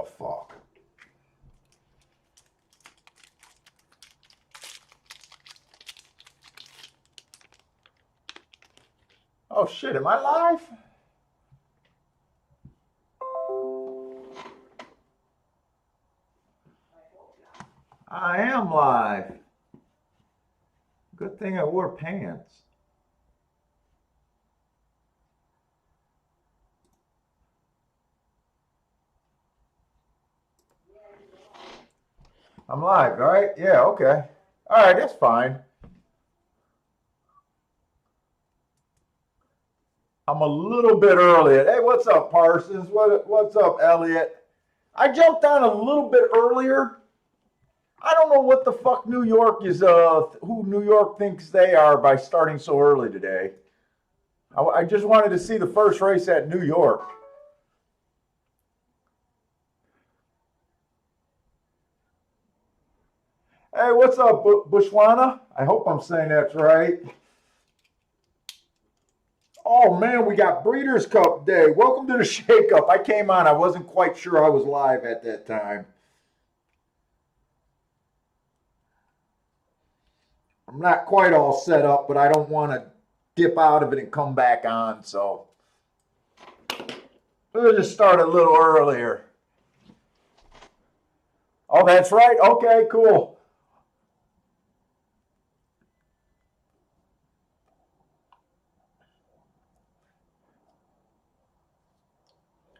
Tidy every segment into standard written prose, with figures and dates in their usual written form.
fuck? Oh shit, am I live? I am live. Good thing I wore pants. I'm live, right? Yeah, okay. All right, that's fine. I'm a little bit early. Hey, what's up, Parsons? What's up, Elliot? I jumped on a little bit earlier. I don't know what the fuck New York is, who New York thinks they are by starting so early today. I just wanted to see the first race at New York. Hey, what's up, Bushwana? I hope I'm saying that's right. Oh man, we got Breeders' Cup Day. Welcome to the shakeup. I came on. I wasn't quite sure I was live at that time. I'm not quite all set up, but I don't want to dip out of it and come back on. So we'll just start a little earlier. Oh, that's right. Okay, cool.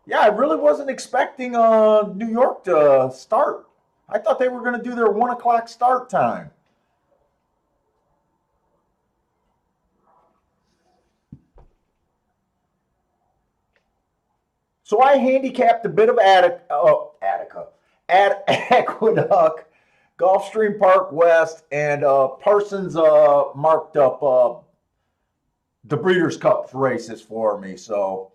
Yeah, I really wasn't expecting New York to start. I thought they were going to do their 1 o'clock start time. So I handicapped a bit of Aqueduct, Gulfstream Park West, and Parsons marked up the Breeders' Cup races for me. So,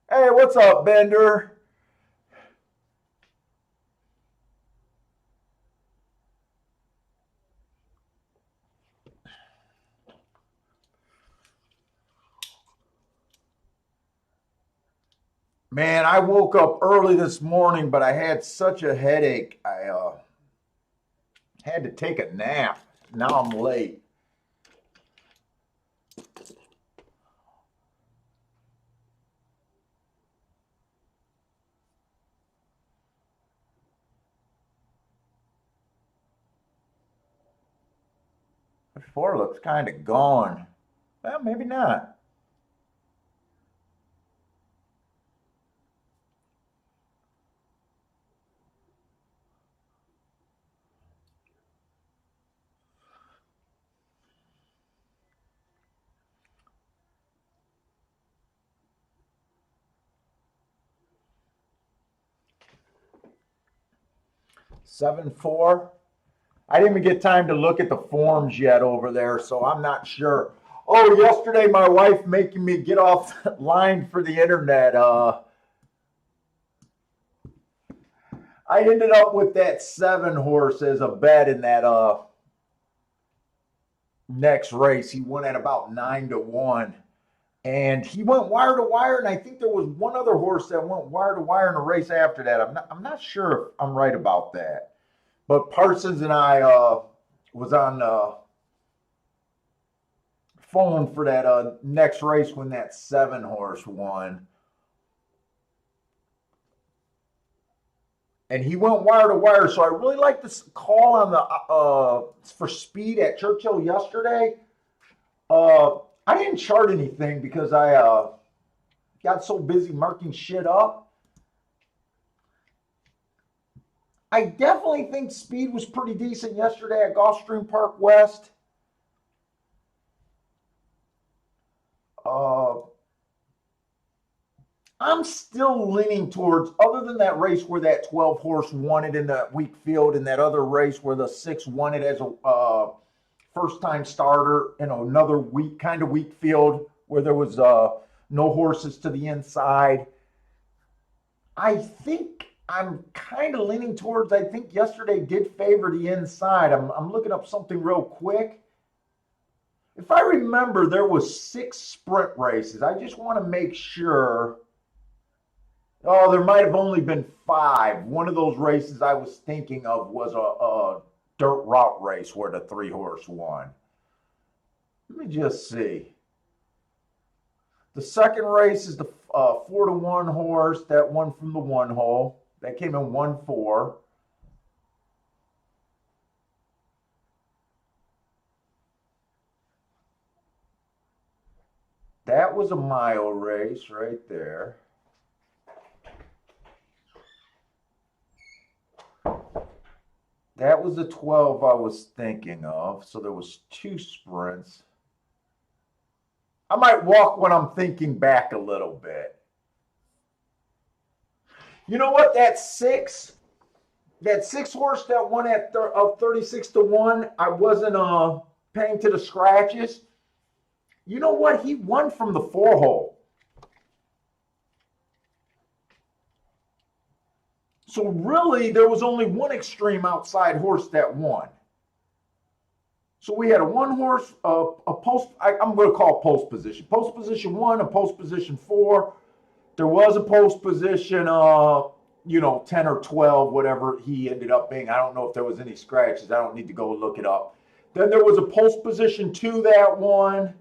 hey, what's up, Bender? Man, I woke up early this morning, but I had such a headache. I had to take a nap. Now I'm late. The floor looks kind of gone. Well, maybe not. Seven four. I didn't even get time to look at the forms yet over there, so I'm not sure. Oh, yesterday my wife making me get off line for the internet. I ended up with that 7 horse as a bet in that next race. He won at about 9-1. And he went wire to wire, and I think there was one other horse that went wire to wire in a race after that. I'm not sure if I'm right about that. But Parsons and I was on phone for that next race when that 7 horse won. And he went wire to wire. So I really like this call on the for speed at Churchill yesterday. I didn't chart anything because I got so busy marking shit up. I definitely think speed was pretty decent yesterday at Gulfstream Park West. Uh, I'm still leaning towards, other than that race where that 12 horse won it in the weak field, and that other race where the 6 won it as a first time starter in another weak kind of weak field where there was no horses to the inside. I think I'm kind of leaning towards, I think yesterday did favor the inside. I'm looking up something real quick. If I remember, there was 6 sprint races. I just want to make sure. Oh, there might have only been 5. One of those races I was thinking of was a dirt route race where the 3-horse won. Let me just see. The second race is the 4-to-1 horse that won from the 1 hole. That came in 1-4. That was a mile race right there. That was the 12 I was thinking of. So there was 2 sprints. I might walk when I'm thinking back a little bit. You know what? That 6 horse that won at 36-1, I wasn't paying to the scratches. You know what? He won from the 4 hole. So really, there was only one extreme outside horse that won. So we had a 1 horse, a post, I'm going to call it post position. Post position 1, a post position 4. There was a post position, 10 or 12, whatever he ended up being. I don't know if there was any scratches. I don't need to go look it up. Then there was a post position 2 that won.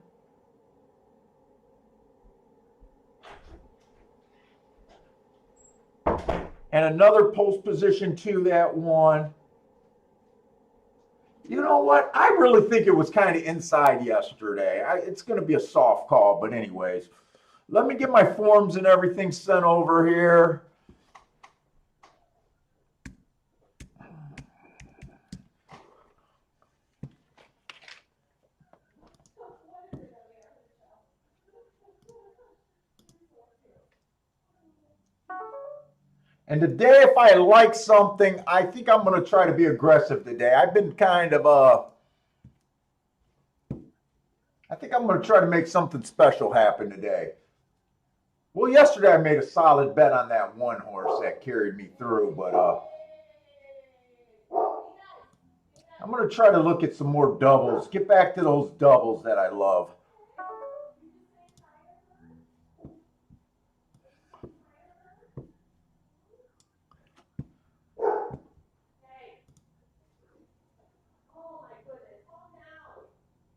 And another post position 2 that won. You know what? I really think it was kind of inside yesterday. It's going to be a soft call, but anyways. Let me get my forms and everything sent over here. And today, if I like something, I think I'm going to try to be aggressive today. I've been kind of, I think I'm going to try to make something special happen today. Well, yesterday I made a solid bet on that 1 horse that carried me through, but I'm going to try to look at some more doubles. Get back to those doubles that I love.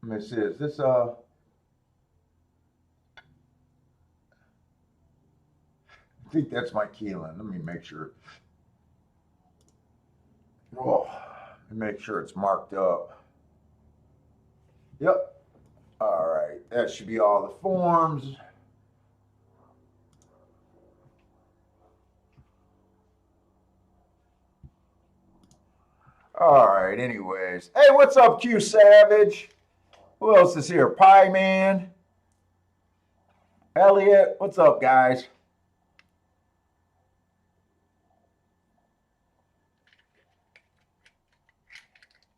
Let me see, is this I think that's my Keelan. Let me make sure. Oh, make sure it's marked up. Yep. All right, that should be all the forms. All right, anyways. Hey, what's up, Q Savage? Who else is here? Pie Man. Elliot, what's up, guys?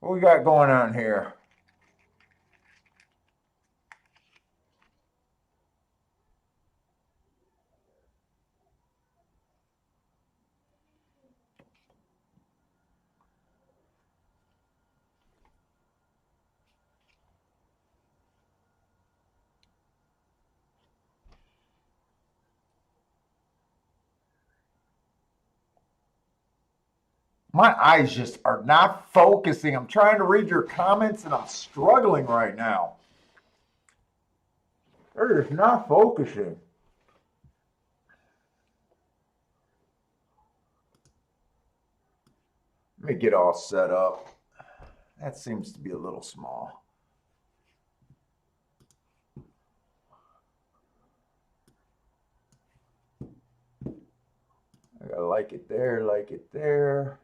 What we got going on here? My eyes just are not focusing. I'm trying to read your comments and I'm struggling right now. They're just not focusing. Let me get all set up. That seems to be a little small. I gotta like it there, like it there.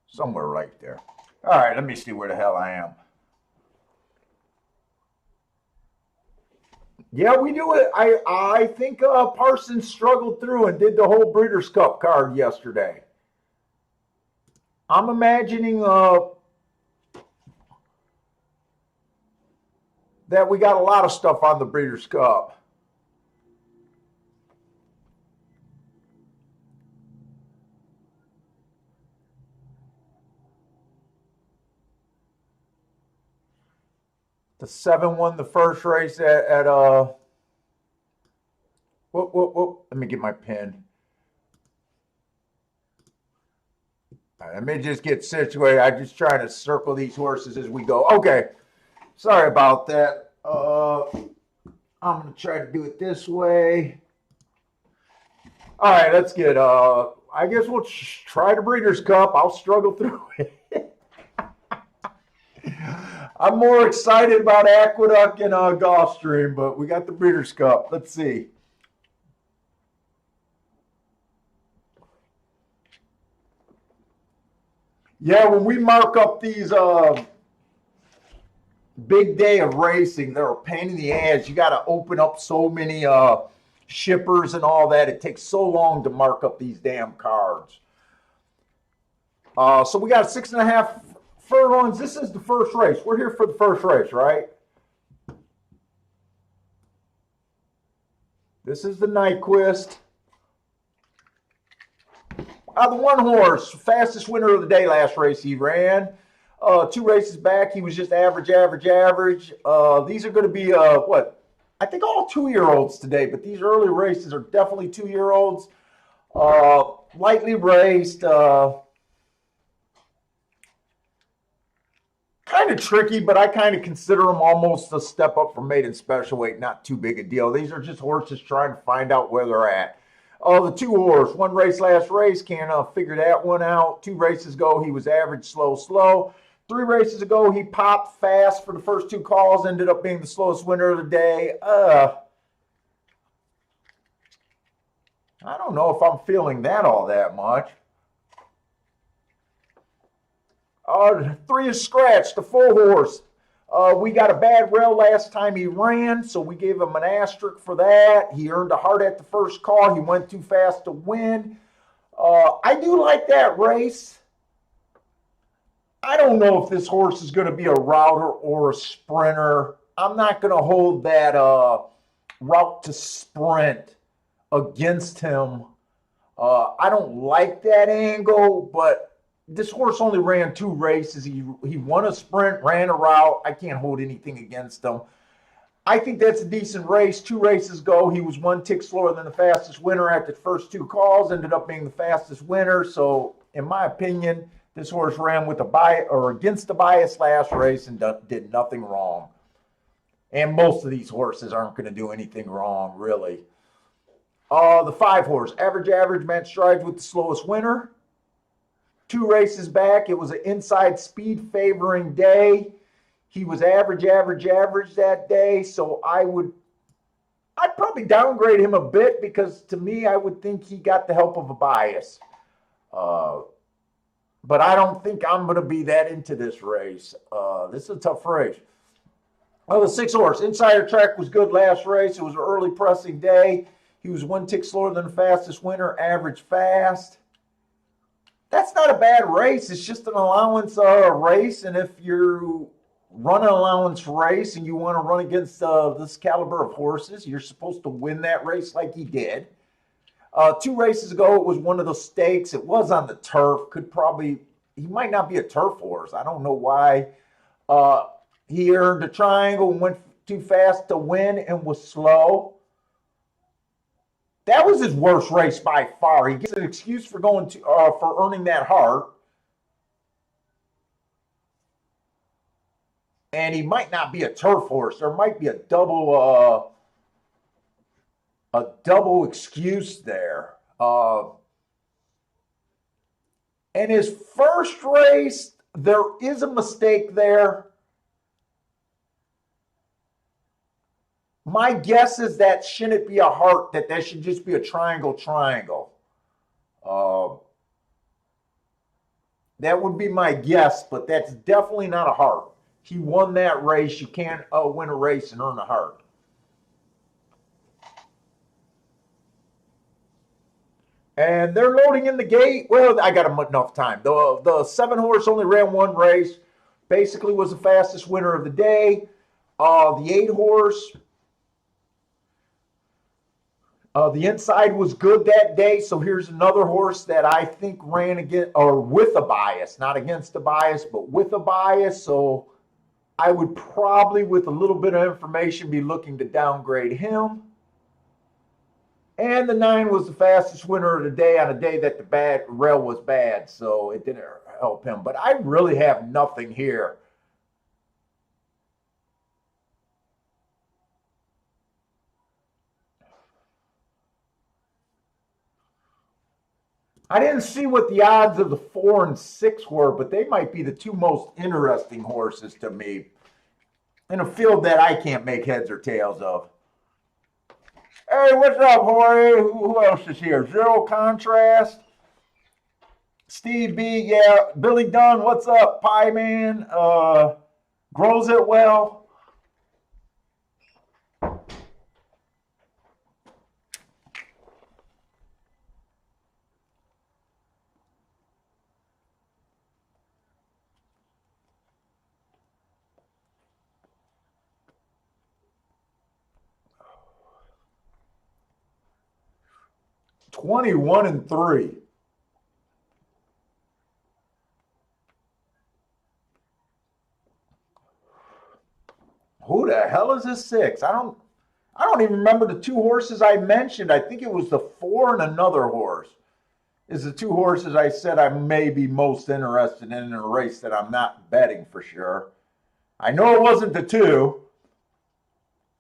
Somewhere right there. All right, let me see where the hell I am. Yeah, we do it. I think Parsons struggled through and did the whole Breeders' Cup card yesterday. I'm imagining that we got a lot of stuff on the Breeders' Cup. The 7 won the first race at whoop. Let me get my pen. Let me just get situated. I'm just trying to circle these horses as we go. Okay. Sorry about that. I'm going to try to do it this way. All right, let's get, I guess we'll try the Breeders' Cup. I'll struggle through it. I'm more excited about Aqueduct and Gulfstream, but we got the Breeders' Cup. Let's see. Yeah, when we mark up these big day of racing, they're a pain in the ass. You got to open up so many shippers and all that. It takes so long to mark up these damn cards. So we got 6.5 furlongs. This is the first race. We're here for the first race, right? This is the Nyquist. The one horse, fastest winner of the day last race he ran. 2 races back, he was just average. These are going to be, what? I think all 2-year-olds today, but these early races are definitely 2-year-olds. Lightly raced. Kind of tricky, but I kind of consider them almost a step up from maiden special weight. Not too big a deal. These are just horses trying to find out where they're at. The 2 horse, 1 race last race, can't figure that one out. 2 races ago, he was average, slow. 3 races ago, he popped fast for the first 2 calls, ended up being the slowest winner of the day. I don't know if I'm feeling that all that much. 3 is scratched, the 4 horse. We got a bad rail last time he ran, so we gave him an asterisk for that. He earned a heart at the first call. He went too fast to win. I do like that race. I don't know if this horse is going to be a router or a sprinter. I'm not going to hold that route to sprint against him. I don't like that angle, but this horse only ran 2 races. He won a sprint, ran a route. I can't hold anything against him. I think that's a decent race. 2 races ago, he was 1 tick slower than the fastest winner at the first 2 calls, ended up being the fastest winner. So, in my opinion, this horse ran with a bias or against the bias last race and did nothing wrong. And most of these horses aren't going to do anything wrong, really. The 5 horse, average, Matt Strides with the slowest winner. 2 races back, it was an inside speed favoring day. He was average that day, so I'd probably downgrade him a bit because to me, I would think he got the help of a bias. But I don't think I'm going to be that into this race. This is a tough race. The 6 horse, Insider Track was good last race. It was an early pressing day. He was 1 tick slower than the fastest winner, average fast. That's not a bad race. It's just an allowance race. And if you run an allowance race and you want to run against this caliber of horses, you're supposed to win that race like he did. 2 races ago, it was one of those stakes. It was on the turf. He might not be a turf horse. I don't know why. He earned a triangle and went too fast to win and was slow. That was his worst race by far. He gets an excuse for for earning that heart. And he might not be a turf horse. There might be a double excuse there. And his first race, there is a mistake there. My guess is that shouldn't be a heart, that should just be a triangle. That would be my guess, but that's definitely not a heart. He won that race. You can't win a race and earn a heart. And they're loading in the gate. Well, I got enough time. The 7 horse only ran 1 race. Basically was the fastest winner of the day. The 8 horse, the inside was good that day. So here's another horse that I think ran against or with a bias, not against a bias, but with a bias. So I would probably, with a little bit of information, be looking to downgrade him. And the 9 was the fastest winner of the day on a day that the rail was bad, so it didn't help him. But I really have nothing here. I didn't see what the odds of the 4 and 6 were, but they might be the two most interesting horses to me in a field that I can't make heads or tails of. Hey, what's up, Jorge? Who else is here? Zero Contrast. Steve B, yeah. Billy Dunn, what's up? Pie Man. Grows it well. $21-3. Who the hell is this 6? I don't even remember the 2 horses I mentioned. I think it was the 4 and another horse. Is the 2 horses I said I may be most interested in a race that I'm not betting for sure. I know it wasn't the 2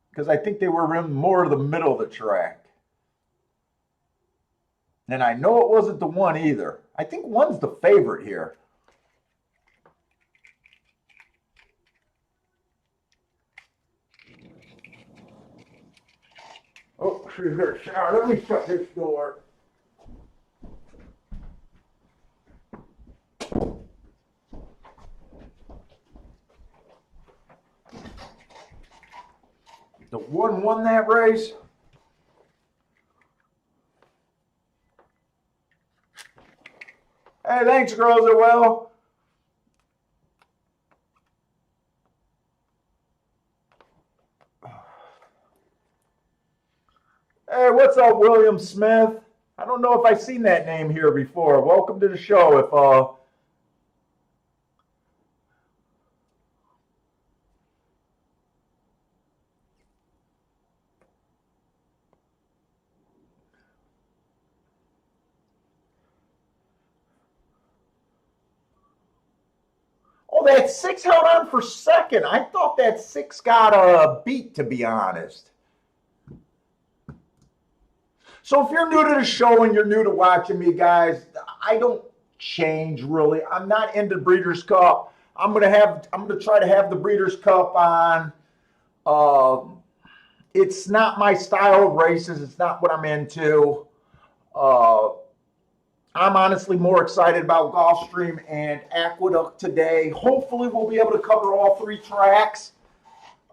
because I think they were in more of the middle of the track. And I know it wasn't the 1 either. I think 1's the favorite here. Oh, she's gonna shower. Let me shut this door. The 1 won that race. Hey, thanks, girls. Well. Hey, what's up, William Smith? I don't know if I've seen that name here before. Welcome to the show. Oh, that 6 held on for second. I thought that 6 got a beat, to be honest. So if you're new to the show and you're new to watching me, guys, I don't change really. I'm not into Breeders' Cup. I'm gonna try to have the Breeders' Cup on. It's not my style of races. It's not what I'm into. I'm honestly more excited about Gulfstream and Aqueduct today. Hopefully we'll be able to cover all 3 tracks.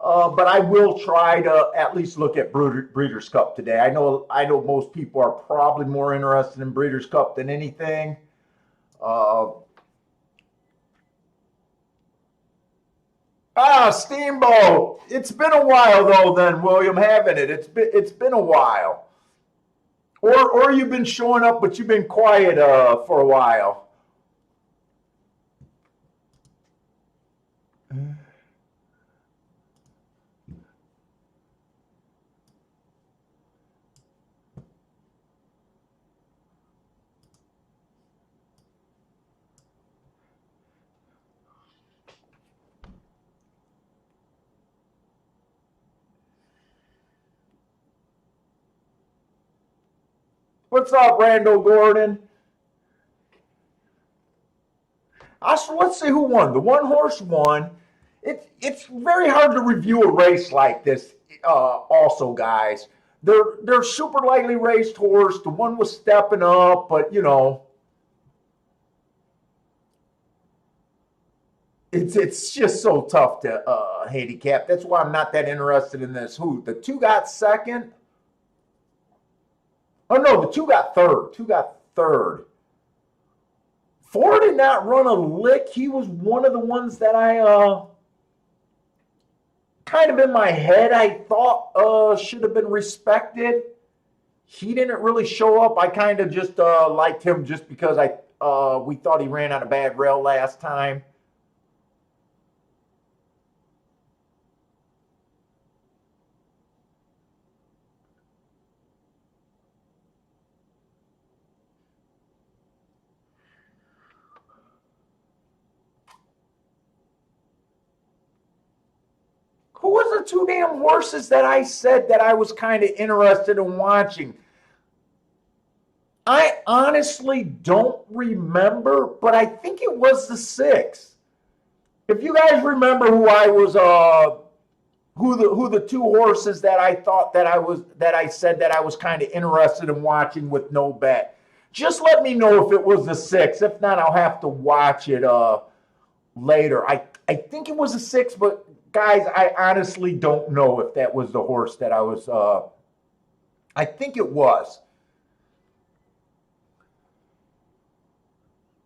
But I will try to at least look at Breeders' Cup today. I know most people are probably more interested in Breeders' Cup than anything. Steamboat. It's been a while though, then William, haven't it? It's been a while. Or you've been showing up, but you've been quiet for a while. What's up, Randall Gordon? Let's see who won. The 1 horse won. It's very hard to review a race like this. Also, guys, they're super lightly raced horse. The 1 was stepping up, but you know, it's just so tough to handicap. That's why I'm not that interested in this. Who the 2 got second? Oh no, the 2 got third. 2 got third. 4 did not run a lick. He was one of the ones that I kind of in my head I thought should have been respected. He didn't really show up. I kind of just liked him just because we thought he ran on a bad rail last time. was the two damn horses that I said that I was kind of interested in watching? I honestly don't remember, but I think it was the 6. If you guys remember who I was, who the two horses that I thought that I said that I was kind of interested in watching with no bet, just let me know if it was the 6. If not, I'll have to watch it later. I think it was the 6, but guys, I honestly don't know if that was the horse that I was. I think it was.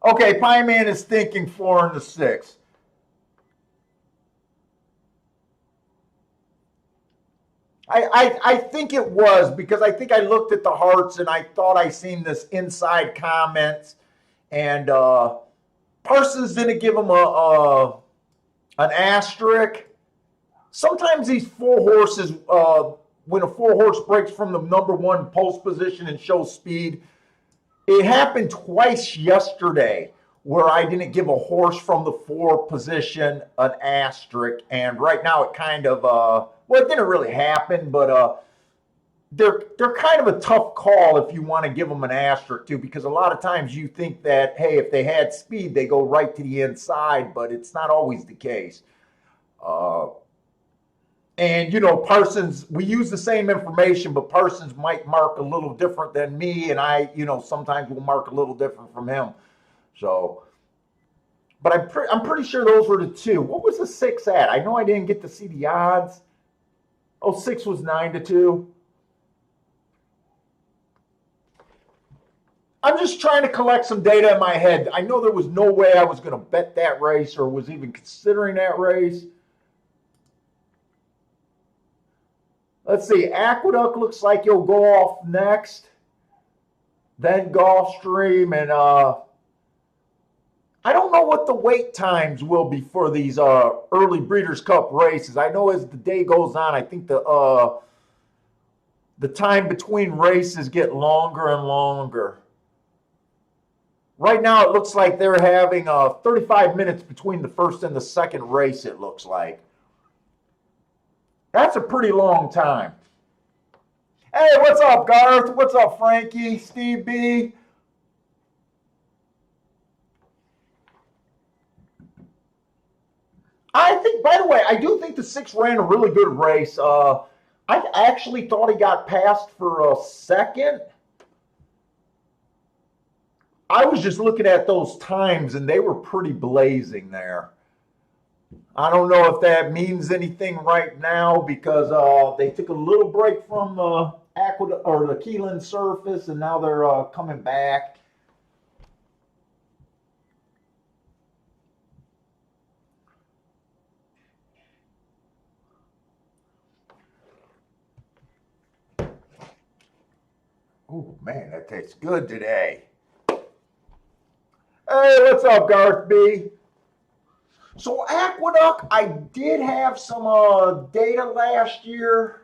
Okay, Pie Man is thinking 4 and the 6. I think it was, because I think I looked at the hearts and I thought I seen this inside comments, and Parsons didn't give him an asterisk. Sometimes these 4 horses, when a 4 horse breaks from the number 1 post position and shows speed, it happened twice yesterday where I didn't give a horse from the 4 position an asterisk, and right now it kind of well, it didn't really happen, but they're kind of a tough call if you want to give them an asterisk too, because a lot of times you think that, hey, if they had speed, they go right to the inside, but it's not always the case. And, you know, Parsons, we use the same information, but Parsons might mark a little different than me, and I, you know, sometimes will mark a little different from him. So, but I'm pretty sure those were the 2. What was the 6 at? I know I didn't get to see the odds. Oh, 6 was 9-2. I'm just trying to collect some data in my head. I know there was no way I was going to bet that race or was even considering that race. Let's see. Aqueduct looks like he'll go off next. Then Gulfstream. And I don't know what the wait times will be for these early Breeders' Cup races. I know as the day goes on, I think the time between races get longer and longer. Right now, it looks like they're having 35 minutes between the first and the second race, it looks like. That's a pretty long time. Hey, what's up, Garth? What's up, Frankie? Steve B? I think, by the way, I do think the 6 ran a really good race. I actually thought he got passed for a second. I was just looking at those times, and they were pretty blazing there. I don't know if that means anything right now, because they took a little break from the Keeneland surface, and now they're coming back. Oh man, that tastes good today. Hey, what's up, Garth B? So Aqueduct, I did have some data last year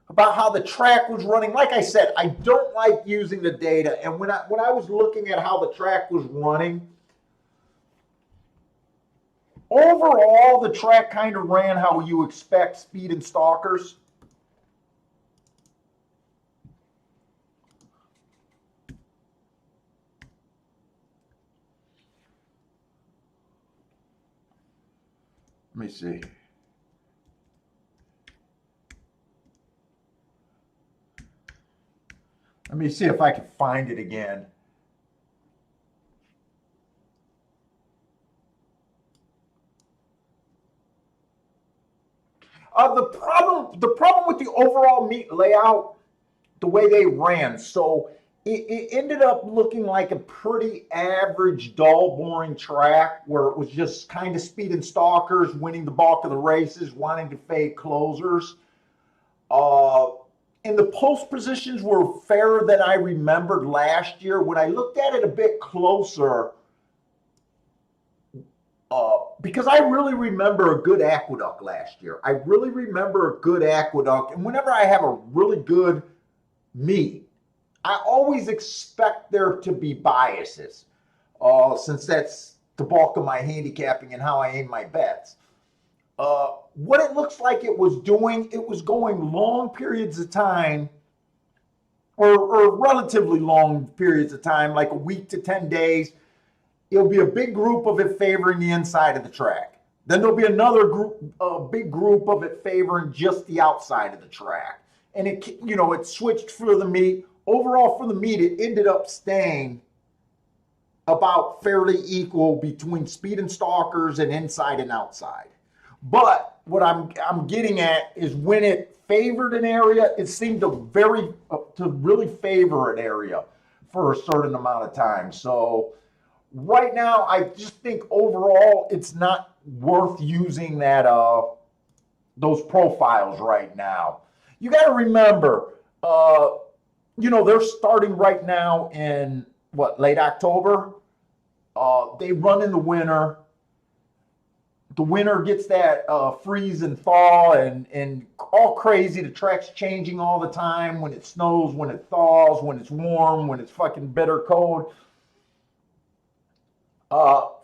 about how the track was running. Like I said, I don't like using the data, and when I was looking at how the track was running, overall the track kind of ran how you expect speed and stalkers. Let me see. Let me see if I can find it again. The problem with the overall meet layout, the way they ran, so it ended up looking like a pretty average, dull, boring track where it was just kind of speed and stalkers winning the bulk of the races, wanting to fade closers. And the post positions were fairer than I remembered last year. When I looked at it a bit closer, because I really remember a good Aqueduct last year. I really remember a good Aqueduct. And whenever I have a really good meet, I always expect there to be biases, since that's the bulk of my handicapping and how I aim my bets. What it looks like it was doing, it was going long periods of time, or relatively long periods of time, like a week to 10 days. It'll be a big group of it favoring the inside of the track. Then there'll be another group, a big group of it favoring just the outside of the track. And it switched for the meet. Overall, for the meet, it ended up staying about fairly equal between speed and stalkers and inside and outside. But what I'm getting at is when it favored an area, it seemed to really favor an area for a certain amount of time. So right now, I just think overall it's not worth using those profiles right now. You got to remember, they're starting right now in late October. They run in the winter. The winter gets that freeze and thaw and all crazy. The track's changing all the time. When it snows, when it thaws, when it's warm, when it's fucking bitter cold.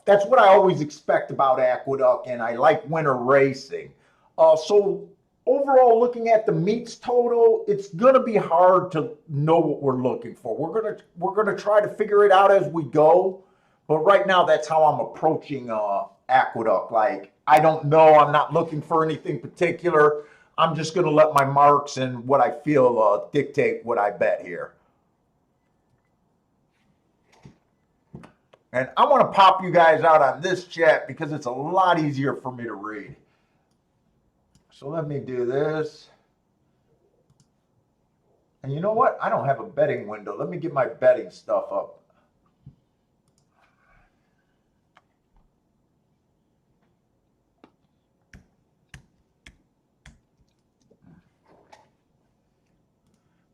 That's what I always expect about Aqueduct, and I like winter racing. So overall, looking at the meets total, it's gonna be hard to know what we're looking for. We're gonna try to figure it out as we go. But right now, that's how I'm approaching Aqueduct. Like, I don't know. I'm not looking for anything particular. I'm just going to let my marks and what I feel dictate what I bet here. And I want to pop you guys out on this chat because it's a lot easier for me to read. So let me do this. And you know what? I don't have a betting window. Let me get my betting stuff up.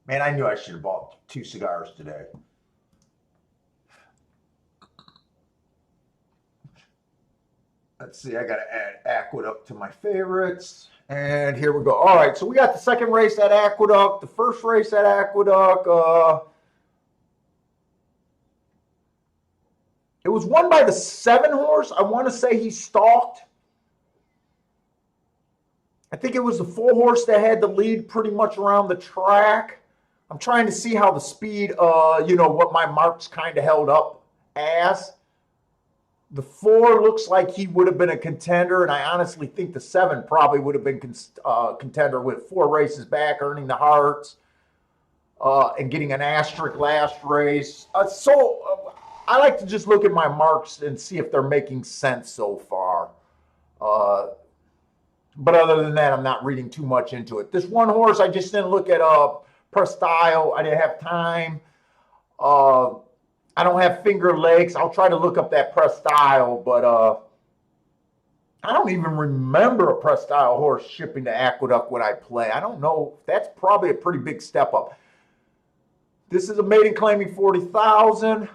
Man, I knew I should have bought 2 cigars today. Let's see, I got to add Aqueduct to my favorites. And here we go. All right, so we got the second race at Aqueduct, the first race at Aqueduct. It was won by the 7 horse. I want to say he stalked. I think it was the 4 horse that had the lead pretty much around the track. I'm trying to see how the speed, what my marks kind of held up as. The 4 looks like he would have been a contender, and I honestly think the 7 probably would have been contender with 4 races back, earning the hearts, and getting an asterisk last race. I like to just look at my marks and see if they're making sense so far. But other than that, I'm not reading too much into it. This 1 horse, I just didn't look at press style. I didn't have time. I don't have Finger Lakes. I'll try to look up that press style, but I don't even remember a press style horse shipping to Aqueduct when I play. I don't know. That's probably a pretty big step up. This is a maiden claiming 40,000.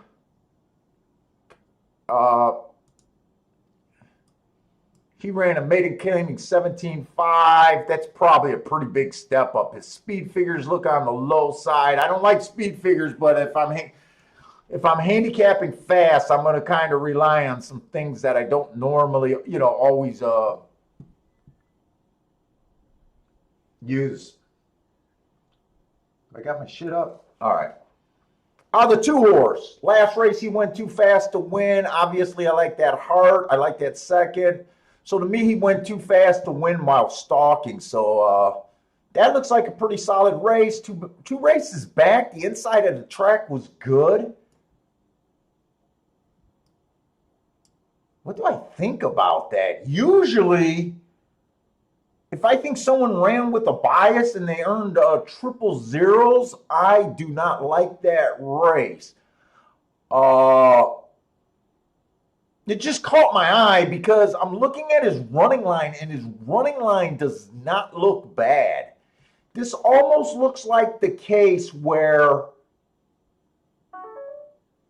He ran a maiden claiming 17.5. That's probably a pretty big step up. His speed figures look on the low side. I don't like speed figures, but if I'm handicapping fast, I'm going to kind of rely on some things that I don't normally, always use. I got my shit up. All right. The 2 horse. Last race, he went too fast to win. Obviously, I like that heart. I like that second. So to me, he went too fast to win while stalking. So that looks like a pretty solid race. Two races back, the inside of the track was good. What do I think about that? Usually, if I think someone ran with a bias and they earned triple zeros, I do not like that race. It just caught my eye because I'm looking at his running line, and his running line does not look bad. This almost looks like the case where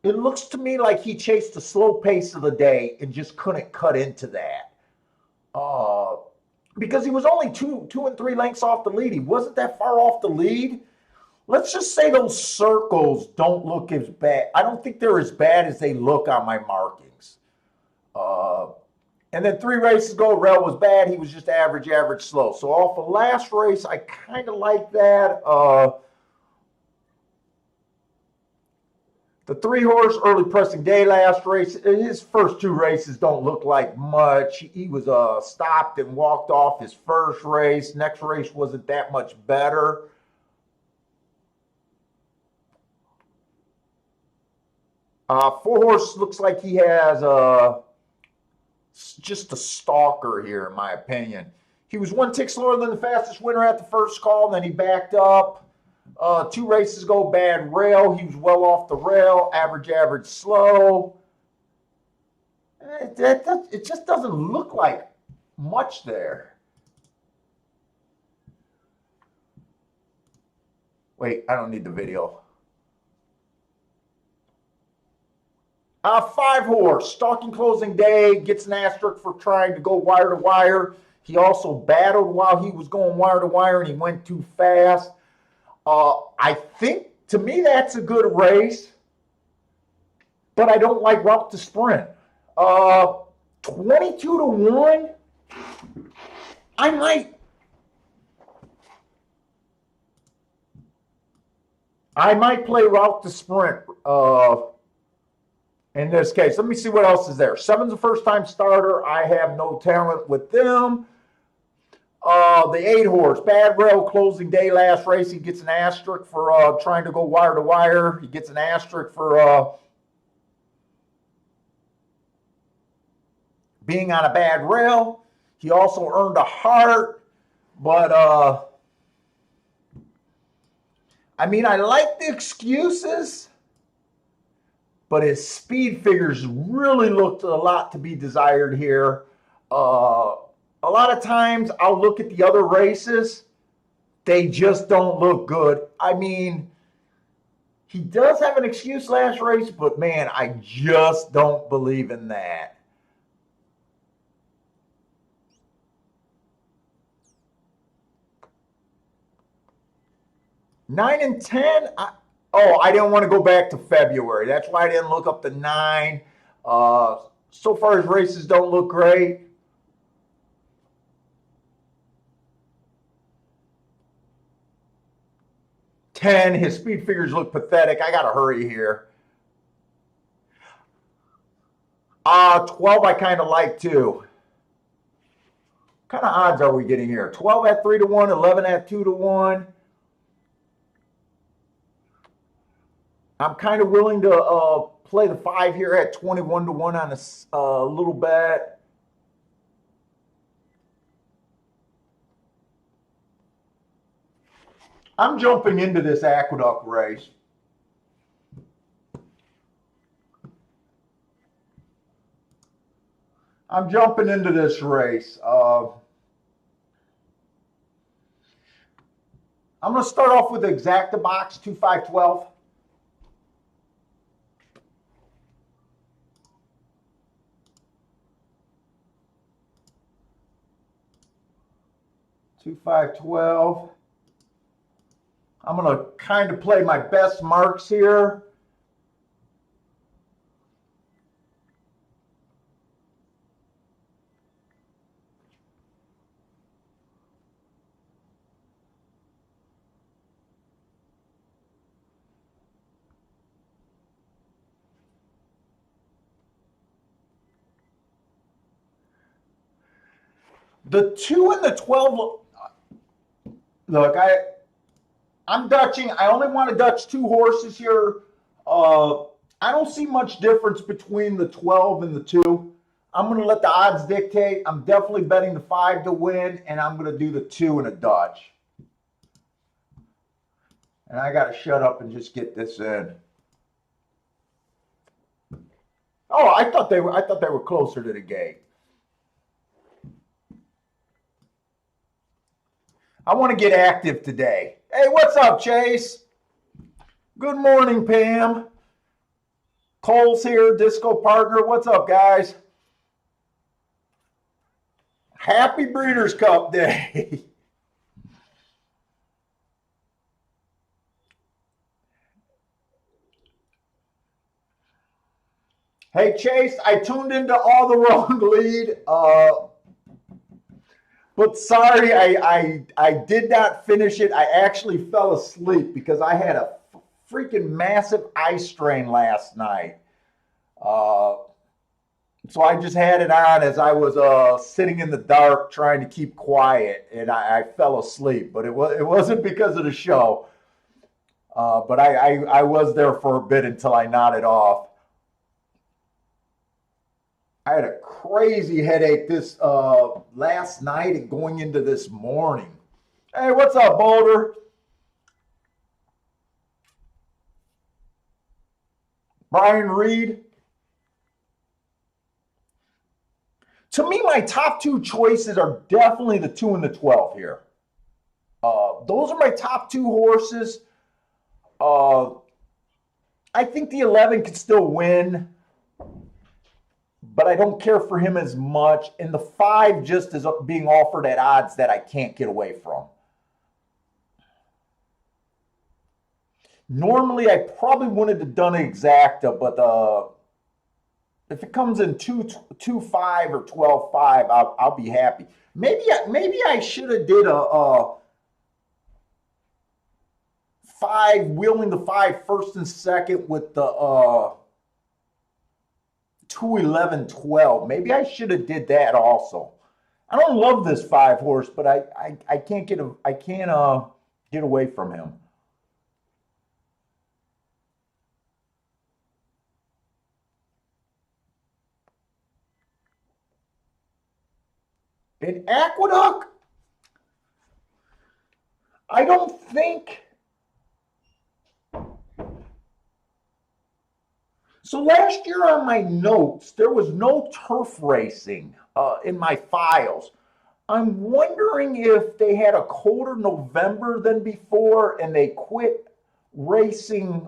it looks to me like he chased the slow pace of the day and just couldn't cut into that. Because he was only 2 and 3 lengths off the lead. He wasn't that far off the lead. Let's just say those circles don't look as bad. I don't think they're as bad as they look on my markings. And then 3 races ago, Rel was bad. He was just average slow. So off the last race, I kind of like that. The 3-horse early pressing day last race, his first 2 races don't look like much. He was stopped and walked off his first race. Next race wasn't that much better. Four-horse looks like he has just a stalker here, in my opinion. He was 1 tick slower than the fastest winner at the first call, and then he backed up. 2 races ago, bad rail. He was well off the rail, average slow. It just doesn't look like much there. Wait, I don't need the video. 5-horse, stalking closing day, gets an asterisk for trying to go wire to wire. He also battled while he was going wire to wire, and he went too fast. I think, to me, that's a good race, but I don't like route to sprint. 22 to 1, I might play route to sprint in this case. Let me see what else is there. 7's a first-time starter. I have no talent with them. The 8-horse, bad rail closing day last race. He gets an asterisk for trying to go wire to wire. He gets an asterisk for being on a bad rail. He also earned a heart, but I mean, I like the excuses, but his speed figures really looked a lot to be desired here. A lot of times I'll look at the other races. They just don't look good. I mean, he does have an excuse last race, but man, I just don't believe in that. Nine and 10. I didn't want to go back to February. That's why I didn't look up the 9. So far, his races don't look great. His speed figures look pathetic. I got to hurry here. 12 I kind of like too. What kind of odds are we getting here? 12 at 3 to 1, 11 at 2 to 1. I'm kind of willing to play the 5 here at 21 to 1 on a little bet. I'm jumping into this Aqueduct race. I'm jumping into this race. I'm going to start off with the Exacta box, 2-5-12. I'm going to kind of play my best marks here. The 2 and the 12, look, I'm Dutching. I only want to Dutch 2 horses here. I don't see much difference between the 12 and the 2. I'm going to let the odds dictate. I'm definitely betting the 5 to win, and I'm going to do the 2 in a Dutch. And I got to shut up and just get this in. Oh, I thought they were closer to the gate. I want to get active today. Hey, what's up, Chase? Good morning, Pam. Cole's here, Disco Partner. What's up, guys? Happy Breeders' Cup Day. Hey, Chase, I tuned into all the wrong lead. But sorry, I did not finish it. I actually fell asleep because I had a freaking massive eye strain last night. Uh, so I just had it on as I was sitting in the dark trying to keep quiet, and I fell asleep. But it wasn't because of the show. But I was there for a bit until I nodded off. I had a crazy headache this last night and going into this morning. Hey, what's up, Boulder? Brian Reed. To me, my top two choices are definitely the 2 and the 12 here. Those are my top two horses. Uh, I think the 11 could still win, but I don't care for him as much. And the 5 just is being offered at odds that I can't get away from. Normally, I probably wouldn't have done exacta, but if it comes in 2-5 or 12-5, I'll be happy. Maybe I should have did a 5, wheeling the 5 first and second with the 2, 11, 12. Maybe I should have did that also. I don't love this 5 horse, but I can't get away from him. In Aqueduct, I don't think. So last year on my notes, there was no turf racing in my files. I'm wondering if they had a colder November than before and they quit racing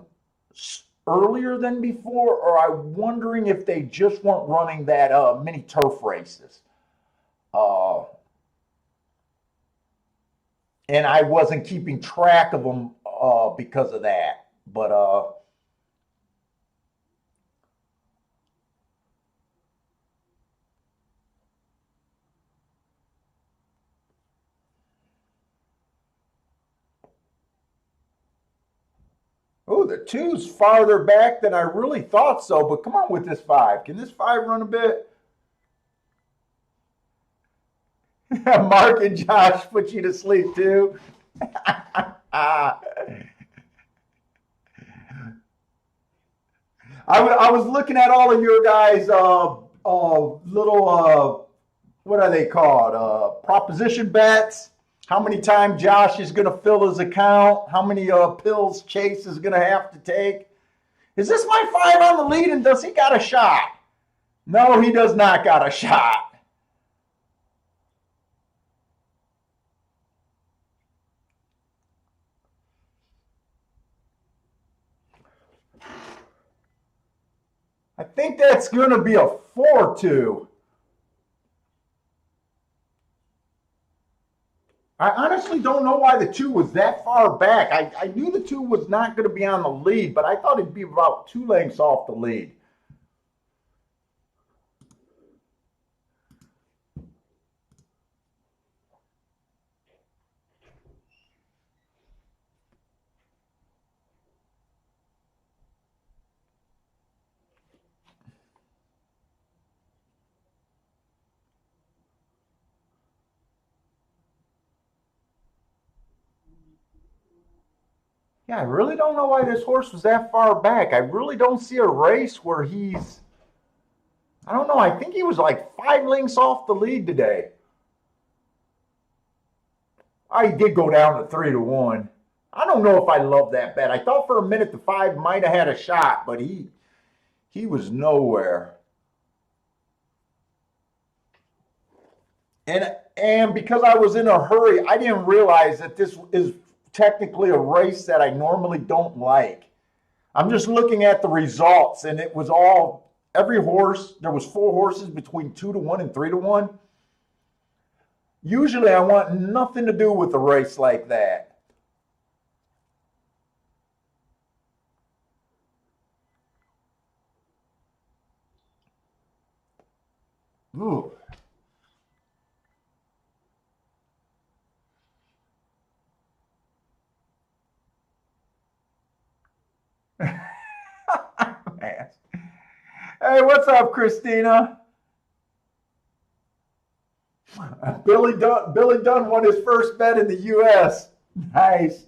earlier than before, or I'm wondering if they just weren't running that many turf races. Uh, and I wasn't keeping track of them because of that. But oh, the 2's farther back than I really thought so. But come on with this 5. Can this 5 run a bit? Mark and Josh put you to sleep too. I was looking at all of your guys' little what are they called? Proposition bets. How many times Josh is going to fill his account? How many pills Chase is going to have to take? Is this my 5 on the lead, and does he got a shot? No, he does not got a shot. I think that's going to be a 4-2. I honestly don't know why the 2 was that far back. I knew the 2 was not going to be on the lead, but I thought it'd be about 2 lengths off the lead. Yeah, I really don't know why this horse was that far back. I really don't see a race where he's. I don't know. I think he was like 5 lengths off the lead today. I did go down to 3-1. I don't know if I love that bet. I thought for a minute the 5 might have had a shot, but he was nowhere. And because I was in a hurry, I didn't realize that this is technically a race that I normally don't like. I'm just looking at the results, and it was all every horse. There was 4 horses between 2-1 and 3-1. Usually, I want nothing to do with a race like that. Ooh. Man. Hey, what's up, Christina? Billy Dunn won his first bet in the U.S. Nice.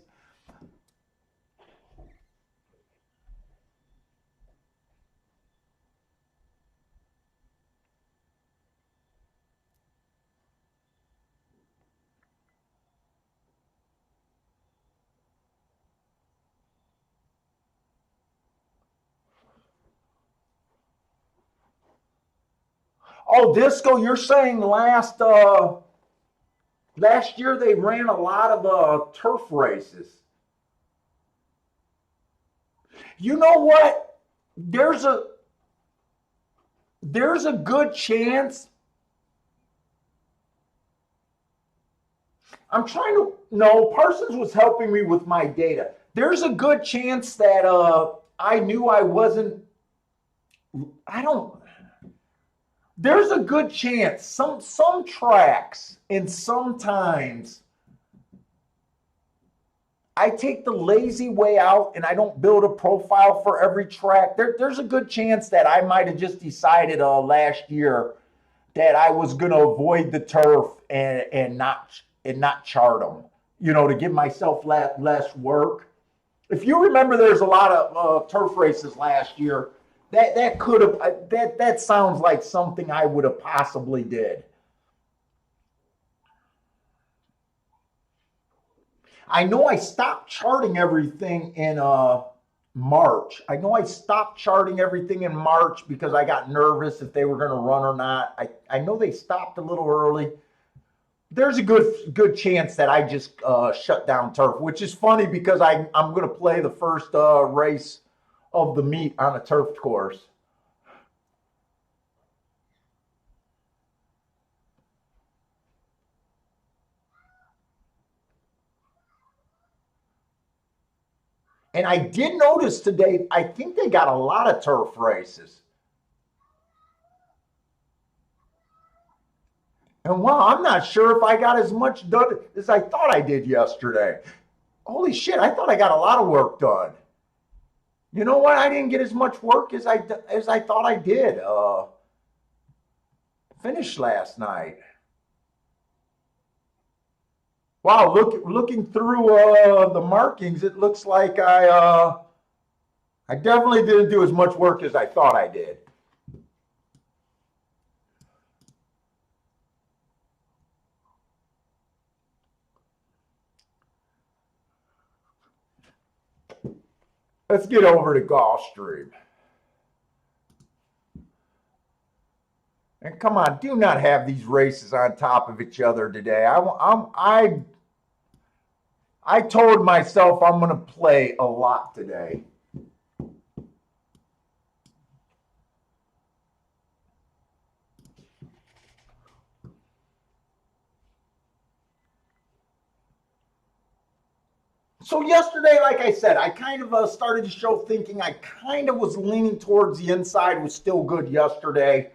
Oh, Disco, you're saying last year they ran a lot of turf races. You know what? There's a there's a good chance. I'm trying to no, Parsons was helping me with my data. There's a good chance that I knew I wasn't I don't there's a good chance some tracks and sometimes I take the lazy way out and I don't build a profile for every track. There's a good chance that I might have just decided last year that I was going to avoid the turf and not chart them, to give myself less work. If you remember, there's a lot of turf races last year. That could have that sounds like something I would have possibly did. I know I stopped charting everything in March. I know I stopped charting everything in March because I got nervous if they were going to run or not. I know they stopped a little early. There's a good chance that I just shut down turf, which is funny because I'm going to play the first race of the meet on a turf course. And I did notice today, I think they got a lot of turf races. And wow, I'm not sure if I got as much done as I thought I did yesterday. Holy shit, I thought I got a lot of work done. You know what? I didn't get as much work as I thought I did. Finished last night. Wow, looking through the markings, it looks like I definitely didn't do as much work as I thought I did. Let's get over to Gulfstream. And come on, do not have these races on top of each other today. I told myself I'm going to play a lot today. So yesterday, like I said, I kind of started the show thinking I kind of was leaning towards the inside was still good yesterday.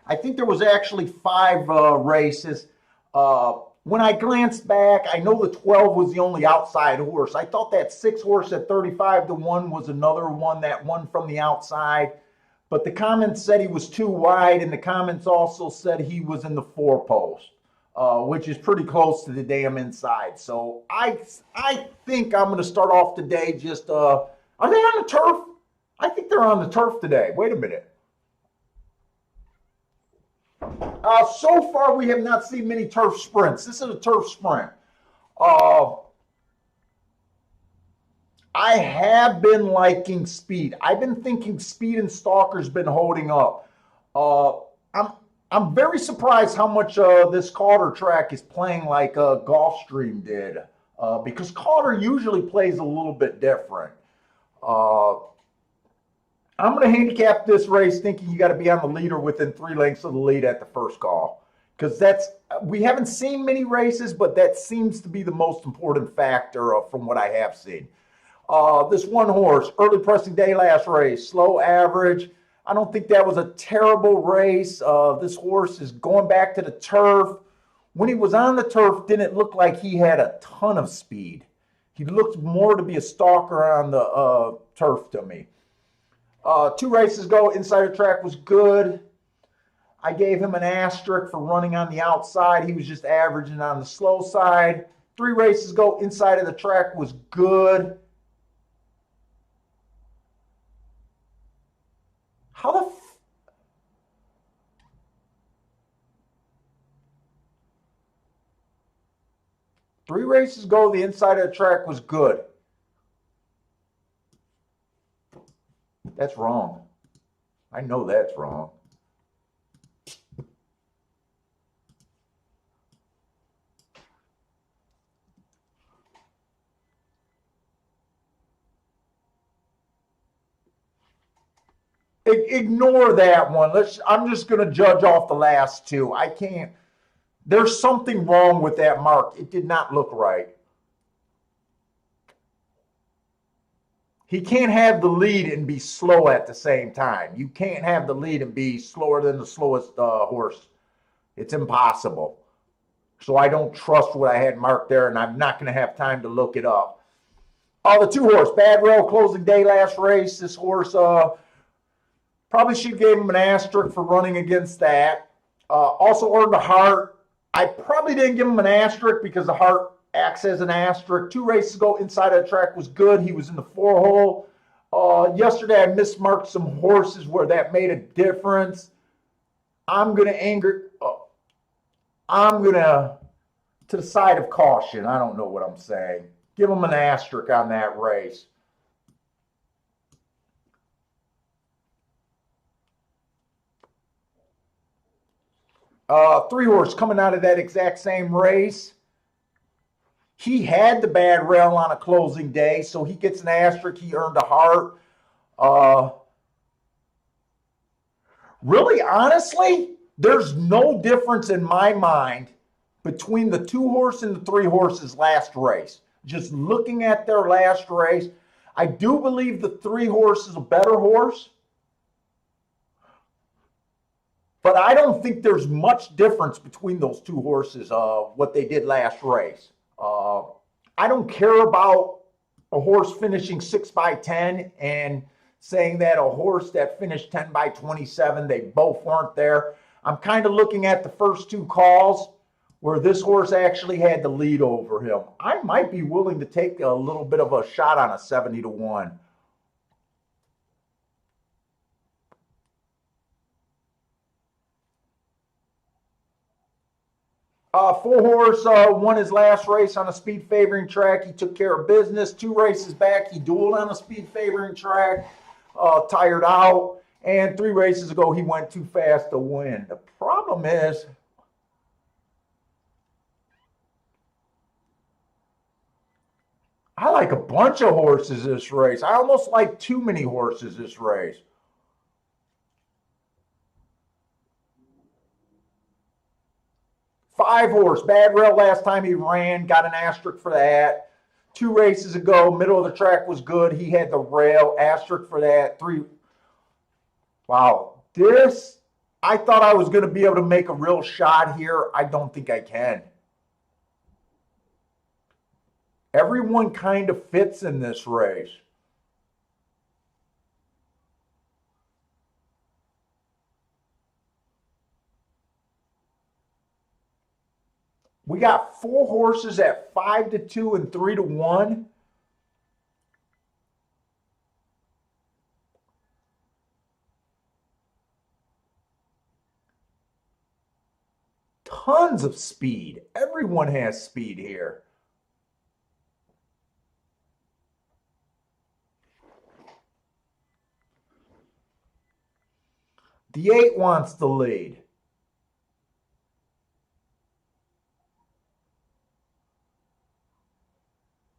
I think there was actually five races. When I glanced back, I know the 12 was the only outside horse. I thought that 6 horse at 35-1 was another one that won from the outside. But the comments said he was too wide, and the comments also said he was in the four post, which is pretty close to the damn inside. So I think I'm going to start off today just, are they on the turf? I think they're on the turf today. Wait a minute. So far, we have not seen many turf sprints. This is a turf sprint. Uh, I have been liking speed. I've been thinking speed and stalker's been holding up. Uh, I'm I'm very surprised how much this Calder track is playing like Gulfstream did, because Calder usually plays a little bit different. Uh, I'm going to handicap this race thinking you got to be on the leader within 3 lengths of the lead at the first call. Because we haven't seen many races, but that seems to be the most important factor from what I have seen. This one horse, early pressing day last race, slow average. I don't think that was a terrible race. This horse is going back to the turf. When he was on the turf, didn't look like he had a ton of speed. He looked more to be a stalker on the turf to me. 2 races ago, inside the track was good. I gave him an asterisk for running on the outside. He was just averaging on the slow side. 3 races ago, inside of the track was good. How the 3 races ago, the inside of the track was good. That's wrong. I know that's wrong. Ignore that one. I'm just going to judge off the last 2. I can't. There's something wrong with that mark. It did not look right. He can't have the lead and be slow at the same time. You can't have the lead and be slower than the slowest horse. It's impossible. So I don't trust what I had marked there, and I'm not going to have time to look it up. The 2 horse, Bad Rail, closing day last race. This horse probably should have gave him an asterisk for running against that. Also earned a heart. I probably didn't give him an asterisk because the heart acts as an asterisk. 2 races ago, inside of the track was good. He was in the 4 hole. Yesterday, I mismarked some horses where that made a difference. I'm going to the side of caution. I don't know what I'm saying. Give him an asterisk on that race. Three horse coming out of that exact same race. He had the Bad Rail on a closing day, so he gets an asterisk. He earned a heart. Really, honestly, there's no difference in my mind between the 2 horse and the 3 horses last race. Just looking at their last race, I do believe the 3 horse is a better horse. But I don't think there's much difference between those 2 horses, what they did last race. I don't care about a horse finishing 6 by 10 and saying that a horse that finished 10 by 27, they both weren't there. I'm kind of looking at the first 2 calls where this horse actually had the lead over him. I might be willing to take a little bit of a shot on a 70-1. 4 horse won his last race on a speed favoring track. He took care of business. 2 races back, he dueled on a speed favoring track, tired out. And 3 races ago, he went too fast to win. The problem is, I like a bunch of horses this race. I almost like too many horses this race. 5 horse, Bad Rail last time he ran, got an asterisk for that. 2 races ago, middle of the track was good. He had the rail, asterisk for that. 3. Wow, this, I thought I was going to be able to make a real shot here. I don't think I can. Everyone kind of fits in this race. We got 4 horses at 5-2 and 3-1. Tons of speed. Everyone has speed here. The 8 wants the lead.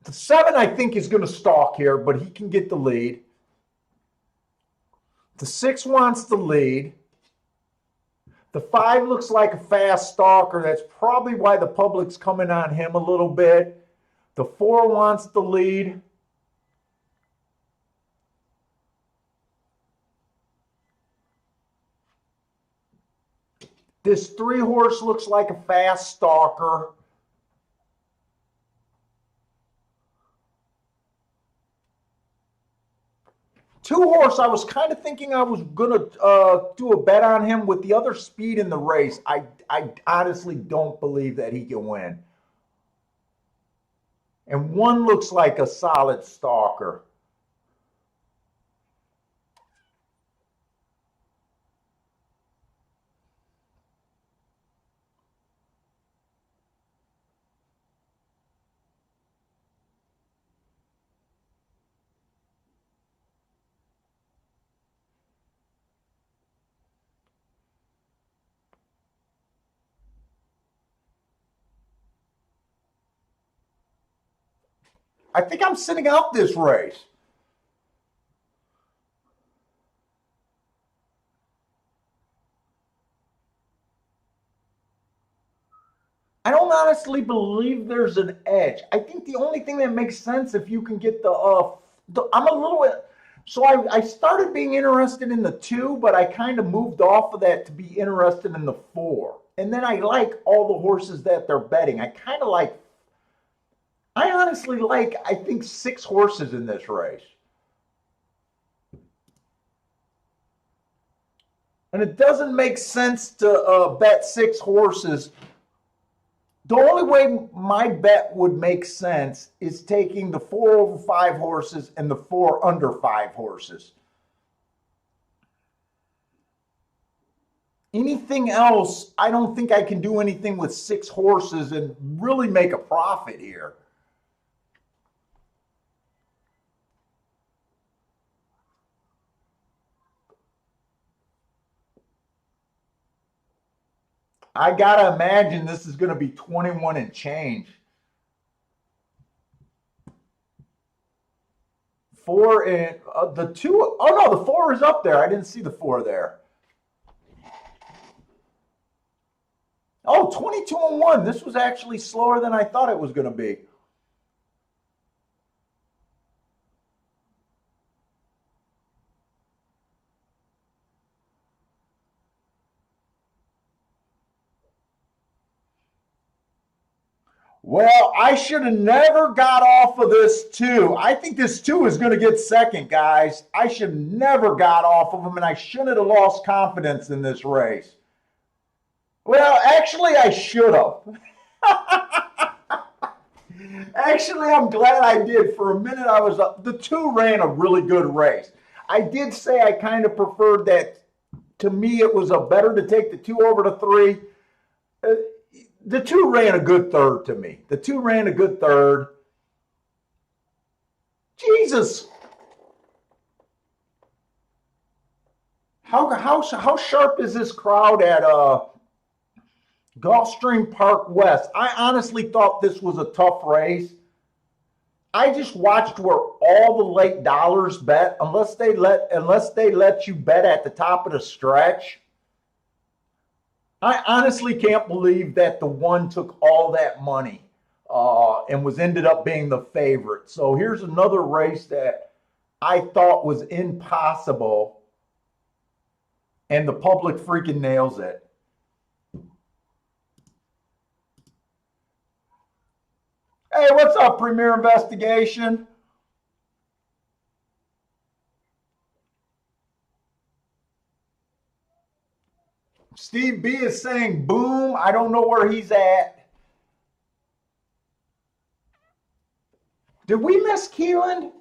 The 7, I think, is going to stalk here, but he can get the lead. The 6 wants the lead. The 5 looks like a fast stalker. That's probably why the public's coming on him a little bit. The 4 wants the lead. This 3-horse looks like a fast stalker. Two-horse, I was kind of thinking I was going to do a bet on him with the other speed in the race. I honestly don't believe that he can win. And 1 looks like a solid stalker. I think I'm sitting out this race. I don't honestly believe there's an edge. I think the only thing that makes sense if you can get I'm a little bit, so I started being interested in the 2, but I kind of moved off of that to be interested in the 4. And then I like all the horses that they're betting. I honestly like, I think 6 horses in this race. And it doesn't make sense to bet 6 horses. The only way my bet would make sense is taking the 4 over 5 horses and the 4 under 5 horses. Anything else, I don't think I can do anything with 6 horses and really make a profit here. I gotta imagine this is going to be 21 and change. 4 and the 2. Oh no, the 4 is up there. I didn't see the 4 there. Oh, 22 and 1. This was actually slower than I thought it was going to be. Well, I should have never got off of this 2. I think this 2 is going to get second, guys. I should have never got off of him, and I shouldn't have lost confidence in this race. Well, actually, I should have. Actually, I'm glad I did. For a minute, I was up. The 2 ran a really good race. I did say I kind of preferred that. To me, it was better to take the 2 over the 3. The 2 ran a good third to me. The 2 ran a good third. Jesus. How sharp is this crowd at Gulfstream Park West? I honestly thought this was a tough race. I just watched where all the late dollars bet, unless they let you bet at the top of the stretch. I honestly can't believe that the 1 took all that money and was ended up being the favorite. So here's another race that I thought was impossible, and the public freaking nails it. Hey, what's up, Premier Investigation? Steve B is saying boom. I don't know where he's at. Did we miss Keeneland?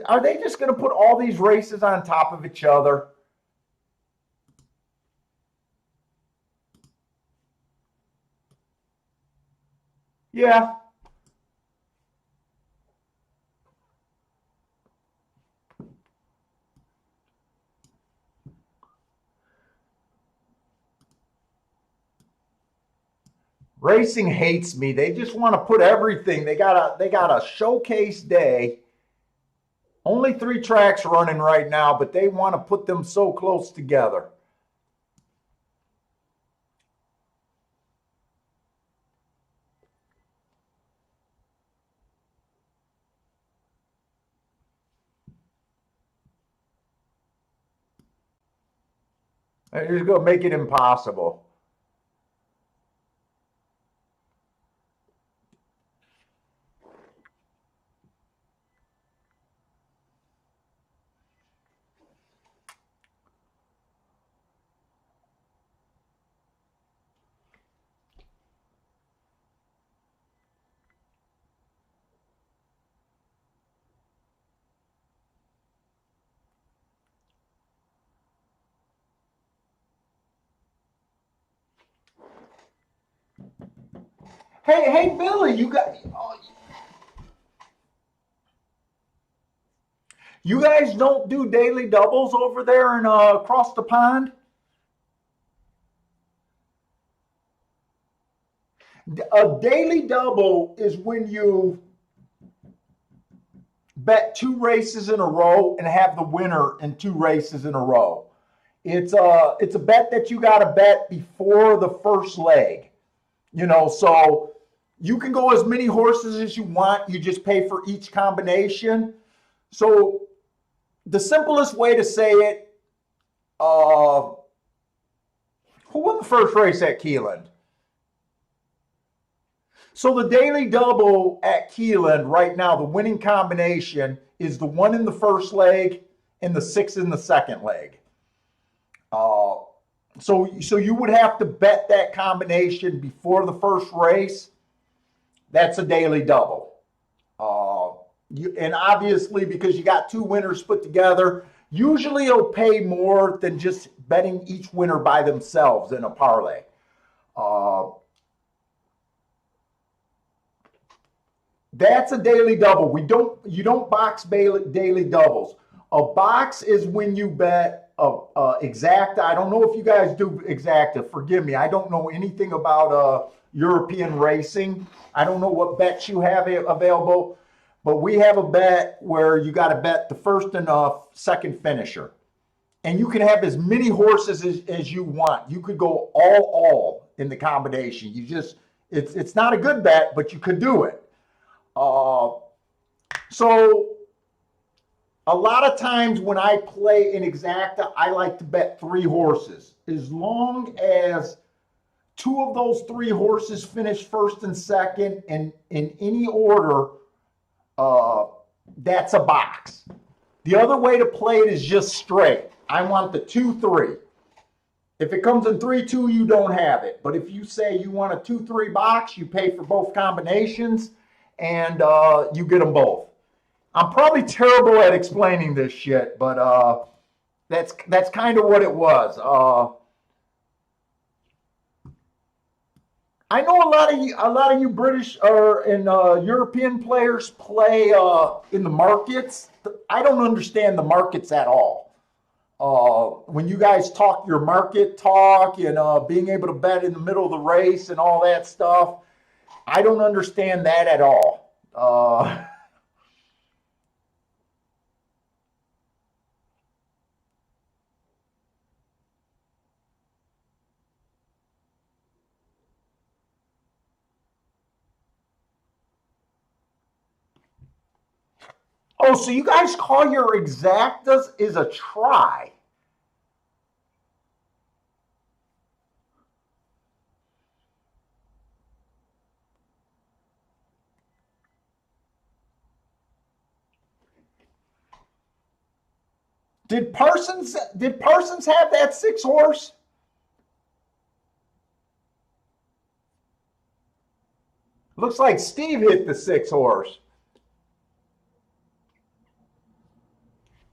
Are they just going to put all these races on top of each other? Yeah. Racing hates me. They just want to put everything. They got a showcase day. Only 3 tracks running right now, but they want to put them so close together. They're just going to make it impossible. Hey, Billy, you guys don't do daily doubles over there and across the pond? A daily double is when you bet two races in a row and have the winner in two races in a row. It's a bet that you got to bet before the first leg. So you can go as many horses as you want. You just pay for each combination. So the simplest way to say it, who won the first race at Keeneland? So the daily double at Keeneland right now, the winning combination is the 1 in the first leg and the 6 in the second leg. So you would have to bet that combination before the first race. That's a daily double. And obviously, because you got two winners put together, usually it'll pay more than just betting each winner by themselves in a parlay. That's a daily double. You don't box daily doubles. A box is when you bet exacta. I don't know if you guys do exacta. Forgive me. I don't know anything about European racing. I don't know what bets you have available, but we have a bet where you got to bet the first and second finisher, and you can have as many horses as you want. You could go all in the combination. It's not a good bet, but you could do it. So a lot of times when I play in exacta, I like to bet 3 horses. As long as 2 of those 3 horses finish first and second, and in any order, that's a box. The other way to play it is just straight. I want the 2-3. If it comes in 3-2, you don't have it. But if you say you want a 2-3 box, you pay for both combinations, and you get them both. I'm probably terrible at explaining this shit, but that's kind of what it was. I know a lot of you British and European players play in the markets. I don't understand the markets at all. When you guys talk your market talk and being able to bet in the middle of the race and all that stuff, I don't understand that at all. Oh, so you guys call your exactas is a try? Did Parsons have that 6 horse? Looks like Steve hit the 6 horse.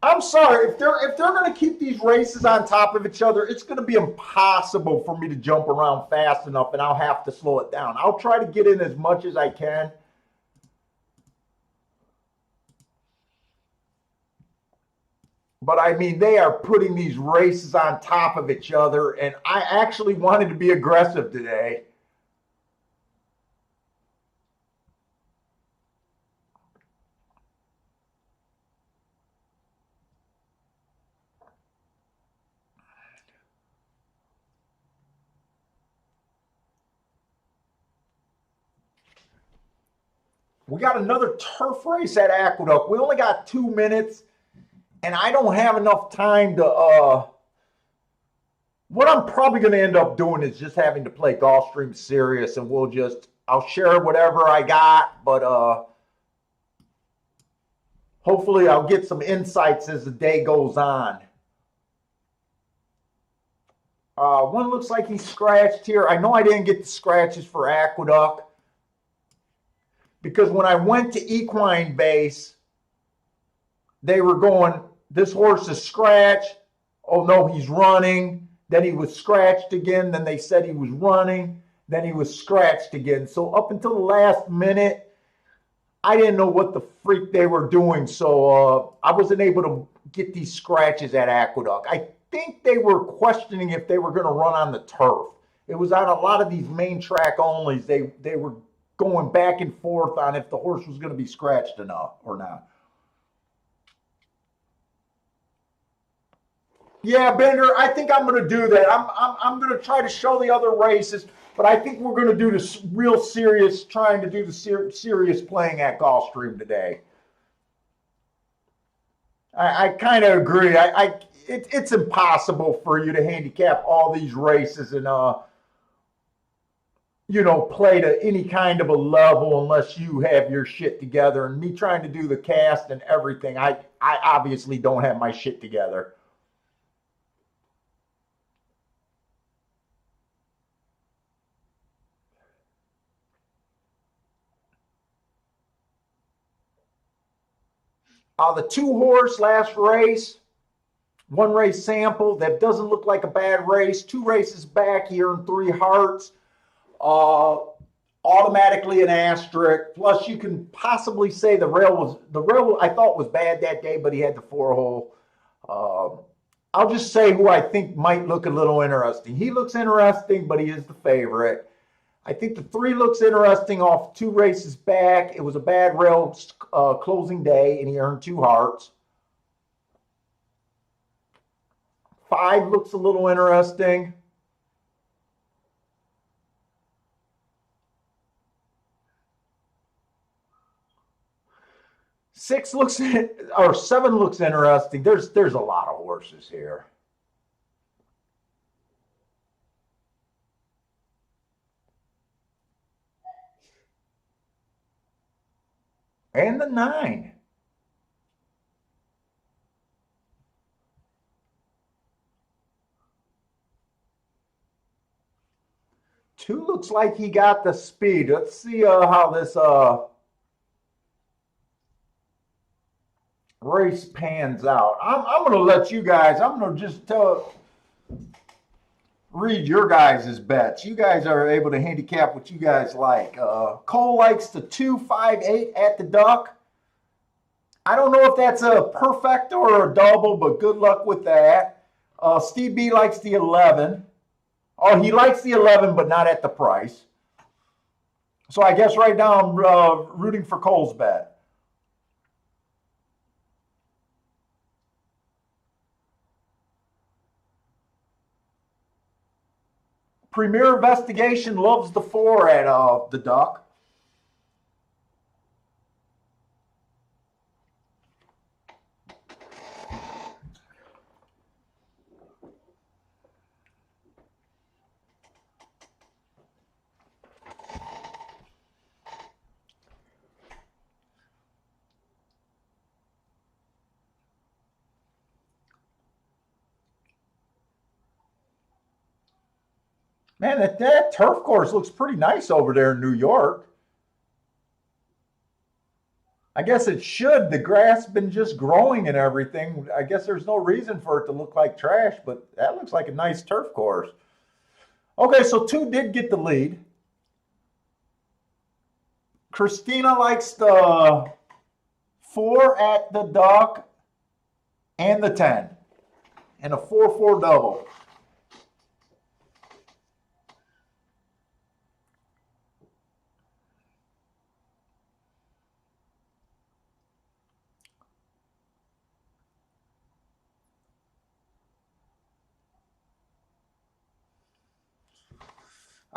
I'm sorry, if they're going to keep these races on top of each other, it's going to be impossible for me to jump around fast enough, and I'll have to slow it down. I'll try to get in as much as I can. But I mean, they are putting these races on top of each other, and I actually wanted to be aggressive today. We got another turf race at Aqueduct. We only got 2 minutes, and I don't have enough time to what I'm probably going to end up doing is just having to play Gulfstream Serious, and I'll share whatever I got, but hopefully I'll get some insights as the day goes on. One looks like he's scratched here. I know I didn't get the scratches for Aqueduct because when I went to Equine Base, they were going, this horse is scratched. Oh no, he's running. Then he was scratched again. Then they said he was running. Then he was scratched again. So up until the last minute, I didn't know what the freak they were doing. So I wasn't able to get these scratches at Aqueduct. I think they were questioning if they were going to run on the turf. It was on a lot of these main track onlys. They were going back and forth on if the horse was going to be scratched enough or not. Yeah, Bender, I think I'm going to do that. I'm going to try to show the other races, but I think we're going to do this real serious, trying to do the serious playing at Gulfstream today. I kind of agree. It's impossible for you to handicap all these races and play to any kind of a level unless you have your shit together. And me trying to do the cast and everything, I obviously don't have my shit together. The 2-horse last race, 1 race sample that doesn't look like a bad race. 2 races back here in 3 Hearts. Automatically an asterisk. Plus, you can possibly say the rail I thought was bad that day, but he had the 4-hole. I'll just say who I think might look a little interesting. He looks interesting, but he is the favorite. I think the 3 looks interesting off 2 races back. It was a bad rail closing day, and he earned 2 Hearts. 5 looks a little interesting. Seven looks interesting. There's a lot of horses here. And the 9. Two looks like he got the speed. Let's see how this race pans out. I'm going to let you guys, I'm going to just read your guys' bets. You guys are able to handicap what you guys like. Cole likes the 2-5-8 at the Duck. I don't know if that's a perfect or a double, but good luck with that. Steve B likes the 11. Oh, he likes the 11, but not at the price. So I guess right now I'm rooting for Cole's bet. Premier Investigation loves the 4 at the Duck. Man, that turf course looks pretty nice over there in New York. I guess it should. The grass has been just growing and everything. I guess there's no reason for it to look like trash, but that looks like a nice turf course. Okay, so 2 did get the lead. Christina likes the 4 at the Duck and the 10. And a 4-4 double.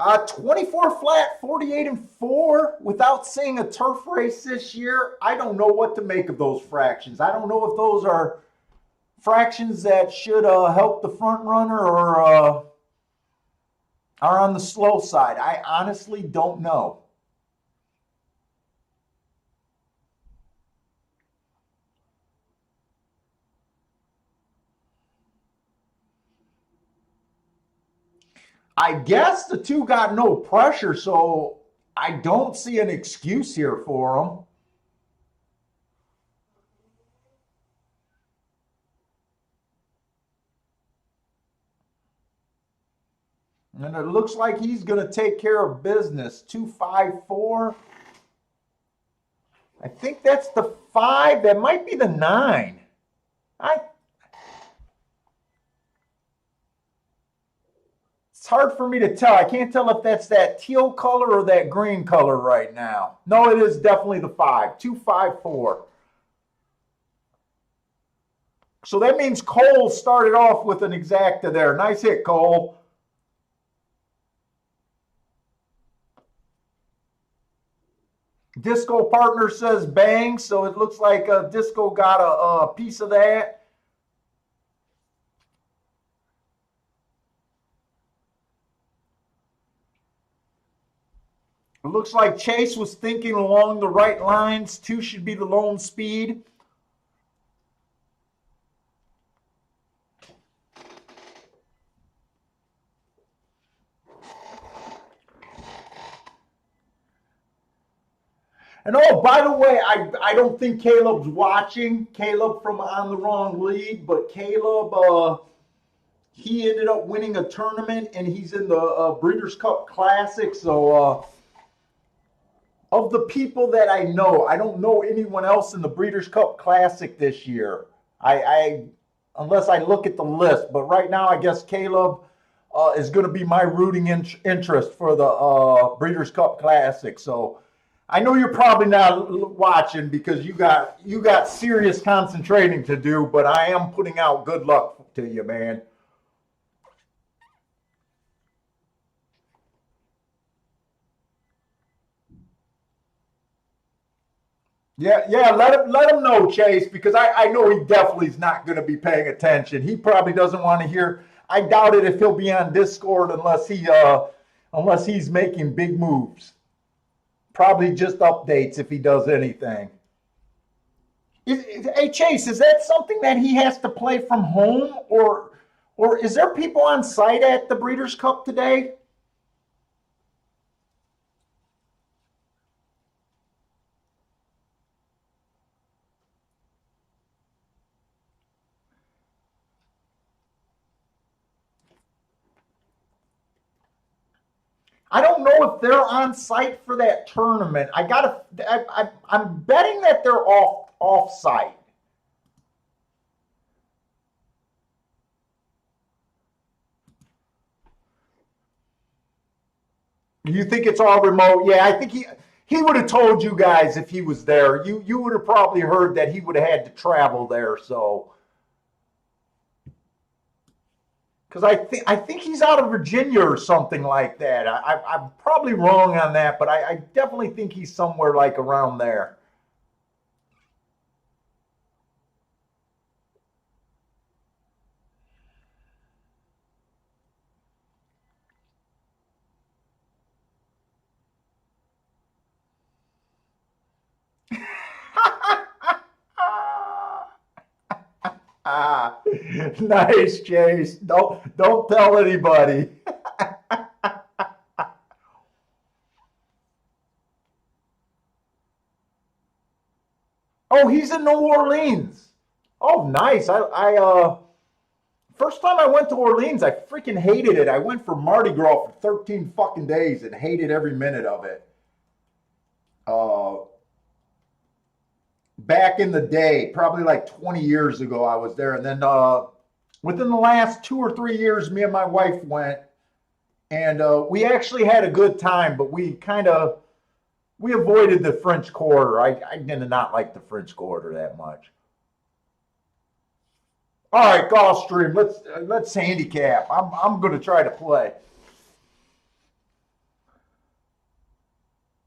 Uh, 24 flat, 48-4 without seeing a turf race this year. I don't know what to make of those fractions. I don't know if those are fractions that should help the front runner or are on the slow side? I honestly don't know. I guess the two got no pressure, so I don't see an excuse here for them. And it looks like he's going to take care of business. 254. I think that's the 5. That might be the 9. I It's hard for me to tell. I can't tell if that's that teal color or that green color right now. No, it is definitely the 5. 254. So that means Cole started off with an exacta there. Nice hit, Cole. Disco partner says bang, so it looks like Disco got a piece of that. It looks like Chase was thinking along the right lines. 2 should be the lone speed. And oh, by the way, I don't think Caleb's watching. Caleb from On the Wrong League, but Caleb, he ended up winning a tournament, and he's in the Breeders' Cup Classic. So of the people that I know, I don't know anyone else in the Breeders' Cup Classic this year. I unless I look at the list, but right now I guess Caleb is going to be my rooting interest for the Breeders' Cup Classic. So I know you're probably not watching because you got serious concentrating to do, but I am putting out good luck to you, man. Yeah. Let him know, Chase, because I know he definitely is not going to be paying attention. He probably doesn't want to hear. I doubt it if he'll be on Discord unless he's making big moves. Probably just updates if he does anything. Hey Chase, is that something that he has to play from home, or is there people on site at the Breeders' Cup today? I don't know if they're on site for that tournament. I'm betting that they're off site. You think it's all remote? Yeah, I think he would have told you guys if he was there. You would have probably heard that he would have had to travel there. So because I think he's out of Virginia or something like that. I'm probably wrong on that, but I definitely think he's somewhere like around there. Ah, nice, Chase. Don't tell anybody. Oh, he's in New Orleans. Oh, nice. First time I went to Orleans, I freaking hated it. I went for Mardi Gras for 13 fucking days and hated every minute of it. Uh, Back in the day, probably like 20 years ago, I was there, and then within the last 2 or 3 years, me and my wife went, and we actually had a good time, but we able the French Quarter. I did not like the French Quarter that much. All right, Gulfstream. Let's handicap. I'm going to try to play.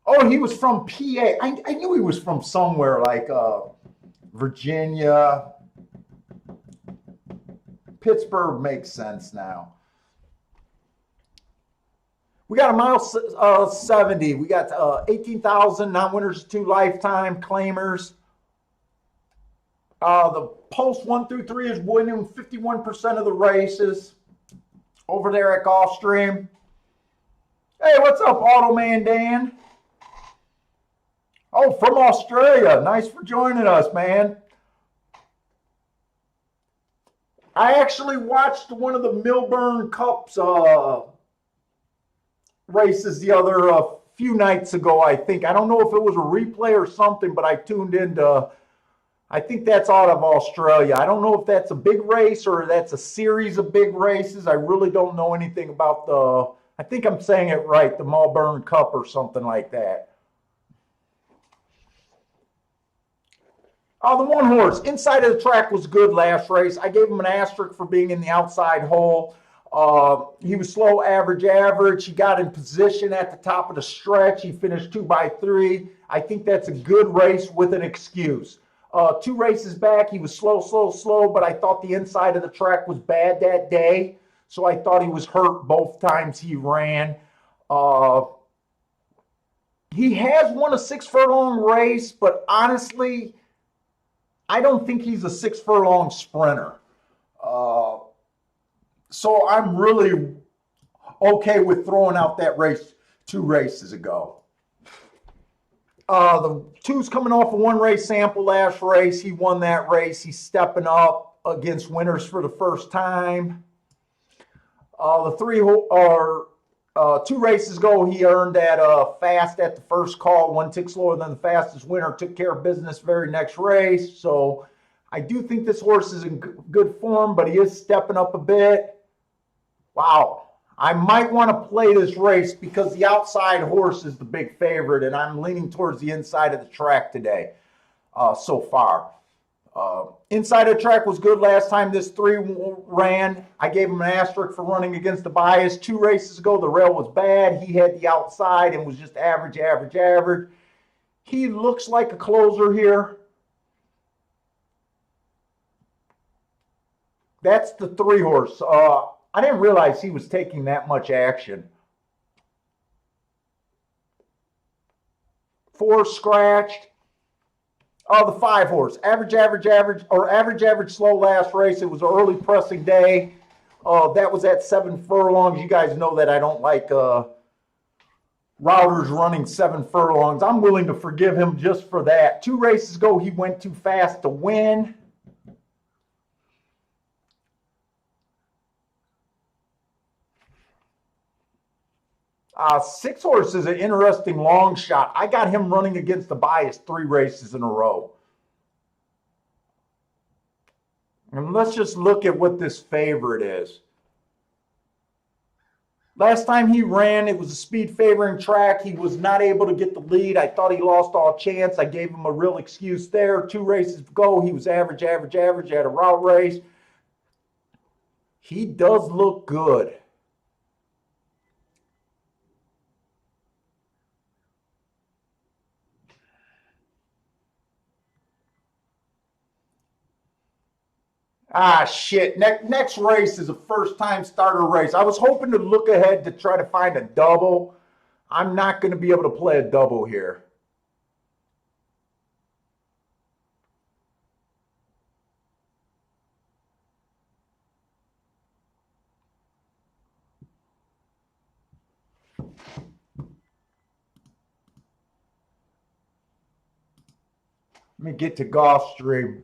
Oh, he was from PA. I knew he was from somewhere like Virginia. Pittsburgh makes sense now. We got a mile 70. We got 18,000 non-winners, 2 lifetime claimers. The post 1 through 3 is winning 51% of the races over there at Gulfstream. Hey, what's up, Automan Dan? Oh, from Australia. Nice for joining us, man. I actually watched one of the Milburn Cups races the other few nights ago, I think. I don't know if it was a replay or something, but I tuned into, I think that's out of Australia. I don't know if that's a big race or that's a series of big races. I really don't know anything about I think I'm saying it right, the Milburn Cup or something like that. The one horse, inside of the track was good last race. I gave him an asterisk for being in the outside hole. He was slow, average. He got in position at the top of the stretch. He finished 2 by 3. I think that's a good race with an excuse. 2 races back, he was slow, but I thought the inside of the track was bad that day. So I thought he was hurt both times he ran. He has won a 6 furlong race, but honestly, I don't think he's a 6 furlong sprinter. So I'm really okay with throwing out that race 2 races ago. The 2's coming off a 1 race sample last race. He won that race. He's stepping up against winners for the first time. The 3 are 2 races ago, he earned that fast at the first call, 1 tick slower than the fastest winner, took care of business very next race. So I do think this horse is in good form, but he is stepping up a bit. Wow. I might want to play this race because the outside horse is the big favorite, and I'm leaning towards the inside of the track today so far. Inside of the track was good last time this 3 ran. I gave him an asterisk for running against the bias. 2 races ago, the rail was bad. He had the outside and was just average. He looks like a closer here. That's the 3 horse. I didn't realize he was taking that much action. 4 scratched. The 5 horse, average, slow last race. It was an early pressing day. That was at 7 furlongs. You guys know that I don't like routers running 7 furlongs. I'm willing to forgive him just for that. 2 races ago, he went too fast to win. Six horse is an interesting long shot. I got him running against the bias 3 races in a row. And let's just look at what this favorite is. Last time he ran, it was a speed favoring track. He was not able to get the lead. I thought he lost all chance. I gave him a real excuse there. 2 races ago, he was average at a route race. He does look good. Shit. Next race is a first-time starter race. I was hoping to look ahead to try to find a double. I'm not going to be able to play a double here. Let me get to Gulfstream.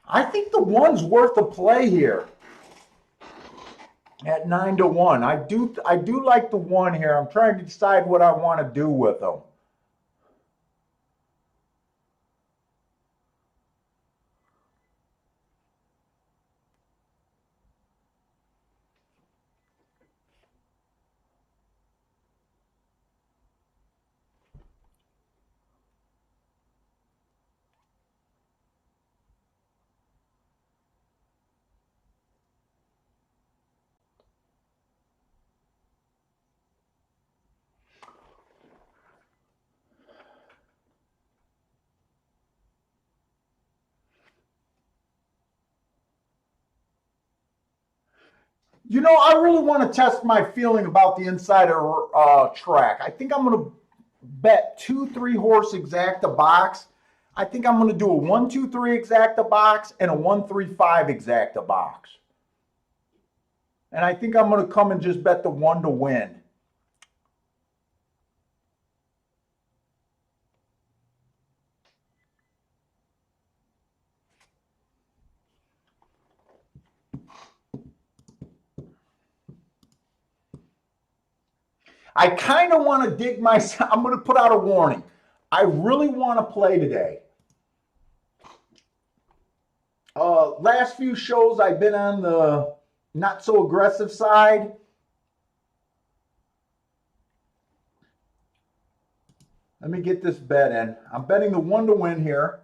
I think the 1's worth a play here at 9-1. I do like the 1 here. I'm trying to decide what I want to do with them. You know, I really want to test my feeling about the insider track. I think I'm going to bet 2-3 horse exacta box. I think I'm going to do a 1-2-3 exacta box and a 1-3-5 exacta box. And I think I'm going to come and just bet the 1 to win. I kind of want to dig myself. I'm going to put out a warning. I really want to play today. Last few shows I've been on the not so aggressive side. Let me get this bet in. I'm betting the 1 to win here.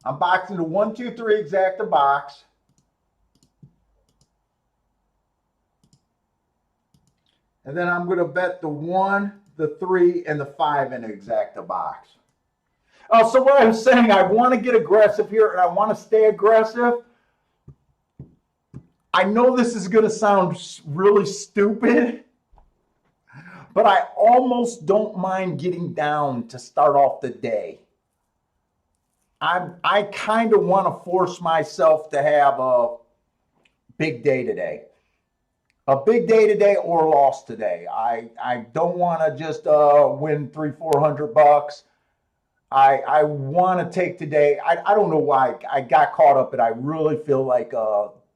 I'm boxing the 1-2-3 exacta box. And then I'm going to bet the 1, the 3, and the 5 in the exacta box. So what I was saying, I want to get aggressive here, and I want to stay aggressive. I know this is going to sound really stupid, but I almost don't mind getting down to start off the day. I kind of want to force myself to have a big day today. A big day today or loss today. I don't want to just win $300-400. I want to take today. I don't know why I got caught up, but I really feel like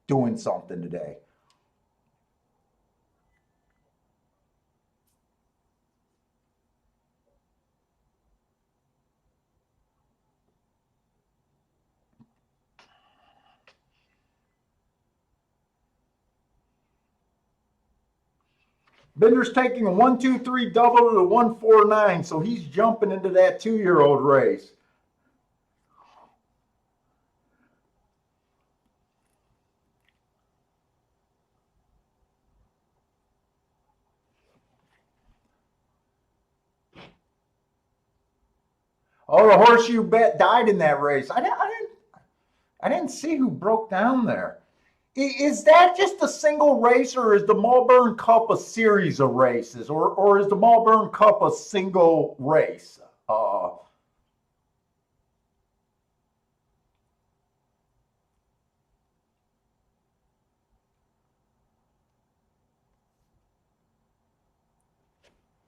doing something today. Bender's taking a 1-2-3 double to the 1-4-9, so he's jumping into that 2-year-old race. Oh, the horseshoe bet died in that race. I didn't see who broke down there. Is that just a single race, or is the Malvern Cup a series of races, or is the Malvern Cup a single race?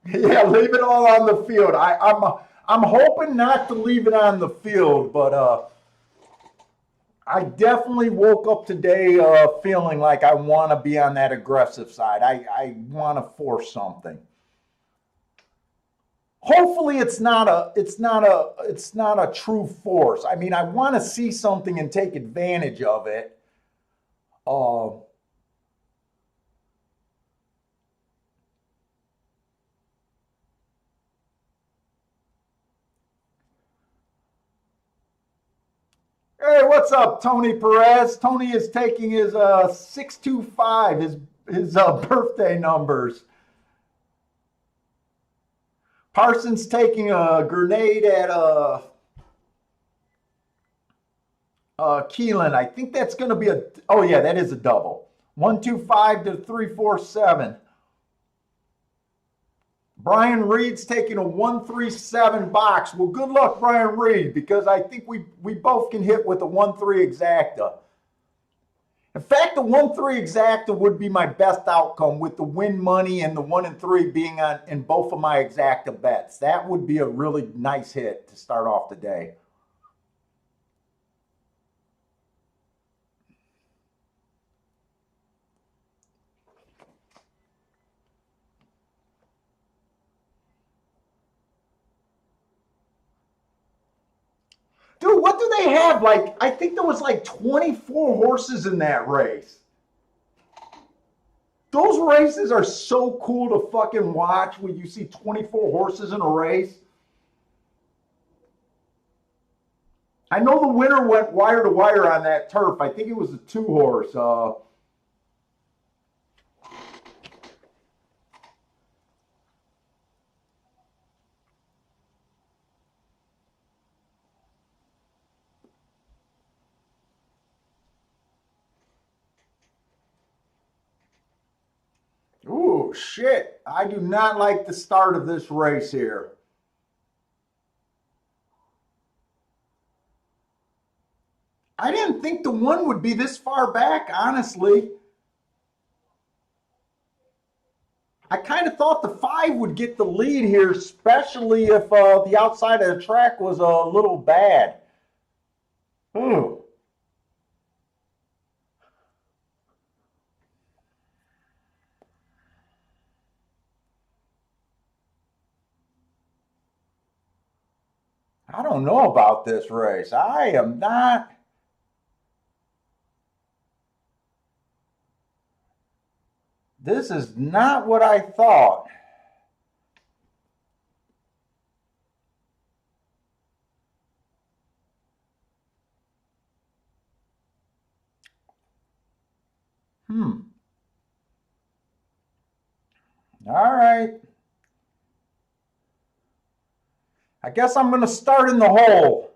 Yeah, leave it all on the field. I'm hoping not to leave it on the field, but I definitely woke up today feeling like I want to be on that aggressive side. I want to force something. Hopefully it's not a true force. I mean, I want to see something and take advantage of it. Uh, Hey, what's up, Tony Perez? Tony is taking his 625, his birthday numbers. Parsons taking a grenade at Keelan. I think that's going to be a. Oh yeah, that is a double. 125 to 347. Brian Reed's taking a 137 box. Well, good luck, Brian Reed, because I think we both can hit with a 1-3 exacta. In fact, the 1-3 exacta would be my best outcome with the win money and the 1 and 3 being on in both of my exacta bets. That would be a really nice hit to start off the day. Dude, what do they have? Like, I think there was like 24 horses in that race. Those races are so cool to fucking watch when you see 24 horses in a race. I know the winner went wire to wire on that turf. I think it was a 2-horse. Oh, shit. I do not like the start of this race here. I didn't think the 1 would be this far back, honestly. I kind of thought the 5 would get the lead here, especially if the outside of the track was a little bad. Ooh. I don't know about this race. I am not. This is not what I thought. All right. I guess I'm going to start in the hole.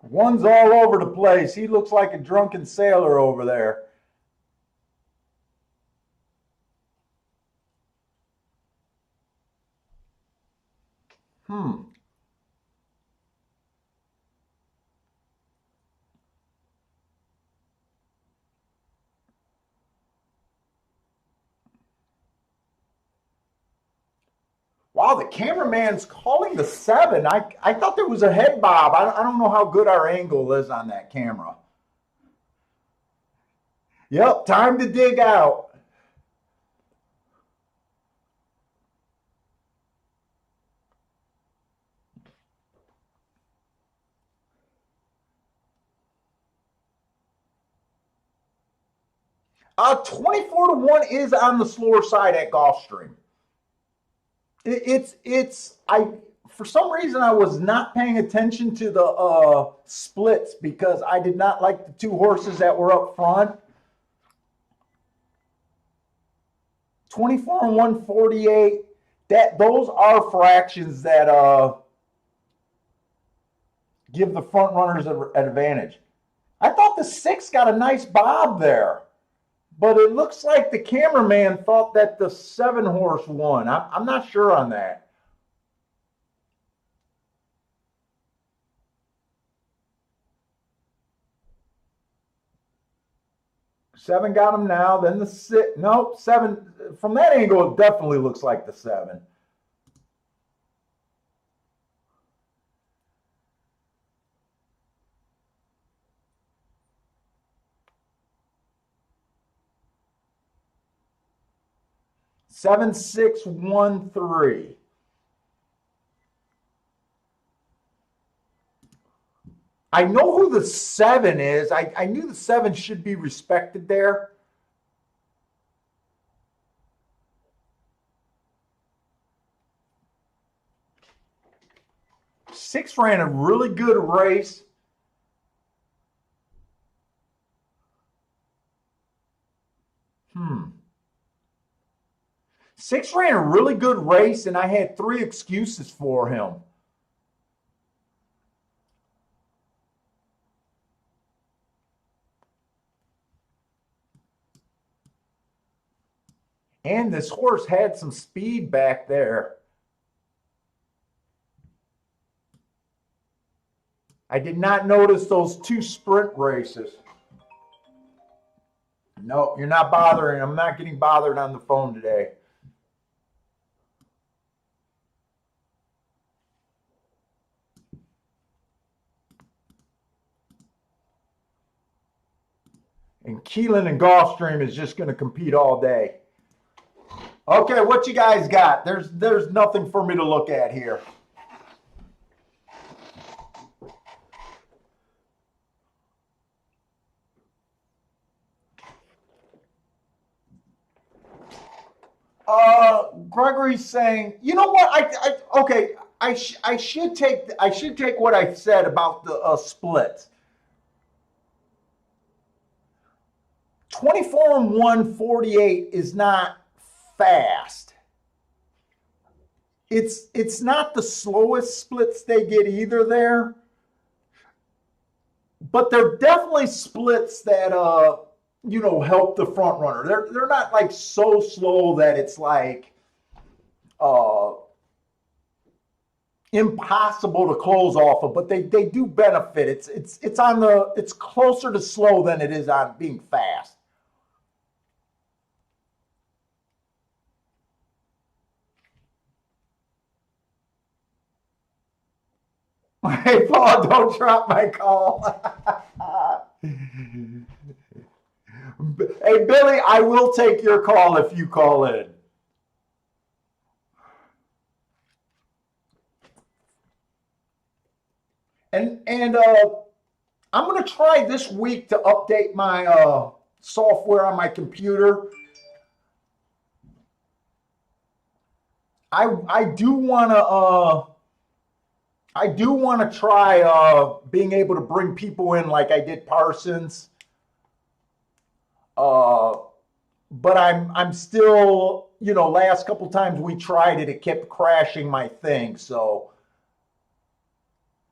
One's all over the place. He looks like a drunken sailor over there. Wow, the cameraman's calling the 7. I thought there was a head bob. I don't know how good our angle is on that camera. Yep, time to dig out. Uh, 24-1 is on the slower side at Gulfstream. I for some reason I was not paying attention to the splits because I did not like the 2 horses that were up front. 24 and 148. Those are fractions that give the front runners an advantage. I thought the 6 got a nice bob there, but it looks like the cameraman thought that the 7 horse won. I'm not sure on that. Seven got him now. Then the 6. Nope, 7. From that angle, it definitely looks like the 7. Seven, 6, 1, 3. I know who the 7 is. I knew the 7 should be respected there. Six ran a really good race. Six ran a really good race, and I had 3 excuses for him. And this horse had some speed back there. I did not notice those 2 sprint races. No, you're not bothering. I'm not getting bothered on the phone today. And Keeneland and Gulfstream is just going to compete all day. Okay, what you guys got? There's nothing for me to look at here. Gregory's saying, you know what? I should take what I said about the splits. 24 and 148 is not fast. It's not the slowest splits they get either there. but they're definitely splits that help the front runner. They're not like so slow that it's like uh impossible to close off of, but they do benefit. It's closer to slow than it is on being fast. Hey Paul, don't drop my call. Hey Billy, I will take your call if you call in. And I'm gonna try this week to update my software on my computer. I do wanna try being able to bring people in like I did Parsons. Uh, but I'm still, last couple times we tried it, it kept crashing my thing. So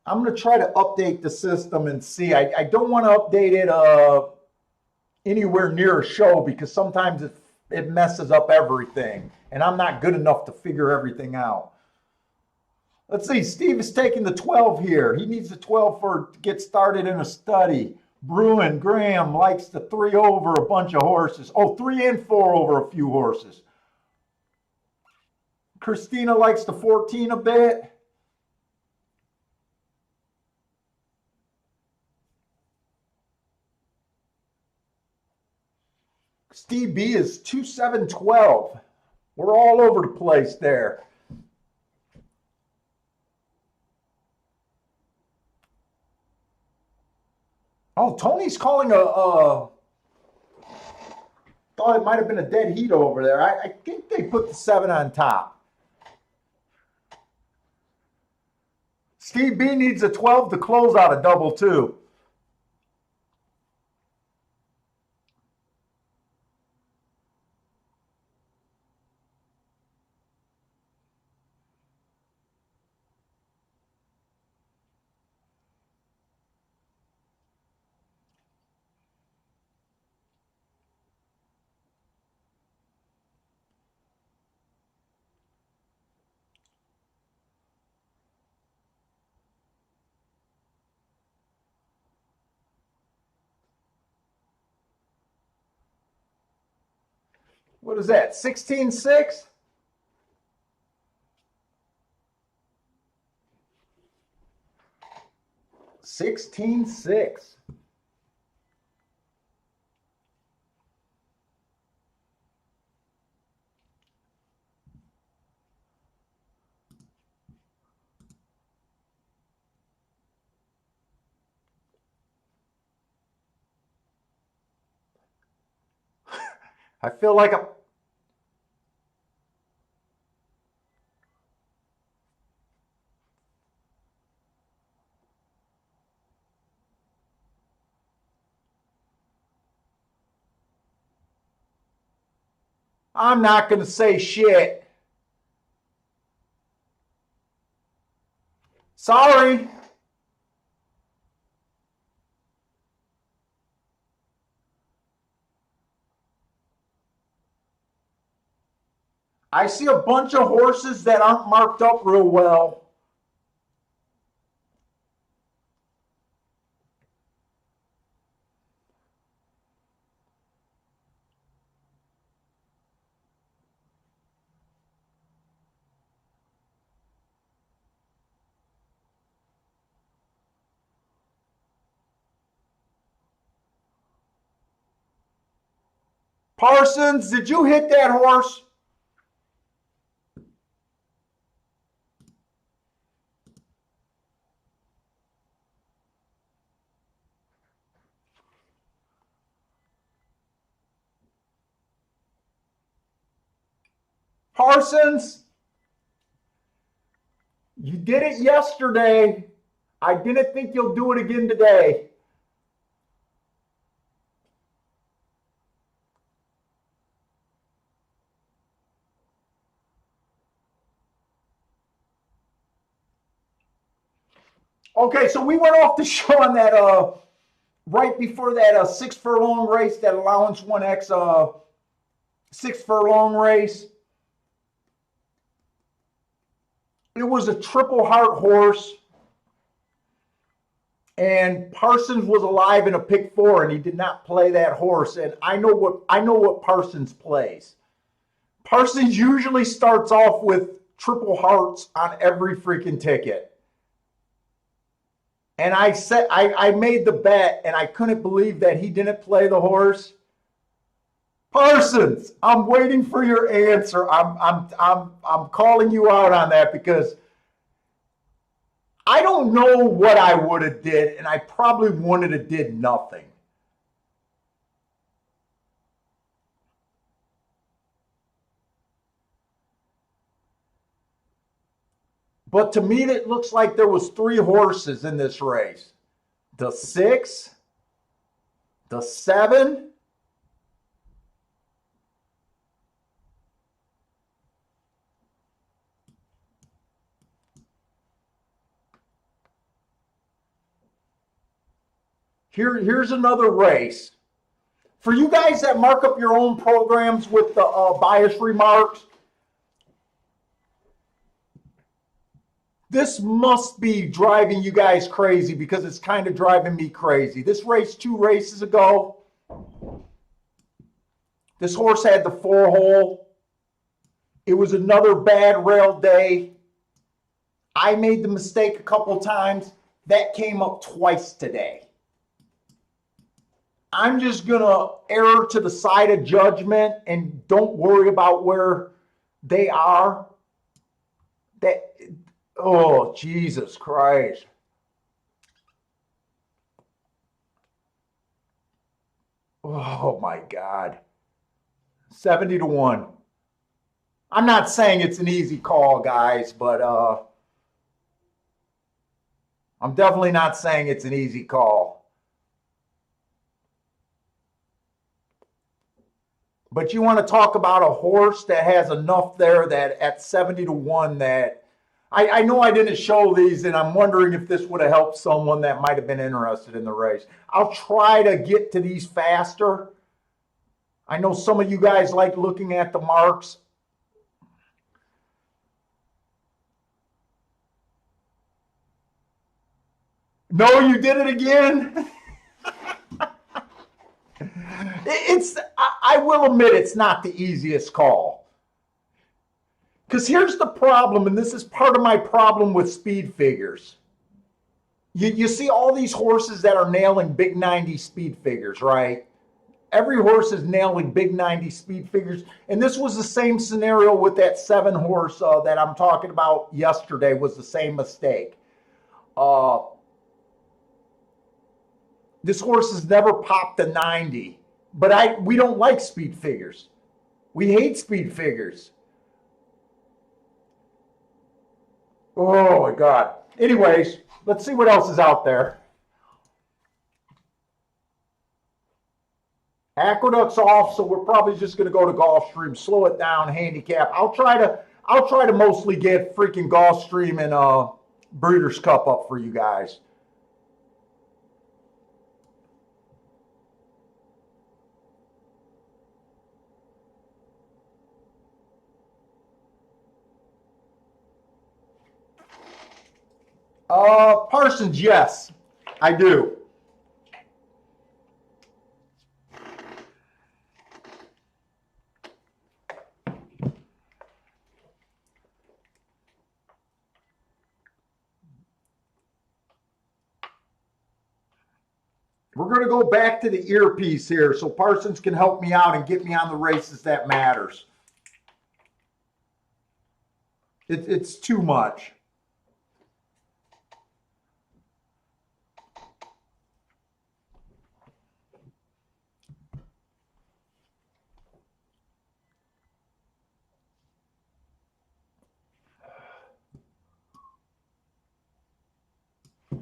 I'm gonna try to update the system and see. I don't want to update it anywhere near a show because sometimes it messes up everything, and I'm not good enough to figure everything out. Let's see. Steve is taking the 12 here. He needs the 12 to get started in a study. Bruin Graham likes the 3 over a bunch of horses. Oh, 3 and 4 over a few horses. Christina likes the 14 a bit. Steve B is 2-7-12. We're all over the place there. Oh, Tony's calling thought it might have been a dead heat over there. I think they put the 7 on top. Steve B needs a 12 to close out a double two. What is that? 16-6? $16.6. I feel like I'm not going to say shit. Sorry. I see a bunch of horses that aren't marked up real well. Parsons, did you hit that horse? Parsons, you did it yesterday. I didn't think you'll do it again today. Okay, so we went off the show on that right before that 6 furlong race, that allowance 1X 6 furlong race. It was a Triple Heart horse, and Parsons was alive in a pick 4, and he did not play that horse. And I know what Parsons plays. Parsons usually starts off with Triple Hearts on every freaking ticket. And I made the bet, and I couldn't believe that he didn't play the horse. Parsons, I'm waiting for your answer. I'm calling you out on that, because I don't know what I would have did, and I probably wouldn't have did nothing. But to me, it looks like there was 3 horses in this race. The 6, the 7, here's another race. For you guys that mark up your own programs with the bias remarks, this must be driving you guys crazy, because it's kind of driving me crazy. This race 2 races ago, this horse had the 4-hole. It was another bad rail day. I made the mistake a couple times. That came up twice today. I'm just going to err to the side of judgment and don't worry about where they are. Oh, Jesus Christ. Oh, my God. 70-1. I'm not saying it's an easy call, guys, but I'm definitely not saying it's an easy call. But you want to talk about a horse that has enough there that at 70-1 that I know I didn't show these, and I'm wondering if this would have helped someone that might have been interested in the race. I'll try to get to these faster. I know some of you guys like looking at the marks. No, you did it again. I will admit it's not the easiest call. Because here's the problem, and this is part of my problem with speed figures. You see all these horses that are nailing big 90 speed figures, right? Every horse is nailing big 90 speed figures. And this was the same scenario with that 7 horse that I'm talking about yesterday, was the same mistake. This horse has never popped a 90. But we don't like speed figures. We hate speed figures. Oh, my God. Anyways, let's see what else is out there. Aqueduct's off, so we're probably just going to go to Gulfstream, slow it down, handicap. I'll try to mostly get freaking Gulfstream and Breeders' Cup up for you guys. Parsons, yes, I do. We're going to go back to the earpiece here so Parsons can help me out and get me on the races that matters. It's too much.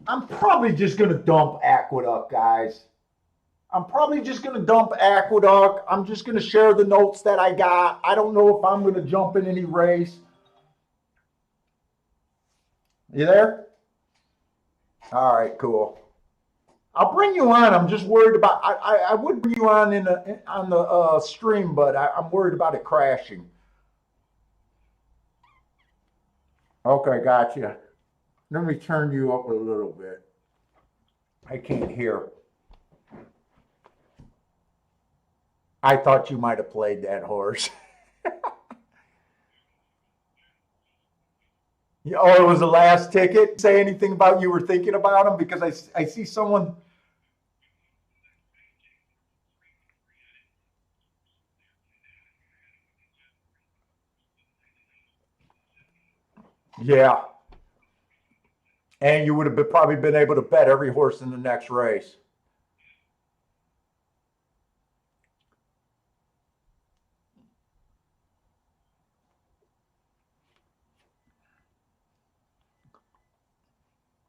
I'm probably just going to dump Aqueduct, guys. I'm probably just going to dump Aqueduct. I'm just going to share the notes that I got. I don't know if I'm going to jump in any race. You there? All right, cool. I'll bring you on. I'm just worried about. I would bring you on on the stream, but I'm worried about it crashing. Okay, gotcha. Let me turn you up a little bit. I can't hear. I thought you might have played that horse. Oh, it was the last ticket. Say anything about you were thinking about him because I see someone. Yeah, and you would have probably been able to bet every horse in the next race.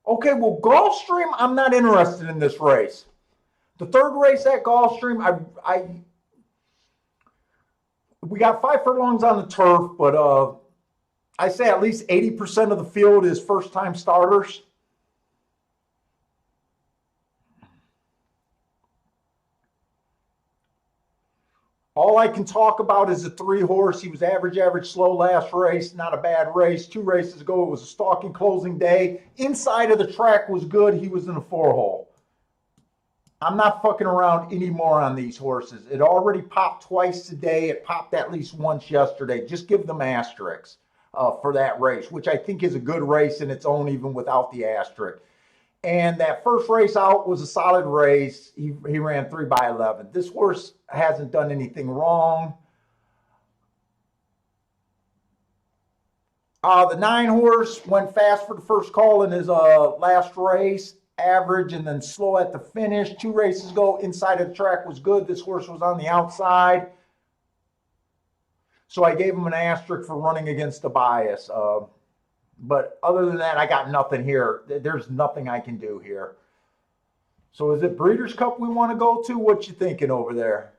Okay, well, Gulfstream, I'm not interested in this race. The third race at Gulfstream, we got 5 furlongs on the turf, but I say at least 80% of the field is first-time starters. All I can talk about is the 3-horse. He was average, slow last race. Not a bad race. 2 races ago, it was a stalking closing day. Inside of the track was good. He was in a 4-hole. I'm not fucking around anymore on these horses. It already popped twice today. It popped at least once yesterday. Just give them asterisks for that race, which I think is a good race in its own, even without the asterisk. And that first race out was a solid race. He ran 3/11. This horse hasn't done anything wrong. The 9-horse went fast for the first call in his last race, average, and then slow at the finish. 2 races ago, inside of the track was good. This horse was on the outside. So I gave him an asterisk for running against the bias. But other than that, I got nothing here. There's nothing I can do here. So is it Breeders' Cup we want to go to? What you thinking over there?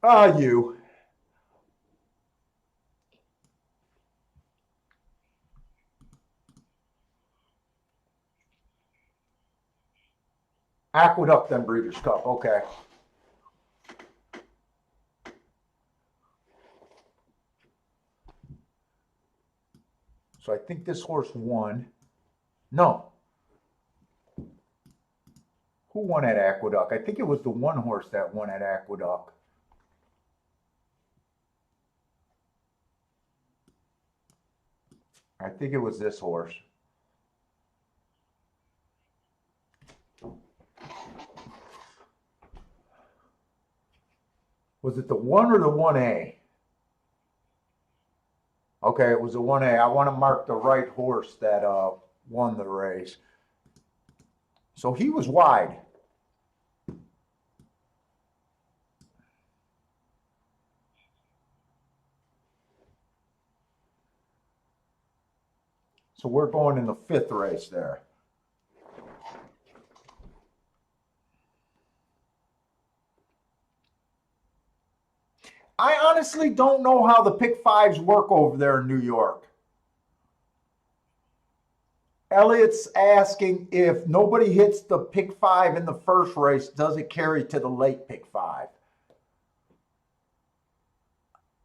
You. Aqueduct, then Breeders' Cup. Okay. So I think this horse won. No. Who won at Aqueduct? I think it was the 1-horse that won at Aqueduct. I think it was this horse. Was it the 1 or the 1A? Okay, it was a 1A. I want to mark the right horse that won the race. So he was wide. So we're going in the 5th race there. I honestly don't know how the pick 5s work over there in New York. Elliot's asking if nobody hits the pick 5 in the first race, does it carry to the late pick 5?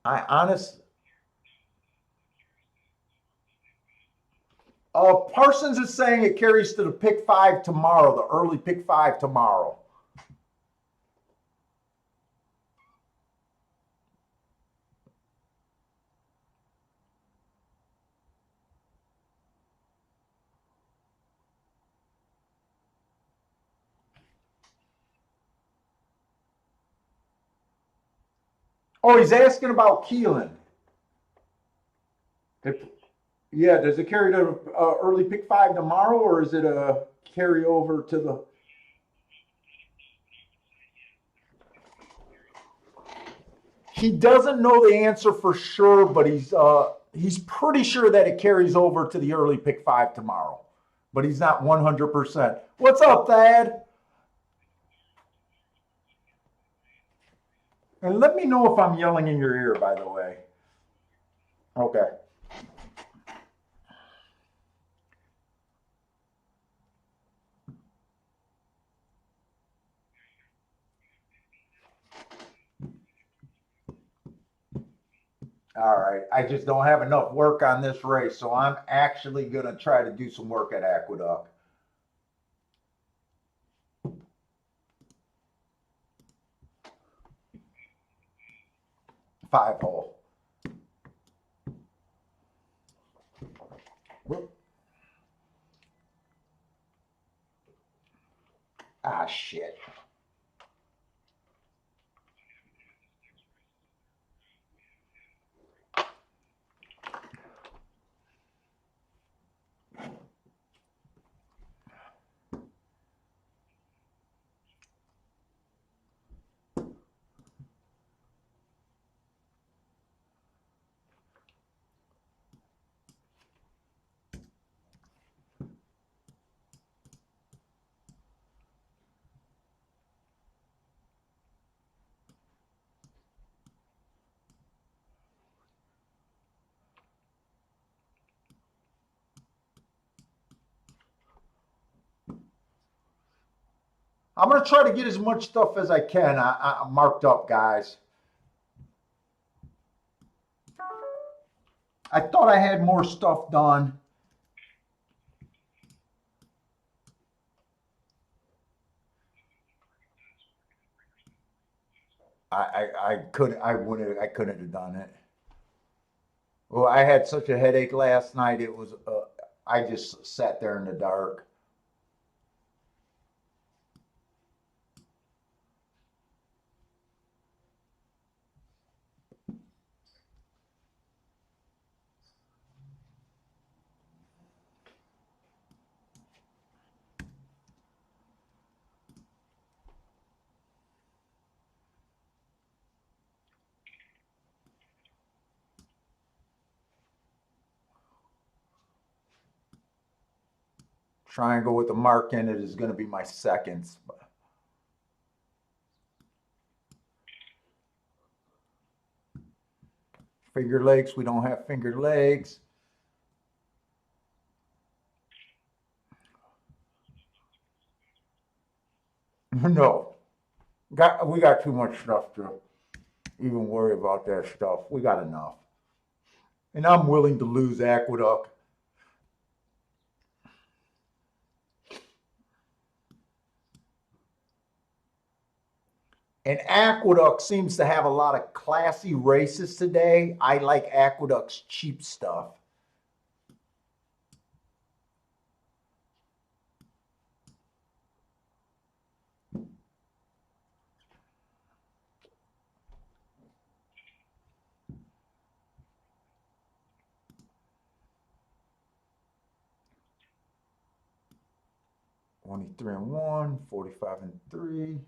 I honestly. Parsons is saying it carries to the pick 5 tomorrow, the early pick 5 tomorrow. Oh, he's asking about Keelan. Yeah, does it carry to early pick 5 tomorrow, or is it a carry over to the? He doesn't know the answer for sure, but he's pretty sure that it carries over to the early pick 5 tomorrow, but he's not 100%. What's up, Thad? And let me know if I'm yelling in your ear, by the way. Okay. All right. I just don't have enough work on this race, so I'm actually going to try to do some work at Aqueduct. 5-hole. Whoop. Ah, shit. I'm going to try to get as much stuff as I can. I'm marked up, guys. I thought I had more stuff done. I couldn't have done it. Well, I had such a headache last night. It was, I just sat there in the dark. Triangle with the mark in it is going to be my seconds. Finger legs, we don't have finger legs. No, we got too much stuff to even worry about that stuff. We got enough. And I'm willing to lose Aqueduct. And Aqueduct seems to have a lot of classy races today. I like Aqueduct's cheap stuff. $23 and 1, $45 and 3.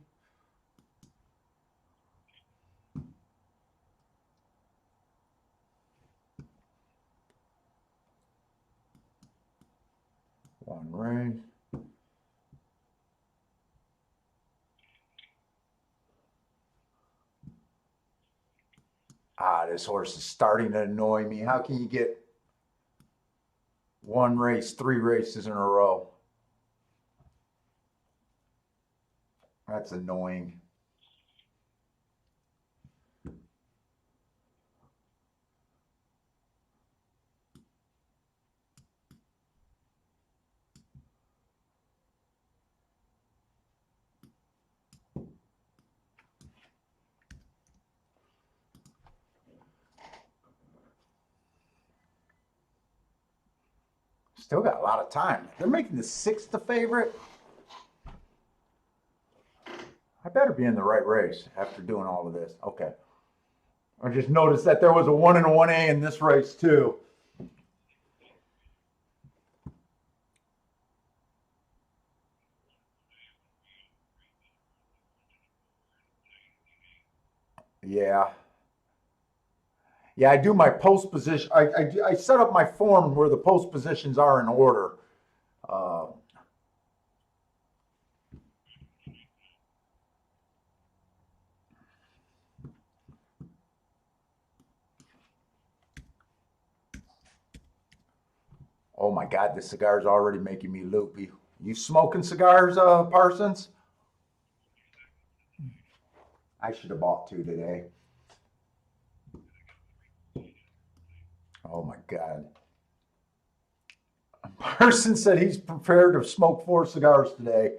One race. This horse is starting to annoy me. How can you get one race, 3 races in a row? That's annoying. Still got a lot of time. They're making the 6th the favorite. I better be in the right race after doing all of this. Okay. I just noticed that there was a 1 and a 1A in this race too. Yeah. Yeah, I do my post position. I set up my form where the post positions are in order. Oh my God, this cigar is already making me loopy. You smoking cigars, Parsons? I should have bought 2 today. Oh my God. A person said he's prepared to smoke 4 cigars today.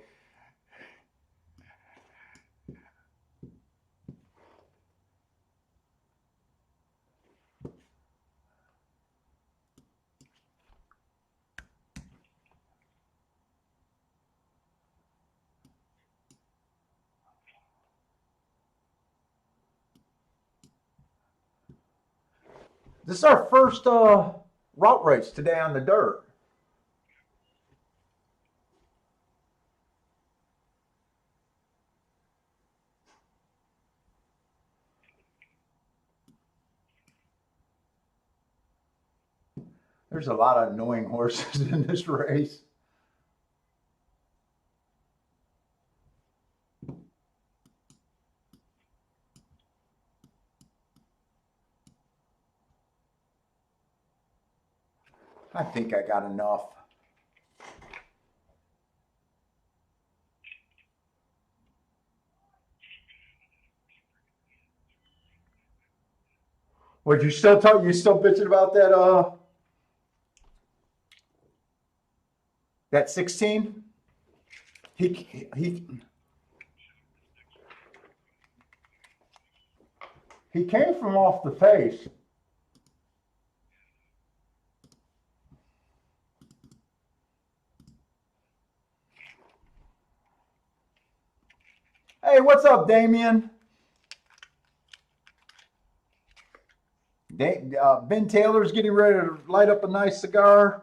This is our first route race today on the dirt. There's a lot of annoying horses in this race. I think I got enough. Would you still talk? You still bitching about that 16? He came from off the pace. Hey, what's up, Damien? Ben Taylor's getting ready to light up a nice cigar.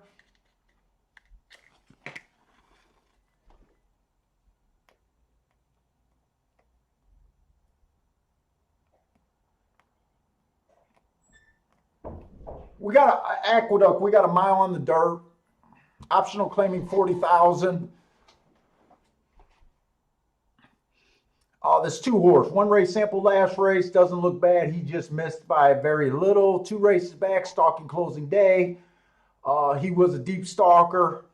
We got an Aqueduct. We got a mile on the dirt. Optional claiming 40,000. This 2 horse, 1 race sample last race, doesn't look bad. He just missed by very little. 2 races back, stalking closing day. He was a deep stalker.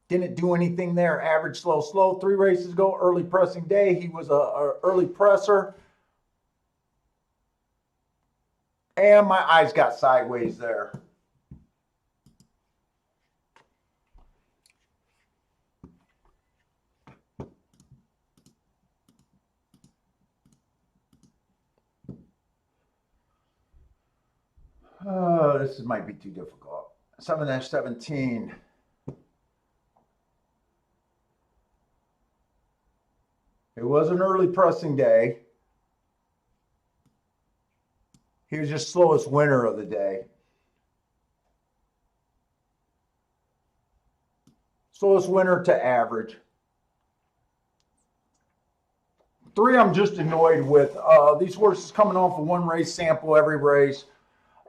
Didn't do anything there. Average, slow, slow. 3 races ago, early pressing day. He was a early presser. And my eyes got sideways there. This might be too difficult. 7-17. It was an early pressing day. He was just slowest winner of the day. Slowest winner to average. 3, I'm just annoyed with. These horses coming off of 1 race sample every race.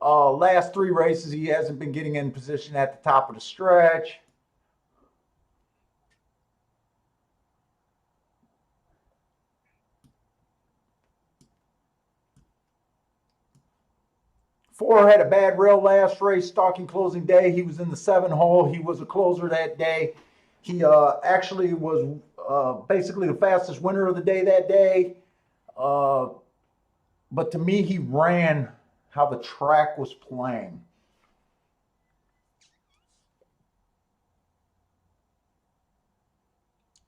Last 3 races, he hasn't been getting in position at the top of the stretch. Four had a bad rail last race, stalking closing day. He was in the 7 hole. He was a closer that day. He actually was basically the fastest winner of the day that day. But to me, he ran how the track was playing.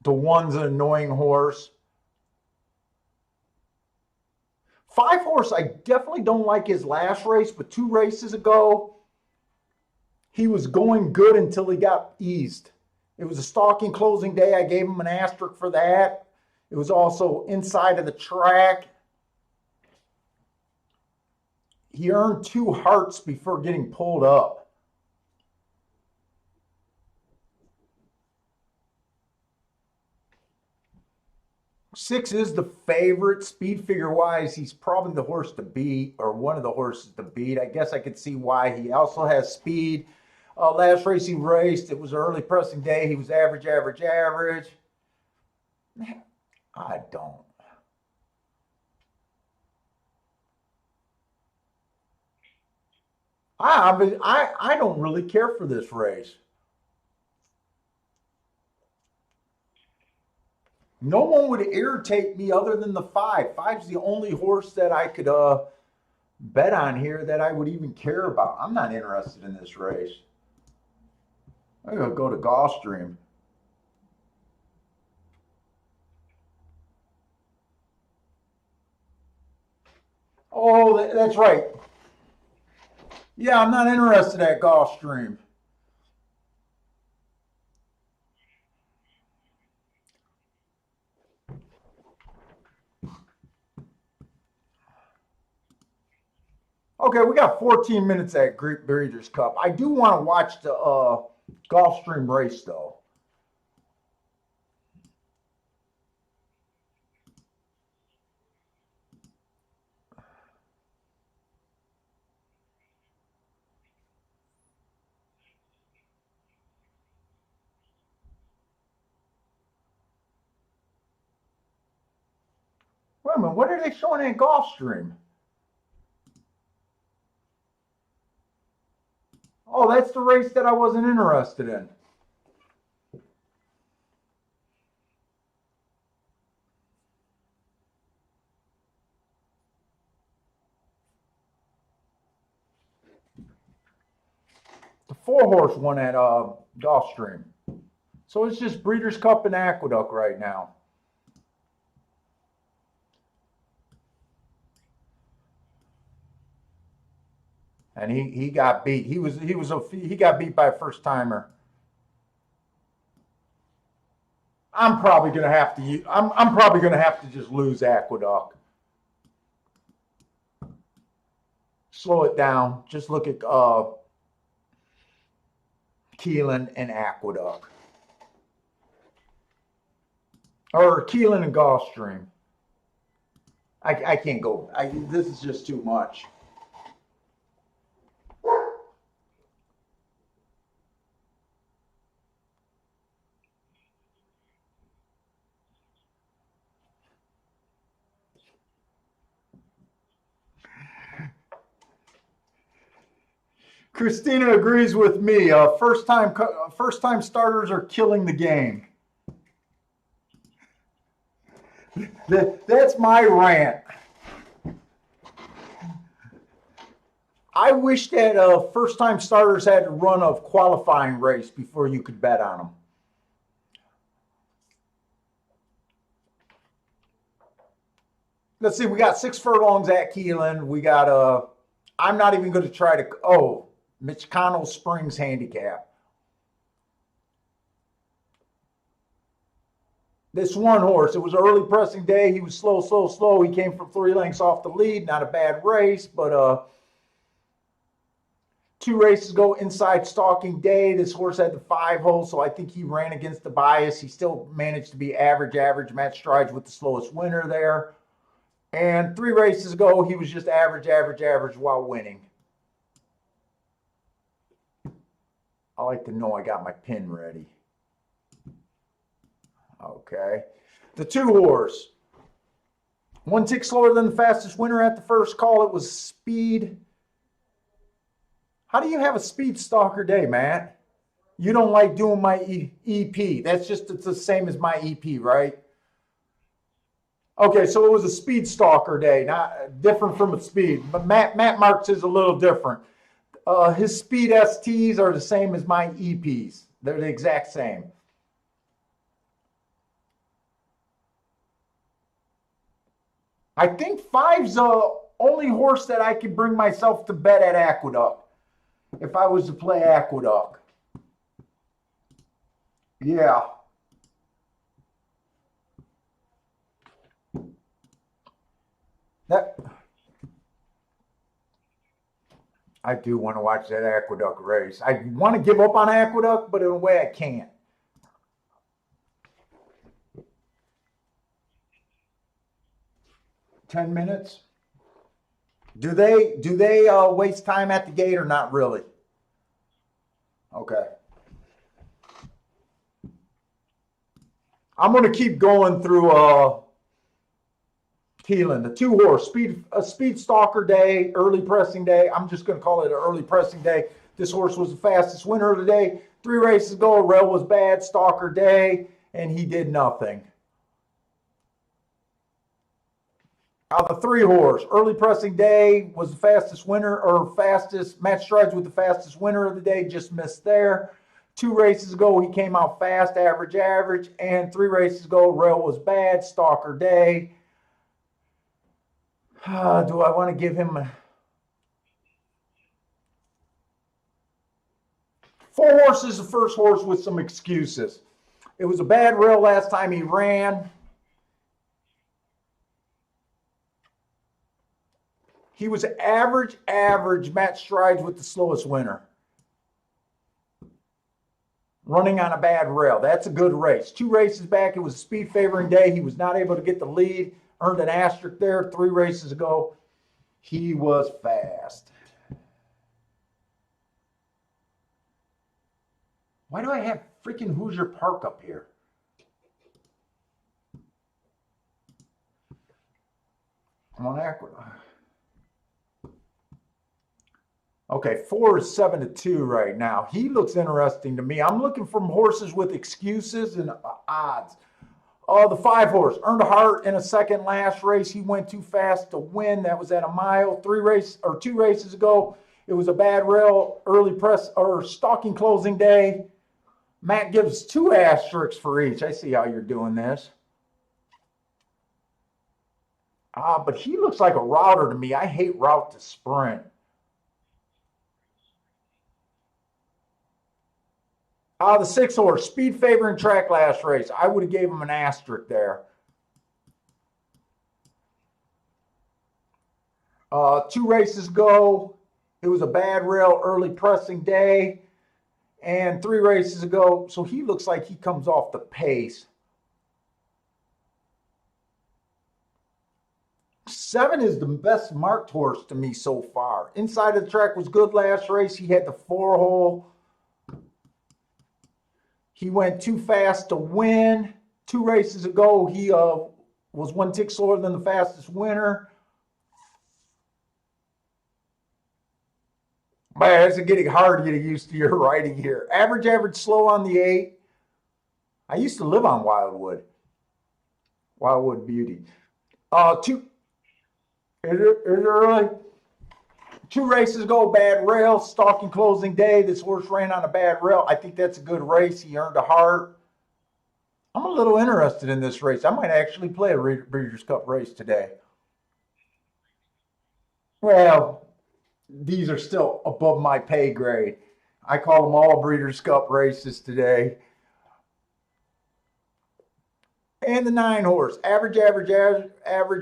The 1's an annoying horse. 5 horse, I definitely don't like his last race, but 2 races ago, he was going good until he got eased. It was a stalking closing day. I gave him an asterisk for that. It was also inside of the track. He earned 2 hearts before getting pulled up. Six is the favorite. Speed figure wise, he's probably the horse to beat, or one of the horses to beat. I guess I could see why. He also has speed. Last race he raced, it was an early pressing day. He was average, average, average. I don't. I don't really care for this race. No one would irritate me other than the 5. 5's the only horse that I could bet on here that I would even care about. I'm not interested in this race. I'm gonna go to Gulfstream. Oh, that's right. Yeah, I'm not interested at Gulfstream. Okay, we got 14 minutes at Greek Breeders' Cup. I do want to watch the Gulfstream race though. Wait a minute, what are they showing in Gulfstream? Oh, that's the race that I wasn't interested in. The 4-horse one at Gulfstream. So it's just Breeders' Cup and Aqueduct right now. And he got beat. He got beat by a first timer. I'm probably gonna have to. I'm probably gonna have to just lose Aqueduct. Slow it down. Just look at Keelan and Aqueduct, or Keelan and Gulfstream. I can't go. This is just too much. Christina agrees with me. First time starters are killing the game. That's my rant. I wish that first time starters had to run a qualifying race before you could bet on them. Let's see, we got 6 furlongs at Keelan. We got I'm not even going to try to. Oh, Mitch Connell Springs handicap. This 1 horse, it was early pressing day. He was slow. He came from 3 lengths off the lead. Not a bad race, but 2 races ago, inside stalking day. This horse had the 5 hole, so I think he ran against the bias. He still managed to be average. Matt Strides with the slowest winner there. And 3 races ago, he was just average while winning. I like to know I got my pin ready. Okay. The 2 horse. 1 tick slower than the fastest winner at the first call. It was Speed. How do you have a Speed Stalker day, Matt? You don't like doing my EP. That's just it's the same as my EP, right? Okay, so it was a Speed Stalker day, not different from a Speed. But Matt Marks is a little different. His Speed STs are the same as my EPs. They're the exact same. I think 5's the only horse that I could bring myself to bet at Aqueduct. If I was to play Aqueduct. Yeah. That I do want to watch that Aqueduct race. I want to give up on Aqueduct, but in a way I can't. $10. Do they waste time at the gate or not really? Okay. I'm going to keep going through Keelan, the 2 horse speed stalker day, early pressing day. I'm just going to call it an early pressing day. This horse was the fastest winner of the day. 3 races ago, rail was bad, stalker day, and he did nothing. The 3 horse, Early Pressing Day was the fastest winner or fastest match strides with the fastest winner of the day. Just missed there. 2 races ago, he came out fast, average, and 3 races ago, rail was bad, Stalker Day. Do I want to give him 4 horses? The first horse with some excuses. It was a bad rail last time he ran. He was average match strides with the slowest winner. Running on a bad rail. That's a good race. 2 races back, it was a speed favoring day. He was not able to get the lead. Earned an asterisk there. 3 races ago, he was fast. Why do I have freaking Hoosier Park up here? I'm on Aqueduct. Okay, 4 is 7-2 right now. He looks interesting to me. I'm looking for horses with excuses and odds. The 5 horse earned a heart in a second last race. He went too fast to win. That was at a mile. 2 races ago, it was a bad rail, early press or stalking closing day. Matt gives 2 asterisks for each. I see how you're doing this. But he looks like a router to me. I hate route to sprint. The 6 horse, speed favoring track last race. I would have gave him an asterisk there. 2 races ago, it was a bad rail, early pressing day. And 3 races ago, so he looks like he comes off the pace. 7 is the best marked horse to me so far. Inside of the track was good last race. He had the 4-hole. He went too fast to win. 2 races ago, he was 1 tick slower than the fastest winner. Man, it's getting hard to get used to your writing here. Average, slow on the 8. I used to live on Wildwood Beauty. 2. Is it early? 2 races ago, bad rail, stalking closing day. This horse ran on a bad rail. I think that's a good race. He earned a heart. I'm a little interested in this race. I might actually play a Breeders' Cup race today. Well, these are still above my pay grade. I call them all Breeders' Cup races today. And the 9 horse, average,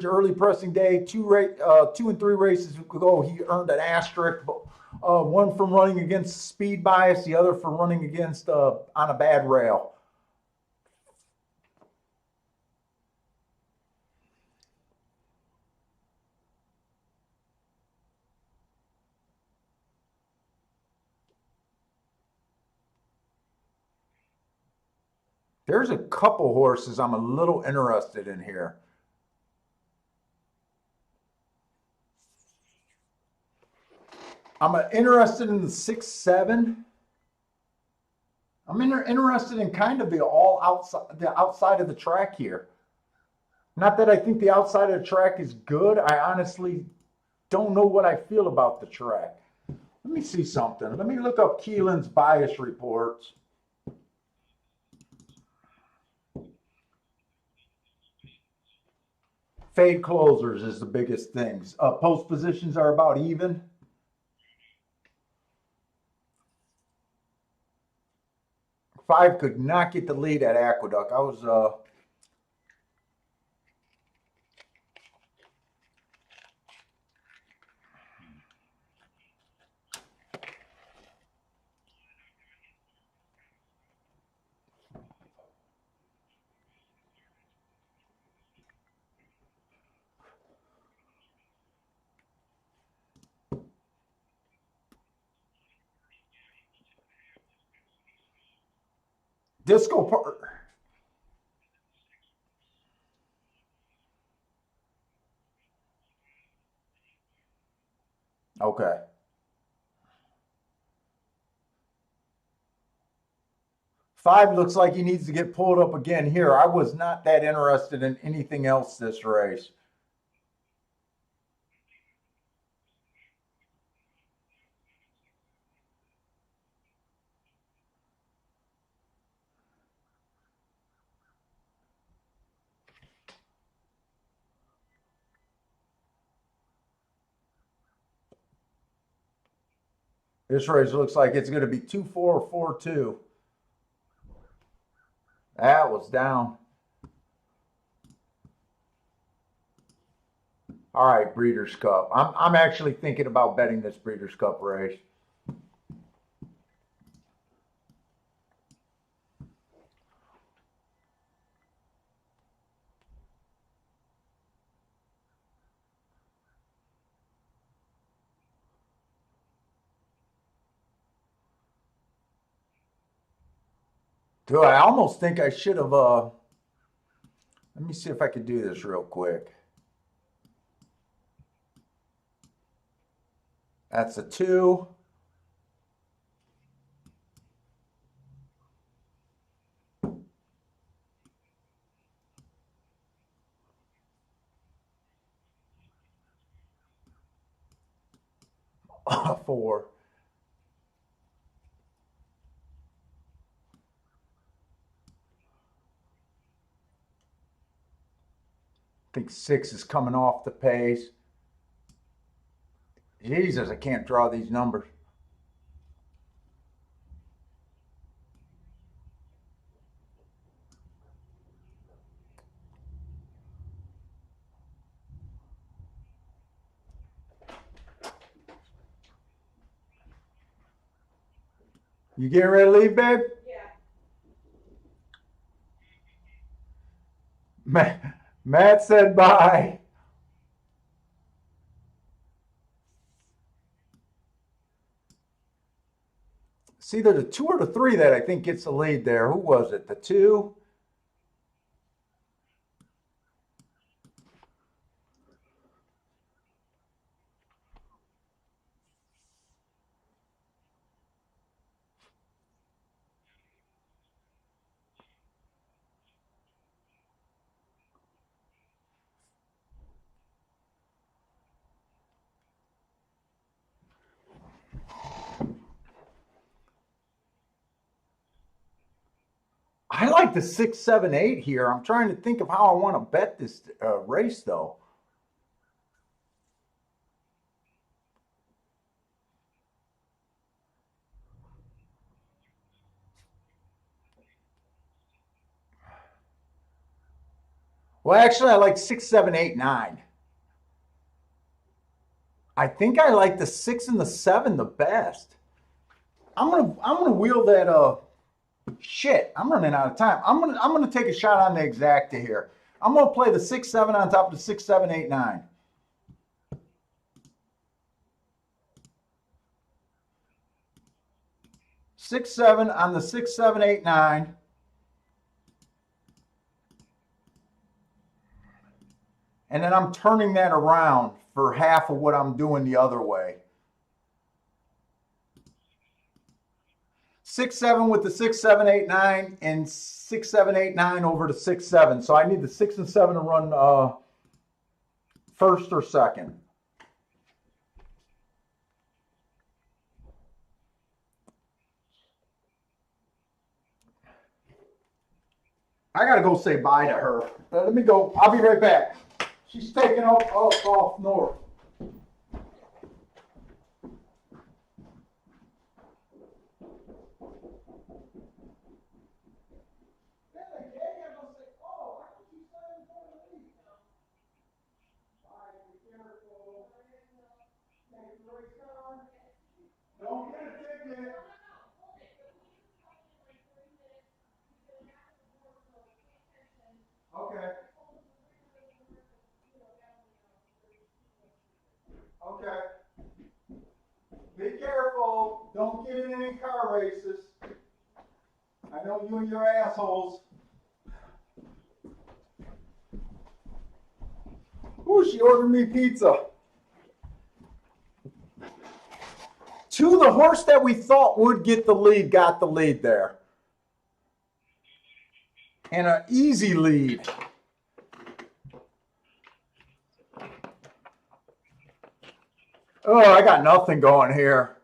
early pressing day. 2 and 3 races ago, he earned an asterisk. One from running against speed bias, the other from running against on a bad rail. There's a couple horses I'm a little interested in here. I'm interested in the 6, 7. I'm interested in kind of the outside of the track here. Not that I think the outside of the track is good. I honestly don't know what I feel about the track. Let me see something. Let me look up Keelan's bias reports. Fade closers is the biggest things. Post positions are about even. Five could not get the lead at Aqueduct. I was Disco Park. Okay. Five looks like he needs to get pulled up again here. I was not that interested in anything else this race. This race looks like it's going to be 2-4 or 4-2. That was down. All right, Breeders' Cup. I'm actually thinking about betting this Breeders' Cup race. Dude, I almost think I should have. Let me see if I could do this real quick. That's a 2. A 4. I think 6 is coming off the pace. Jesus, I can't draw these numbers. You getting ready to leave, babe? Yeah. Matt said bye. It's either the 2 or the 3 that I think gets the lead there. Who was it? The 2? I like the 6, 7, 8 here. I'm trying to think of how I want to bet this race, though. Well, actually, I like 6, 7, 8, 9. I think I like the 6 and the 7 the best. I'm gonna wheel that. Shit, I'm running out of time. I'm gonna take a shot on the exacta here. I'm gonna play the 6, 7 on top of the 6, 7, 8, 9. 6, 7 on the 6, 7, 8, 9. And then I'm turning that around for half of what I'm doing the other way. 6, 7 with the 6, 7, 8, 9, and 6, 7, 8, 9 over to 6, 7. So I need the 6 and 7 to run first or second. I gotta go say bye to her. Let me go. I'll be right back. She's taking off north. Don't get a ticket. Okay. Okay. Be careful. Don't get in any car races. I know you and your assholes. Ooh, she ordered me pizza. 2, the horse that we thought would get the lead got the lead there. And an easy lead. Oh, I got nothing going here.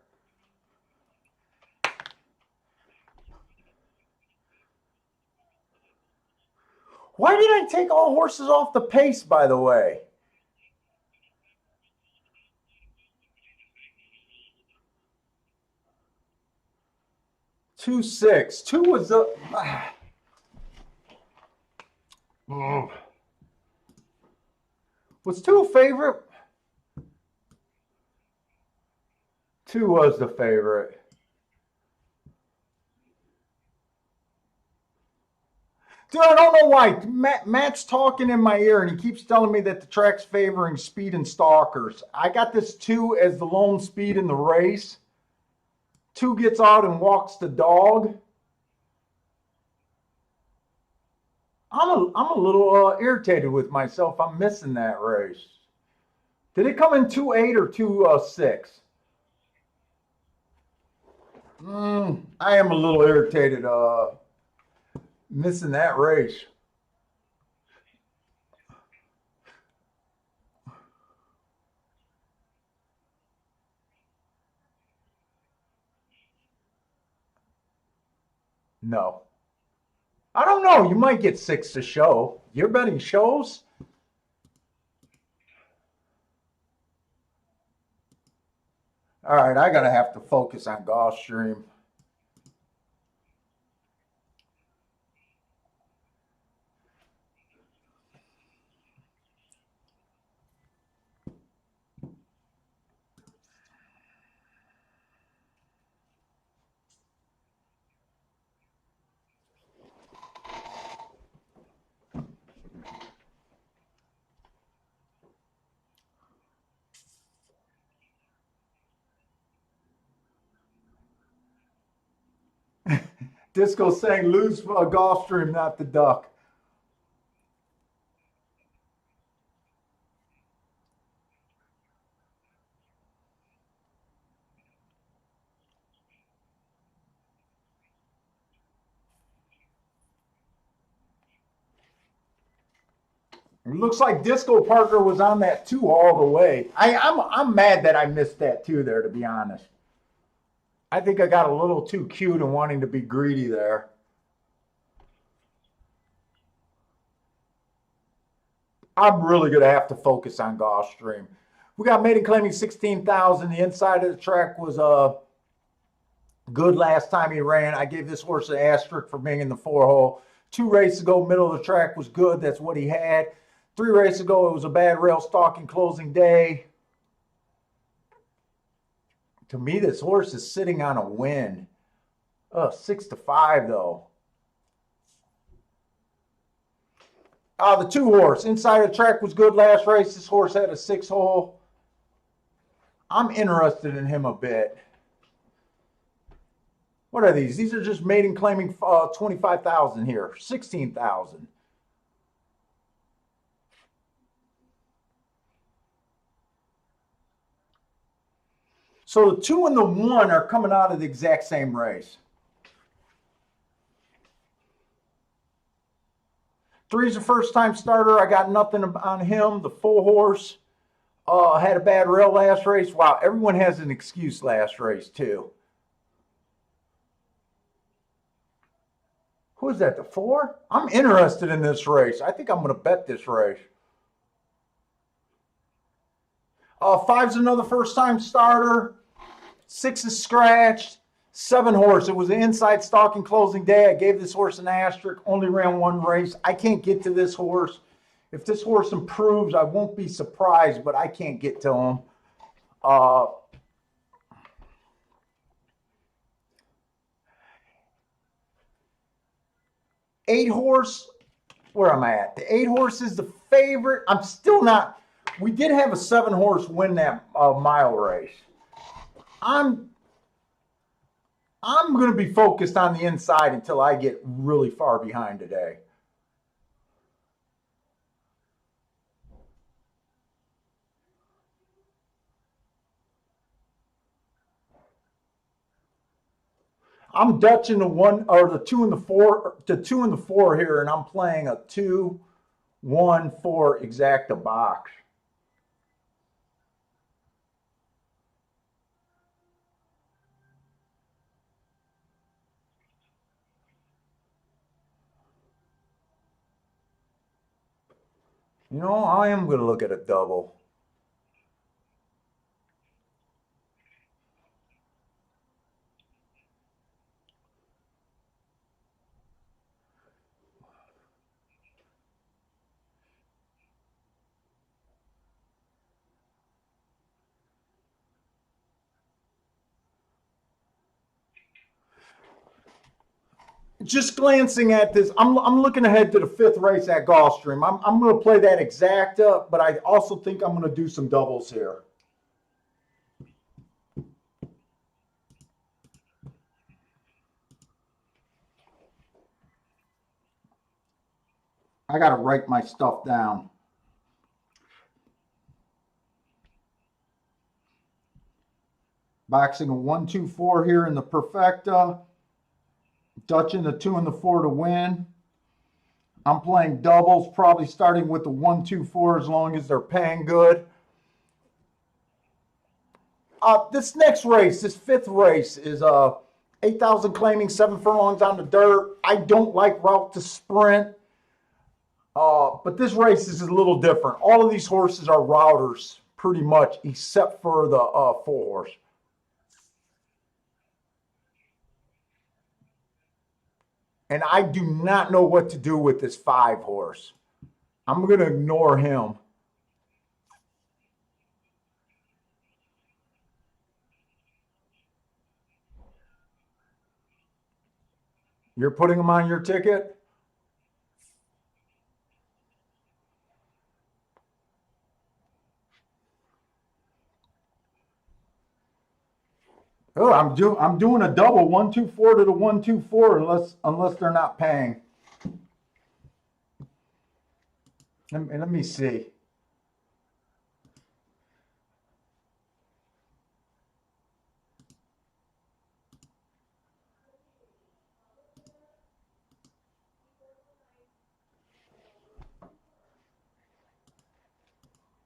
Why did I take all horses off the pace, by the way? 2-6. 2 was the. Was 2 a favorite? 2 was the favorite. Dude, I don't know why. Matt's talking in my ear and he keeps telling me that the track's favoring speed and stalkers. I got this 2 as the lone speed in the race. 2 gets out and walks the dog. I'm a little irritated with myself. I'm missing that race. Did it come in 2-8 or 2-6? I am a little irritated missing that race. No. I don't know. You might get 6 to show. You're betting shows? All right, I gotta have to focus on Gulfstream. Disco saying lose for a Gulfstream, not the duck. It looks like Disco Parker was on that 2 all the way. I'm mad that I missed that 2 there, to be honest. I think I got a little too cute and wanting to be greedy there. I'm really going to have to focus on Gulfstream. We got maiden claiming 16,000. The inside of the track was good last time he ran. I gave this horse an asterisk for being in the 4 hole. 2 races ago, middle of the track was good. That's what he had. 3 races ago, it was a bad rail stalking closing day. To me, this horse is sitting on a win. 6-5 though. The 2 horse inside of the track was good last race. This horse had a 6 hole. I'm interested in him a bit. What are these? These are just maiden claiming 25,000 here, 16,000. So the 2 and the 1 are coming out of the exact same race. 3's a first-time starter. I got nothing on him. The 4 horse had a bad rail last race. Wow, everyone has an excuse last race too. Who is that, the 4? I'm interested in this race. I think I'm going to bet this race. 5's another first-time starter. 6 is scratched. 7 horse. It was an inside stalking closing day. I gave this horse an asterisk. Only ran 1 race. I can't get to this horse. If this horse improves, I won't be surprised, but I can't get to him. 8 horse, where I'm at. The 8 horse is the favorite. I'm still not. We did have a 7 horse win that mile race. I'm going to be focused on the inside until I get really far behind today. I'm dutching the 1 or the 2 and the 4, the 2 and the 4 here, and I'm playing a 2, 1, 4 exacta box. You know, I am going to look at a double. Just glancing at this, I'm looking ahead to the 5th race at Gulfstream. I'm going to play that exacta, but I also think I'm going to do some doubles here. I got to write my stuff down. Boxing a 1, 2, 4 here in the Perfecta. Dutching the 2 and the 4 to win. I'm playing doubles, probably starting with the 1, 2, 4 as long as they're paying good. This next race, this 5th race, is 8,000 claiming, 7 furlongs on the dirt. I don't like route to sprint, but this race is a little different. All of these horses are routers, pretty much, except for the 4 horse. And I do not know what to do with this 5 horse. I'm going to ignore him. You're putting him on your ticket? Oh, I'm doing a double 1, 2, 4 to the 1, 2, 4 unless they're not paying. Let me see.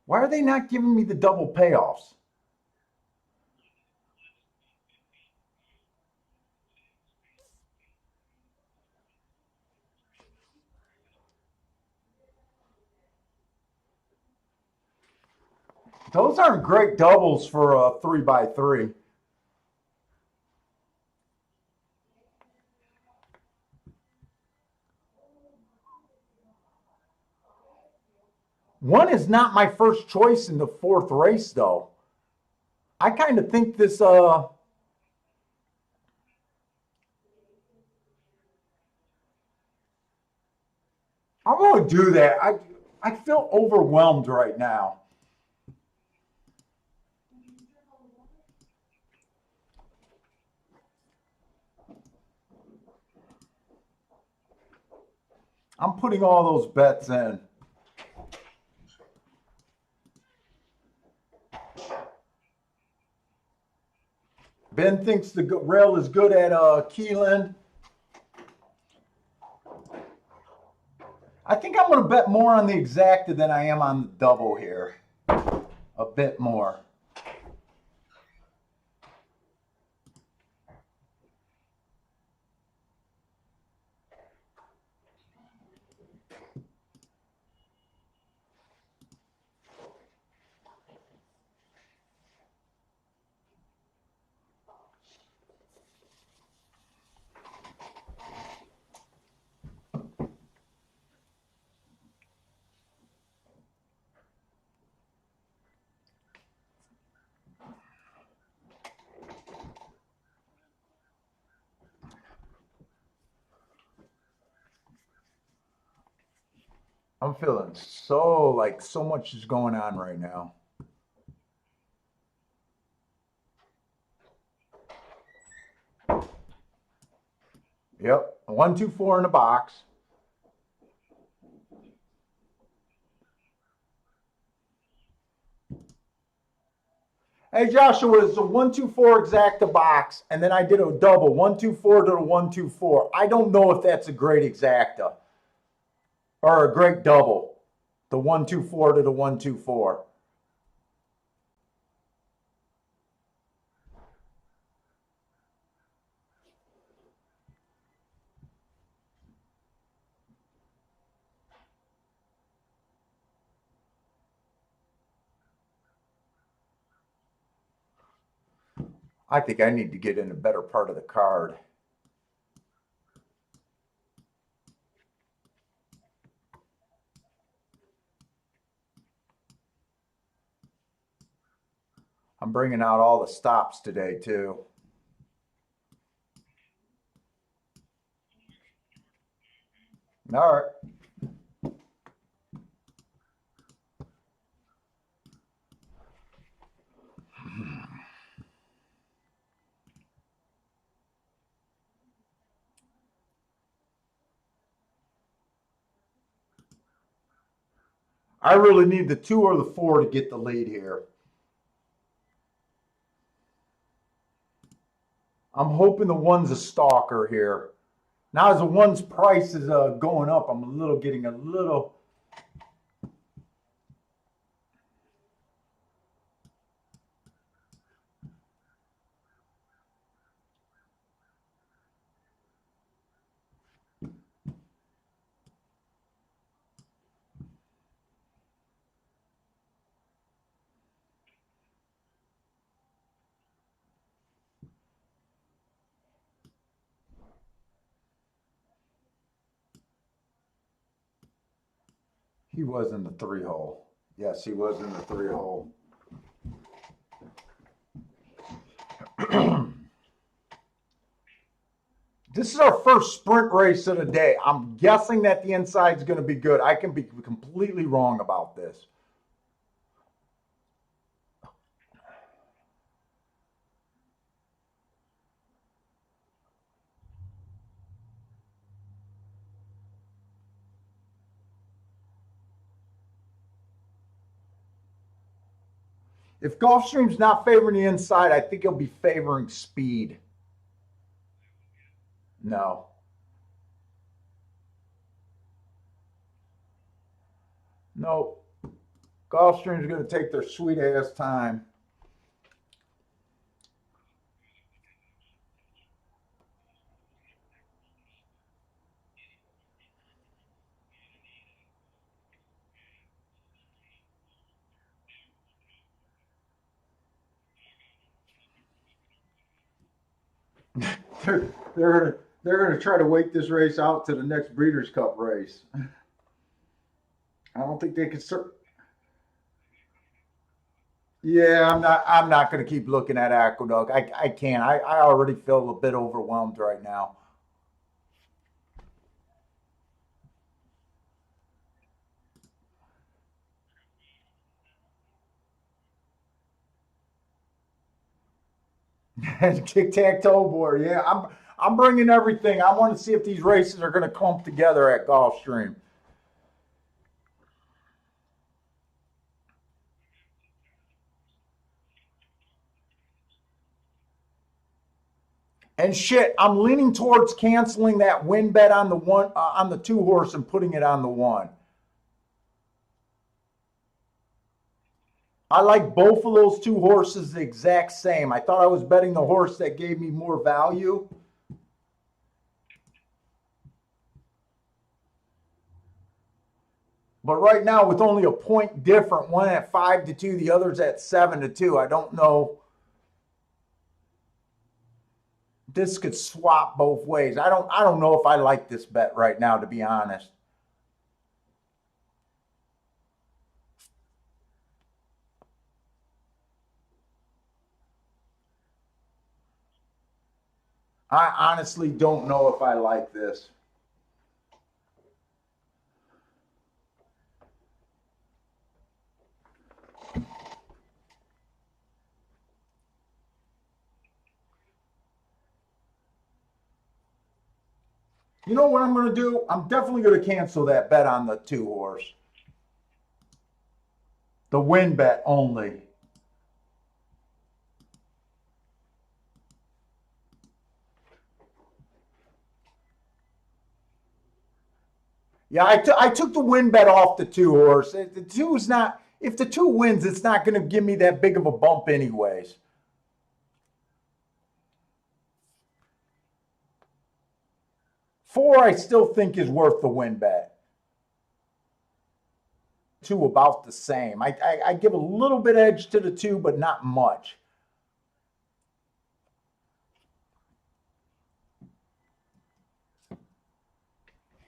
Why are they not giving me the double payoffs? Those aren't great doubles for a 3x3. One is not my first choice in the 4th race, though. I kind of think this. I'm going to do that. I feel overwhelmed right now. I'm putting all those bets in. Ben thinks the rail is good at Keeneland. I think I'm going to bet more on the exacta than I am on the double here. A bit more. I'm feeling so much is going on right now. Yep, 1, 2, 4 in the box. Hey Joshua, it's a 1, 2, 4 exacta box, and then I did a double 1, 2, 4 to the 1, 2, 4. I don't know if that's a great exacta or a great double. The 1, 2, 4 to the 1, 2, 4. I think I need to get in a better part of the card. I'm bringing out all the stops today too. All right. I really need the 2 or the 4 to get the lead here. I'm hoping the 1's a stalker here. Now, as the 1's price is going up, I'm getting a little. He was in the 3 hole. Yes, he was in the 3 hole. This is our first sprint race of the day. I'm guessing that the inside is going to be good. I can be completely wrong about this. If Gulfstream's not favoring the inside, I think he'll be favoring speed. No. Nope. Gulfstream's going to take their sweet ass time. They're gonna try to wait this race out to the next Breeders' Cup race. I don't think they can. Yeah, I'm not gonna keep looking at Aqueduct. I can't. I already feel a bit overwhelmed right now. Tic-tac-toe board. Yeah, I'm bringing everything. I want to see if these races are going to clump together at Gulfstream. And shit, I'm leaning towards canceling that win bet on the on the 2 horse and putting it on the 1. I like both of those 2 horses the exact same. I thought I was betting the horse that gave me more value. But right now, with only a point different, one at 5-2, the other's at 7-2, I don't know. This could swap both ways. I don't know if I like this bet right now, to be honest. I honestly don't know if I like this. You know what I'm going to do? I'm definitely going to cancel that bet on the 2 horse. The win bet only. Yeah, I took the win bet off the 2 horse. The 2 is not, if the 2 wins, it's not going to give me that big of a bump anyways. Four, I still think is worth the win bet. 2 about the same. I give a little bit edge to the 2, but not much.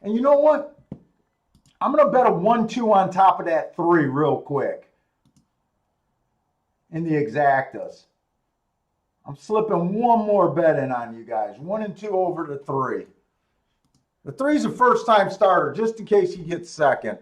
And you know what? I'm going to bet a 1-2 on top of that 3 real quick in the exactas. I'm slipping one more bet in on you guys. 1 and 2 over the 3. The 3's a first-time starter, just in case he gets second.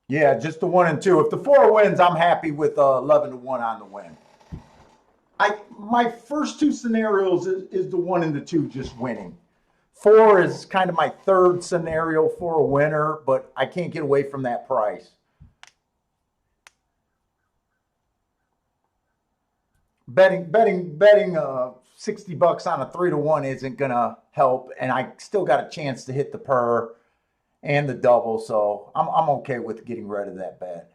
Yeah, just the 1 and 2. If the 4 wins, I'm happy with 11-1 on the win. My first two scenarios is the 1 and the 2 just winning. 4 is kind of my third scenario for a winner, but I can't get away from that price. Betting $60 on a 3-1 isn't gonna help, and I still got a chance to hit the per and the double, so I'm okay with getting rid of that bet.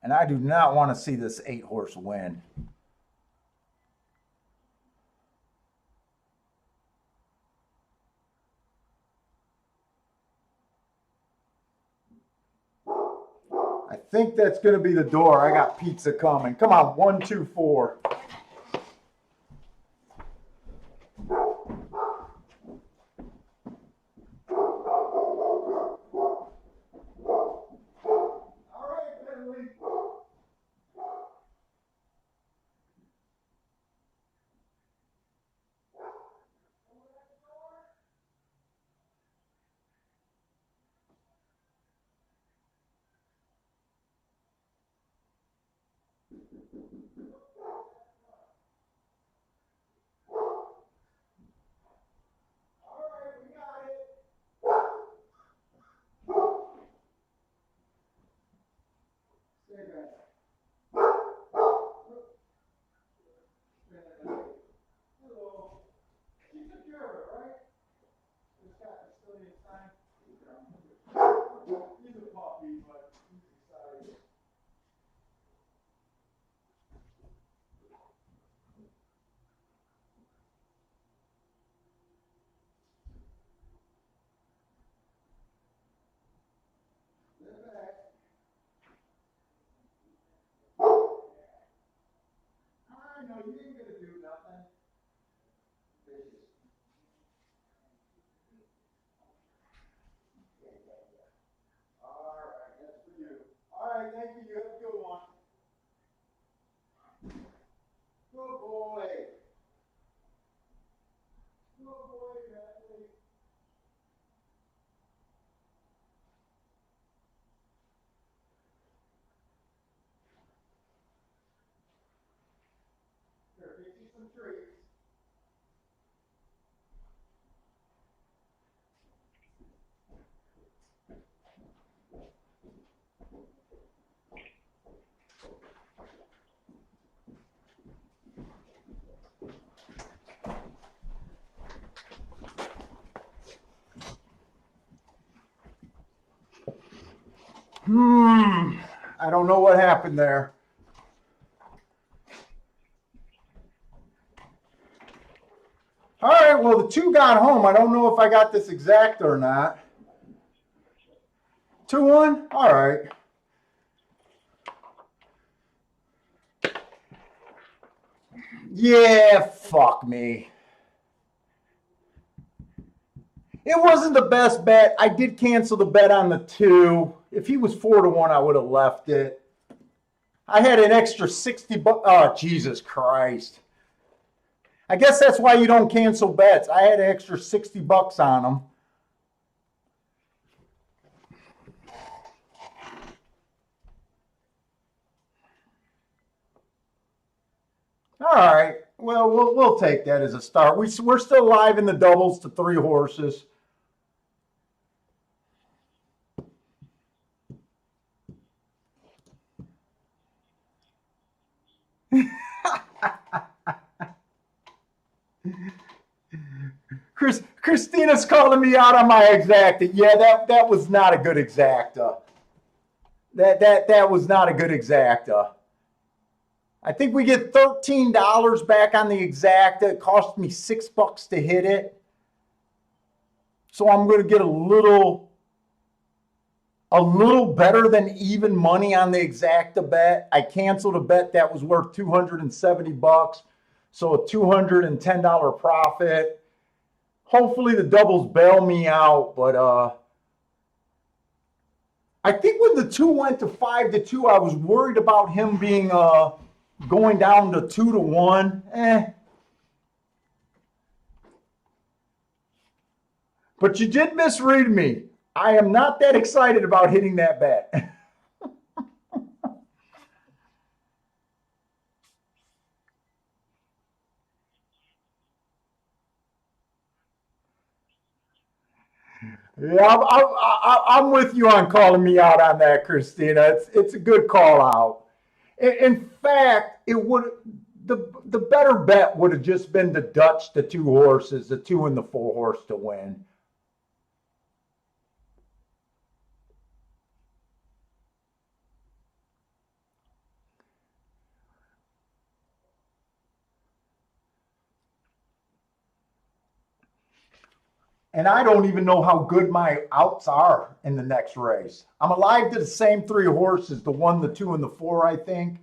And I do not want to see this 8-horse win. I think that's going to be the door. I got pizza coming. Come on, 1, 2, 4. No, you ain't gonna do nothing. All right, that's for you. All right, thank you. You have a good one. Good boy. Good boy, Natalie. Here, get you some treats. I don't know what happened there. All right, well, the 2 got home. I don't know if I got this exact or not. 2-1? All right. Yeah, fuck me. It wasn't the best bet. I did cancel the bet on the 2. If he was 4-1, I would have left it. I had an extra $60. Oh, Jesus Christ. I guess that's why you don't cancel bets. I had an extra $60 on them. All right. Well, we'll take that as a start. We're still live in the doubles to 3 horses. Christina's calling me out on my exacta. Yeah, that was not a good exacta. That was not a good exacta. I think we get $13 back on the exacta. It cost me $6 to hit it. So I'm going to get a little better than even money on the exacta bet. I canceled a bet that was worth $270, so a $210 profit. Hopefully the doubles bail me out, but I think when the 2 went to 5-2, I was worried about him being going down to 2-1. But you did misread me. I am not that excited about hitting that bet. Yeah, I'm with you on calling me out on that, Christina. It's a good call out. In fact, it would the better bet would have just been to Dutch the 2 horses, the 2 and the 4 horse to win. And I don't even know how good my outs are in the next race. I'm alive to the same 3 horses, the 1, the 2, and the 4, I think.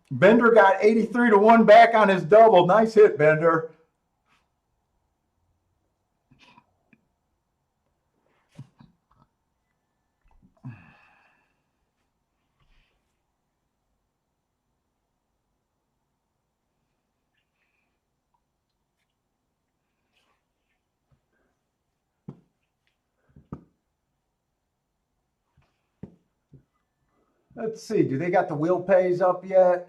Bender got 83-1 back on his double. Nice hit, Bender. Let's see. Do they got the wheel pays up yet?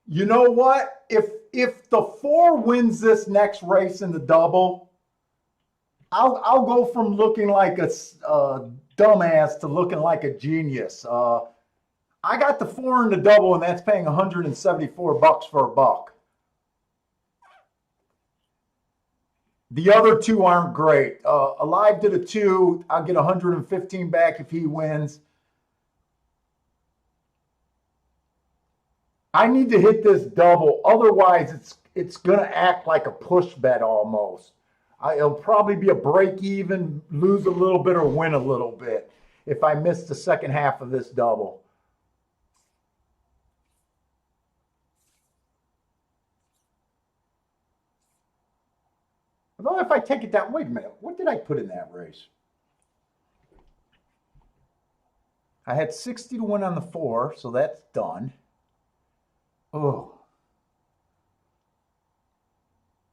You know what? If the 4 wins this next race in the double, I'll go from looking like a dumbass to looking like a genius. I got the 4 in the double, and that's paying $174 for a buck. The other 2 aren't great. Alive to the 2, I'll get 115 back if he wins. I need to hit this double. Otherwise, it's going to act like a push bet almost. It'll probably be a break even, lose a little bit or win a little bit if I miss the second half of this double. Although if I take it down, wait a minute, what did I put in that race? I had 60-1 on the 4, so that's done. Oh.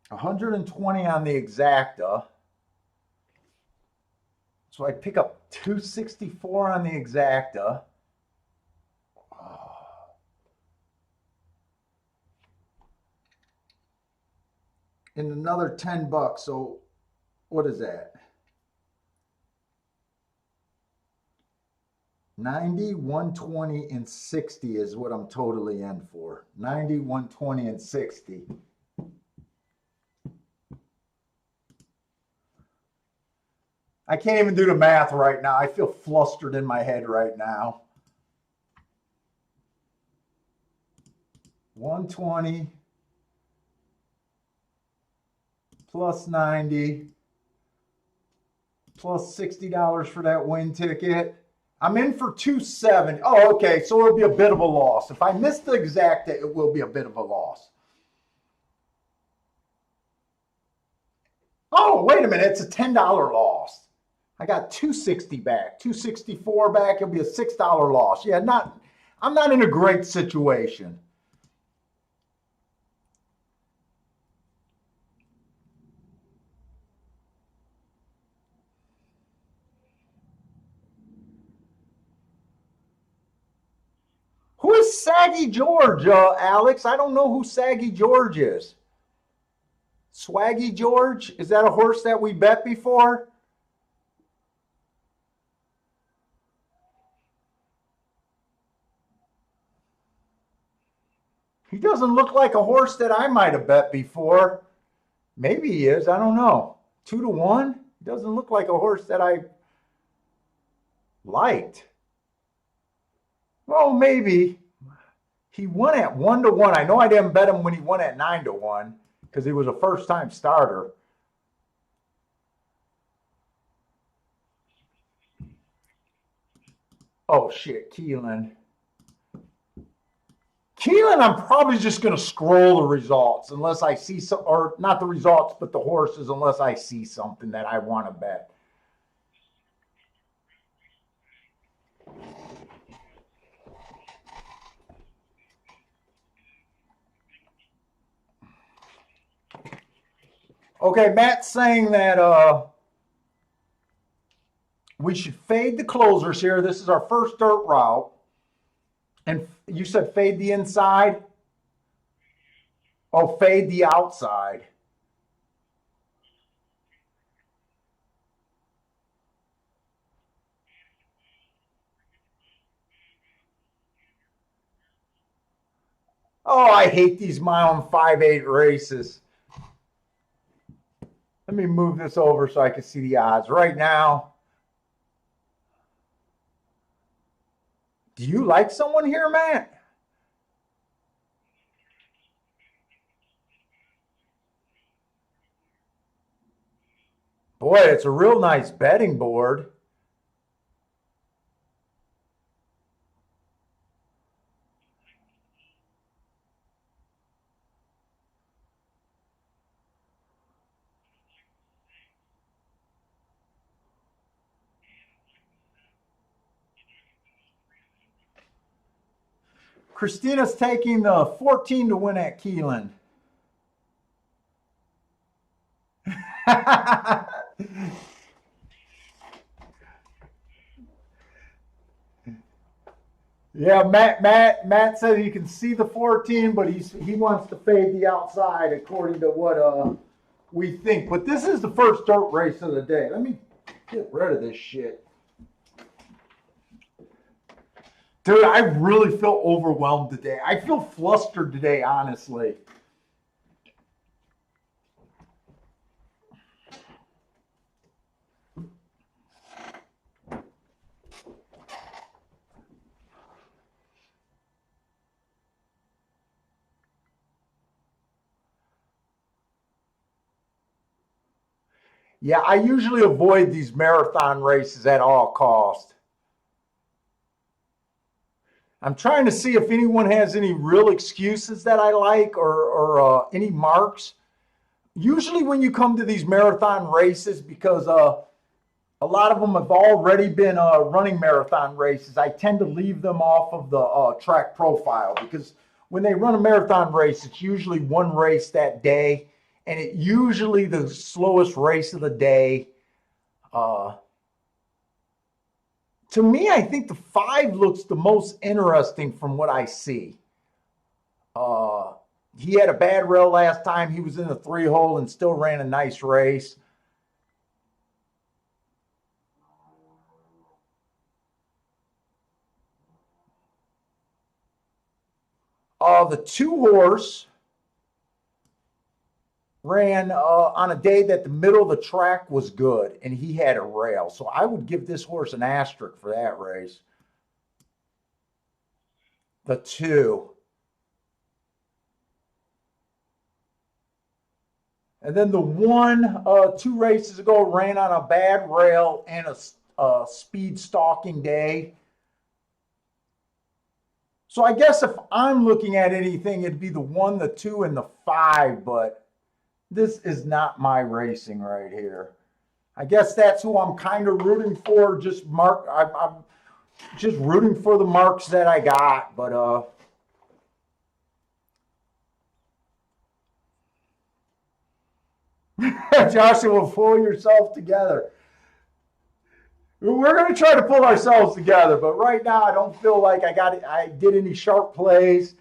120 on the exacta. So I pick up 264 on the exacta. And another $10. So what is that? 90, 120, and 60 is what I'm totally in for. 90, 120, and 60. I can't even do the math right now. I feel flustered in my head right now. 120 plus 90 plus $60 for that win ticket. I'm in for 270. Oh, okay. So it'll be a bit of a loss. If I miss the exacta, it will be a bit of a loss. Oh, wait a minute. It's a $10 loss. I got 260 back, 264 back. It'll be a $6 loss. Yeah, I'm not in a great situation. Who is Saggy George, Alex? I don't know who Saggy George is. Swaggy George? Is that a horse that we bet before? He doesn't look like a horse that I might have bet before. Maybe he is. I don't know. 2-1? Doesn't look like a horse that I liked. Well, maybe. He won at 1-1. I know I didn't bet him when he won at 9-1 because he was a first-time starter. Oh, shit, Keelan. Keelan, I'm probably just going to scroll the results unless I see some, or not the results, but the horses, unless I see something that I want to bet. Okay, Matt's saying that we should fade the closers here. This is our first dirt route. And you said fade the inside? Oh, fade the outside. Oh, I hate these mile and 5/8 races. Let me move this over so I can see the odds. Right now, do you like someone here, Matt? Boy, it's a real nice betting board. Christina's taking the 14 to win at Keelan. Yeah, Matt said you can see the 14, but he wants to fade the outside according to what we think. But this is the first dirt race of the day. Let me get rid of this shit. Dude, I really feel overwhelmed today. I feel flustered today, honestly. Yeah, I usually avoid these marathon races at all cost. I'm trying to see if anyone has any real excuses that I like or any marks. Usually when you come to these marathon races, because a lot of them have already been running marathon races, I tend to leave them off of the track profile because when they run a marathon race, it's usually one race that day, and it usually the slowest race of the day. To me, I think the 5 looks the most interesting from what I see. Uh, he had a bad rail last time. He was in the 3-hole and still ran a nice race. The 2-horse ran on a day that the middle of the track was good and he had a rail. So I would give this horse an asterisk for that race. The 2. And then the 1, 2 races ago, ran on a bad rail and a speed stalking day. So I guess if I'm looking at anything, it'd be the 1, the 2, and the 5, but this is not my racing right here. I guess that's who I'm kind of rooting for. I'm just rooting for the marks that I got, but Joshua, pull yourself together. We're going to try to pull ourselves together, but right now I don't feel like I did any sharp plays.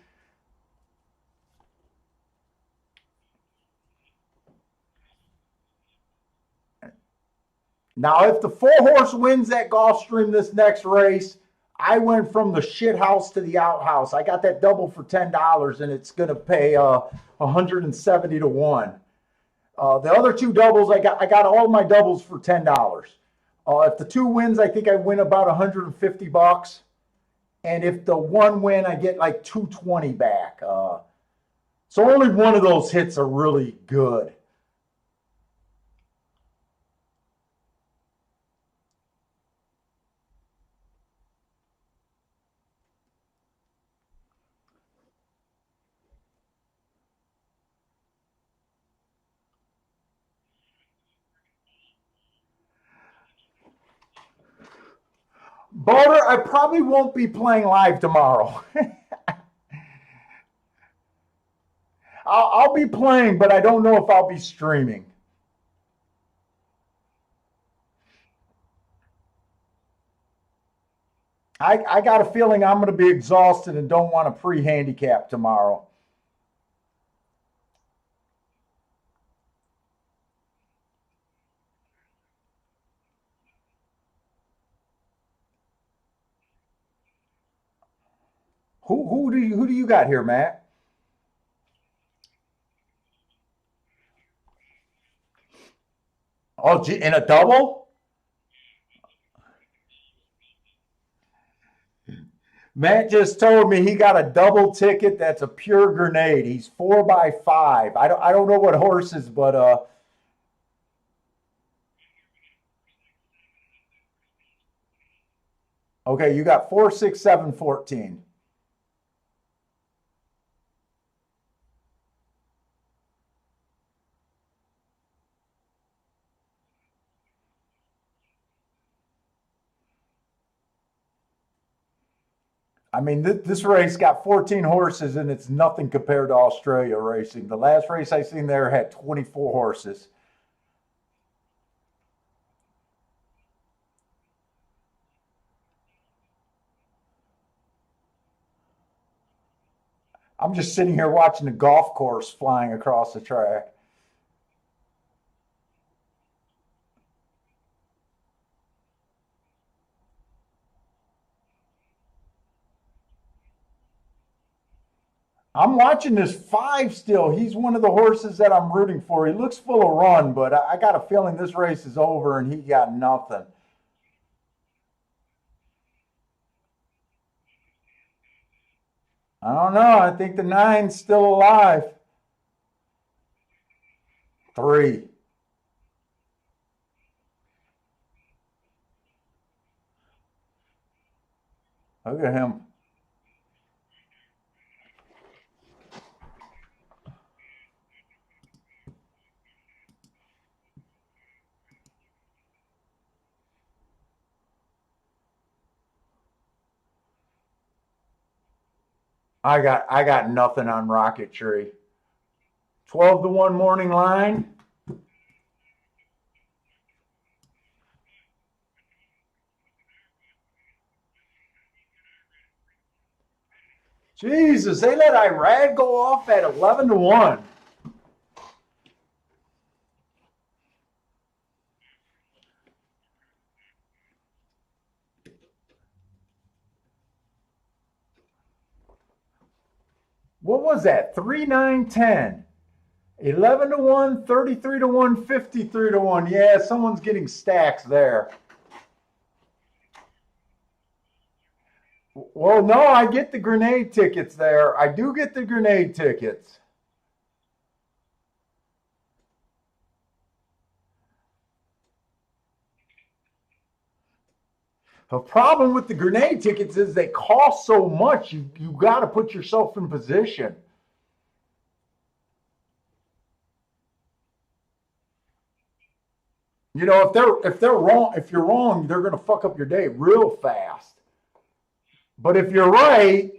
Now, if the 4-horse wins at Gulfstream this next race, I went from the shit house to the outhouse. I got that double for $10, and it's going to pay 170 to 1. The other two doubles, I got all my doubles for $10. If the two wins, I think I win about 150 bucks. And if the one win, I get like 220 back. So only one of those hits are really good. Boulder, I probably won't be playing live tomorrow. I'll be playing, but I don't know if I'll be streaming. I got a feeling I'm going to be exhausted and don't want to pre-handicap tomorrow. Who do you got here, Matt? Oh, in a double? Matt just told me he got a double ticket. That's a pure grenade. He's 4x5. I don't know what horses, but okay, you got 4, 6, 7, 14. I mean, this race got 14 horses and it's nothing compared to Australia racing. The last race I seen there had 24 horses. I'm just sitting here watching the golf course flying across the track. I'm watching this five still. He's one of the horses that I'm rooting for. He looks full of run, but I got a feeling this race is over and he got nothing. I don't know. I think the nine's still alive. Three. Look at him. I got nothing on Rocket Tree. 12-1 morning line. Jesus, they let Irad go off at 11-1. What was that? 3, 9, 10. 11-1, 33-1, 53-1. Yeah, someone's getting stacks there. Well, no, I get the grenade tickets there. I do get the grenade tickets. The problem with the grenade tickets is they cost so much. You got to put yourself in position. If they're wrong, if you're wrong, they're going to fuck up your day real fast. But if you're right,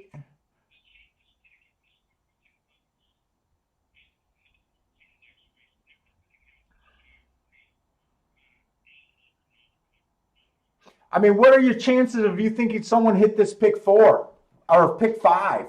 I mean, what are your chances of you thinking someone hit this pick four or pick five?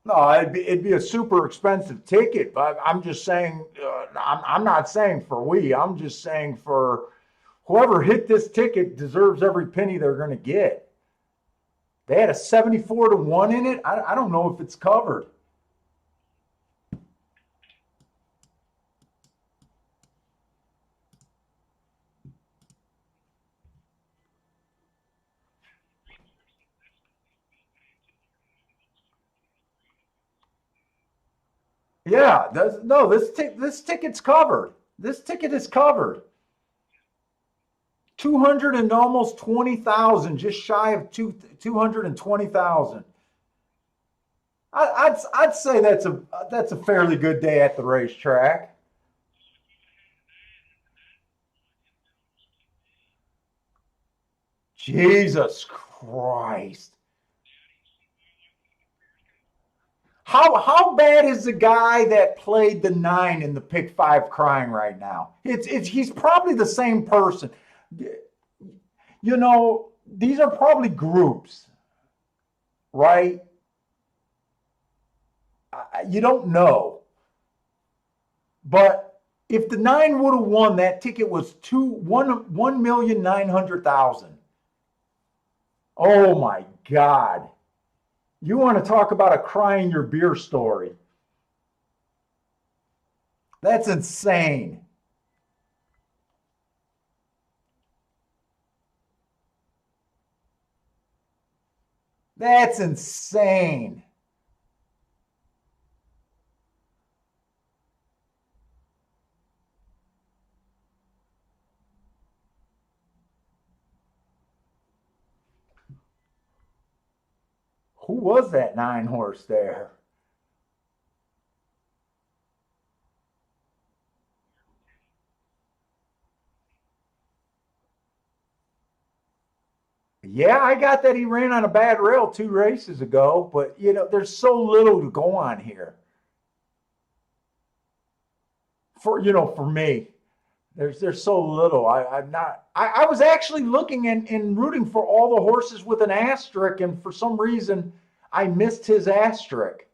No, it'd be a super expensive ticket, but I'm just saying, I'm not saying for we, I'm just saying for whoever hit this ticket deserves every penny they're going to get. They had a 74 to 1 in it. I don't know if it's covered. Yeah, no, this ticket's covered. This ticket is covered. 200 and almost 20,000, just shy of 220,000. I'd say that's a fairly good day at the racetrack. Jesus Christ. How bad is the guy that played the 9 in the pick 5 crying right now? It's he's probably the same person. You know, these are probably groups, right? You don't know. But if the 9 would have won, that ticket was 1,900,000. Oh my God. You want to talk about a crying your beer story? That's insane. That's insane. Who was that 9 horse there? Yeah, I got that he ran on a bad rail 2 races ago, but there's so little to go on here for me. There's so little. I'm not. I was actually looking and rooting for all the horses with an asterisk, and for some reason, I missed his asterisk.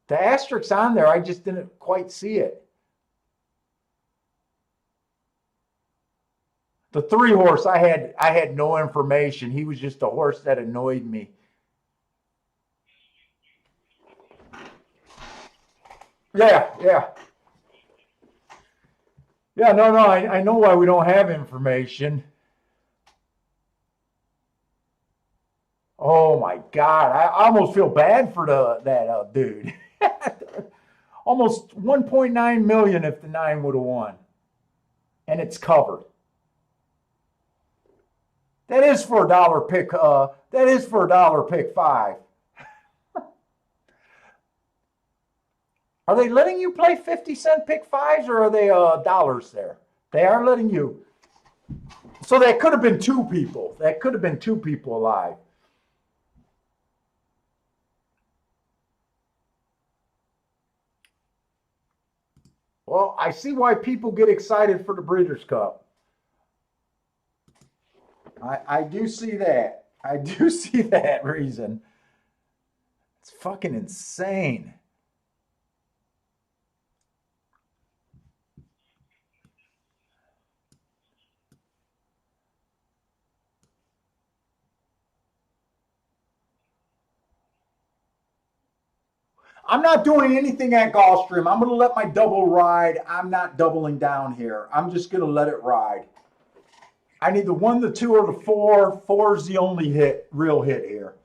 The asterisk's on there. I just didn't quite see it. The 3 horse, I had no information. He was just a horse that annoyed me. Yeah, yeah, yeah. No, no. I know why we don't have information. Oh my God, I almost feel bad for the that dude. Almost 1.9 million if the 9 would have won, and it's covered. That is for a dollar pick. That is for a dollar pick 5. Are they letting you play 50-cent pick fives, or are they dollars there? They are letting you. So that could have been 2 people. That could have been 2 people alive. Well, I see why people get excited for the Breeders' Cup. I do see that. I do see that reason. It's fucking insane. I'm not doing anything at Gulfstream. I'm going to let my double ride. I'm not doubling down here. I'm just going to let it ride. I need the 1, the 2, or the 4. Four is the only real hit here.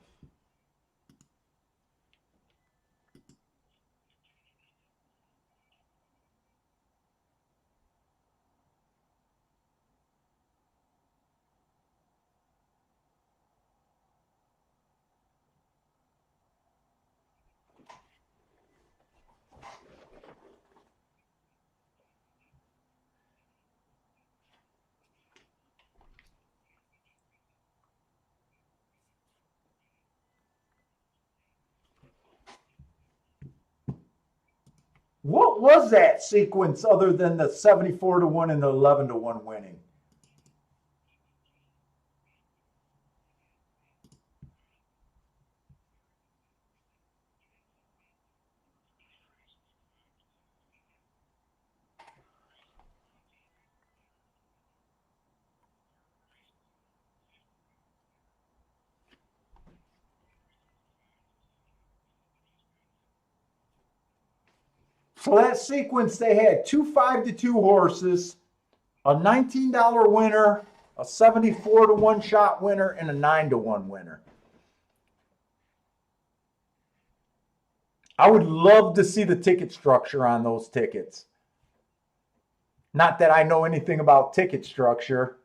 What was that sequence other than the 74 to 1 and the 11 to 1 winning? So that sequence, they had two 5-2 horses, a $19 winner, a 74 to 1 shot winner, and a 9 to 1 winner. I would love to see the ticket structure on those tickets. Not that I know anything about ticket structure.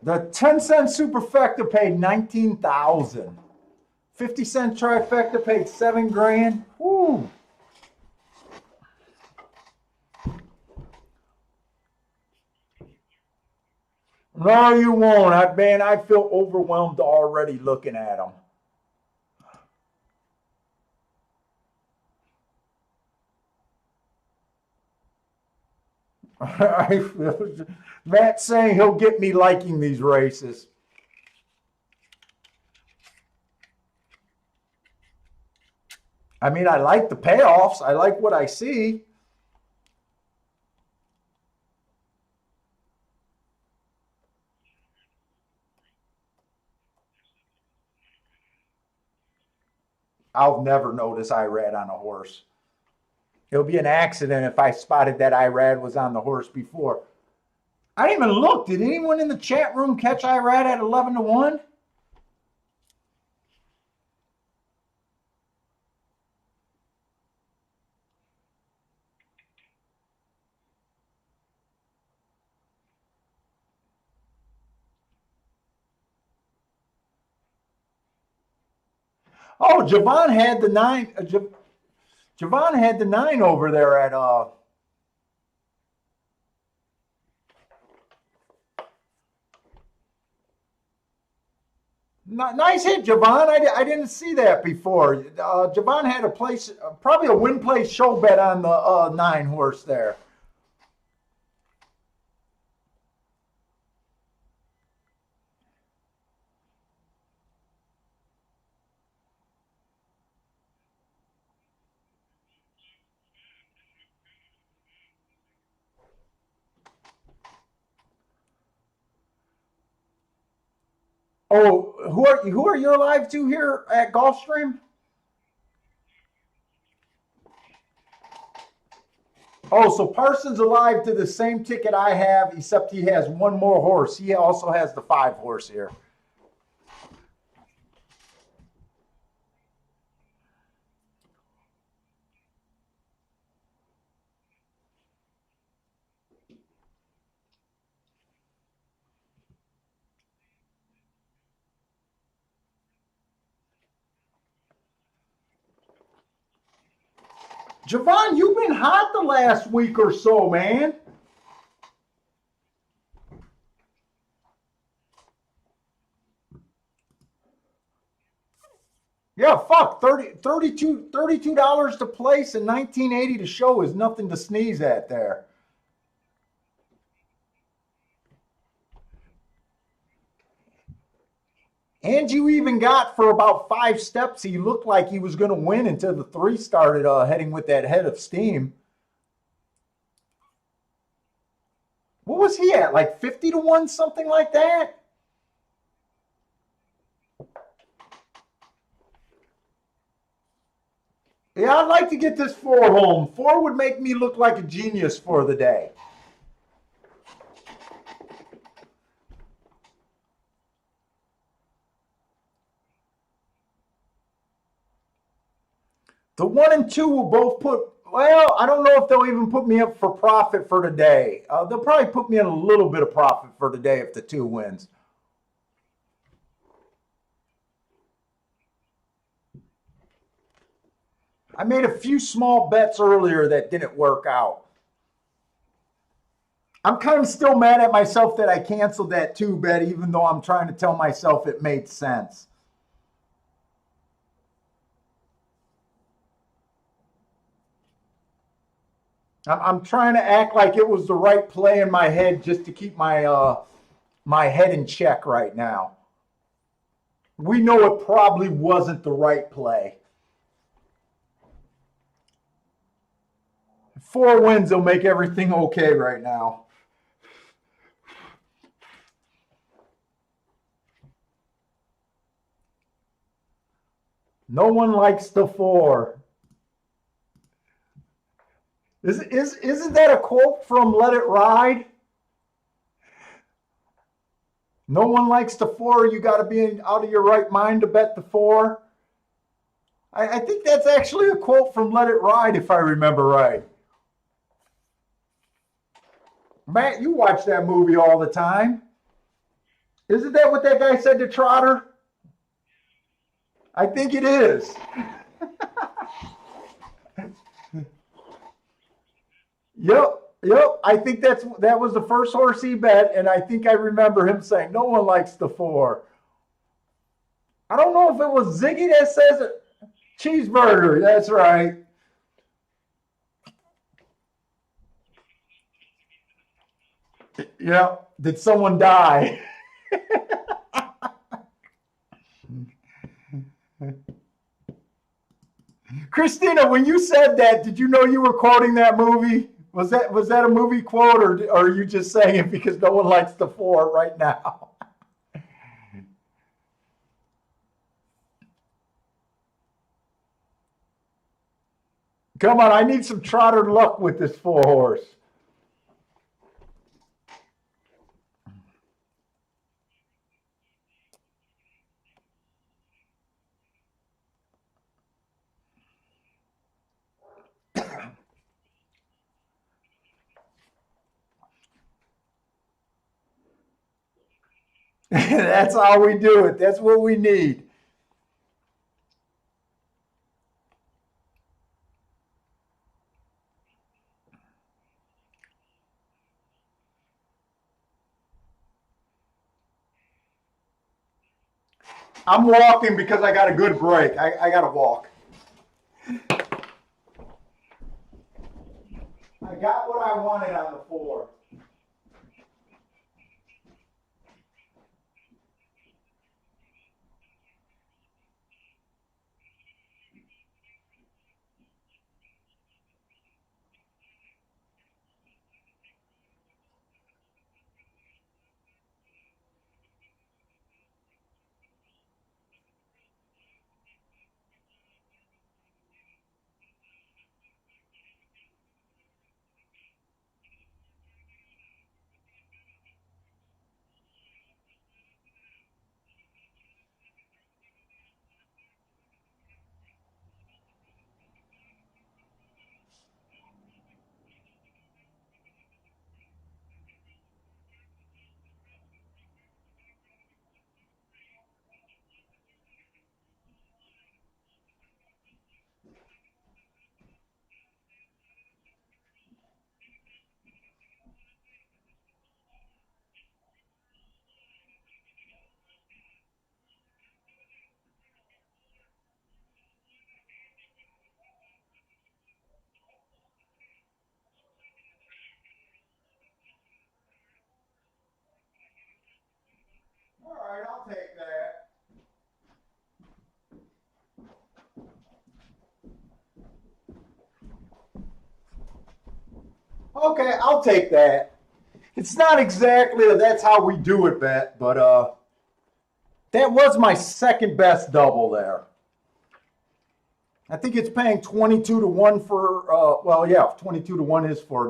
The 10-cent superfecta paid 19,000. 50-cent trifecta paid 7 grand. Woo. No, you won't. I feel overwhelmed already looking at them. Matt's saying he'll get me liking these races. I mean, I like the payoffs. I like what I see. I'll never notice Irad on a horse. It'll be an accident if I spotted that Irad was on the horse before. I didn't even look. Did anyone in the chat room catch Irad at 11 to 1? Oh, Javon had the 9. Javon had the 9 over there at Nice hit, Javon. I didn't see that before. Javon had a place, probably a win place show bet on the 9 horse there. Oh, who are you live to here at Gulfstream? Oh, so Parsons alive to the same ticket I have, except he has one more horse. He also has the 5 horse here. Javon, you've been hot the last week or so, man. Yeah, fuck. $32 to place and $19.80 to show is nothing to sneeze at there. And you even got for about 5 steps, he looked like he was going to win until the 3 started heading with that head of steam. What was he at? Like 50 to 1, something like that? Yeah, I'd like to get this 4 home. 4 would make me look like a genius for the day. The 1 and 2 will both put, well, I don't know if they'll even put me up for profit for today. They'll probably put me in a little bit of profit for today if the 2 wins. I made a few small bets earlier that didn't work out. I'm kind of still mad at myself that I canceled that two bet, even though I'm trying to tell myself it made sense. I'm trying to act like it was the right play in my head just to keep my head in check right now. We know it probably wasn't the right play. 4 wins will make everything okay right now. No one likes the four. Isn't that a quote from Let It Ride? No one likes the four. You got to be out of your right mind to bet the four. I think that's actually a quote from Let It Ride, if I remember right. Matt, you watch that movie all the time. Isn't that what that guy said to Trotter? I think it is. Yep, yep. I think that was the first horse he bet, and I think I remember him saying, "No one likes the four." I don't know if it was Ziggy that says it. Cheeseburger. That's right. Yeah. Did someone die? Christina, when you said that, did you know you were quoting that movie? Was that a movie quote, or are you just saying it because no one likes the four right now? Come on, I need some Trotter luck with this four horse. That's how we do it. That's what we need. I'm walking because I got a good break. I got to walk. I got what I wanted on the four. All right, I'll take that. Okay, I'll take that. It's not exactly a that's how we do it bet, but that was my second best double there. I think it's paying 22 to 1 for well, yeah, 22 to 1 is for $1.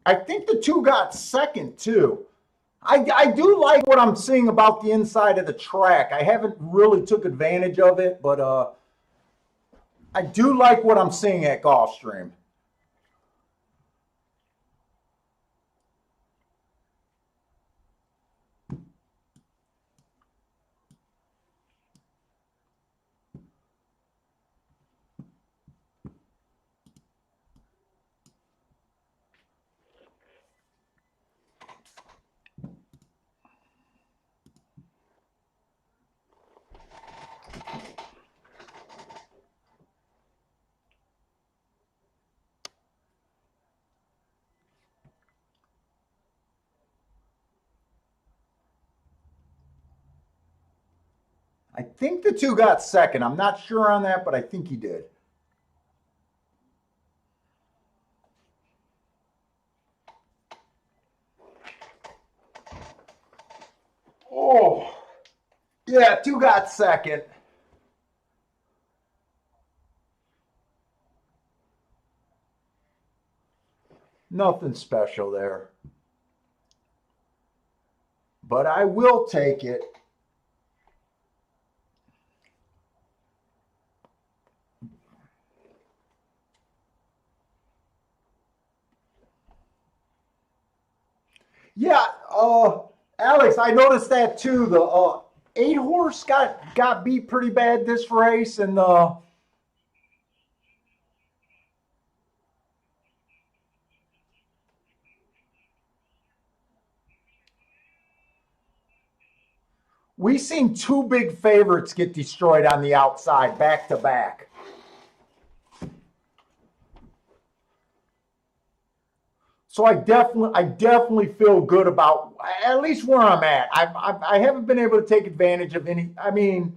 I think the two got second too. I do like what I'm seeing about the inside of the track. I haven't really took advantage of it, but I do like what I'm seeing at Gulfstream. I think the 2 got second. I'm not sure on that, but I think he did. Oh, yeah, 2 got second. Nothing special there. But I will take it. Yeah, Alex, I noticed that too. The 8 horse got beat pretty bad this race, and we seen 2 big favorites get destroyed on the outside back to back. So I definitely feel good about at least where I'm at. I haven't been able to take advantage of any. I mean,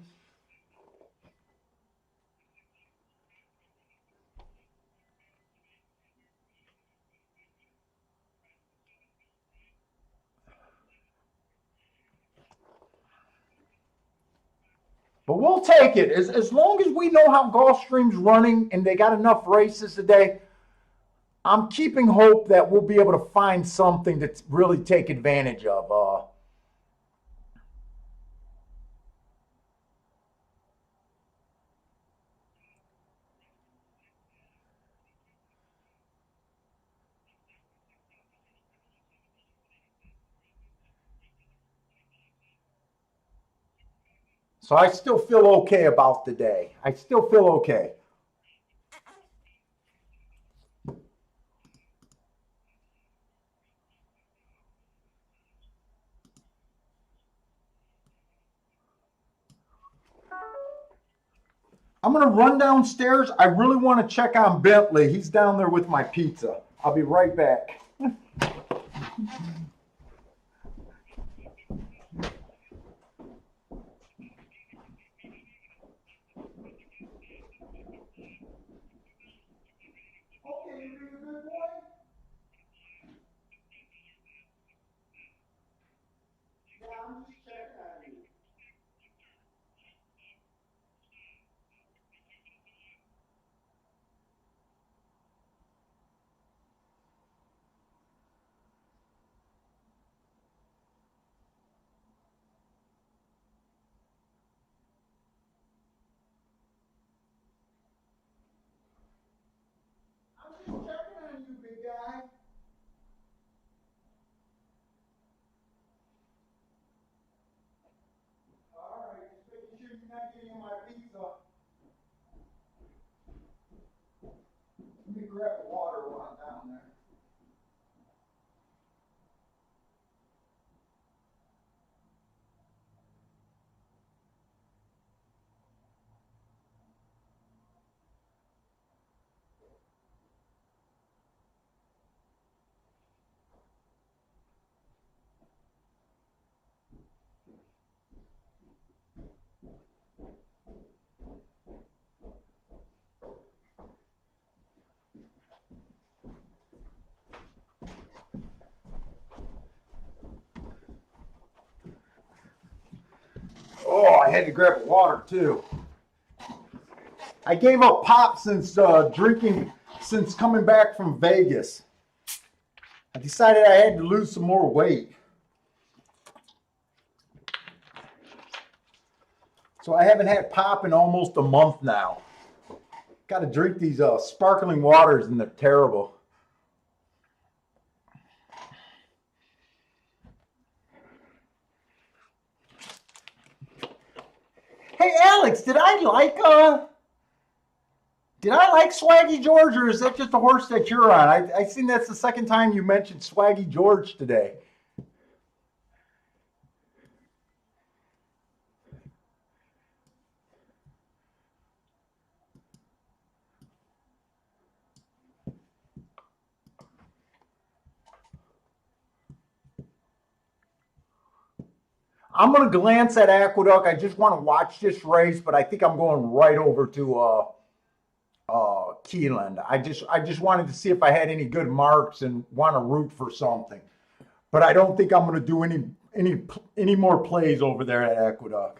but we'll take it as long as we know how Gulfstream's running and they got enough races today. I'm keeping hope that we'll be able to find something to really take advantage of. So I still feel okay about the day. I still feel okay. I'm going to run downstairs. I really want to check on Bentley. He's down there with my pizza. I'll be right back. Okay, you being a good boy? Yeah, I'm just checking on you. I'm just checking on you, big guy. All right, just making sure you're not getting my pizza. Let me grab the water while I'm down there. Oh, I had to grab water too. I gave up pop since since coming back from Vegas. I decided I had to lose some more weight. So I haven't had pop in almost a month now. Got to drink these sparkling waters, and they're terrible. Hey, Alex, did I like Swaggy George, or is that just a horse that you're on? I seen that's the second time you mentioned Swaggy George today. I'm going to glance at Aqueduct. I just want to watch this race, but I think I'm going right over to Keeneland. I just wanted to see if I had any good marks and want to root for something. But I don't think I'm going to do any more plays over there at Aqueduct.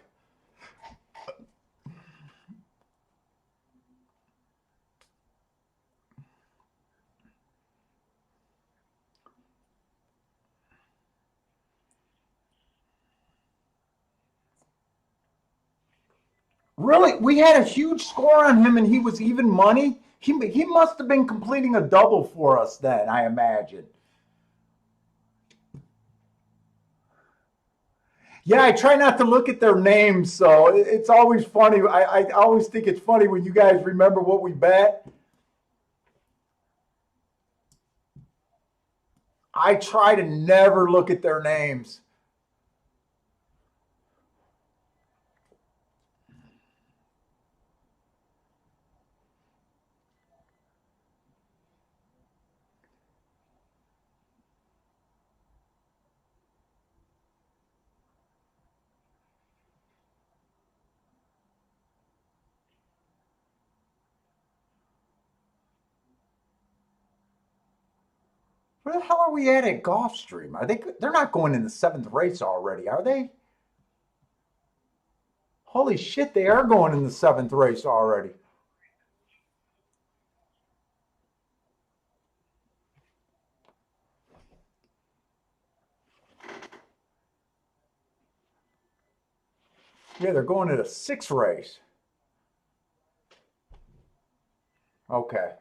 Really, we had a huge score on him, and he was even money. He must have been completing a double for us then, I imagine. Yeah, I try not to look at their names, so it's always funny. I always think it's funny when you guys remember what we bet. I try to never look at their names. Where the hell are we at Gulfstream? Are they? They're not going in the seventh race already, are they? Holy shit, they are going in the seventh race already. Yeah, they're going to the sixth race. Okay.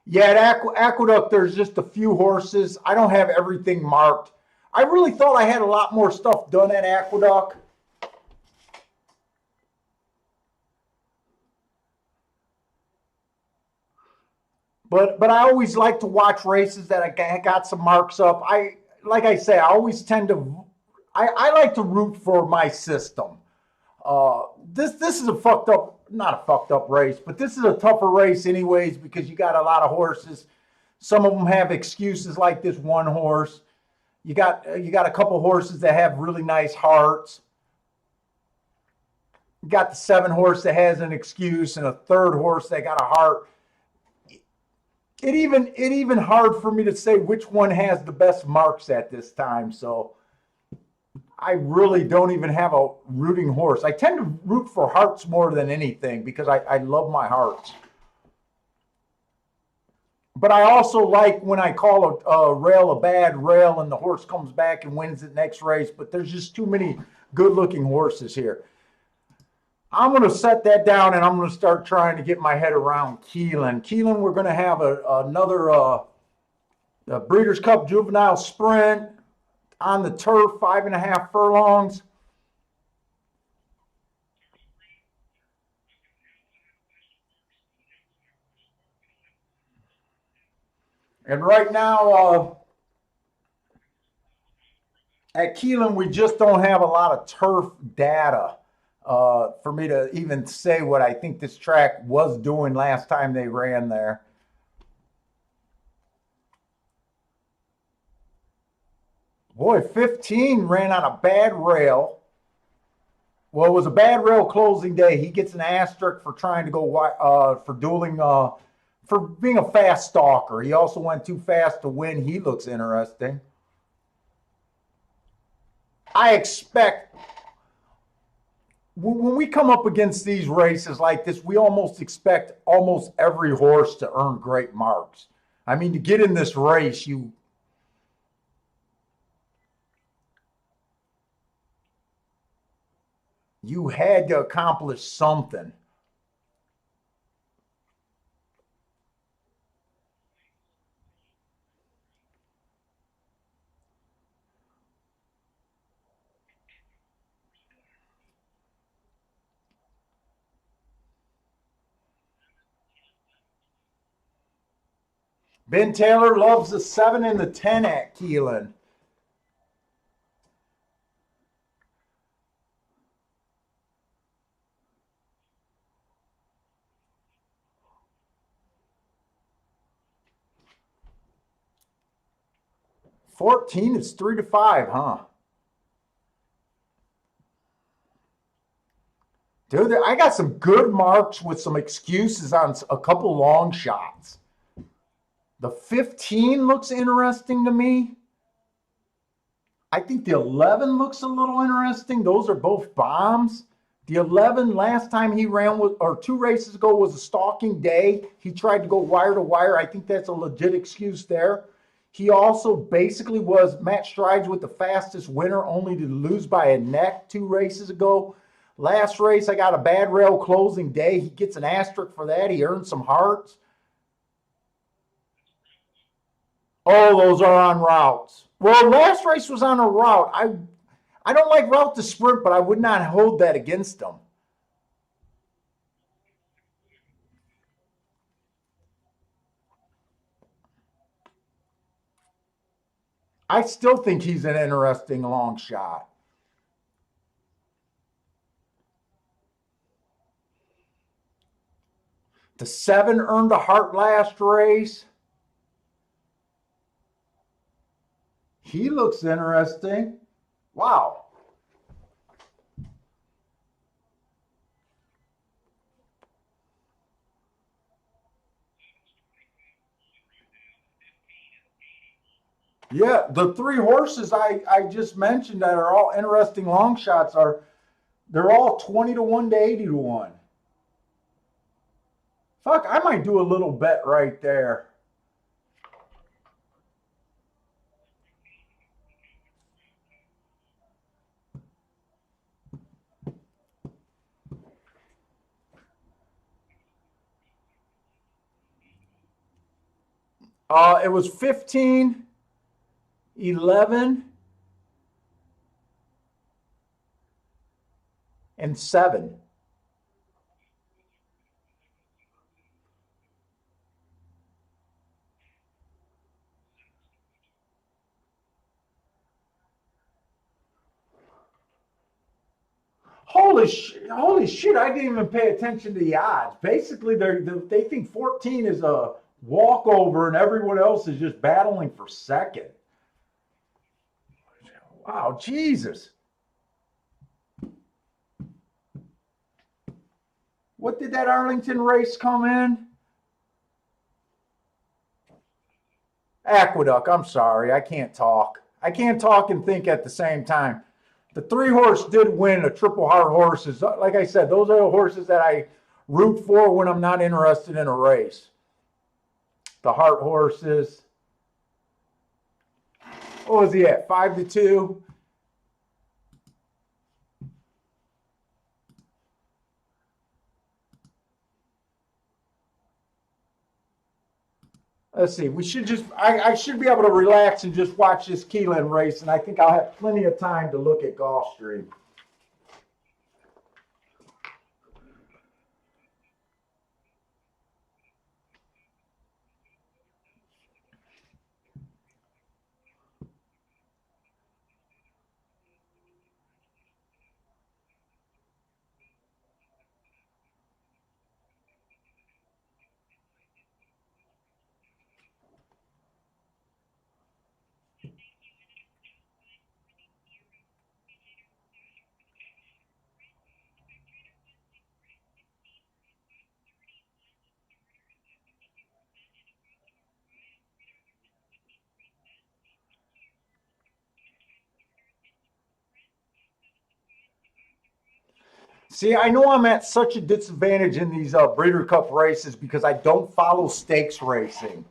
Yeah, at Aqueduct, there's just a few horses. I don't have everything marked. I really thought I had a lot more stuff done at Aqueduct. But I always like to watch races that I got some marks up. I like I say, I always tend to I like to root for my system. This is a fucked up, not a fucked up race, but this is a tougher race anyways because you got a lot of horses. Some of them have excuses like this one horse. You got a couple horses that have really nice hearts. You got the seven horse that has an excuse and a third horse that got a heart. It even hard for me to say which one has the best marks at this time. So I really don't even have a rooting horse. I tend to root for hearts more than anything because I love my hearts. But I also like when I call a rail a bad rail and the horse comes back and wins the next race. But there's just too many good looking horses here. I'm going to set that down and I'm going to start trying to get my head around Keeneland. Keeneland, we're going to have another Breeders' Cup Juvenile Sprint on the turf, 5.5 furlongs. And right now, at Keeneland, we just don't have a lot of turf data for me to even say what I think this track was doing last time they ran there. Boy, 15 ran on a bad rail. Well, it was a bad rail closing day. He gets an asterisk for trying to go for dueling for being a fast stalker. He also went too fast to win. He looks interesting. I expect when we come up against these races like this, we almost expect almost every horse to earn great marks. I mean, to get in this race, you had to accomplish something. Ben Taylor loves the 7 and the 10 at Keeneland. 14 is 3-5, huh? Dude, I got some good marks with some excuses on a couple long shots. The 15 looks interesting to me. I think the 11 looks a little interesting. Those are both bombs. The 11 last time he ran with, or 2 races ago, was a stalking day. He tried to go wire to wire. I think that's a legit excuse there. He also basically was Matt Strides with the fastest winner, only to lose by a neck 2 races ago. Last race, I got a bad rail closing day. He gets an asterisk for that. He earned some hearts. Oh, those are on routes. Well, last race was on a route. I don't like route to sprint, but I would not hold that against them. I still think he's an interesting long shot. The 7 earned a heart last race. He looks interesting. Wow. Yeah, the 3 horses I just mentioned that are all interesting long shots they're all 20-1 to 80-1. Fuck, I might do a little bet right there. It was 15, 11, and 7. Holy shit! I didn't even pay attention to the odds. Basically, they think 14 is a walkover, and everyone else is just battling for second. Wow, Jesus! What did that Arlington race come in? Aqueduct. I'm sorry, I can't talk. I can't talk and think at the same time. The 3 horse did win a triple heart horses. Like I said, those are the horses that I root for when I'm not interested in a race. The heart horses. What was he at? 5-2. Let's see. We should just. I should be able to relax and just watch this Keeneland race, and I think I'll have plenty of time to look at Gulfstream. See, I know I'm at such a disadvantage in these Breeder Cup races because I don't follow stakes racing.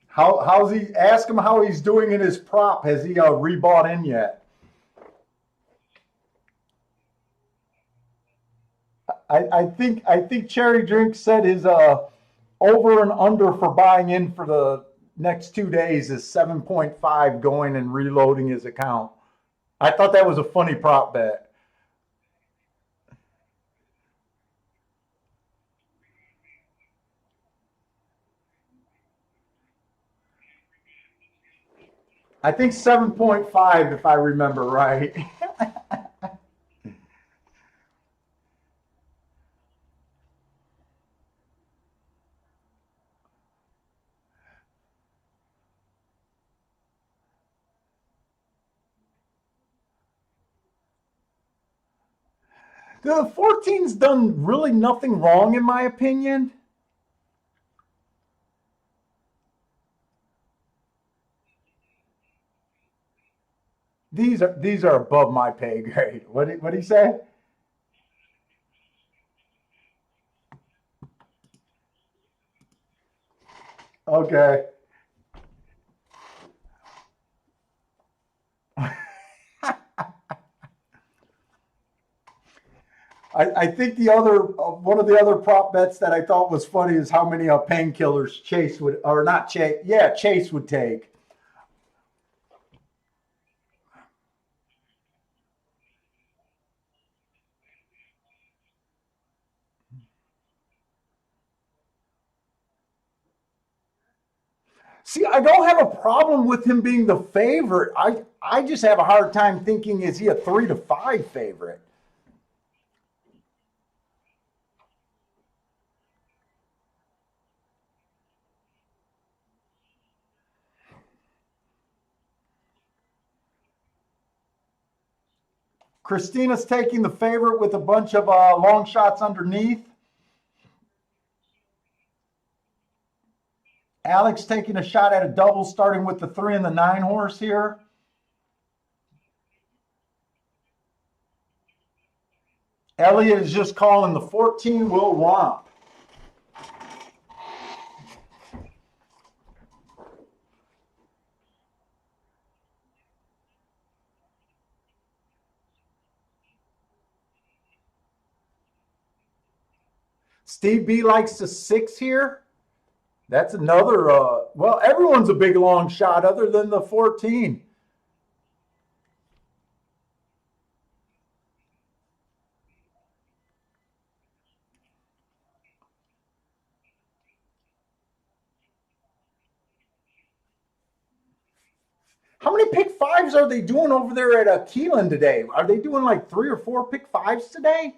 How's he? Ask him how he's doing in his prop. Has he rebought in yet? I think Cherry Drink said his over and under for buying in for the next 2 days is 7.5 going and reloading his account. I thought that was a funny prop bet. I think 7.5 if I remember right. The 14's done really nothing wrong in my opinion. These are above my pay grade. What do you say? Okay. I think the other one of the other prop bets that I thought was funny is how many painkillers Chase would, or not Chase, yeah, Chase would take. See, I don't have a problem with him being the favorite. I just have a hard time thinking, is he a 3 to 5 favorite? Christina's taking the favorite with a bunch of long shots underneath. Alex taking a shot at a double, starting with the 3 and the 9 horse here. Elliott is just calling the 14 will romp. Steve B likes the 6 here. That's another, well, everyone's a big long shot other than the 14. How many pick fives are they doing over there at Keelan today? Are they doing like 3 or 4 pick fives today?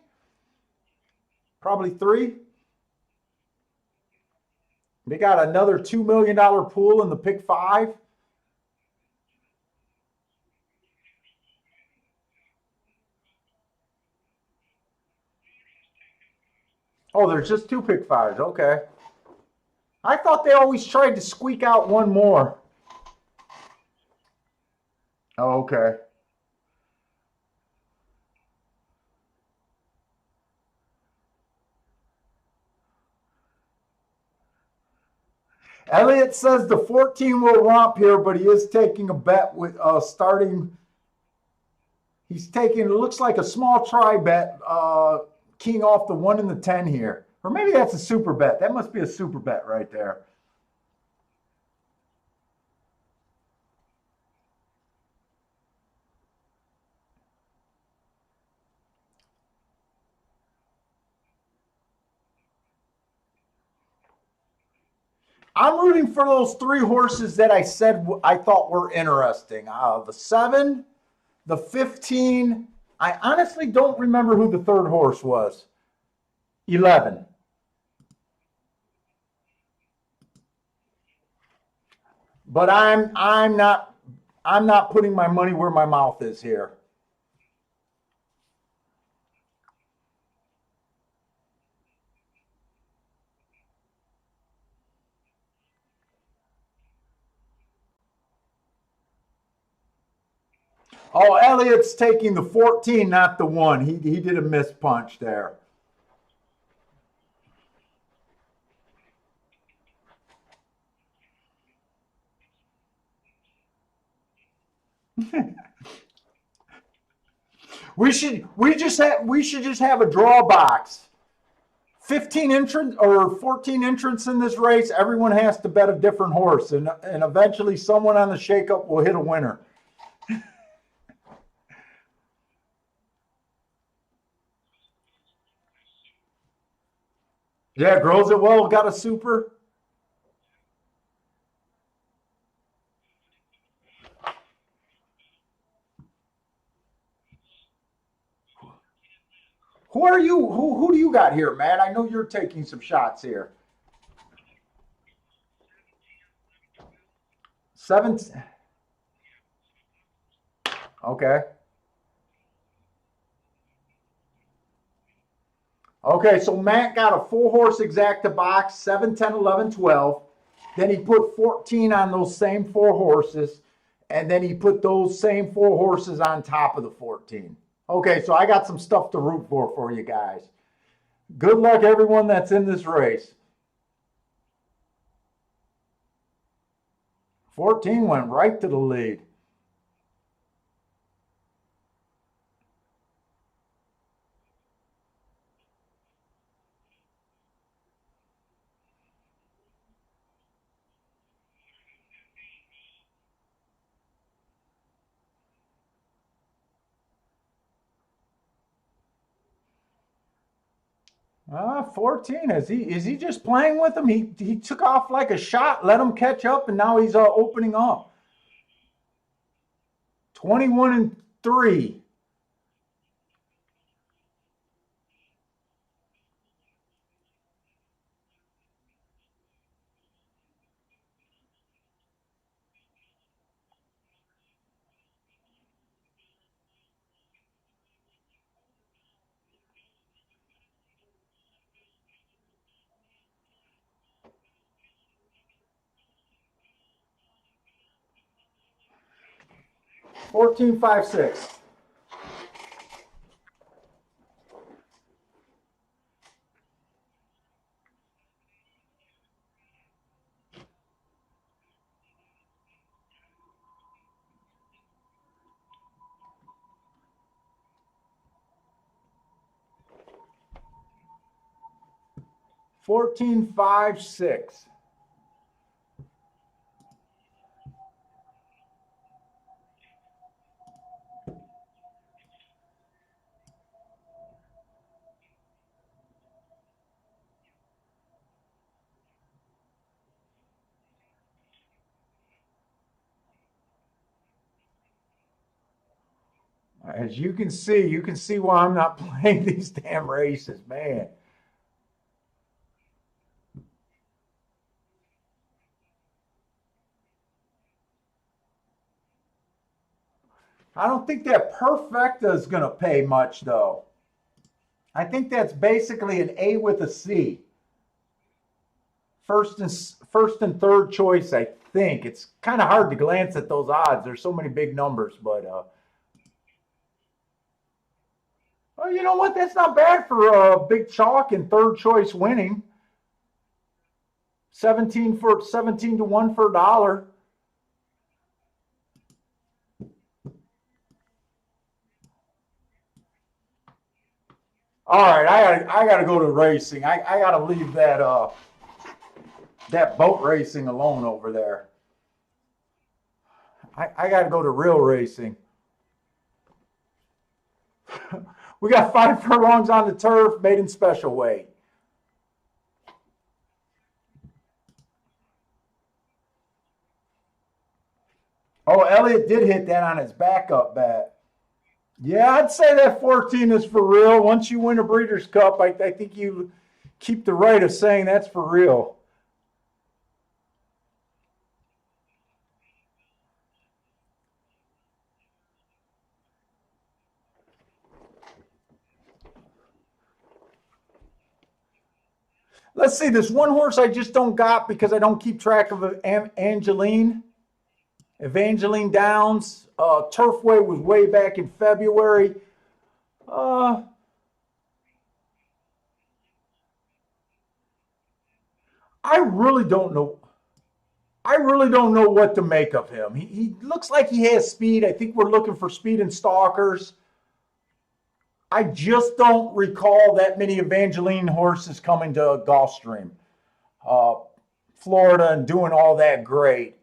Probably 3. They got another $2 million pool in the pick 5. Oh, there's just 2 pick fives. Okay. I thought they always tried to squeak out one more. Oh, okay. Elliott says the 14 will romp here, but he is taking a bet with starting. He's taking, it looks like a small try bet, keying off the 1 and the 10 here. Or maybe that's a super bet. That must be a super bet right there. I'm rooting for those 3 horses that I said I thought were interesting. The 7, the 15. I honestly don't remember who the third horse was. 11. But I'm not putting my money where my mouth is here. Oh, Elliott's taking the 14, not the 1. He did a miss punch there. We should just have a draw box. 15 entrants or 14 entrants in this race. Everyone has to bet a different horse, and eventually someone on the shakeup will hit a winner. Yeah, Grows It Well got a super. Who are you? Who do you got here, Matt? I know you're taking some shots here. 7. Okay. Okay, so Matt got a 4-horse exacta box, 7, 10, 11, 12. Then he put 14 on those same 4 horses. And then he put those same 4 horses on top of the 14. Okay, so I got some stuff to root for you guys. Good luck, everyone that's in this race. 14 went right to the lead. Ah, 14. Is he just playing with him? He took off like a shot, let him catch up, and now he's opening up. 21 and 3. Fourteen, 5, 6. Fourteen, 5, 6. As you can see why I'm not playing these damn races, man. I don't think that Perfecta is going to pay much, though. I think that's basically an A with a C. First and third choice, I think. It's kind of hard to glance at those odds. There's so many big numbers, but well, you know what? That's not bad for a big chalk and third choice winning. 17 to 1 for $1. All right, I gotta go to racing. I gotta leave that boat racing alone over there. I gotta go to real racing. We got 5 furlongs on the turf, maiden special weight. Oh, Elliott did hit that on his backup bet. Yeah, I'd say that 14 is for real. Once you win a Breeders' Cup, I think you keep the right of saying that's for real. Let's see, this one horse I just don't got because I don't keep track of Angeline. Evangeline Downs. Turfway was way back in February. Uh, I really don't know. I really don't know what to make of him. He looks like he has speed. I think we're looking for speed and stalkers. I just don't recall that many Evangeline horses coming to Gulfstream, uh, Florida, and doing all that great.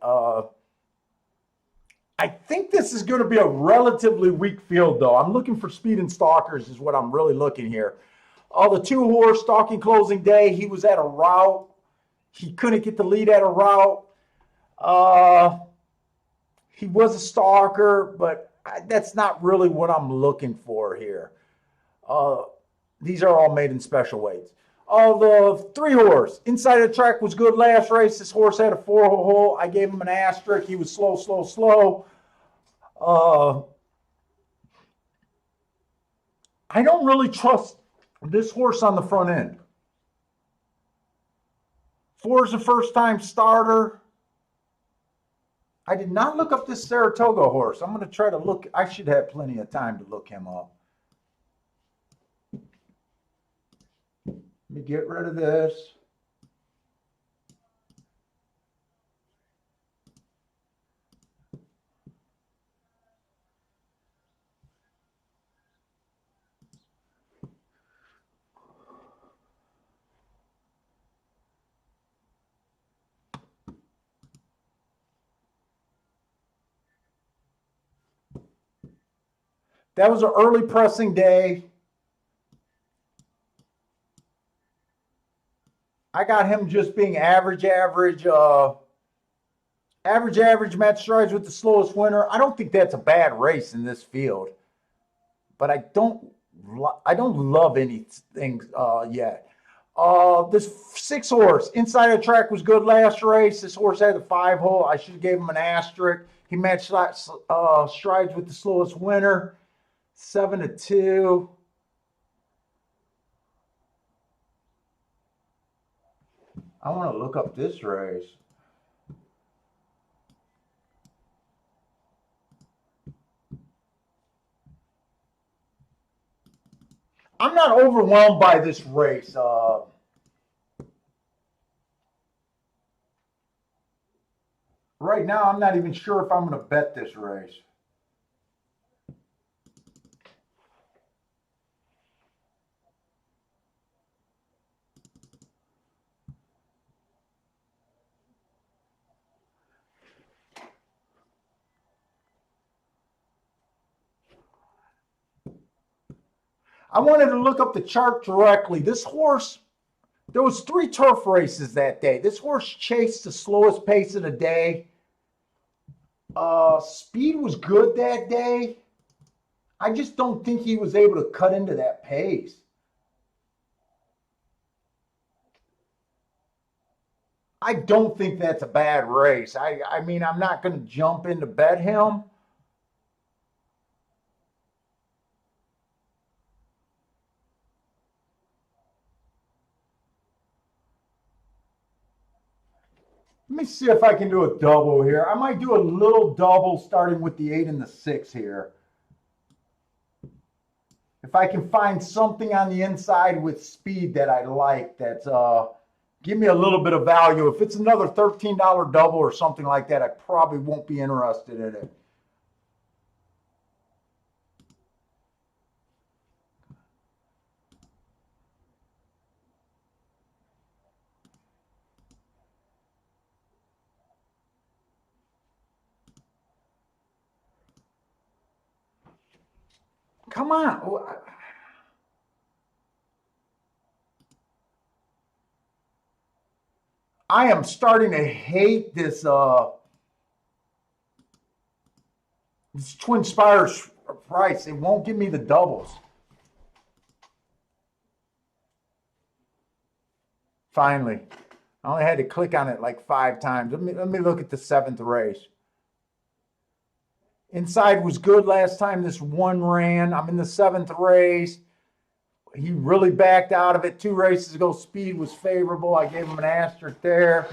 I think this is going to be a relatively weak field, though. I'm looking for speed and stalkers, is what I'm really looking here. The 2-horse stalking closing day, he was at a route. He couldn't get the lead at a route. Uh, he was a stalker, but that's not really what I'm looking for here. Uh, These are all made in special weights. The 3-horse inside of the track was good last race. This horse had a 4-hole. I gave him an asterisk. He was slow, slow, slow. I don't really trust this horse on the front end. 4 is a first-time starter. I did not look up this Saratoga horse. I'm going to try to look. I should have plenty of time to look him up. Let me get rid of this. That was an early pressing day. I got him just being average, match strides with the slowest winner. I don't think that's a bad race in this field, but I don't love anything yet. This 6-horse inside of the track was good last race. This horse had a 5-hole. I should have gave him an asterisk. He matched strides with the slowest winner, 7-2. I want to look up this race. I'm not overwhelmed by this race. Right now, I'm not even sure if I'm going to bet this race. I wanted to look up the chart directly. This horse, there was 3 turf races that day. This horse chased the slowest pace of the day. Speed was good that day. I just don't think he was able to cut into that pace. I don't think that's a bad race. I mean, I'm not going to jump in to bet him. Let me see if I can do a double here. I might do a little double starting with the 8 and the 6 here. If I can find something on the inside with speed that I like, that's give me a little bit of value. If it's another $13 double or something like that, I probably won't be interested in it. Come on. I am starting to hate this this Twin Spires price. It won't give me the doubles. Finally. I only had to click on it like 5 times. Let me look at the 7th race. Inside was good last time this one ran. I'm in the 7th race. He really backed out of it 2 races ago. Speed was favorable. I gave him an asterisk there.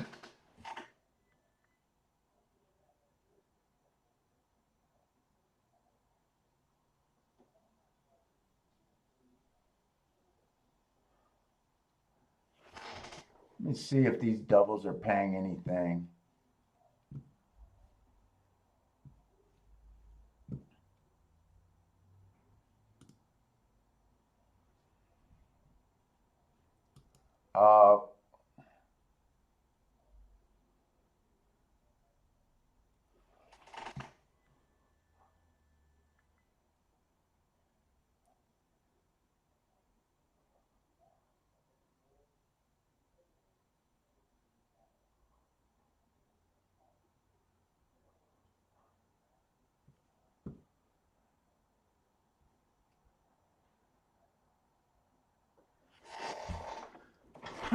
Let me see if these doubles are paying anything. Uh,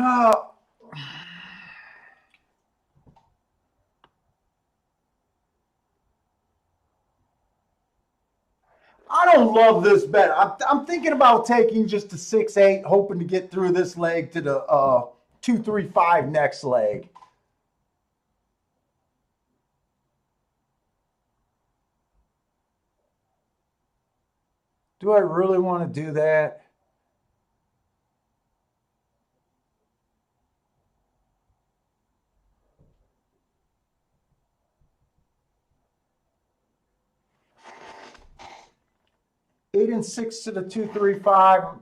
Uh, I don't love this bet. I'm thinking about taking just a 6-8, hoping to get through this leg to the 2-3-5 next leg. Do I really want to do that? Eight and 6 to the 2-3-5.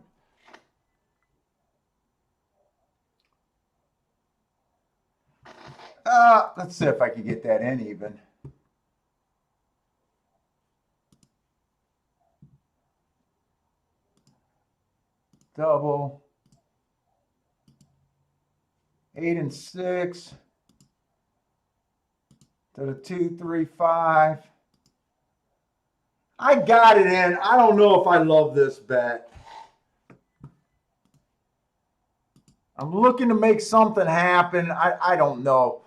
Let's see if I can get that in even. Double. 8 and 6 to the 2-3-5. I got it in. I don't know if I love this bet. I'm looking to make something happen. I don't know.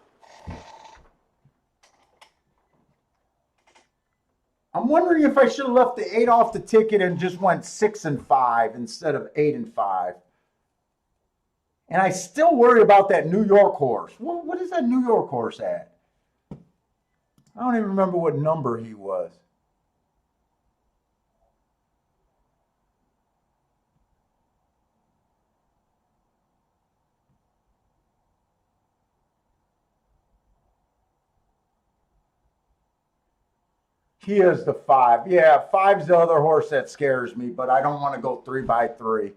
I'm wondering if I should have left the 8 off the ticket and just went 6 and 5 instead of 8 and 5. And I still worry about that New York horse. What is that New York horse at? I don't even remember what number he was. He is the 5. Yeah, 5's the other horse that scares me, but I don't want to go 3x3.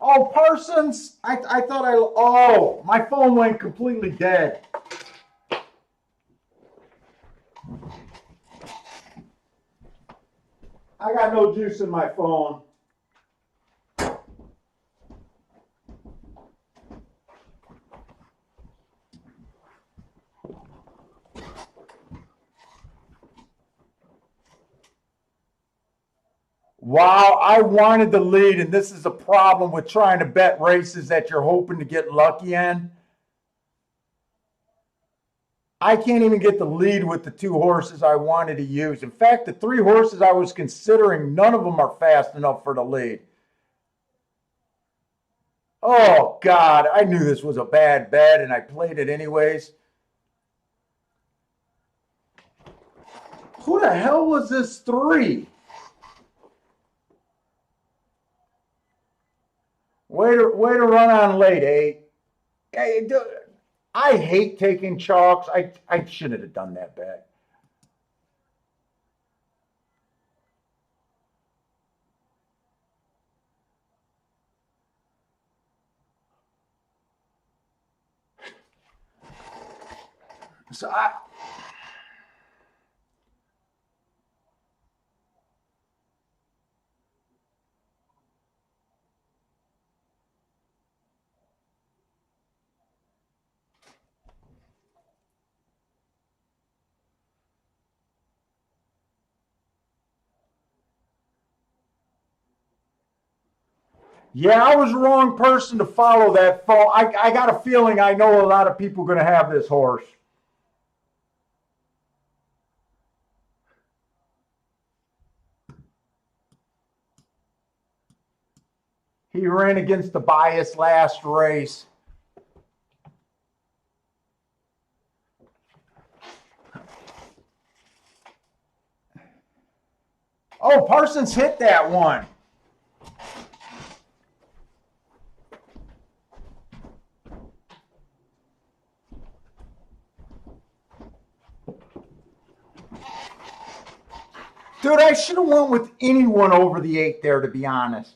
Oh, Parsons! I thought oh, my phone went completely dead. I got no juice in my phone. Wow, I wanted the lead, and this is a problem with trying to bet races that you're hoping to get lucky in. I can't even get the lead with the 2 horses I wanted to use. In fact, the 3 horses I was considering, none of them are fast enough for the lead. Oh, God, I knew this was a bad bet, and I played it anyways. Who the hell was this 3? Way to run on late, eh? Hey, I hate taking chalks. I shouldn't have done that bet. So yeah, I was the wrong person to follow that phone. I got a feeling I know a lot of people are going to have this horse. He ran against the bias last race. Oh, Parsons hit that one. Dude, I should have went with anyone over the 8 there, to be honest.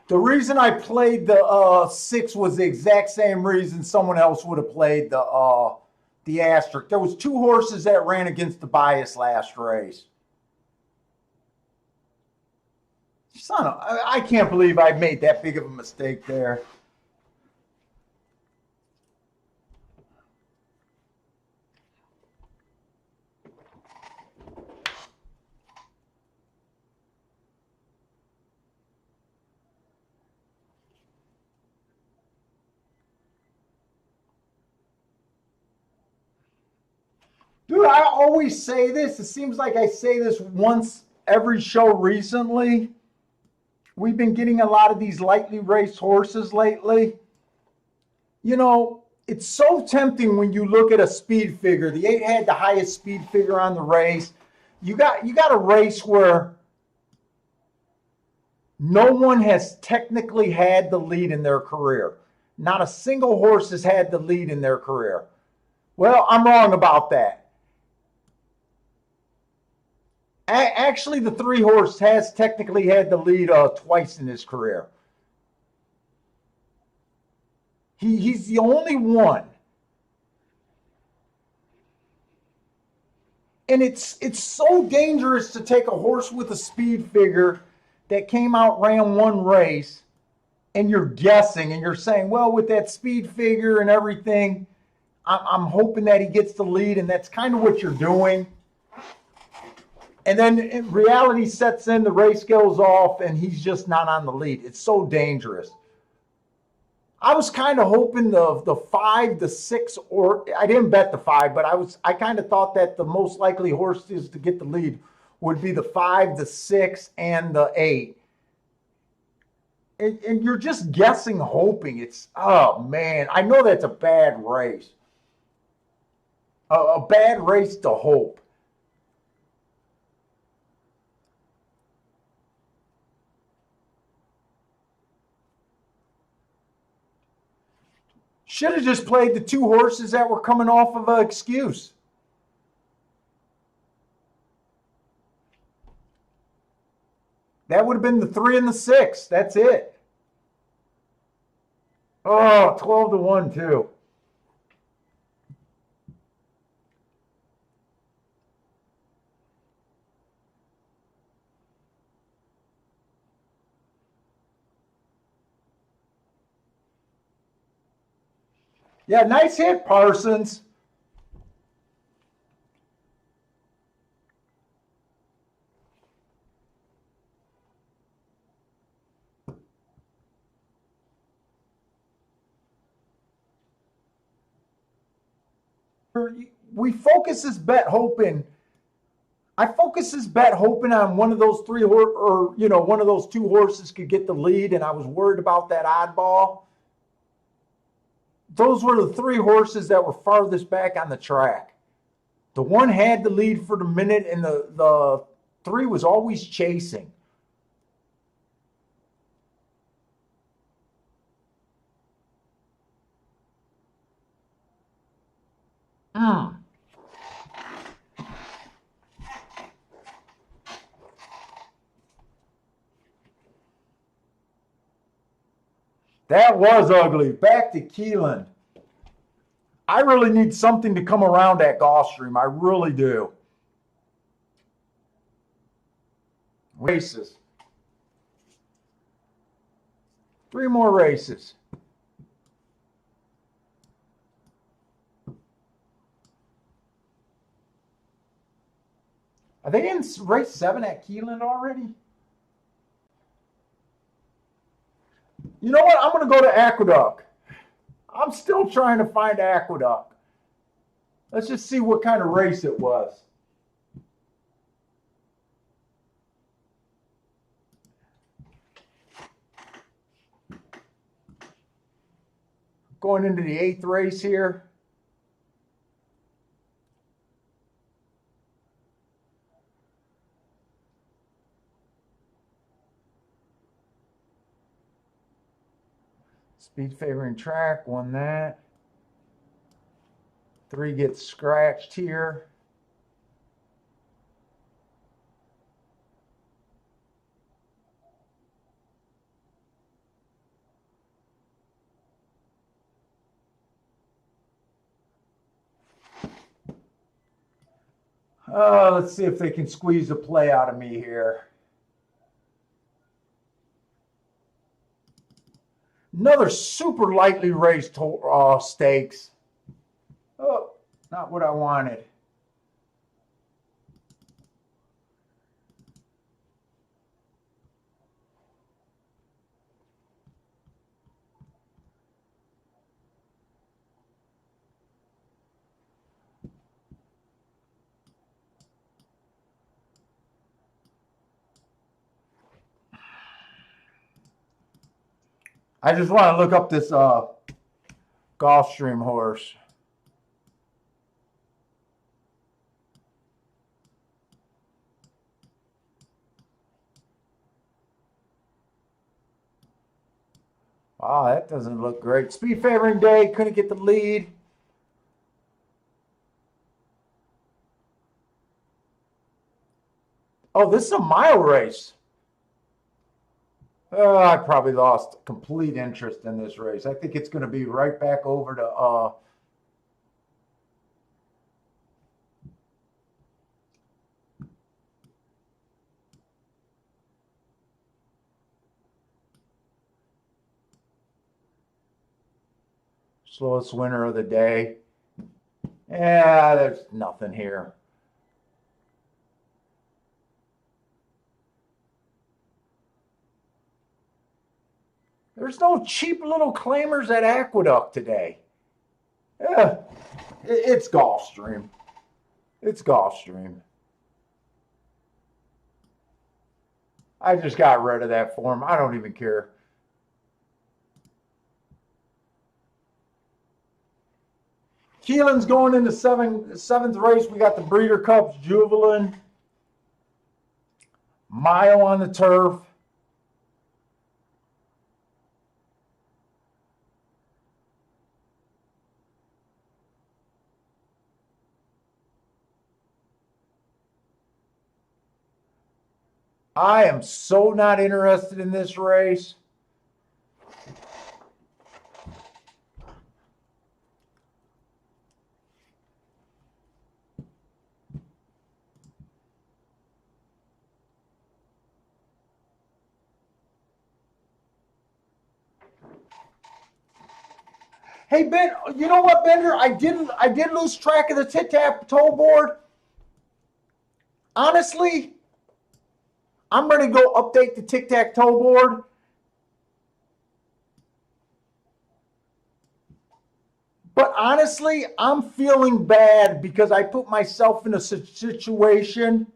The reason I played the 6 was the exact same reason someone else would have played the asterisk. There was 2 horses that ran against the bias last race. Son of, I can't believe I made that big of a mistake there. Dude, I always say this. It seems like I say this once every show recently. We've been getting a lot of these lightly raced horses lately. You know, it's so tempting when you look at a speed figure. The 8 had the highest speed figure on the race. You got a race where no one has technically had the lead in their career. Not a single horse has had the lead in their career. Well, I'm wrong about that. Actually, the 3 horse has technically had the lead twice in his career. He's the only one. And it's so dangerous to take a horse with a speed figure that came out, ran one race, and you're guessing and you're saying, well, with that speed figure and everything, I'm hoping that he gets the lead, and that's kind of what you're doing. And then reality sets in, the race goes off, and he's just not on the lead. It's so dangerous. I was kind of hoping the 5, the 6, or I didn't bet the 5, but I kind of thought that the most likely horses to get the lead would be the 5, the 6, and the 8. And you're just guessing, hoping. It's, oh man, I know that's a bad race. A bad race to hope. Should have just played the 2 horses that were coming off of an excuse. That would have been the 3 and the 6. That's it. Oh, 12 to 1 too. Yeah, nice hit, Parsons. We focus this bet hoping. I focus this bet hoping on one of those 3 or one of those 2 horses could get the lead, and I was worried about that oddball. Those were the 3 horses that were farthest back on the track. The 1 had the lead for the minute, and the 3 was always chasing. That was ugly. Back to Keeneland. I really need something to come around at Gulfstream. I really do. Races. 3 more races. Are they in race 7 at Keeneland already? You know what? I'm going to go to Aqueduct. I'm still trying to find Aqueduct. Let's just see what kind of race it was. Going into the 8th race here. Speed favoring track, won that. 3 gets scratched here. Let's see if they can squeeze a play out of me here. Another super lightly raced stakes. Oh, not what I wanted. I just want to look up this Gulfstream horse. Wow, that doesn't look great. Speed favoring day, couldn't get the lead. Oh, this is a mile race. I probably lost complete interest in this race. I think it's going to be right back over to slowest winner of the day. Yeah, there's nothing here. There's no cheap little claimers at Aqueduct today. Yeah, it's Gulfstream. It's Gulfstream. I just got rid of that form. I don't even care. Keelan's going into seventh race. We got the Breeder Cups, Juvelin, mile on the turf. I am so not interested in this race. Hey Ben, you know what, Bender? I did lose track of the tic-tac-toe board. Honestly, I'm ready to go update the tic-tac-toe board. But honestly, I'm feeling bad because I put myself in a situation.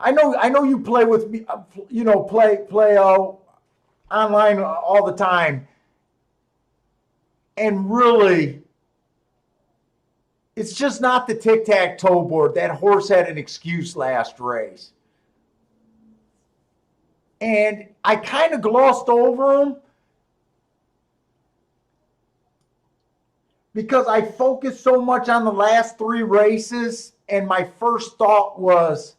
I know you play with me, play online all the time. And really, it's just not the tic-tac-toe board. That horse had an excuse last race. And I kind of glossed over him because I focused so much on the last three races. And my first thought was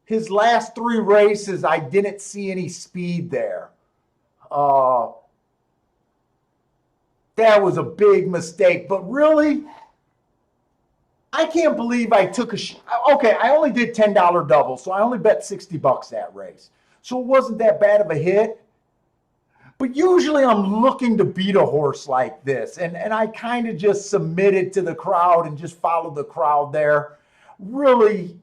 his last three races, I didn't see any speed there. That was a big mistake. But really, I can't believe I took okay, I only did $10 double, so I only bet $60 that race. So it wasn't that bad of a hit. But usually I'm looking to beat a horse like this. And I kind of just submitted to the crowd and just followed the crowd there. Really,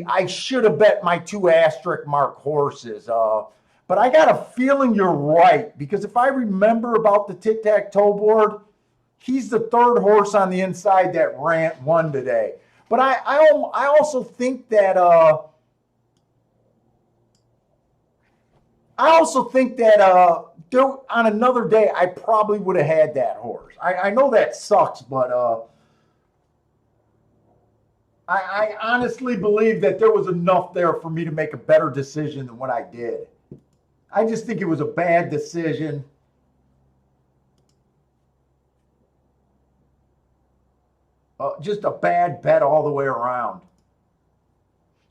I should have bet my two asterisk mark horses. But I got a feeling you're right, because if I remember about the tic-tac-toe board, he's the third horse on the inside that won today. But I also think that on another day I probably would have had that horse. I know that sucks, but I honestly believe that there was enough there for me to make a better decision than what I did. I just think it was a bad decision. Just a bad bet all the way around.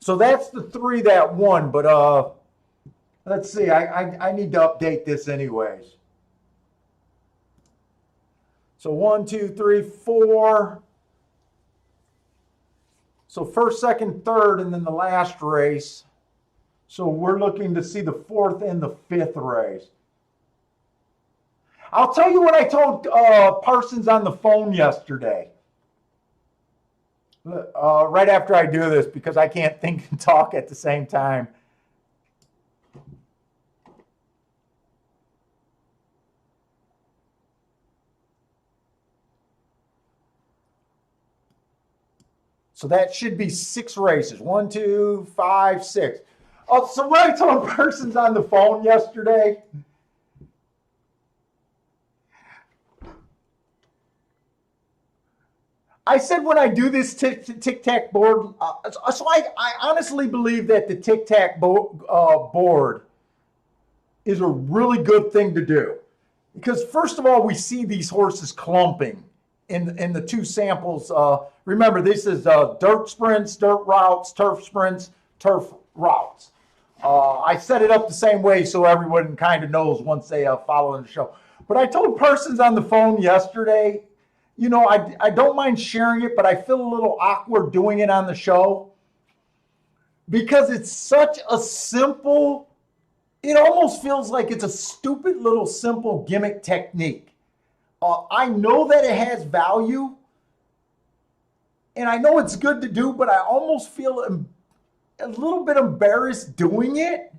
So that's the three that won, but let's see. I need to update this anyways. So 1, 2, 3, 4. So first, second, third, and then the last race. So we're looking to see the fourth and the fifth race. I'll tell you what I told Parsons on the phone yesterday. Right after I do this, because I can't think and talk at the same time. So that should be 6 races. 1, 2, 5, 6. Oh, so what I told Parsons on the phone yesterday. I said when I do this tic-tac board, so I honestly believe that the tic-tac board is a really good thing to do. Because first of all, we see these horses clumping in the 2 samples. Remember, this is dirt sprints, dirt routes, turf sprints, turf routes. I set it up the same way so everyone kind of knows once they follow the show. But I told Parsons on the phone yesterday, you know, I don't mind sharing it, but I feel a little awkward doing it on the show because it's such a simple, it almost feels like it's a stupid little simple gimmick technique. I know that it has value and I know it's good to do, but I almost feel a little bit embarrassed doing it.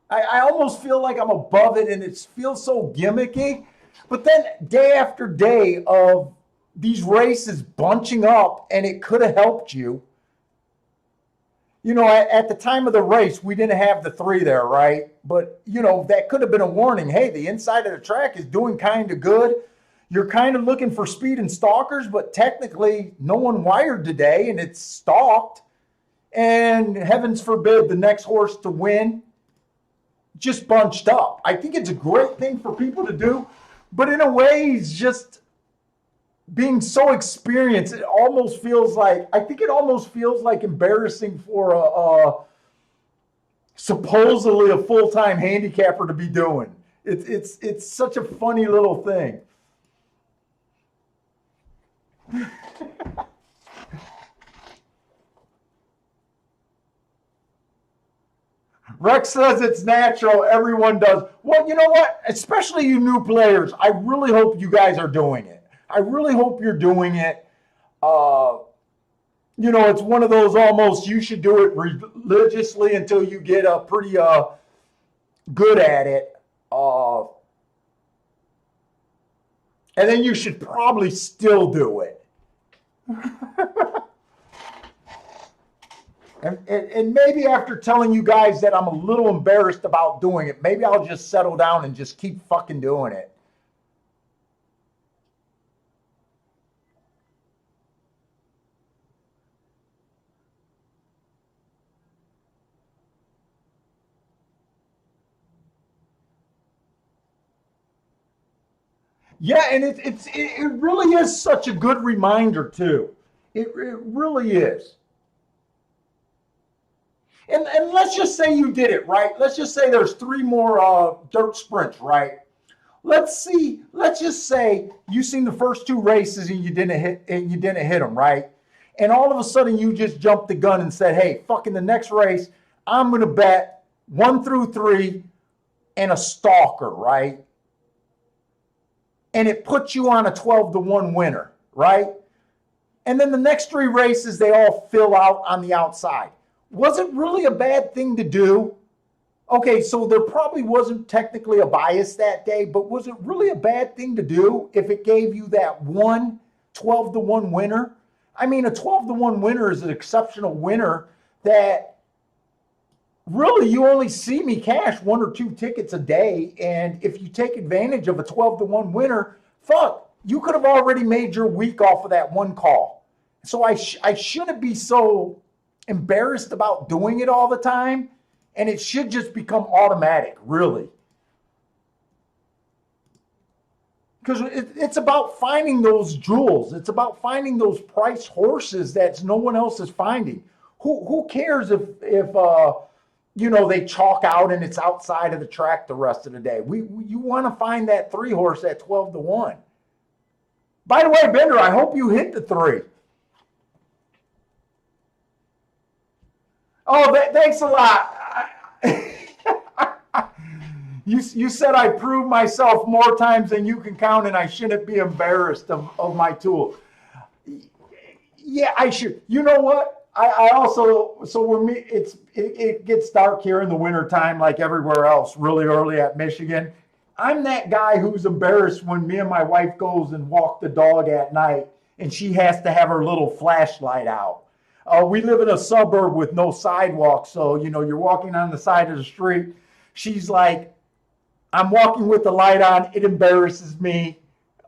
I almost feel like I'm above it and it feels so gimmicky. But then day after day of these races bunching up, and it could have helped you. You know, at the time of the race, we didn't have the 3 there, right? But, you know, that could have been a warning. Hey, the inside of the track is doing kind of good. You're kind of looking for speed and stalkers, but technically no one wired today, and it's stalked. And heavens forbid the next horse to win just bunched up. I think it's a great thing for people to do. But in a way, he's just being so experienced. It almost feels like, I think it almost feels like embarrassing for supposedly a full-time handicapper to be doing. It's such a funny little thing. Rex says it's natural. Everyone does. Well, you know what? Especially you new players, I really hope you guys are doing it. I really hope you're doing it. You know, it's one of those almost you should do it religiously until you get pretty good at it. And then you should probably still do it. And maybe after telling you guys that I'm a little embarrassed about doing it, maybe I'll just settle down and just keep fucking doing it. Yeah, and it really is such a good reminder too. It really is. And let's just say you did it, right? Let's just say there's 3 more dirt sprints, right? Let's just say you seen the first 2 races and you didn't hit them, right? And all of a sudden you just jumped the gun and said, hey, fucking the next race, I'm going to bet 1 through 3 and a stalker, right? And it puts you on a 12-1 winner, right? And then the next 3 races, they all fill out on the outside. Was it really a bad thing to do? Okay, so there probably wasn't technically a bias that day, but was it really a bad thing to do if it gave you that 1 12-1 winner? I mean, a 12-1 winner is an exceptional winner that really you only see me cash 1 or 2 tickets a day. And if you take advantage of a 12-1 winner, fuck, you could have already made your week off of that 1 call. So I shouldn't be so embarrassed about doing it all the time. And it should just become automatic, really. Because it's about finding those jewels. It's about finding those price horses that no one else is finding. Who cares if you know, they chalk out and it's outside of the track the rest of the day? You want to find that 3 horse at 12-1. By the way, Bender, I hope you hit the 3. Oh, thanks a lot. You said I proved myself more times than you can count, and I shouldn't be embarrassed of my tool. Yeah, I should. You know what? I also, so when it gets dark here in the wintertime, like everywhere else, really early at Michigan. I'm that guy who's embarrassed when me and my wife goes and walk the dog at night, and she has to have her little flashlight out. We live in a suburb with no sidewalk, so you're walking on the side of the street. She's like, I'm walking with the light on. It embarrasses me.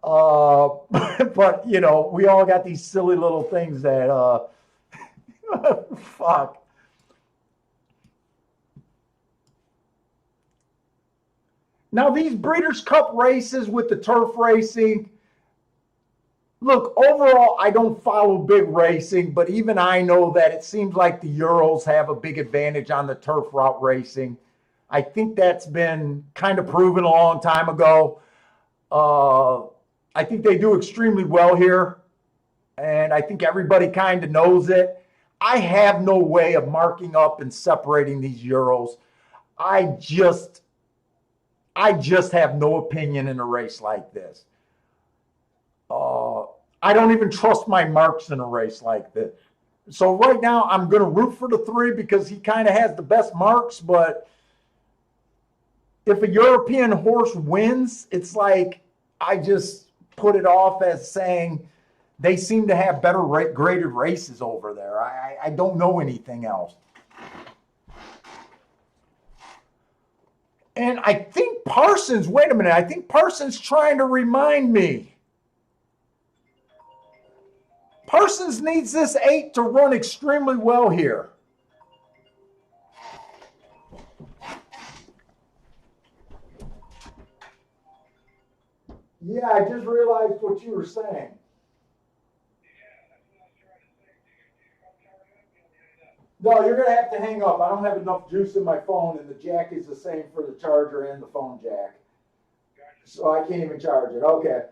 But we all got these silly little things that fuck. Now these Breeders' Cup races with the turf racing, look, overall I don't follow big racing, but even I know that it seems like the Euros have a big advantage on the turf route racing. I think that's been kind of proven a long time ago. I think they do extremely well here, and I think everybody kind of knows it. I have no way of marking up and separating these Euros. I just have no opinion in a race like this. I don't even trust my marks in a race like this. So right now I'm going to root for the 3 because he kind of has the best marks, but if a European horse wins, it's like I just put it off as saying they seem to have better graded races over there. I don't know anything else. And I think Parsons, wait a minute, I think Parsons trying to remind me. Parsons needs this 8 to run extremely well here. Yeah, I just realized what you were saying. No, you're going to have to hang up. I don't have enough juice in my phone, and the jack is the same for the charger and the phone jack. So I can't even charge it. Okay.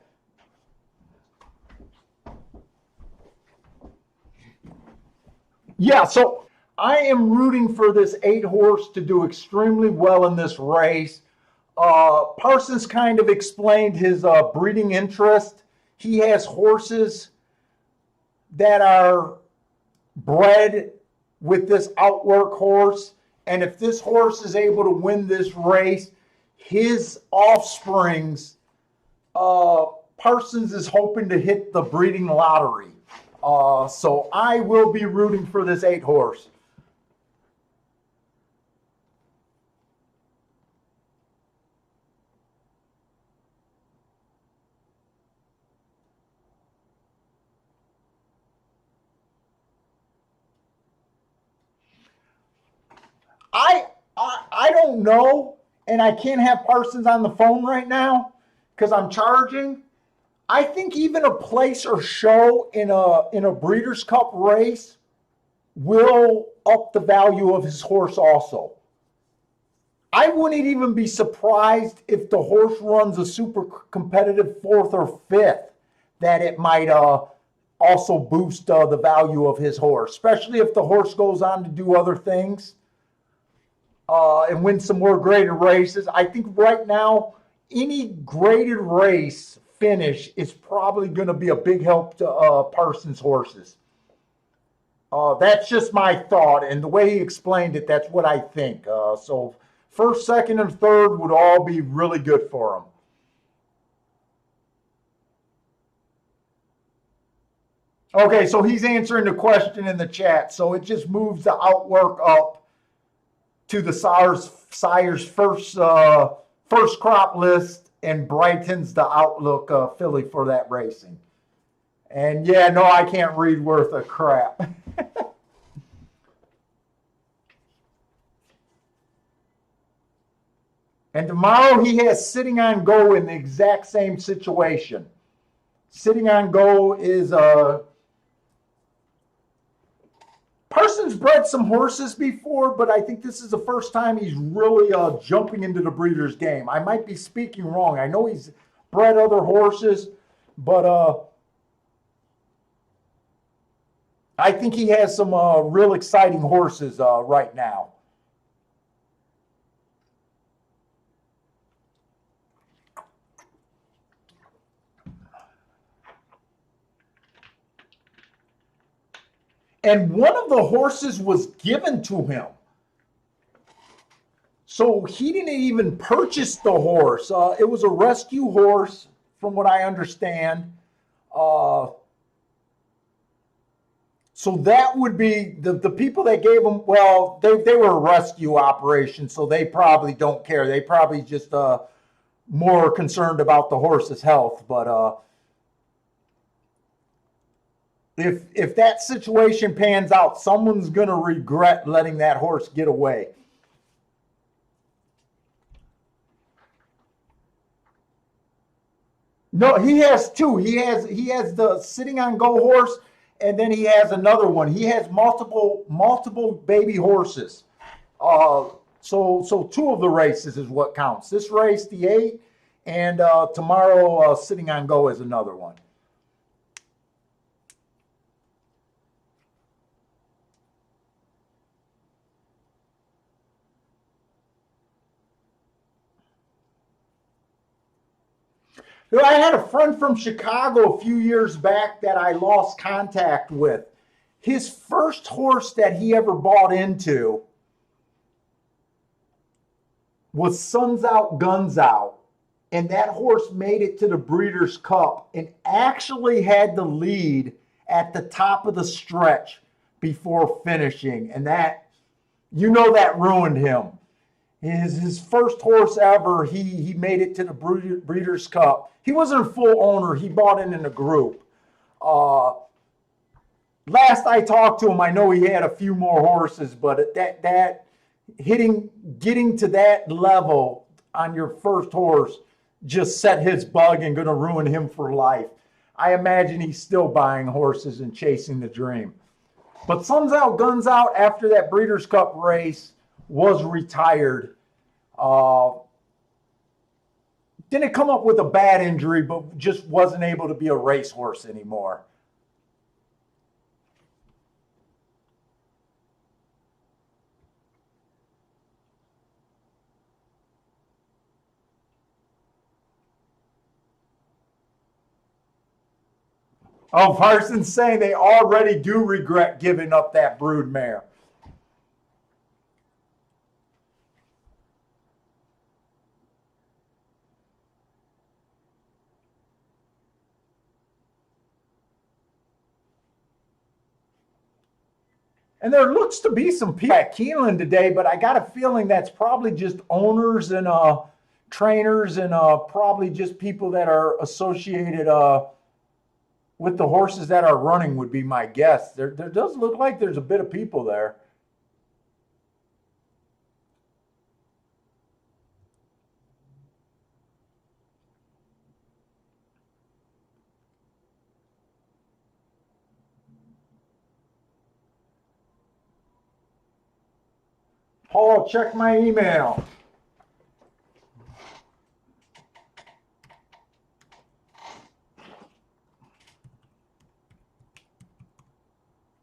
Yeah, so I am rooting for this 8 horse to do extremely well in this race. Parsons kind of explained his breeding interest. He has horses that are bred with this outwork horse, and if this horse is able to win this race, his offsprings, Parsons is hoping to hit the breeding lottery. So I will be rooting for this 8 horse. I don't know, and I can't have Parsons on the phone right now because I'm charging. I think even a place or show in a Breeders' Cup race will up the value of his horse also. I wouldn't even be surprised if the horse runs a super competitive 4th or 5th, that it might also boost the value of his horse, especially if the horse goes on to do other things and win some more graded races. I think right now, any graded race finish is probably going to be a big help to Parsons' horses. That's just my thought, and the way he explained it, that's what I think. So 1st, 2nd, and 3rd would all be really good for him. Okay, so he's answering the question in the chat. So it just moves the outwork up to the sire's first crop list and brightens the outlook filly for that racing. And yeah, no, I can't read worth a crap. And tomorrow he has Sitting on Go in the exact same situation. Sitting on Go is Parsons bred some horses before, but I think this is the first time he's really jumping into the breeder's game. I might be speaking wrong. I know he's bred other horses, but I think he has some real exciting horses right now. And one of the horses was given to him. So he didn't even purchase the horse. It was a rescue horse, from what I understand. Uh, so that would be the people that gave him, well, they were a rescue operation, so they probably don't care. They probably just more concerned about the horse's health. But if that situation pans out, someone's going to regret letting that horse get away. No, he has two. He has the Sitting on Go horse, and then he has another one. He has multiple baby horses. Uh, so two of the races is what counts. This race, the 8, and tomorrow, Sitting on Go is another one. I had a friend from Chicago a few years back that I lost contact with. His first horse that he ever bought into was Suns Out, Guns Out. And that horse made it to the Breeders' Cup and actually had the lead at the top of the stretch before finishing. And that, that ruined him. His first horse ever, he made it to the Breeders' Cup. He wasn't a full owner. He bought in a group. Uh, Last I talked to him, I know he had a few more horses, but that getting to that level on your first horse just set his bug and going to ruin him for life. I imagine he's still buying horses and chasing the dream. But Suns Out, Guns Out after that Breeders' Cup race was retired. Didn't come up with a bad injury, but just wasn't able to be a racehorse anymore. Oh, Parsons saying they already do regret giving up that brood mare. And there looks to be some people at Keeneland today, but I got a feeling that's probably just owners and trainers and probably just people that are associated with the horses that are running would be my guess. There does look like there's a bit of people there. Paul, check my email.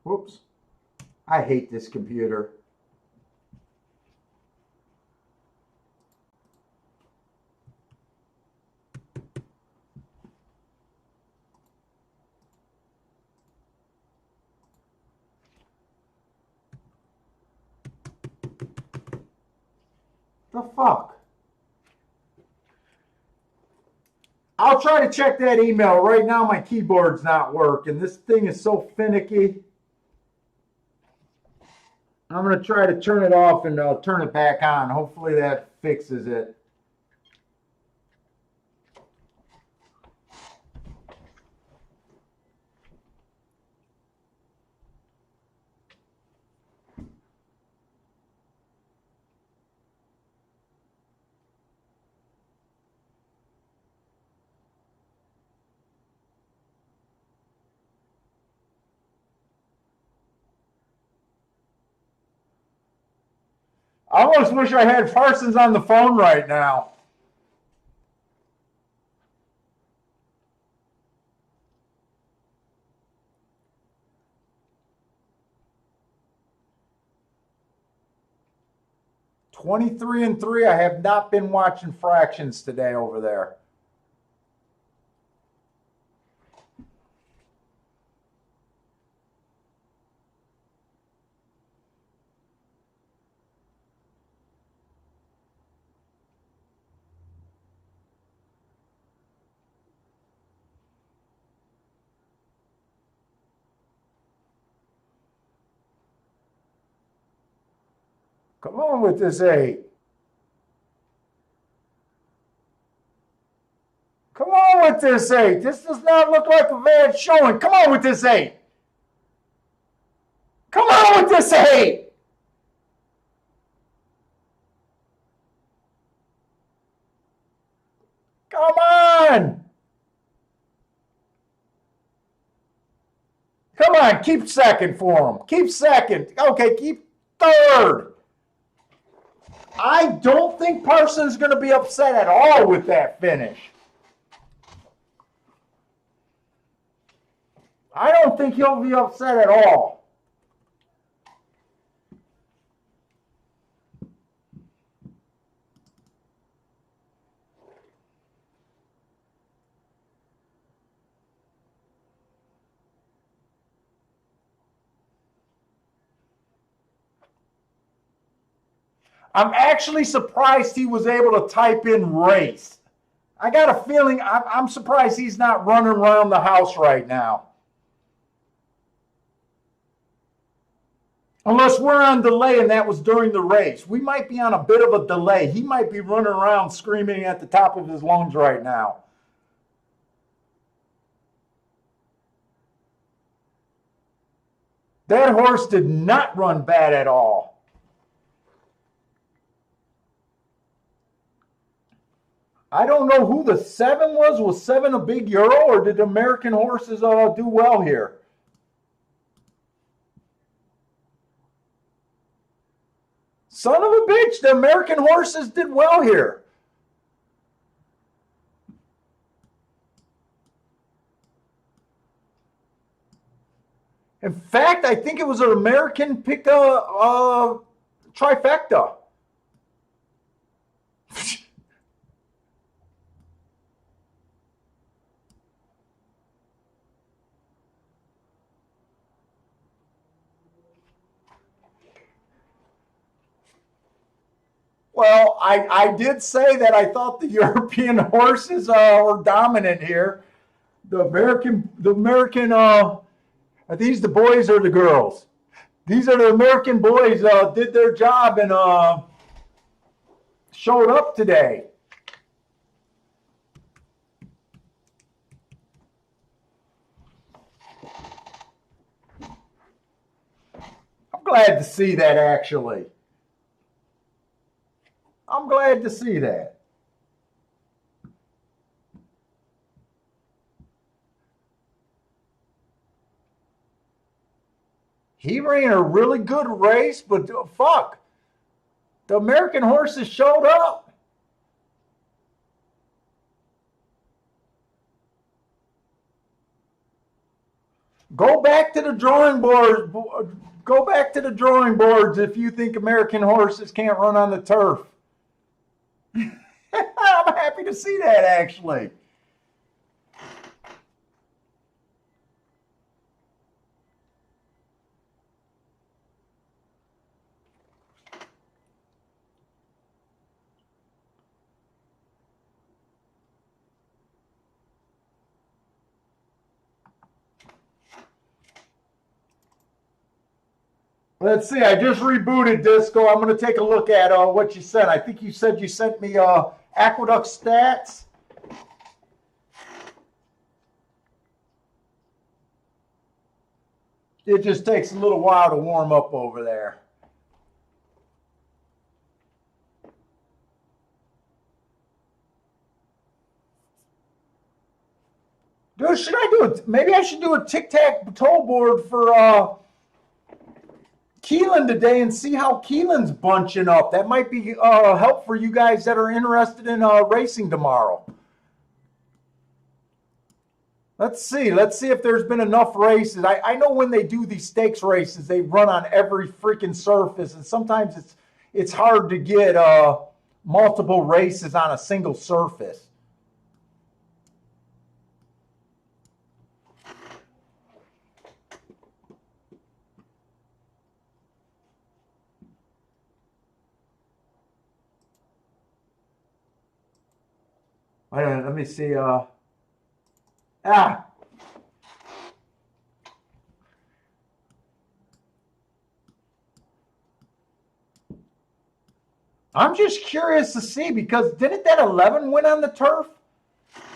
Whoops. I hate this computer. The fuck? I'll try to check that email. Right now my keyboard's not working. This thing is so finicky. I'm going to try to turn it off and turn it back on. Hopefully that fixes it. I almost wish I had Parsons on the phone right now. 23-3. I have not been watching fractions today over there. Come on with this 8. Come on with this 8. This does not look like a bad showing. Come on with this 8. Come on with this 8. Come on. Come on, keep second for him. Keep second. Okay, keep third. I don't think Parsons is going to be upset at all with that finish. I don't think he'll be upset at all. I'm actually surprised he was able to type in race. I got a feeling, I'm surprised he's not running around the house right now. Unless we're on delay and that was during the race. We might be on a bit of a delay. He might be running around screaming at the top of his lungs right now. That horse did not run bad at all. I don't know who the 7 was. Was 7 a big euro, or did American horses do well here? Son of a bitch, the American horses did well here. In fact, I think it was an American pick trifecta. Well, I did say that I thought the European horses were dominant here. The American, are these the boys or the girls? These are the American boys did their job and showed up today. I'm glad to see that, actually. I'm glad to see that. He ran a really good race, but fuck, the American horses showed up. Go back to the drawing board. Go back to the drawing boards if you think American horses can't run on the turf. I'm happy to see that, actually. Let's see. I just rebooted Disco. I'm going to take a look at what you sent. I think you said you sent me Aqueduct stats. It just takes a little while to warm up over there. Dude, should I do it? Maybe I should do a tic-tac-toe board for Keelan today and see how Keelan's bunching up. That might be help for you guys that are interested in racing tomorrow. Let's see. Let's see if there's been enough races. I know when they do these stakes races, they run on every freaking surface, and sometimes it's hard to get multiple races on a single surface. Let me see. I'm just curious to see, because didn't that 11 win on the turf?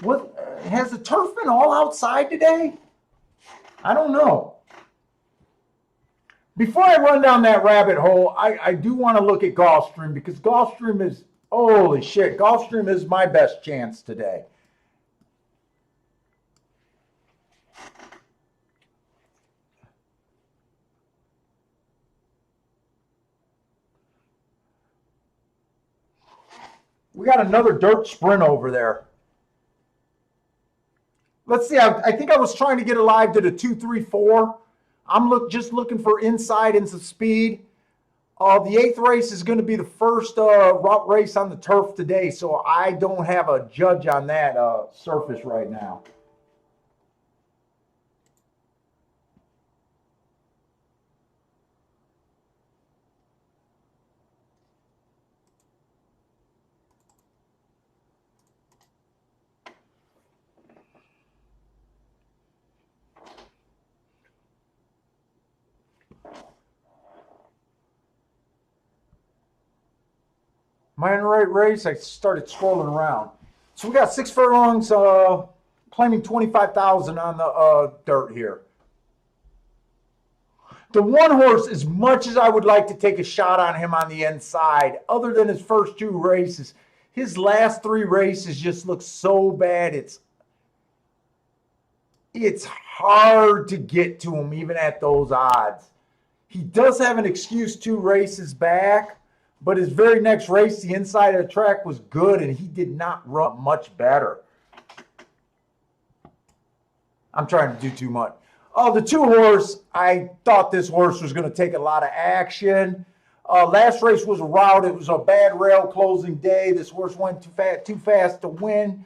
What has the turf been all outside today? I don't know. Before I run down that rabbit hole, I do want to look at Gulfstream, because Gulfstream is, holy shit, Gulfstream is my best chance today. We got another dirt sprint over there. Let's see. I think I was trying to get alive to the 2-3-4. I'm just looking for inside and some speed. The 8th race is going to be the first route race on the turf today, so I don't have a judge on that surface right now. Am I in the right race? I started scrolling around. So we got 6 furlongs, claiming 25,000 on the dirt here. The one horse, as much as I would like to take a shot on him on the inside, other than his first 2 races, his last 3 races just look so bad. It's hard to get to him even at those odds. He does have an excuse 2 races back, but his very next race, the inside of the track was good, and he did not run much better. I'm trying to do too much. Oh, the 2 horse, I thought this horse was going to take a lot of action. Last race was a rout. It was a bad rail closing day. This horse went too fast to win.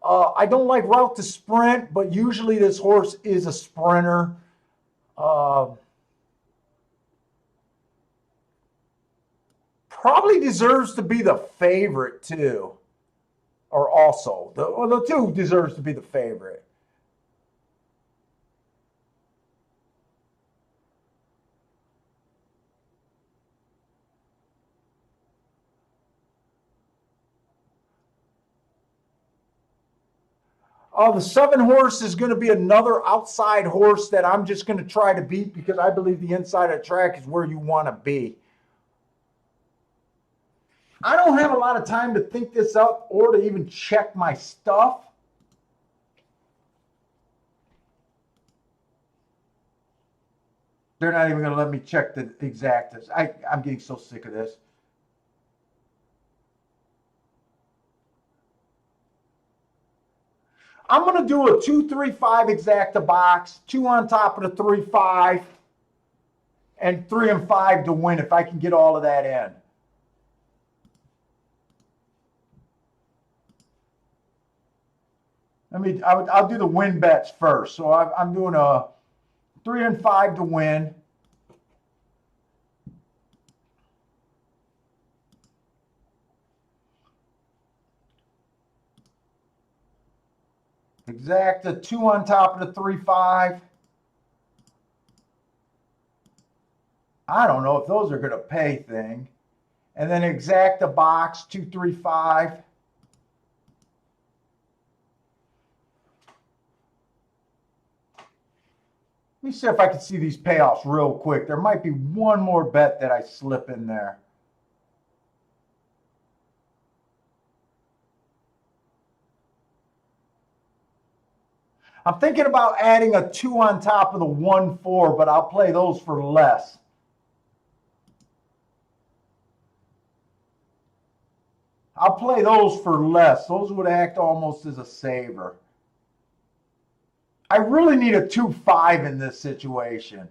I don't like route to sprint, but usually this horse is a sprinter. Probably deserves to be the favorite too, or also the 2 deserves to be the favorite. The 7 horse is going to be another outside horse that I'm just going to try to beat, because I believe the inside of the track is where you want to be. I don't have a lot of time to think this up or to even check my stuff. They're not even going to let me check the exactas. I'm getting so sick of this. I'm going to do a 2-3-5 exacta box, 2 on top of the 3-5, and 3 and 5 to win if I can get all of that in. I'll do the win bets first. So I'm doing a 3 and 5 to win. Exacta 2 on top of the 3-5. I don't know if those are going to pay thing. And then exacta box 2-3-5. Let me see if I can see these payoffs real quick. There might be one more bet that I slip in there. I'm thinking about adding a 2 on top of the 1-4, but I'll play those for less. I'll play those for less. Those would act almost as a saver. I really need a 2-5 in this situation.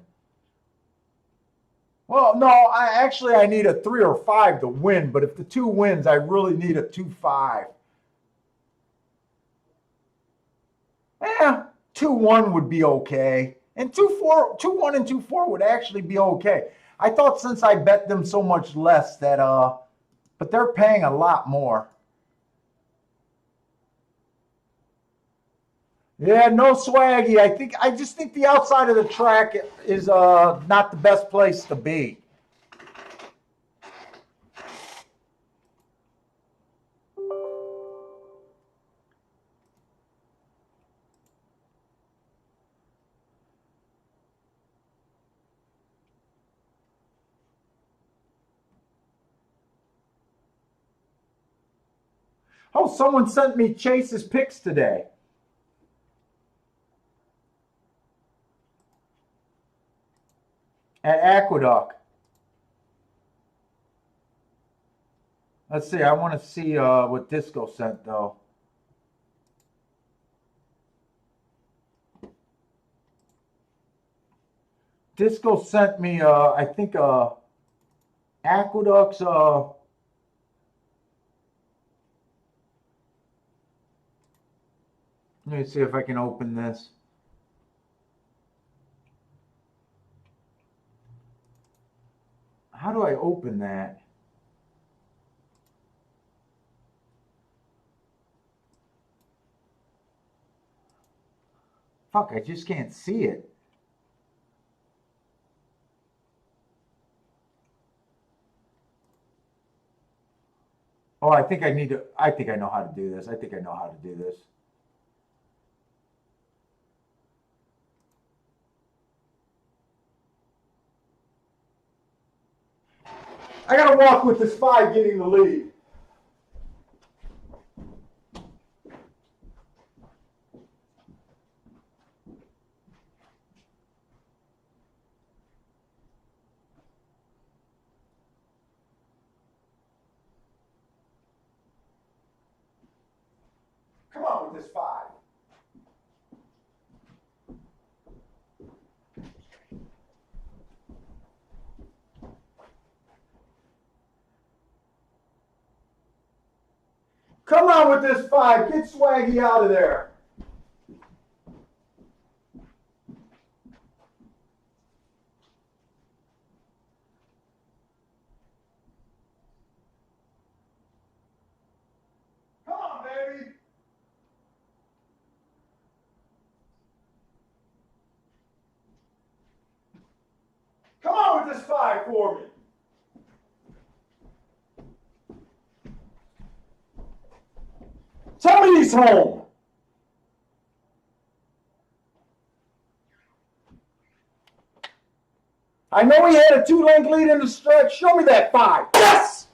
Well, no, I need a 3 or 5 to win, but if the 2 wins, I really need a 2-5. Eh, 2-1 would be okay. And 2-4, 2-1 and 2-4 would actually be okay. I thought since I bet them so much less that but they're paying a lot more. Yeah, no swaggy. I just think the outside of the track is not the best place to be. Oh, someone sent me Chase's picks today. At Aqueduct. Let's see. I want to see what Disco sent though. Disco sent me I think Aqueduct's let me see if I can open this. How do I open that? Fuck, I just can't see it. Oh, I think I know how to do this. I think I know how to do this. I gotta walk with this 5 getting the lead. Come on with this 5. Come on with this 5. Get Swaggy out of there. Come on, baby. Come on with this 5 for me. Tell me he's home. I know he had a 2-length lead in the stretch. Show me that 5. Yes!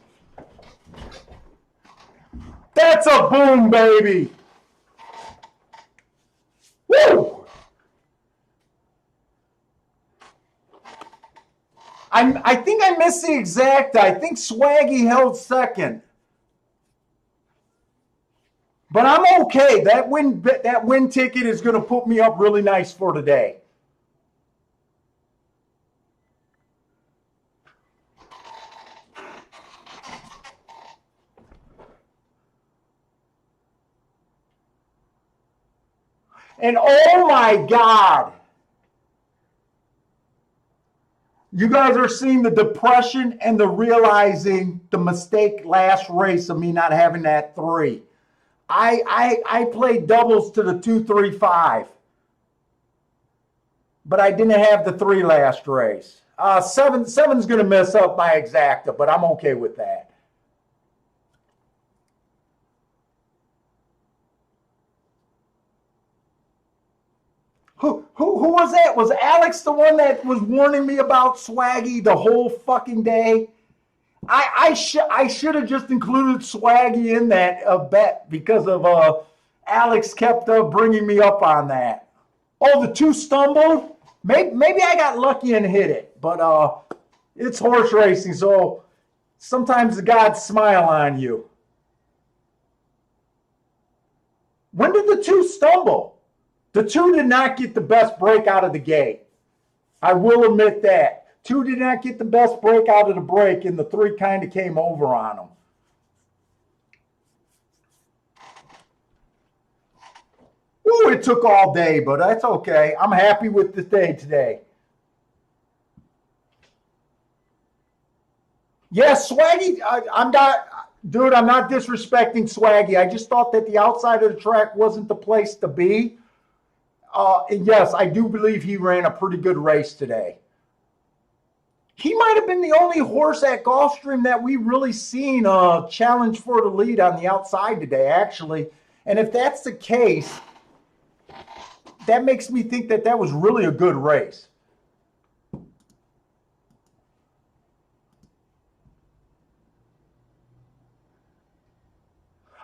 That's a boom, baby. Woo! I think I missed the exact. I think Swaggy held second. But I'm okay. That win ticket is going to put me up really nice for today. And oh my God, you guys are seeing the depression and the realizing the mistake last race of me not having that 3. I played doubles to the 2-3-5, but I didn't have the 3 last race. Seven's going to mess up my exacta, but I'm okay with that. Who was that? Was Alex the one that was warning me about Swaggy the whole fucking day? I should have just included Swaggy in that bet because of Alex kept bringing me up on that. Oh, the 2 stumbled? Maybe I got lucky and hit it, but it's horse racing, so sometimes the gods smile on you. When did the 2 stumble? The 2 did not get the best break out of the gate. I will admit that. 2 did not get the best break out of the break, and the 3 kind of came over on them. Ooh, it took all day, but that's okay. I'm happy with the day today. Yes, Swaggy, I'm not, dude, I'm not disrespecting Swaggy. I just thought that the outside of the track wasn't the place to be. And yes, I do believe he ran a pretty good race today. He might have been the only horse at Gulfstream that we really seen challenge for the lead on the outside today, actually. And if that's the case, that makes me think that that was really a good race.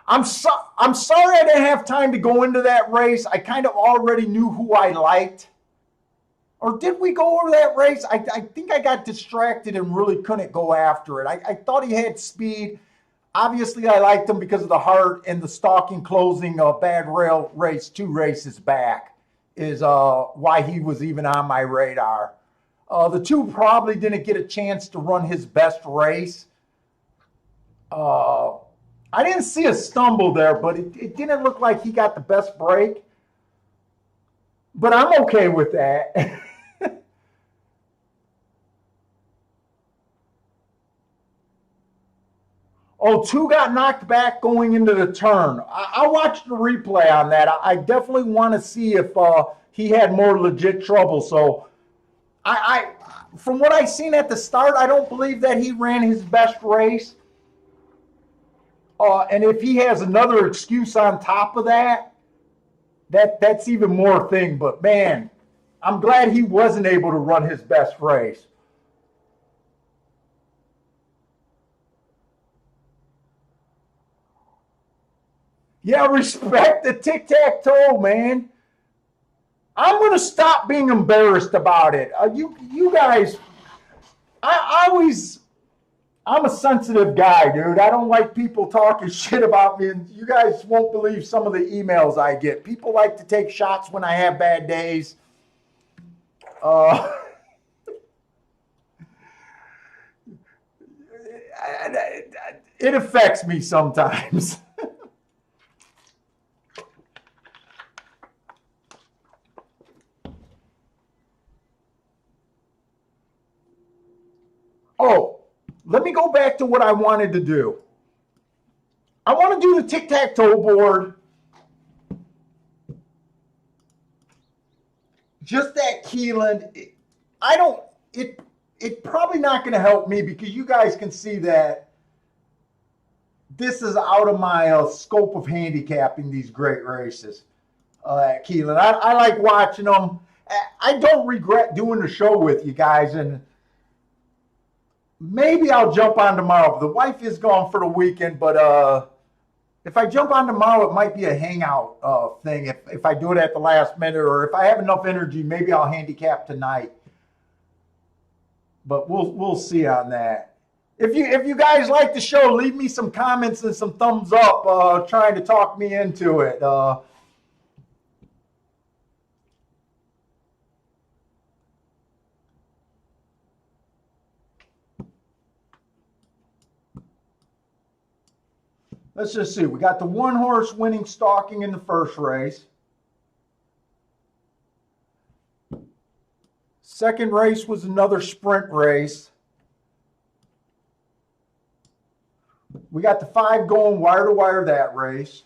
I'm sorry I didn't have time to go into that race. I kind of already knew who I liked. Or did we go over that race? I think I got distracted and really couldn't go after it. I thought he had speed. Obviously, I liked him because of the heart and the stalking closing Bad Rail race 2 races back is why he was even on my radar. The 2 probably didn't get a chance to run his best race. I didn't see a stumble there, but it didn't look like he got the best break. But I'm okay with that. Oh, 2 got knocked back going into the turn. I watched the replay on that. I definitely want to see if he had more legit trouble. So from what I've seen at the start, I don't believe that he ran his best race. And if he has another excuse on top of that, that's even more thing. But man, I'm glad he wasn't able to run his best race. Yeah, respect the tic-tac-toe, man. I'm going to stop being embarrassed about it. You guys, I'm a sensitive guy, dude. I don't like people talking shit about me, and you guys won't believe some of the emails I get. People like to take shots when I have bad days. It affects me sometimes. Oh, let me go back to what I wanted to do. I want to do the tic-tac-toe board. Just that Keeneland. It's probably not going to help me because you guys can see that this is out of my scope of handicapping these great races at Keeneland. I like watching them. I don't regret doing the show with you guys, and maybe I'll jump on tomorrow. The wife is gone for the weekend, but if I jump on tomorrow, it might be a hangout thing. If I do it at the last minute, or if I have enough energy, maybe I'll handicap tonight. But we'll see on that. If you guys like the show, leave me some comments and some thumbs up, trying to talk me into it. Let's just see. We got the 1 horse winning stalking in the first race. Second race was another sprint race. We got the 5 going wire to wire that race.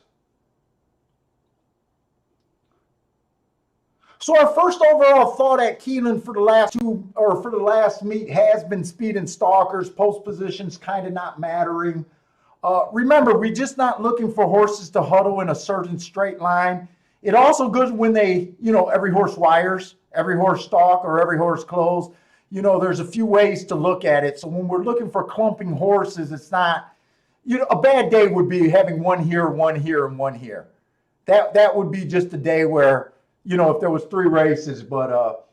So our first overall thought at Keeneland for the last meet has been speed and stalkers, post positions kind of not mattering. Remember, we're just not looking for horses to huddle in a certain straight line. It also goes when they, every horse wires, every horse stalk, or every horse close. There's a few ways to look at it. So when we're looking for clumping horses, it's not, a bad day would be having 1 here, 1 here, and 1 here. That would be just a day where, if there was 3 races, but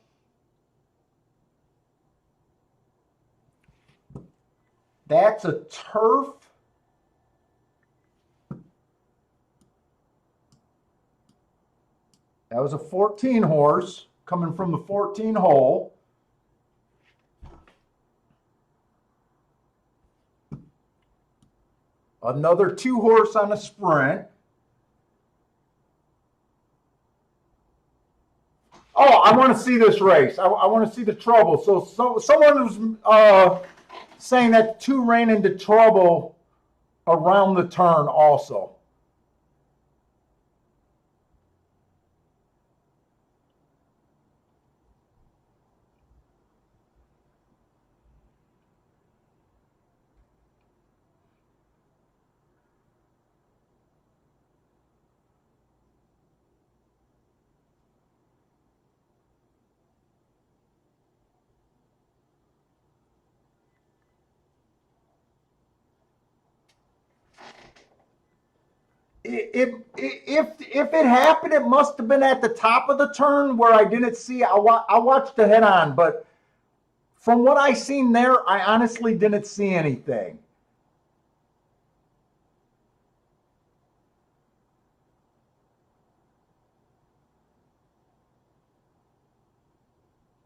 that's a turf. That was a 14 horse coming from the 14 hole. Another 2-horse on a sprint. Oh, I want to see this race. I want to see the trouble. So someone was saying that 2 ran into trouble around the turn also. If it happened, it must have been at the top of the turn where I didn't see. I watched the head on, but from what I seen there, I honestly didn't see anything.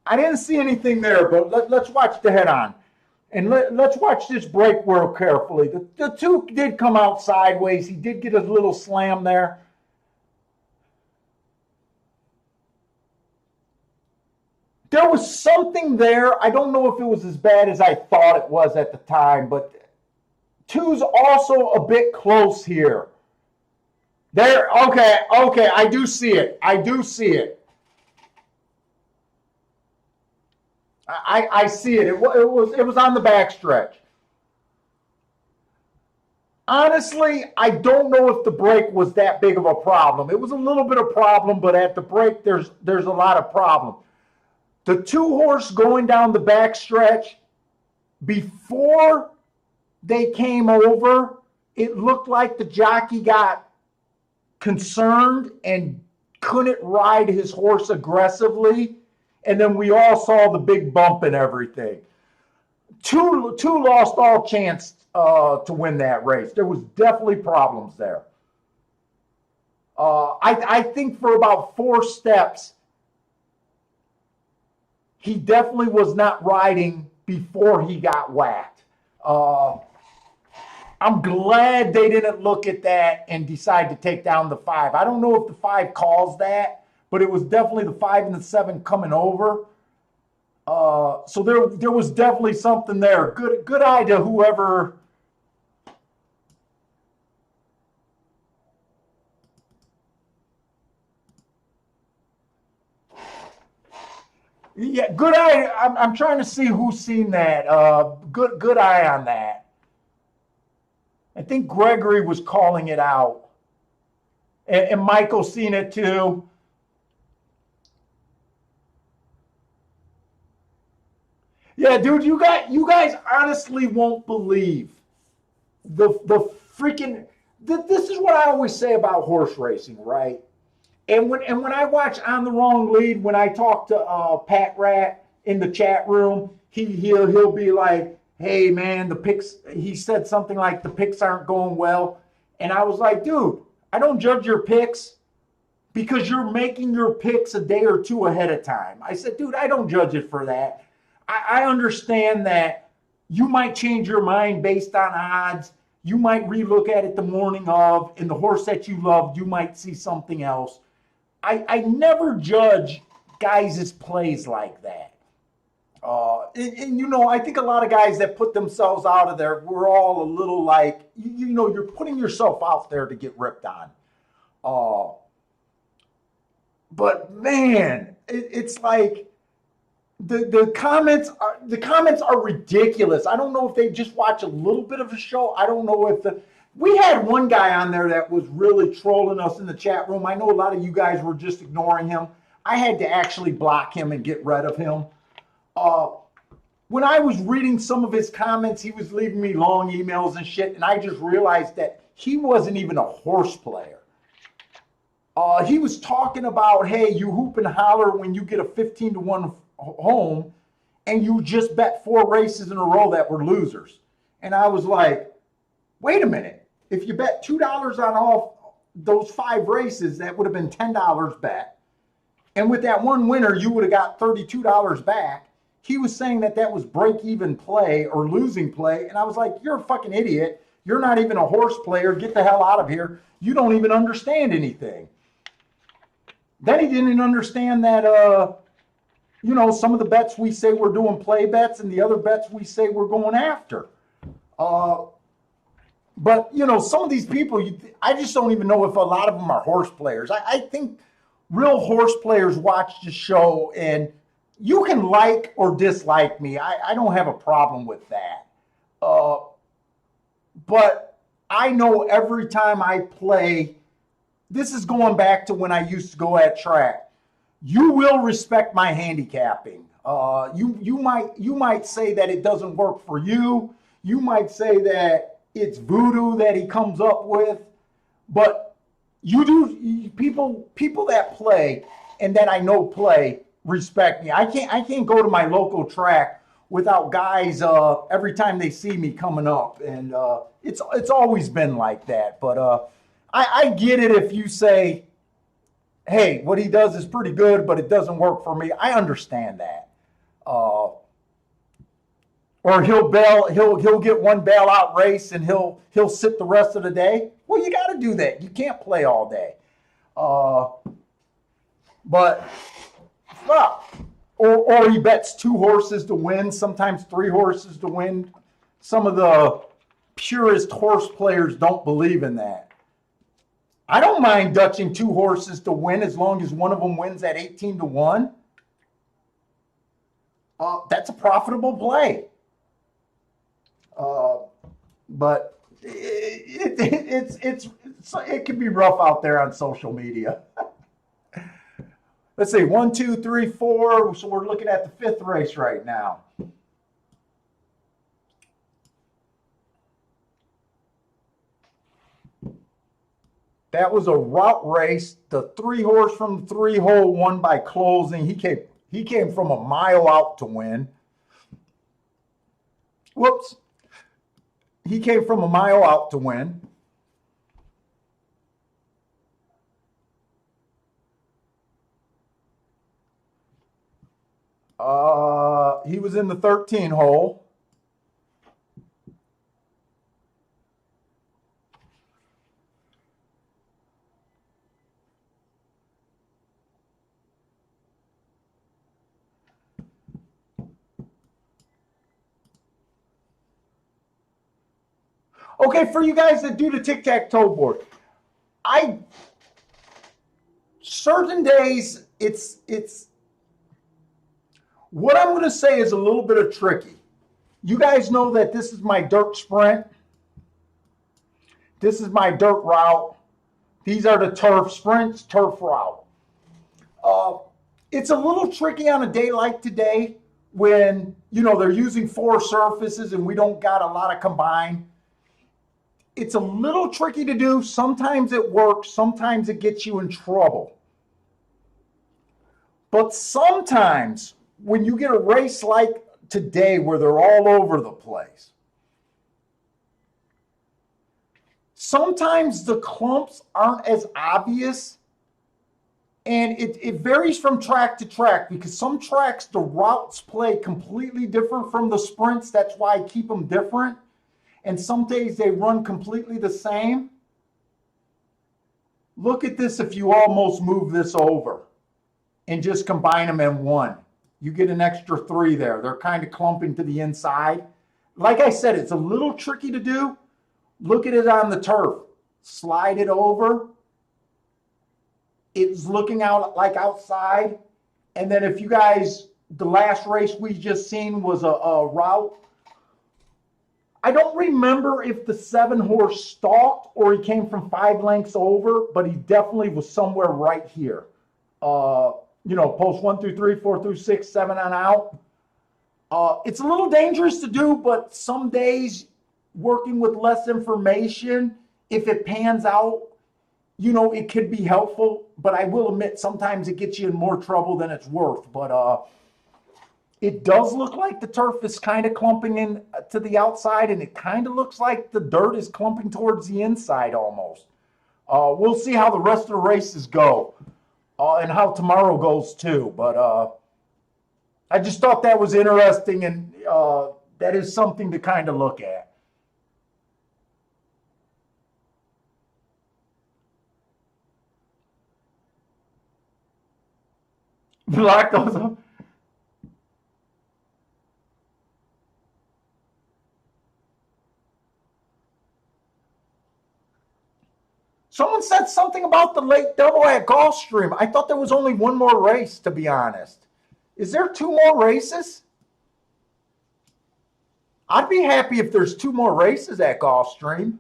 I didn't see anything there, but let's watch the head on. And let's watch this break real carefully. The 2 did come out sideways. He did get a little slam there. There was something there. I don't know if it was as bad as I thought it was at the time, but 2's also a bit close here. There, okay, I do see it. I see it. It was on the backstretch. Honestly, I don't know if the break was that big of a problem. It was a little bit of problem, but at the break, there's a lot of problem. The 2-horse going down the backstretch, before they came over, it looked like the jockey got concerned and couldn't ride his horse aggressively. And then we all saw the big bump and everything. 2 lost all chance to win that race. There was definitely problems there. I think for about 4 steps, he definitely was not riding before he got whacked. I'm glad they didn't look at that and decide to take down the 5. I don't know if the 5 calls that, but it was definitely the 5 and the 7 coming over. So there was definitely something there. Good eye to whoever. Yeah, good eye. I'm trying to see who's seen that. Good eye on that. I think Gregory was calling it out, and Michael seen it too. Yeah, dude, you guys honestly won't believe the freaking. This is what I always say about horse racing, right? And when I watch On the Wrong Lead, when I talk to Pat Rat in the chat room, he'll be like, "Hey man, the picks." He said something like, "The picks aren't going well," and I was like, "Dude, I don't judge your picks because you're making your picks a day or 2 ahead of time." I said, "Dude, I don't judge it for that. I understand that you might change your mind based on odds. You might relook at it the morning of, and the horse that you loved, you might see something else." I never judge guys' plays like that. And you know, I think a lot of guys that put themselves out of there, we're all a little like, you know, you're putting yourself out there to get ripped on. But man, it's like the comments are ridiculous. I don't know if they just watch a little bit of a show. I don't know if we had one guy on there that was really trolling us in the chat room. I know a lot of you guys were just ignoring him. I had to actually block him and get rid of him. When I was reading some of his comments, he was leaving me long emails and shit, and I just realized that he wasn't even a horse player. He was talking about, hey, you hoop and holler when you get a 15-1 home, and you just bet 4 races in a row that were losers. And I was like, wait a minute. If you bet $2 on all those 5 races, that would have been $10 bet. And with that one winner, you would have got $32 back. He was saying that was break-even play or losing play. And I was like, you're a fucking idiot. You're not even a horse player. Get the hell out of here. You don't even understand anything. Then he didn't understand that, some of the bets we say we're doing play bets and the other bets we say we're going after. But, some of these people, I just don't even know if a lot of them are horse players. I think real horse players watch the show, and you can like or dislike me. I don't have a problem with that. But I know every time I play, this is going back to when I used to go at track. You will respect my handicapping. You might say that it doesn't work for you. You might say that it's voodoo that he comes up with, but people that play and that I know play respect me. I can't go to my local track without guys every time they see me coming up, and it's always been like that. But I get it if you say, hey, what he does is pretty good, but it doesn't work for me. I understand that. Or he'll get one bailout race and he'll sit the rest of the day. Well, you got to do that. You can't play all day. But or he bets 2 horses to win, sometimes 3 horses to win. Some of the purest horse players don't believe in that. I don't mind dutching 2 horses to win as long as one of them wins at 18-1. That's a profitable play. But it can be rough out there on social media. Let's see, 1, 2, 3, 4. So we're looking at the 5th race right now. That was a route race. The 3 horse from the 3 hole won by closing. He came from a mile out to win. Whoops. He came from a mile out to win. He was in the 13 hole. Okay, for you guys that do the tic-tac-toe board, certain days it's what I'm going to say is a little bit of tricky. You guys know that this is my dirt sprint. This is my dirt route. These are the turf sprints, turf route. It's a little tricky on a day like today when, they're using 4 surfaces and we don't got a lot of combined. It's a little tricky to do. Sometimes it works. Sometimes it gets you in trouble. But sometimes when you get a race like today where they're all over the place, sometimes the clumps aren't as obvious, and it varies from track to track because some tracks, the routes play completely different from the sprints. That's why I keep them different. And some days they run completely the same. Look at this if you almost move this over and just combine them in one. You get an extra 3 there. They're kind of clumping to the inside. Like I said, it's a little tricky to do. Look at it on the turf. Slide it over. It's looking out like outside. And then if you guys, the last race we just seen was a route. I don't remember if the 7 horse stalked or he came from 5 lengths over, but he definitely was somewhere right here. Post 1 through 3, 4 through 6, 7 on out. It's a little dangerous to do, but some days working with less information, if it pans out, it could be helpful. But I will admit, sometimes it gets you in more trouble than it's worth. But it does look like the turf is kind of clumping in to the outside, and it kind of looks like the dirt is clumping towards the inside almost. We'll see how the rest of the races go. And how tomorrow goes too. But I just thought that was interesting, and that is something to kind of look at. Black goes. Someone said something about the late double at Gulfstream. I thought there was only one more race, to be honest. Is there two more races? I'd be happy if there's two more races at Gulfstream.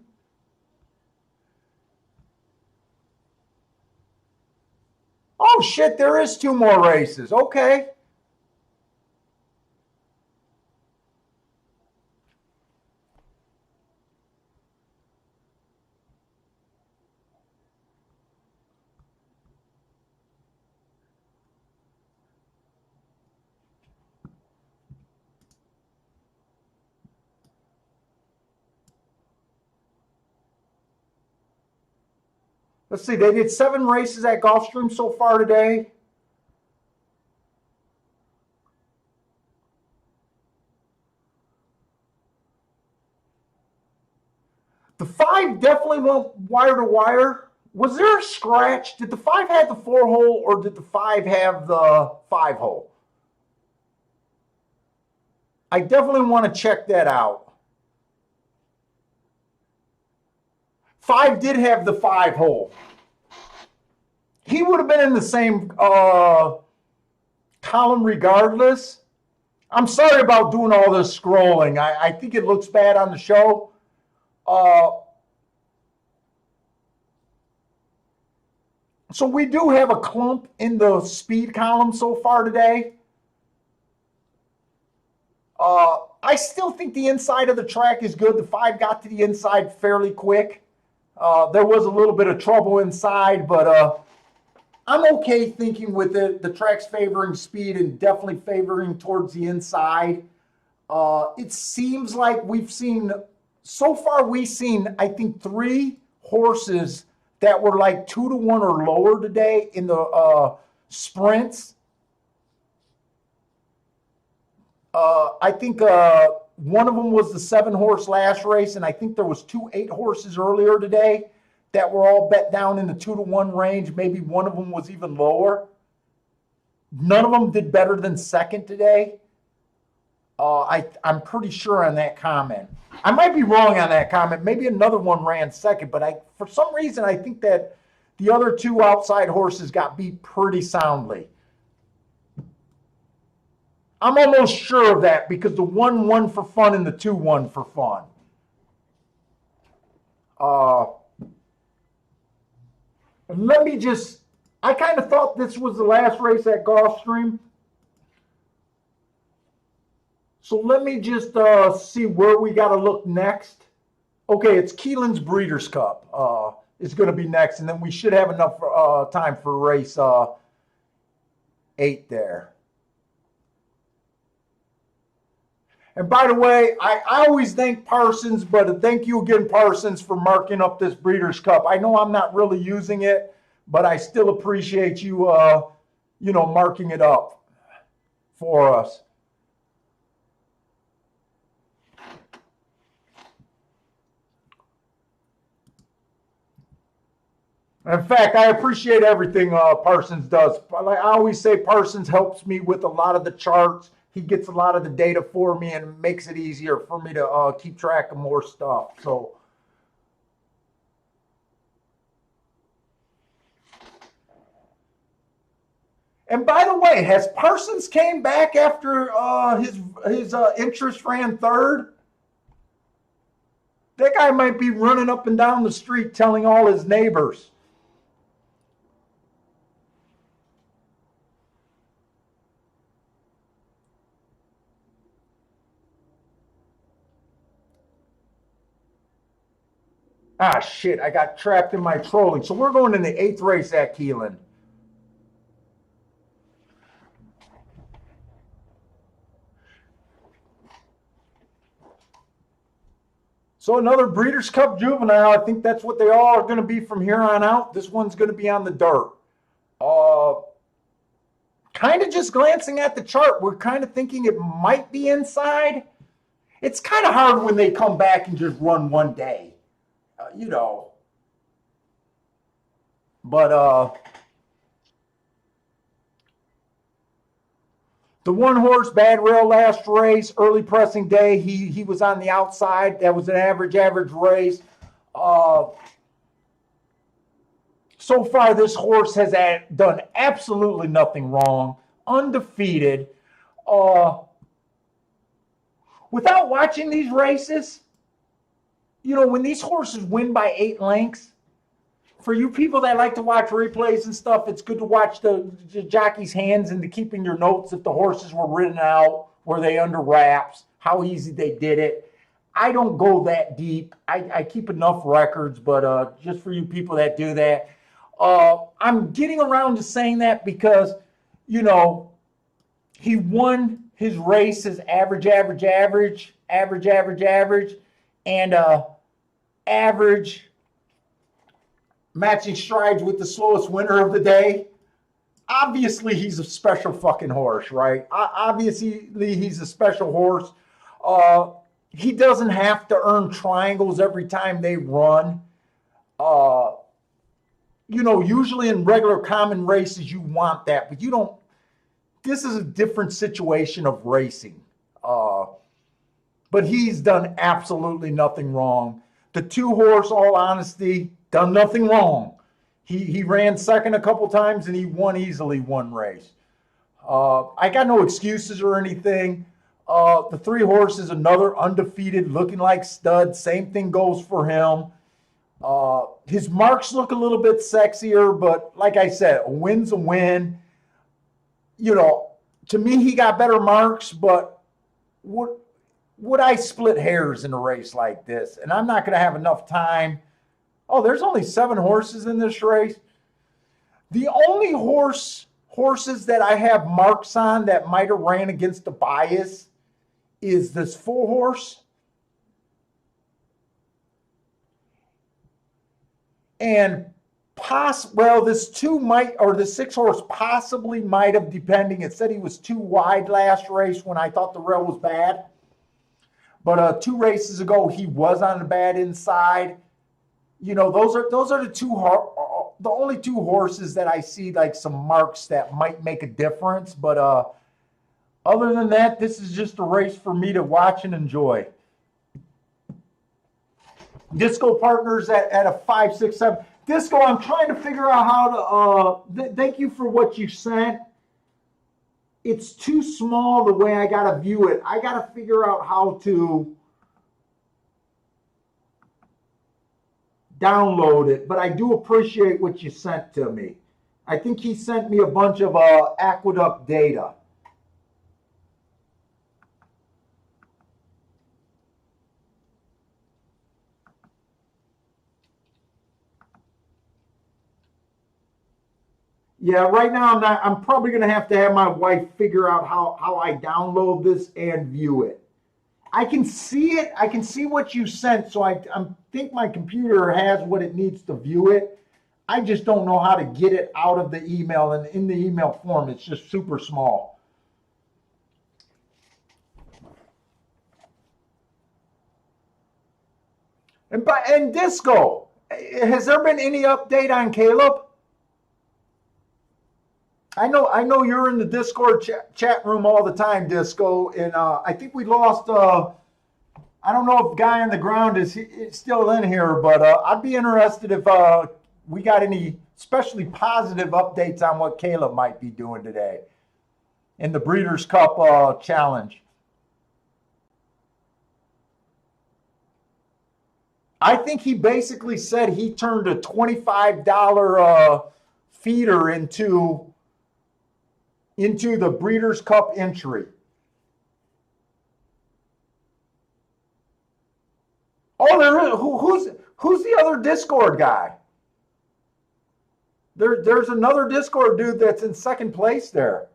Oh shit, there is two more races. Okay. Let's see, they did 7 races at Gulfstream so far today. The 5 definitely went wire to wire. Was there a scratch? Did the 5 have the 4 hole or did the 5 have the 5 hole? I definitely want to check that out. 5 did have the 5 hole. He would have been in the same column regardless. I'm sorry about doing all this scrolling. I think it looks bad on the show. So we do have a clump in the speed column so far today. I still think the inside of the track is good. The 5 got to the inside fairly quick. There was a little bit of trouble inside, but I'm okay thinking with it. The track's favoring speed and definitely favoring towards the inside. It seems like so far we've seen, I think, 3 horses that were like 2-1 or lower today in the sprints. I think one of them was the 7-horse last race, and I think there was 2 8-horses earlier today that were all bet down in the 2-1 range. Maybe one of them was even lower. None of them did better than second today. I'm pretty sure on that comment. I might be wrong on that comment. Maybe another one ran second, but for some reason I think that the other 2 outside horses got beat pretty soundly. I'm almost sure of that because the 1 won for fun and the 2 won for fun. I kind of thought this was the last race at Gulfstream. So let me just see where we got to look next. Okay, it's Keeneland's Breeders' Cup is going to be next, and then we should have enough time for race 8 there. And by the way, I always thank Parsons, but thank you again, Parsons, for marking up this Breeders' Cup. I know I'm not really using it, but I still appreciate you, marking it up for us. In fact, I appreciate everything Parsons does. Like I always say, Parsons helps me with a lot of the charts. He gets a lot of the data for me and makes it easier for me to keep track of more stuff. So, and by the way, has Parsons came back after his interest ran third? That guy might be running up and down the street telling all his neighbors. Ah, shit, I got trapped in my trolling. So we're going in the 8th race at Keeneland. So another Breeders' Cup Juvenile. I think that's what they all are going to be from here on out. This one's going to be on the dirt. Kind of just glancing at the chart, we're kind of thinking it might be inside. It's kind of hard when they come back and just run one day. But The one horse, Bad Rail, last race, early pressing day, he was on the outside. That was an average race. Uh, so far, this horse has done absolutely nothing wrong, undefeated. Uh, without watching these races, you know, when these horses win by 8 lengths, for you people that like to watch replays and stuff, it's good to watch the jockey's hands and to keeping your notes if the horses were ridden out, were they under wraps, how easy they did it. I don't go that deep. I keep enough records, but just for you people that do that, I'm getting around to saying that because, you know, he won his races average, and average matching strides with the slowest winner of the day. Obviously, he's a special fucking horse, right? Obviously, he's a special horse. He doesn't have to earn triangles every time they run. You know, usually in regular common races, you want that, but you don't. This is a different situation of racing. But he's done absolutely nothing wrong. The 2-horse, all honesty, done nothing wrong. He ran second a couple times and he won easily one race. I got no excuses or anything. The 3-horse is another undefeated, looking like stud. Same thing goes for him. His marks look a little bit sexier, but like I said, a win's a win. You know, to me, he got better marks, but would I split hairs in a race like this? And I'm not going to have enough time. Oh, there's only 7 horses in this race. The only horses that I have marks on that might have ran against the bias is this 4-horse. And this 6-horse possibly might have, depending. It said he was too wide last race when I thought the rail was bad. But 2 races ago, he was on the bad inside. You know, those are the only 2 horses that I see like some marks that might make a difference. But other than that, this is just a race for me to watch and enjoy. Disco Partners at a 5, 6, 7. Disco, I'm trying to figure out how to. Thank you for what you sent. It's too small the way I gotta view it. I gotta figure out how to download it, but I do appreciate what you sent to me. I think he sent me a bunch of Aqueduct data. Yeah, right now I'm probably gonna have to have my wife figure out how I download this and view it. I can see it. I can see what you sent, so I think my computer has what it needs to view it. I just don't know how to get it out of the email, and in the email form, it's just super small. And Disco, has there been any update on Caleb? I know you're in the Discord chat room all the time, Disco, and I think we lost. I don't know if Guy on the Ground is still in here, but I'd be interested if we got any especially positive updates on what Caleb might be doing today in the Breeders' Cup Challenge. I think he basically said he turned a $25 feeder into the Breeders' Cup entry. Oh, there is. Who's the other Discord guy? There's another Discord dude that's in second place there.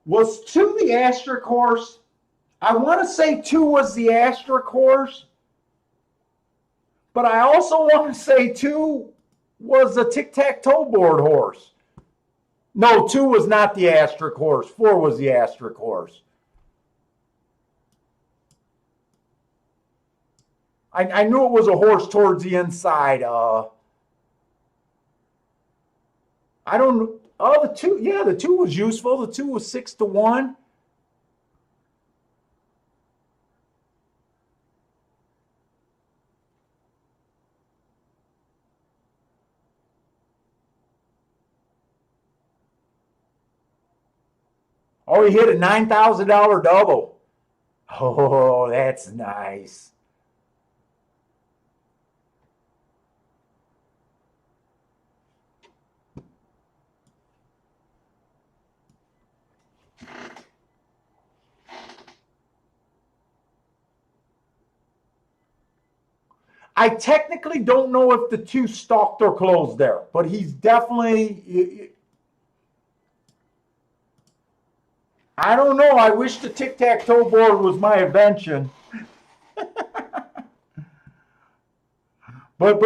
Was 2 the asterisk horse? I want to say 2 was the asterisk horse, but I also want to say 2 was the tic-tac-toe board horse. No, 2 was not the asterisk horse. 4 was the asterisk horse. I knew it was a horse towards the inside. I don't. Oh, the 2. Yeah, the 2 was useful. The 2 was 6-1. Oh, he hit a $9,000 double. Oh, that's nice. I technically don't know if the 2 stalked or closed there, but he's definitely. I don't know. I wish the tic-tac-toe board was my invention. But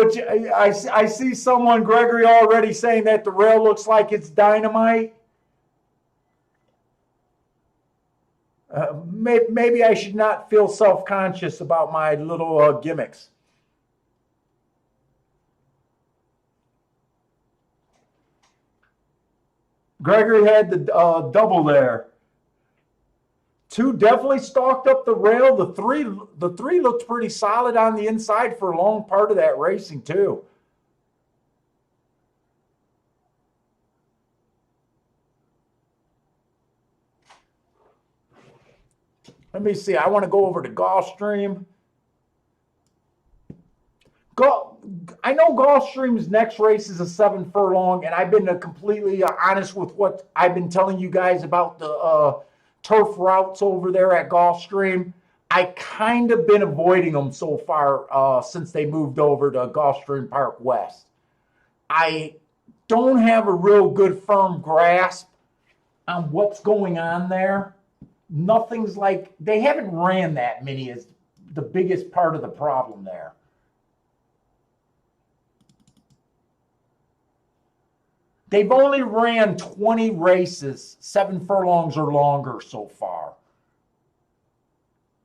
I see someone, Gregory, already saying that the rail looks like it's dynamite. Maybe I should not feel self-conscious about my little gimmicks. Gregory had the double there. 2 definitely stalked up the rail. The three looked pretty solid on the inside for a long part of that racing too. Let me see. I want to go over to Gulfstream. I know Gulfstream's next race is a 7 furlong, and I've been completely honest with what I've been telling you guys about the turf routes over there at Gulfstream. I kind of been avoiding them so far since they moved over to Gulfstream Park West. I don't have a real good firm grasp on what's going on there. Nothing's like, they haven't ran that many is the biggest part of the problem there. They've only ran 20 races, 7 furlongs or longer so far.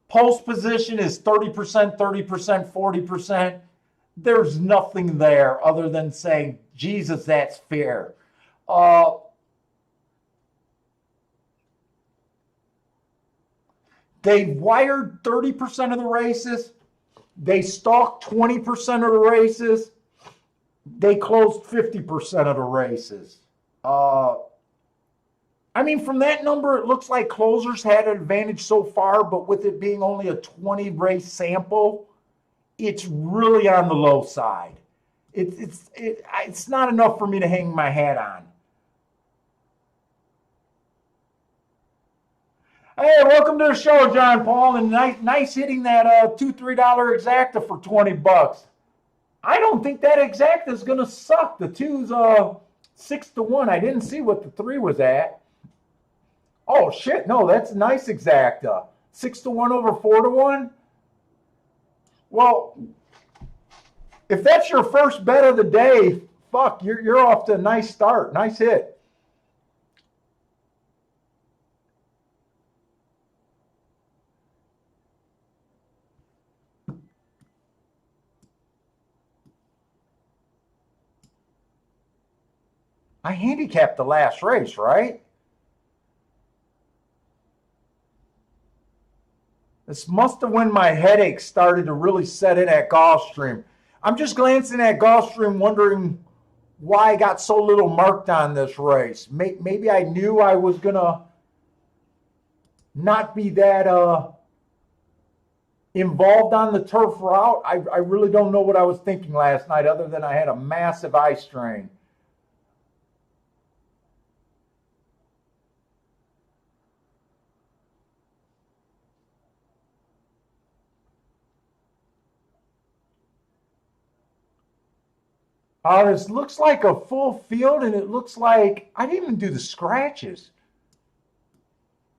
Post position is 30%, 30%, 40%. There's nothing there other than saying, Jesus, that's fair. They wired 30% of the races. They stalked 20% of the races. They closed 50% of the races. I mean, from that number, it looks like closers had an advantage so far, but with it being only a 20 race sample, it's really on the low side. It's not enough for me to hang my hat on. Hey, welcome to the show, John Paul, and nice hitting that $2-3 exacta for $20. I don't think that exacta is going to suck. The 2's 6-1. I didn't see what the 3 was at. Oh shit! No, that's a nice exacta. 6-1 over 4-1. Well, if that's your first bet of the day, fuck, you're off to a nice start. Nice hit. I handicapped the last race, right? This must have when my headache started to really set in at Gulfstream. I'm just glancing at Gulfstream, wondering why I got so little marked on this race. Maybe I knew I was going to not be that involved on the turf route. I really don't know what I was thinking last night other than I had a massive eye strain. This looks like a full field, and it looks like I didn't even do the scratches.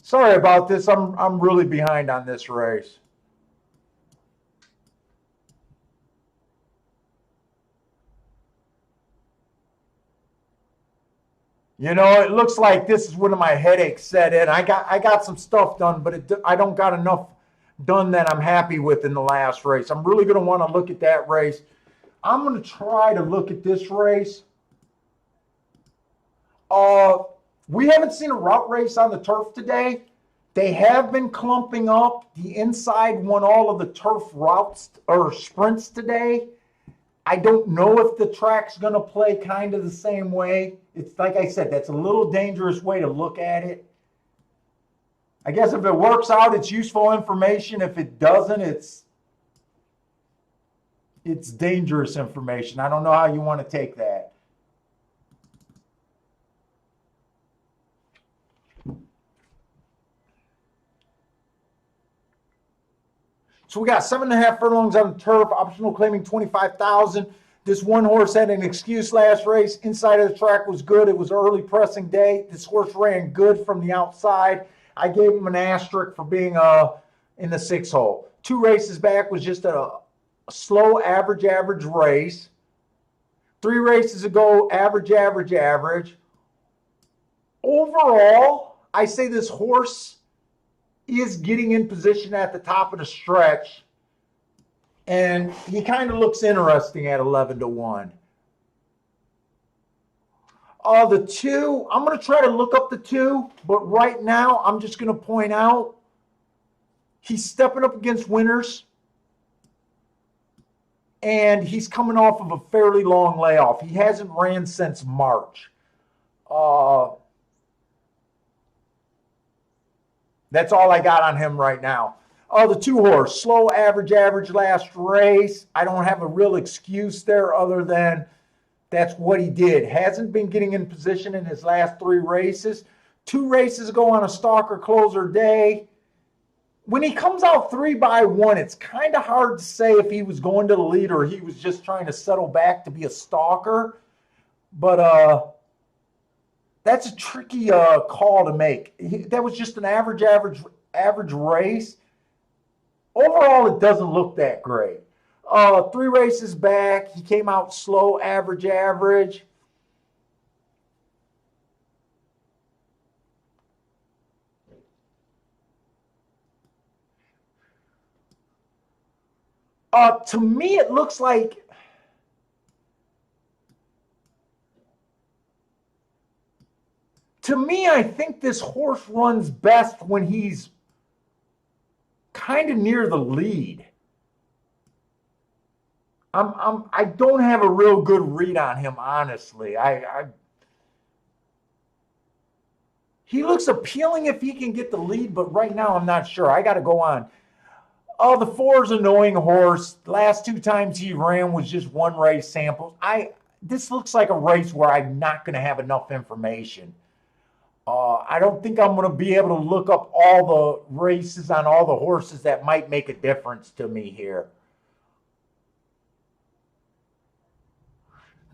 Sorry about this. I'm really behind on this race. You know, it looks like this is when my headaches set in. I got some stuff done, but I don't got enough done that I'm happy with in the last race. I'm really going to want to look at that race. I'm going to try to look at this race. We haven't seen a route race on the turf today. They have been clumping up. The inside won all of the turf routes or sprints today. I don't know if the track's going to play kind of the same way. It's like I said, that's a little dangerous way to look at it. I guess if it works out, it's useful information. If it doesn't, it's dangerous information. I don't know how you want to take that. So we got 7.5 furlongs on the turf, optional claiming 25,000. This one horse had an excuse last race. Inside of the track was good. It was an early pressing day. This horse ran good from the outside. I gave him an asterisk for being in the 6 hole. 2 races back was just a slow average race. 3 races ago, average. Overall, I say this horse is getting in position at the top of the stretch, and he kind of looks interesting at 11-1. The 2, I'm going to try to look up the 2, but right now I'm just going to point out he's stepping up against winners, and he's coming off of a fairly long layoff. He hasn't ran since March. That's all I got on him right now. The 2 horse, slow average last race. I don't have a real excuse there other than that's what he did. Hasn't been getting in position in his last 3 races. 2 races ago on a stalker closer day. When he comes out 3-by-1, it's kind of hard to say if he was going to the lead or he was just trying to settle back to be a stalker. But that's a tricky call to make. That was just an average race. Overall, it doesn't look that great. 3 races back, he came out slow, average. To me, it looks like I think this horse runs best when he's kind of near the lead. I don't have a real good read on him, honestly. He looks appealing if he can get the lead, but right now I'm not sure. I got to go on. The 4 is an annoying horse. The last 2 times he ran was just 1 race samples. This looks like a race where I'm not going to have enough information. I don't think I'm going to be able to look up all the races on all the horses that might make a difference to me here.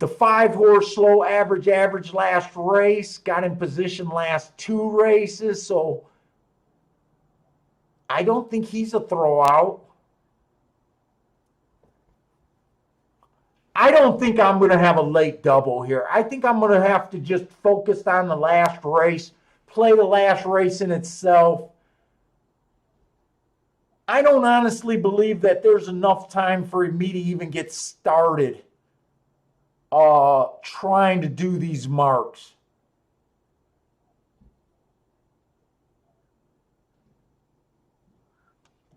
The 5 horse, slow average last race, got in position last 2 races, so I don't think he's a throwout. I don't think I'm going to have a late double here. I think I'm going to have to just focus on the last race, play the last race in itself. I don't honestly believe that there's enough time for me to even get started trying to do these marks.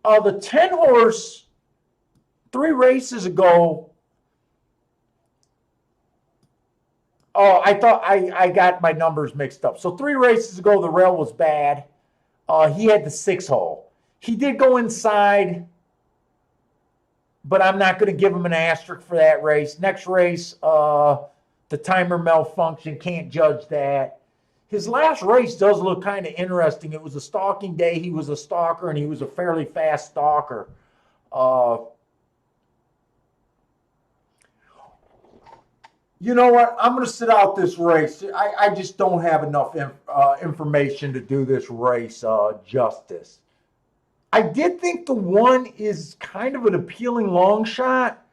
The 10 horse, 3 races ago, I thought I got my numbers mixed up. So 3 races ago, the rail was bad. He had the 6 hole. He did go inside, but I'm not going to give him an asterisk for that race. Next race, the timer malfunction, can't judge that. His last race does look kind of interesting. It was a stalking day. He was a stalker, and he was a fairly fast stalker. You know what? I'm going to sit out this race. I just don't have enough information to do this race justice. I did think the 1 is kind of an appealing long shot.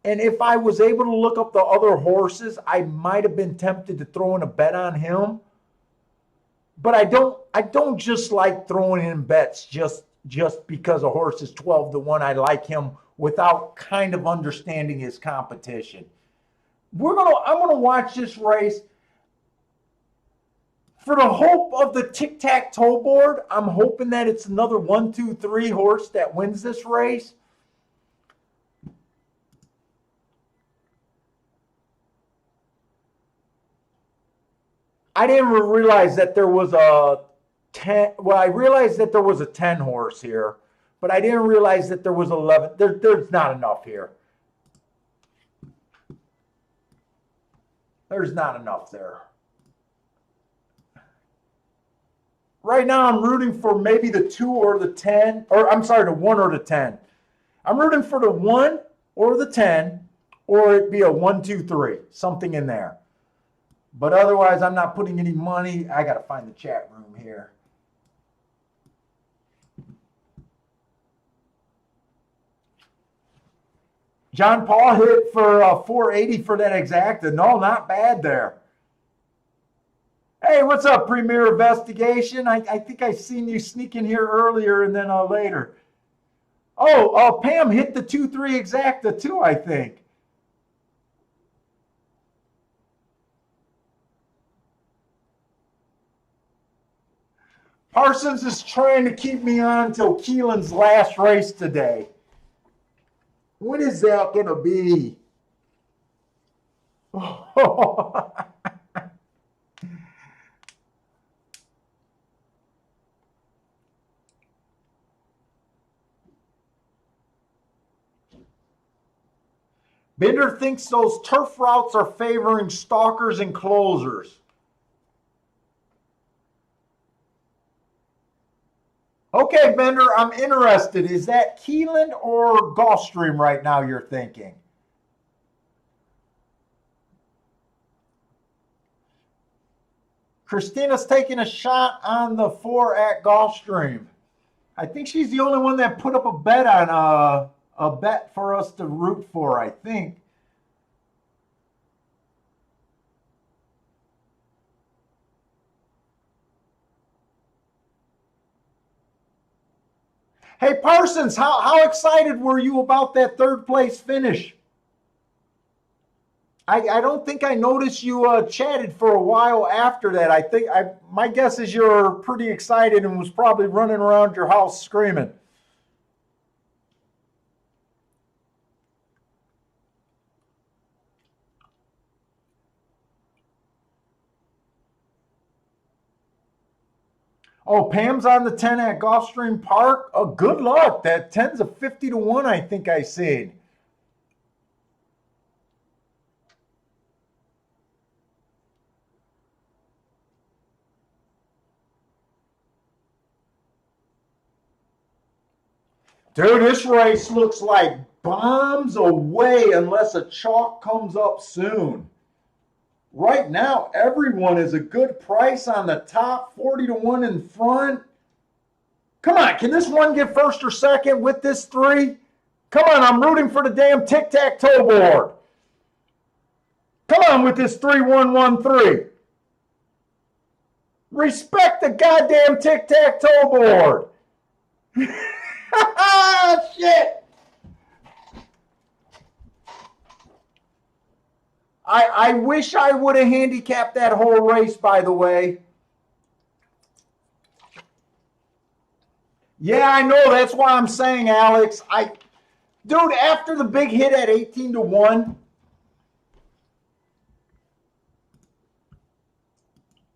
And if I was able to look up the other horses, I might have been tempted to throw in a bet on him. But I don't just like throwing in bets just because a horse is 12-1. I like him without kind of understanding his competition. I'm gonna watch this race for the hope of the tic-tac-toe board. I'm hoping that it's another 1, 2, 3 horse that wins this race. I didn't realize that there was a 10. Well, I realized that there was a 10 horse here, but I didn't realize that there was 11. There's not enough here. There's not enough there. Right now, I'm rooting for maybe the 2 or the 10, or I'm sorry, the 1 or the 10. I'm rooting for the 1 or the 10, or it'd be a 1, 2, 3, something in there. But otherwise, I'm not putting any money. I got to find the chat room here. John Paul hit for 480 for that exacta. No, not bad there. Hey, what's up, Premier Investigation? I think I seen you sneak in here earlier and then later. Oh, Pam hit the 2-3 exacta too, I think. Parsons is trying to keep me on until Keelan's last race today. When is that going to be? Bender thinks those turf routes are favoring stalkers and closers. Okay, Bender, I'm interested. Is that Keeneland or Gulfstream right now you're thinking? Christina's taking a shot on the 4 at Gulfstream. I think she's the only one that put up a bet on a bet for us to root for, I think. Hey, Parsons, how excited were you about that 3rd place finish? I don't think I noticed you chatted for a while after that. My guess is you're pretty excited and was probably running around your house screaming. Oh, Pam's on the 10 at Gulfstream Park. Oh, good luck. That 10's a 50-1, I think I seen. Dude, this race looks like bombs away unless a chalk comes up soon. Right now, everyone is a good price on the top, 40-1 in front. Come on, can this one get first or second with this 3? Come on, I'm rooting for the damn tic-tac-toe board. Come on with this 3-1-1-3. Respect the goddamn tic-tac-toe board. Shit. I wish I would have handicapped that whole race, by the way. Yeah, I know. That's why I'm saying, Alex. Dude, after the big hit at 18-1,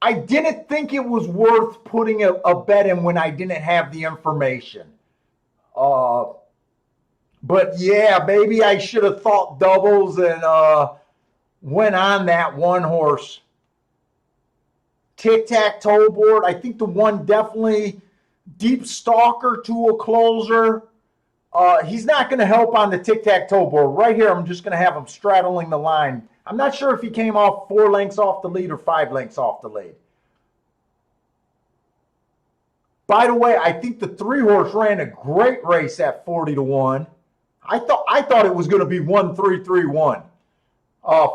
I didn't think it was worth putting a bet in when I didn't have the information. But yeah, maybe I should have thought doubles and went on that 1 horse tic-tac-toe board. I think the 1 definitely deep stalker to a closer. He's not going to help on the tic-tac-toe board. Right here, I'm just going to have him straddling the line. I'm not sure if he came off 4 lengths off the lead or 5 lengths off the lead. By the way, I think the 3-horse ran a great race at 40-1. I thought it was going to be 1-3-3-1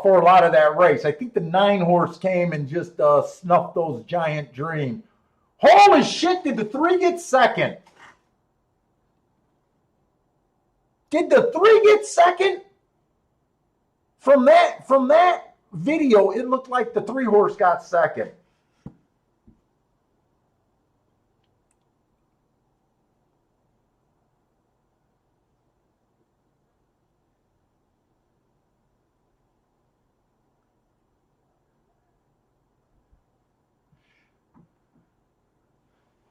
for a lot of that race. I think the 9-horse came and just snuffed those giant dreams. Holy shit! Did the 3 get second? Did the 3 get second? From that video, it looked like the 3-horse got second.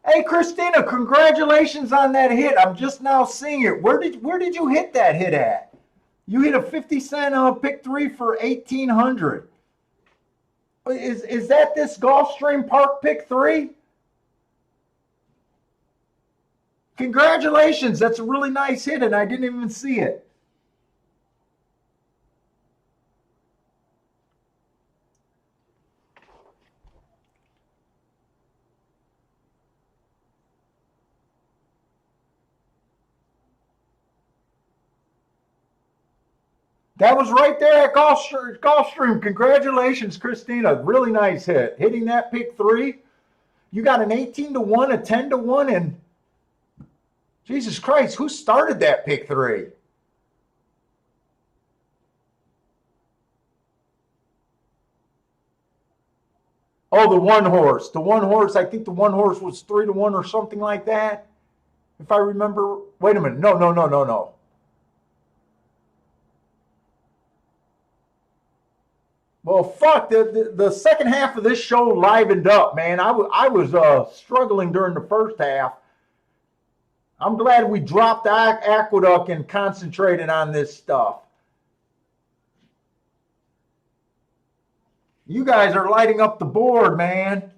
Hey, Christina, congratulations on that hit. I'm just now seeing it. Where did you hit that hit at? You hit a 50-cent pick 3 for 1,800. Is that this Gulfstream Park pick 3? Congratulations. That's a really nice hit, and I didn't even see it. That was right there at Gulfstream. Congratulations, Christina. Really nice hit. Hitting that pick 3. You got an 18-1, a 10-1, and Jesus Christ, who started that pick 3? Oh, the 1-horse. The 1-horse, I think the 1-horse was 3-1 or something like that. If I remember. Wait a minute. No. Well, fuck, the second half of this show livened up, man. I was struggling during the first half. I'm glad we dropped the aqueduct and concentrated on this stuff. You guys are lighting up the board, man.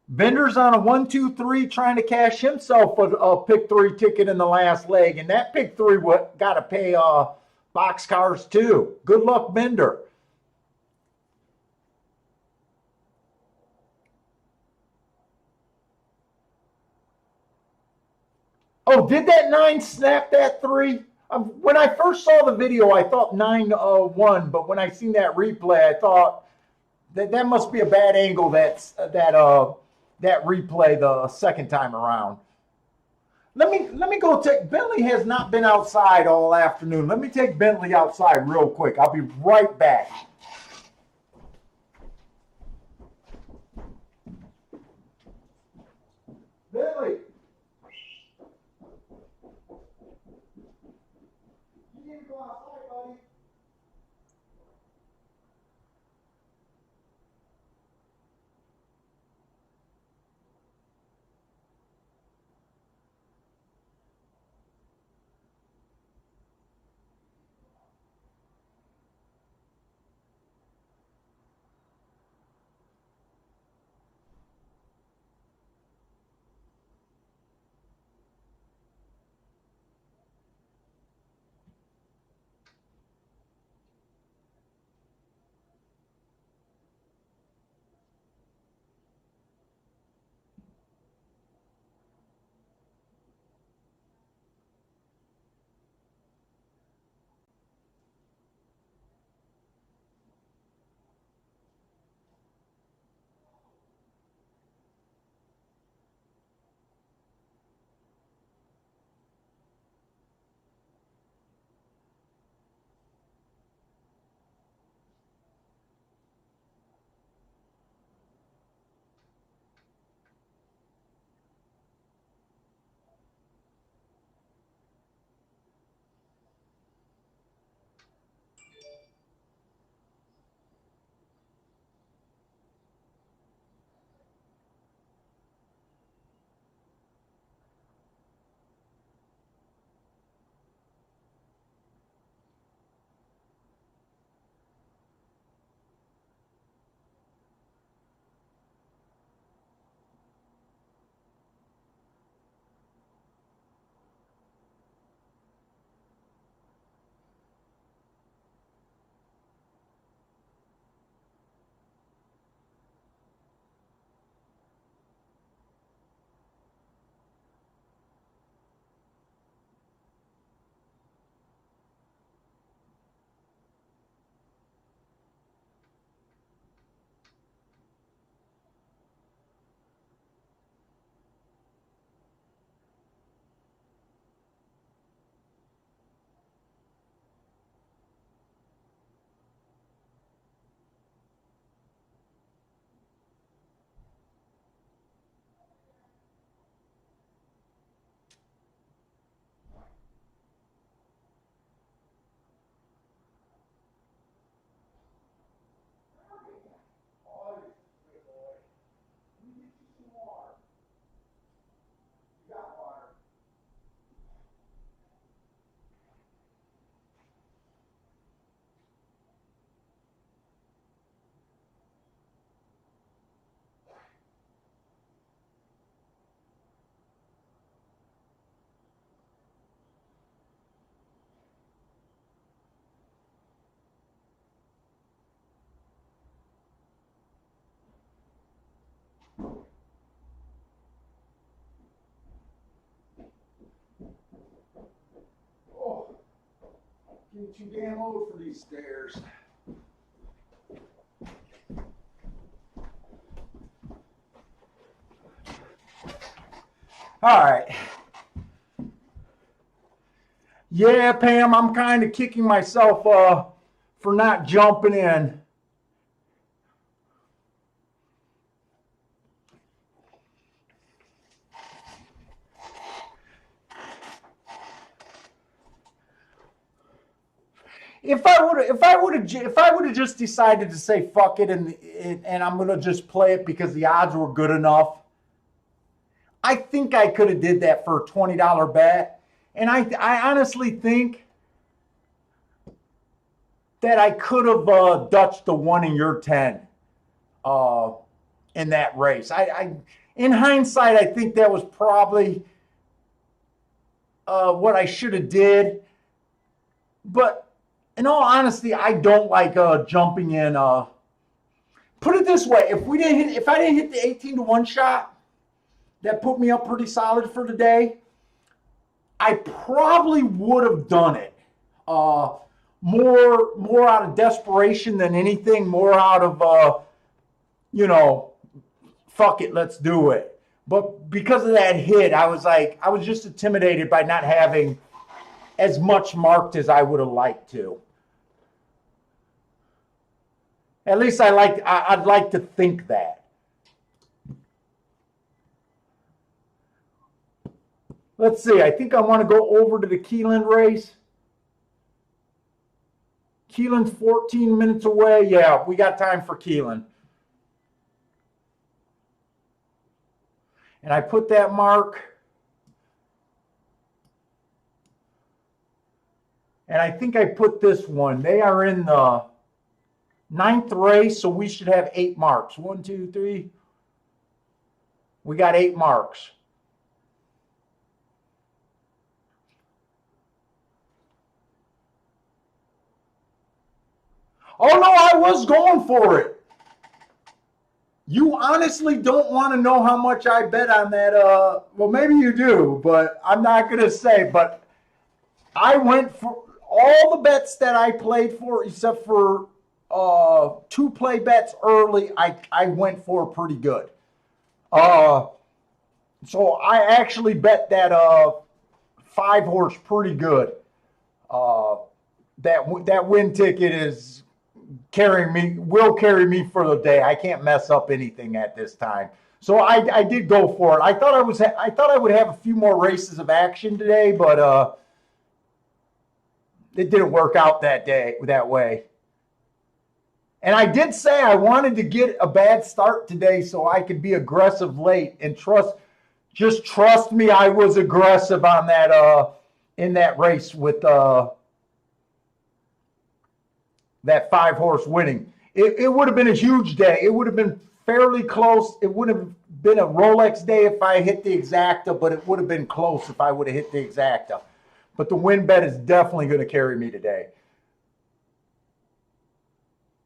Bender's on a 1-2-3 trying to cash himself a pick 3 ticket in the last leg, and that pick 3 got to pay boxcars too. Good luck, Bender. Oh, did that 9 snap that 3? When I first saw the video, I thought 9 won, but when I seen that replay, I thought that must be a bad angle. That replay the second time around. Let me go take Bentley has not been outside all afternoon. Let me take Bentley outside real quick. I'll be right back. Bentley. You need to go outside, buddy. Oh, getting too damn old for these stairs. All right. Yeah, Pam, I'm kind of kicking myself for not jumping in. If I would have just decided to say fuck it and I'm gonna just play it because the odds were good enough, I think I could have did that for a $20 bet, and I honestly think that I could have Dutched the 1 in your 10 in that race. In hindsight, I think that was probably what I should have did, but in all honesty, I don't like jumping in. Put it this way: if I didn't hit the 18-1 shot, that put me up pretty solid for the day. I probably would have done it. More out of desperation than anything. More out of fuck it, let's do it. But because of that hit, I was just intimidated by not having as much marked as I would have liked to. At least I'd like to think that. Let's see. I think I want to go over to the Keeneland race. Keeneland's 14 minutes away. Yeah, we got time for Keeneland. And I put that mark. And I think I put this one. They are in the 9th race, so we should have 8 marks. 1, 2, 3. We got 8 marks. Oh no, I was going for it. You honestly don't want to know how much I bet on that. Well, maybe you do, but I'm not going to say. But I went for all the bets that I played for, except for 2 play bets early. I went for pretty good. So I actually bet that 5 horse pretty good. That win ticket will carry me for the day. I can't mess up anything at this time. So I did go for it. I thought I would have a few more races of action today, but it didn't work out that way. And I did say I wanted to get a bad start today so I could be aggressive late and trust me, I was aggressive on that in that race with that 5 horse winning. It would have been a huge day. It would have been fairly close. It would have been a Rolex day if I hit the exacta, but it would have been close if I would have hit the exacta. But the win bet is definitely going to carry me today.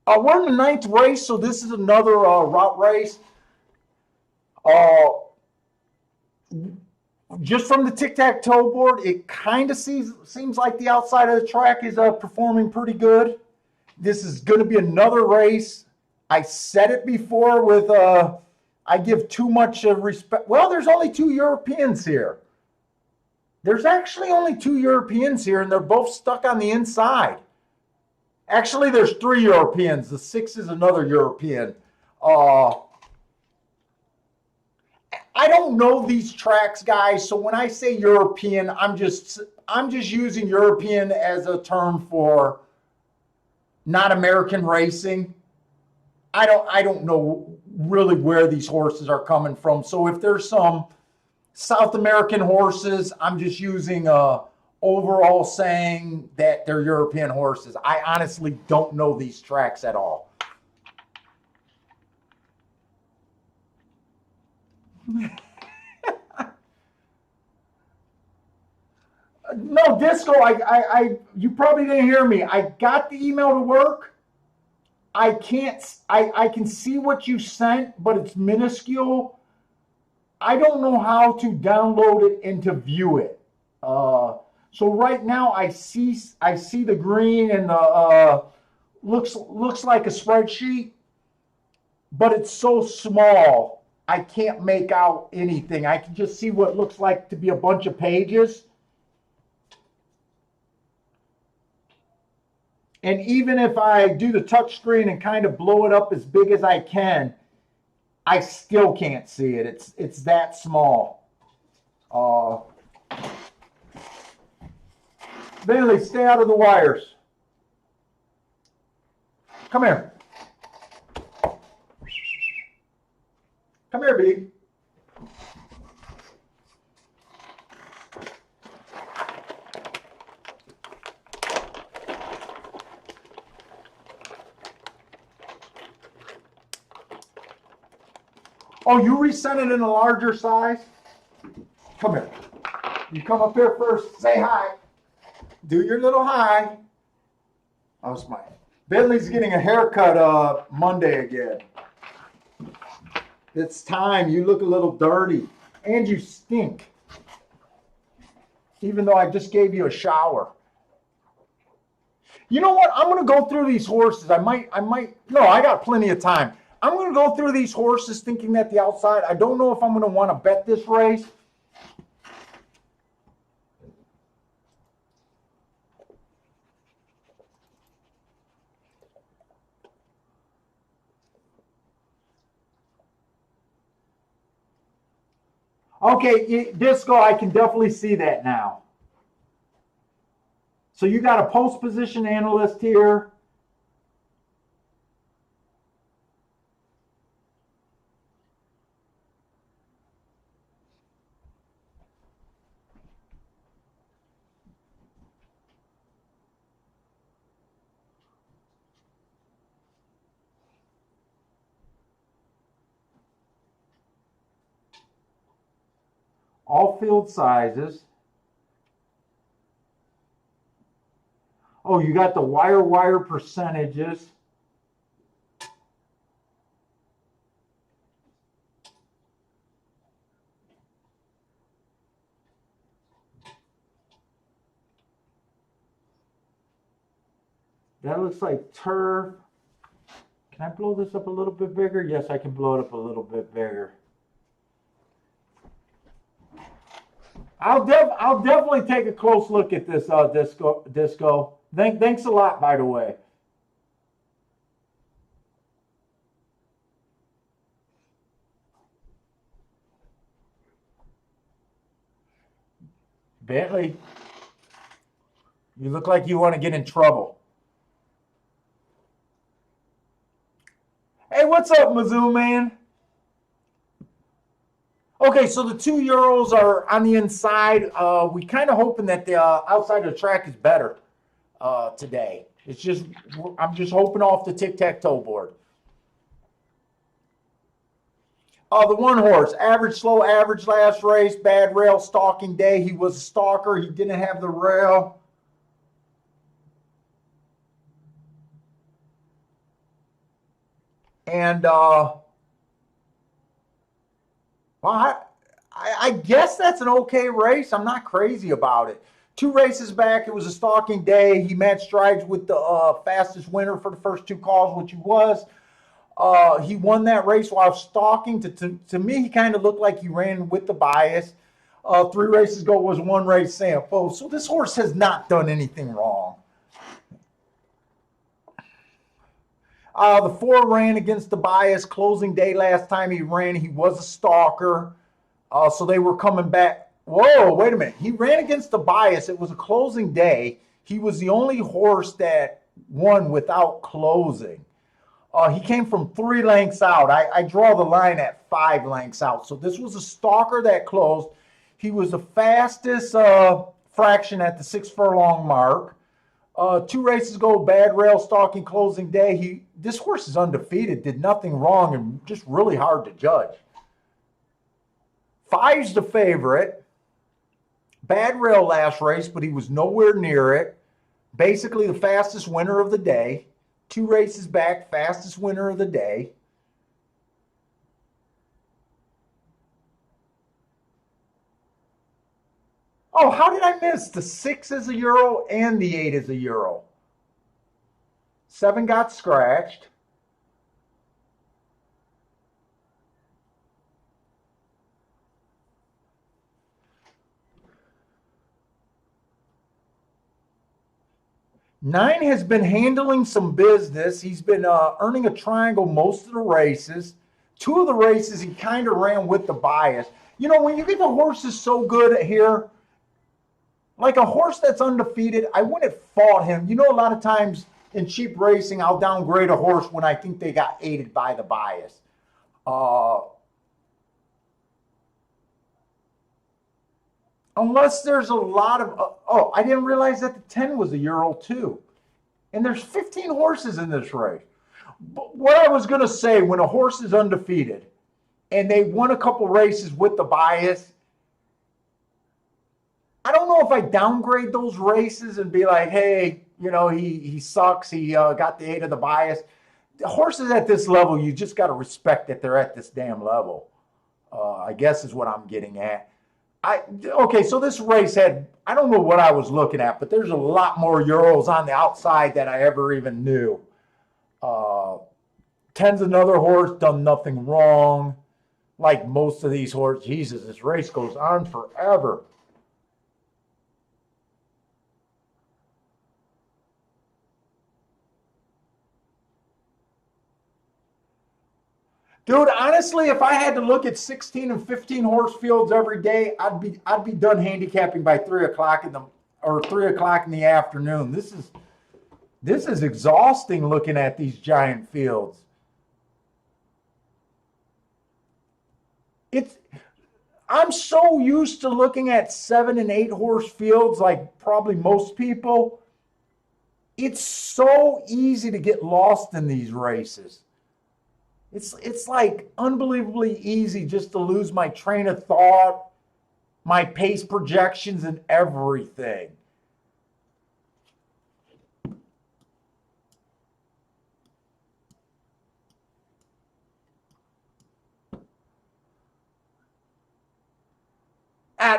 We're in the 9th race, so this is another route race. Just from the tic-tac-toe board, it kind of seems like the outside of the track is performing pretty good. This is going to be another race. I said it before with I give too much respect. Well, there's only 2 Europeans here. There's actually only 2 Europeans here, and they're both stuck on the inside. Actually, there's 3 Europeans. The 6th is another European. I don't know these tracks, guys. So when I say European, I'm just using European as a term for not American racing. I don't know really where these horses are coming from. So if there's some South American horses, I'm just using overall saying that they're European horses. I honestly don't know these tracks at all. No, Disco, you probably didn't hear me. I got the email to work. I can't, I can see what you sent, but it's minuscule. I don't know how to download it and to view it. So right now I see the green and the looks like a spreadsheet, but it's so small I can't make out anything. I can just see what looks like to be a bunch of pages. And even if I do the touch screen and kind of blow it up as big as I can, I still can't see it. It's that small. Bentley, stay out of the wires. Come here. Come here, B. Oh, you resent it in a larger size? Come here. You come up here first. Say hi. Do your little hi. I was smiling. Bentley's getting a haircut Monday again. It's time. You look a little dirty. And you stink. Even though I just gave you a shower. You know what? I'm going to go through these horses. I got plenty of time. I'm going to go through these horses thinking that the outside, I don't know if I'm going to want to bet this race. Okay, Disco, I can definitely see that now. So you got a post position analyst here. All field sizes. Oh, you got the wire percentages. That looks like turf. Can I blow this up a little bit bigger? Yes, I can blow it up a little bit bigger. I'll definitely take a close look at this Disco. Thanks a lot, by the way. Bentley, you look like you want to get in trouble. Hey, what's up, Mizzou man? Okay, so the 2 Euros are on the inside. We kind of hoping that the outside of the track is better today. I'm just hoping off the tic-tac-toe board. The one horse, average, slow, average last race, bad rail, stalking day. He was a stalker. He didn't have the rail. And well, I guess that's an okay race. I'm not crazy about it. 2 races back, it was a stalking day. He matched strides with the fastest winner for the first 2 calls, which he was. He won that race while stalking. To me, he kind of looked like he ran with the bias. 3 races ago was 1 race sample. So this horse has not done anything wrong. The 4 ran against the bias. Closing day last time he ran, he was a stalker. So they were coming back. Whoa, wait a minute. He ran against the bias. It was a closing day. He was the only horse that won without closing. He came from 3 lengths out. I draw the line at 5 lengths out. So this was a stalker that closed. He was the fastest fraction at the 6 furlong mark. 2 races ago, bad rail, stalking, closing day. This horse is undefeated, did nothing wrong, and just really hard to judge. 5's the favorite. Bad rail last race, but he was nowhere near it. Basically the fastest winner of the day. 2 races back, fastest winner of the day. Oh, how did I miss? The 6 is a Euro and the 8 is a Euro. 7 got scratched. Nine has been handling some business. He's been earning a triangle most of the races. 2 of the races he kind of ran with the bias. You know, when you get the horses so good here, like a horse that's undefeated, I wouldn't fault him. You know, a lot of times in cheap racing, I'll downgrade a horse when I think they got aided by the bias. Unless there's a lot of, oh, I didn't realize that the 10 was a Euro too. And there's 15 horses in this race. But what I was going to say, when a horse is undefeated and they won a couple races with the bias, I don't know if I downgrade those races and be like, hey, you know, he sucks. He got the 8 of the bias. The horses at this level, you just got to respect that they're at this damn level. I guess is what I'm getting at. Okay, so this race had, I don't know what I was looking at, but there's a lot more Euros on the outside than I ever even knew. 10's another horse, done nothing wrong. Like most of these horses, Jesus, this race goes on forever. Dude, honestly, if I had to look at 16 and 15 horse fields every day, I'd be done handicapping by 3:00 in the or 3:00 in the afternoon. This is exhausting looking at these giant fields. I'm so used to looking at 7 and 8 horse fields like probably most people. It's so easy to get lost in these races. It's like unbelievably easy just to lose my train of thought, my pace projections, and everything.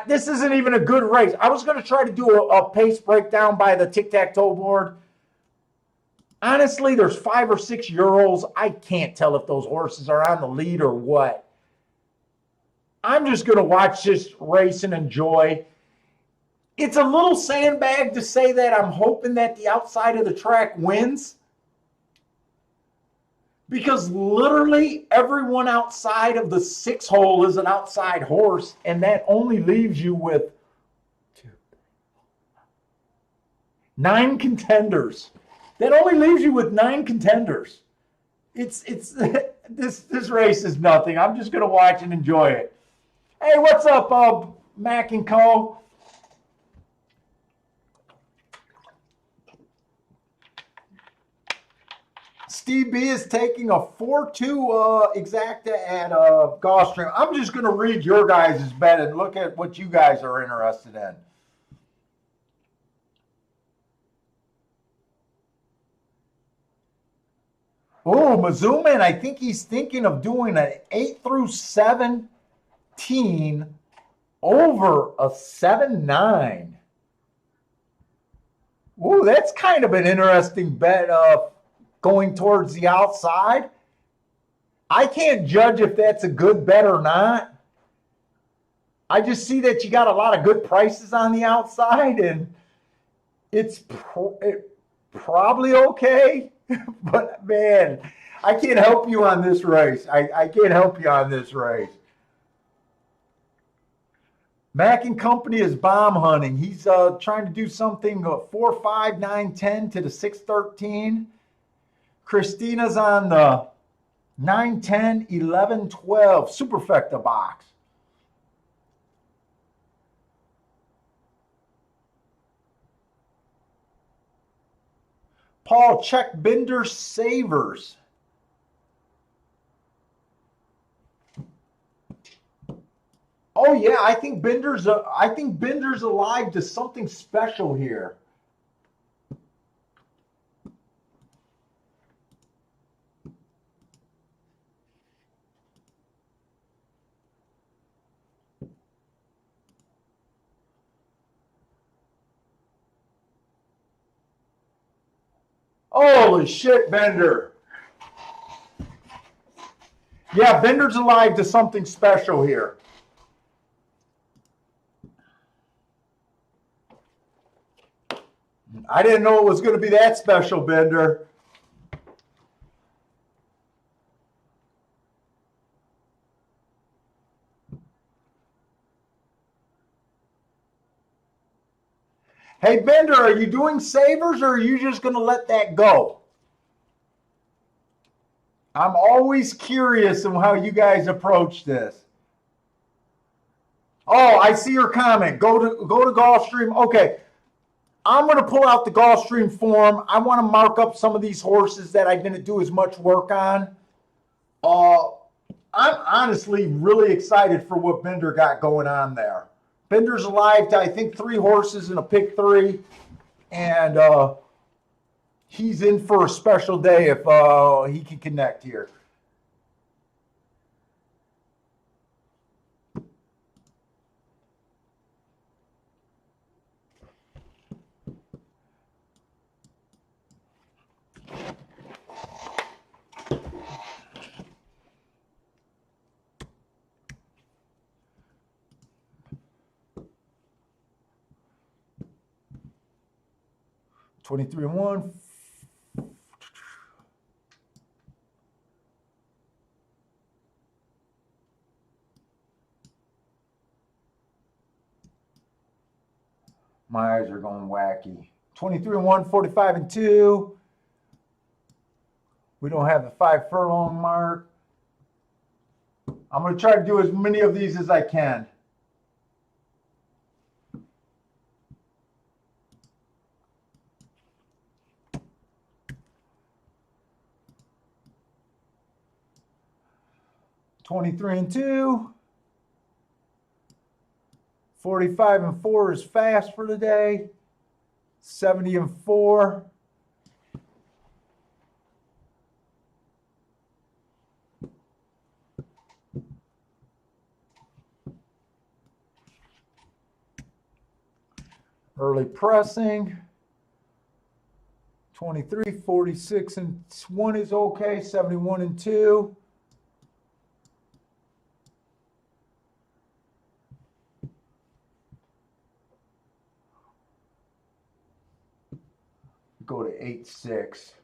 This isn't even a good race. I was going to try to do a pace breakdown by the tic-tac-toe board. Honestly, there's 5 or 6 Euros. I can't tell if those horses are on the lead or what. I'm just going to watch this race and enjoy. It's a little sandbag to say that I'm hoping that the outside of the track wins. Because literally everyone outside of the 6 hole is an outside horse, and that only leaves you with 9 contenders. That only leaves you with 9 contenders. It's this race is nothing. I'm just gonna watch and enjoy it. Hey, what's up, Mac and Co? Steve B is taking a 4-2 exacta at Gulfstream. I'm just gonna read your guys' bet and look at what you guys are interested in. Oh, Mazuman, I think he's thinking of doing an 8 through 17 over a 7-9. Oh, that's kind of an interesting bet going towards the outside. I can't judge if that's a good bet or not. I just see that you got a lot of good prices on the outside, and it's probably okay. But man, I can't help you on this race. I can't help you on this race. Mac and Company is bomb hunting. He's trying to do something 4, 5, 9, 10 to the 6, 13. Christina's on the 9, 10, 11, 12 superfecta box. Paul, check Binder Savers. Oh yeah, I think Binder's alive to something special here. Holy shit, Bender. Yeah, Bender's alive to something special here. I didn't know it was going to be that special, Bender. Hey, Bender, are you doing savers or are you just going to let that go? I'm always curious on how you guys approach this. Oh, I see your comment. Go to Gulfstream. Okay. I'm going to pull out the Gulfstream form. I want to mark up some of these horses that I didn't do as much work on. I'm honestly really excited for what Bender got going on there. Bender's alive to, I think, 3 horses in a pick 3. And he's in for a special day if he can connect here. $23 and 1. My eyes are going wacky. 23 and 1, 45 and 2. We don't have the 5 furlong mark. I'm going to try to do as many of these as I can. $23 and 2. 45 and 4 is fast for the day. 70 and 4. Early pressing. 23, 46 and 1 is okay. 71 and 2. Go to 8-6.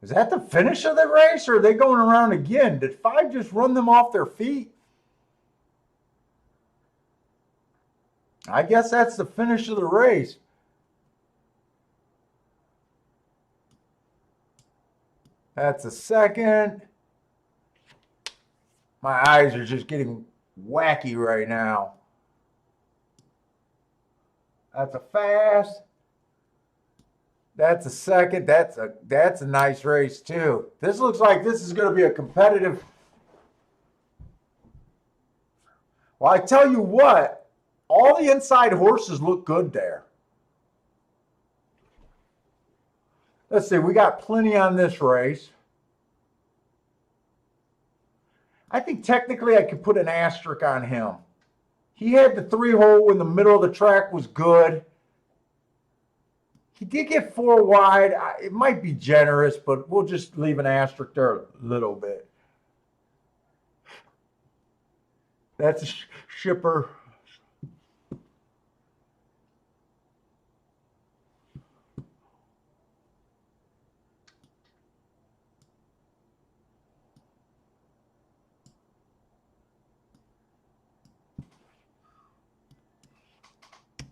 Is that the finish of the race, or are they going around again? Did 5 just run them off their feet? I guess that's the finish of the race. That's a second. My eyes are just getting wacky right now. That's a fast. That's a second. That's a nice race too. This looks like this is going to be a competitive. Well, I tell you what, all the inside horses look good there. Let's see, we got plenty on this race. I think technically I could put an asterisk on him. He had the 3-hole in the middle of the track was good. He did get 4 wide. It might be generous, but we'll just leave an asterisk there a little bit. That's a shipper.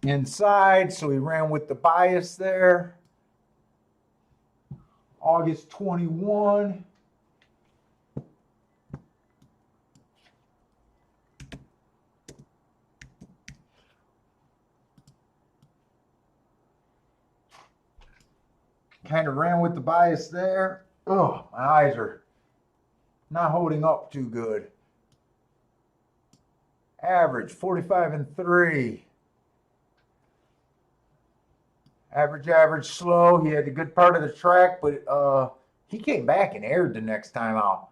Inside, so he ran with the bias there. August 21. Kind of ran with the bias there. Oh, my eyes are Not holding up too good. Average 45-3. Average, slow. He had a good part of the track, but he came back and aired the next time out.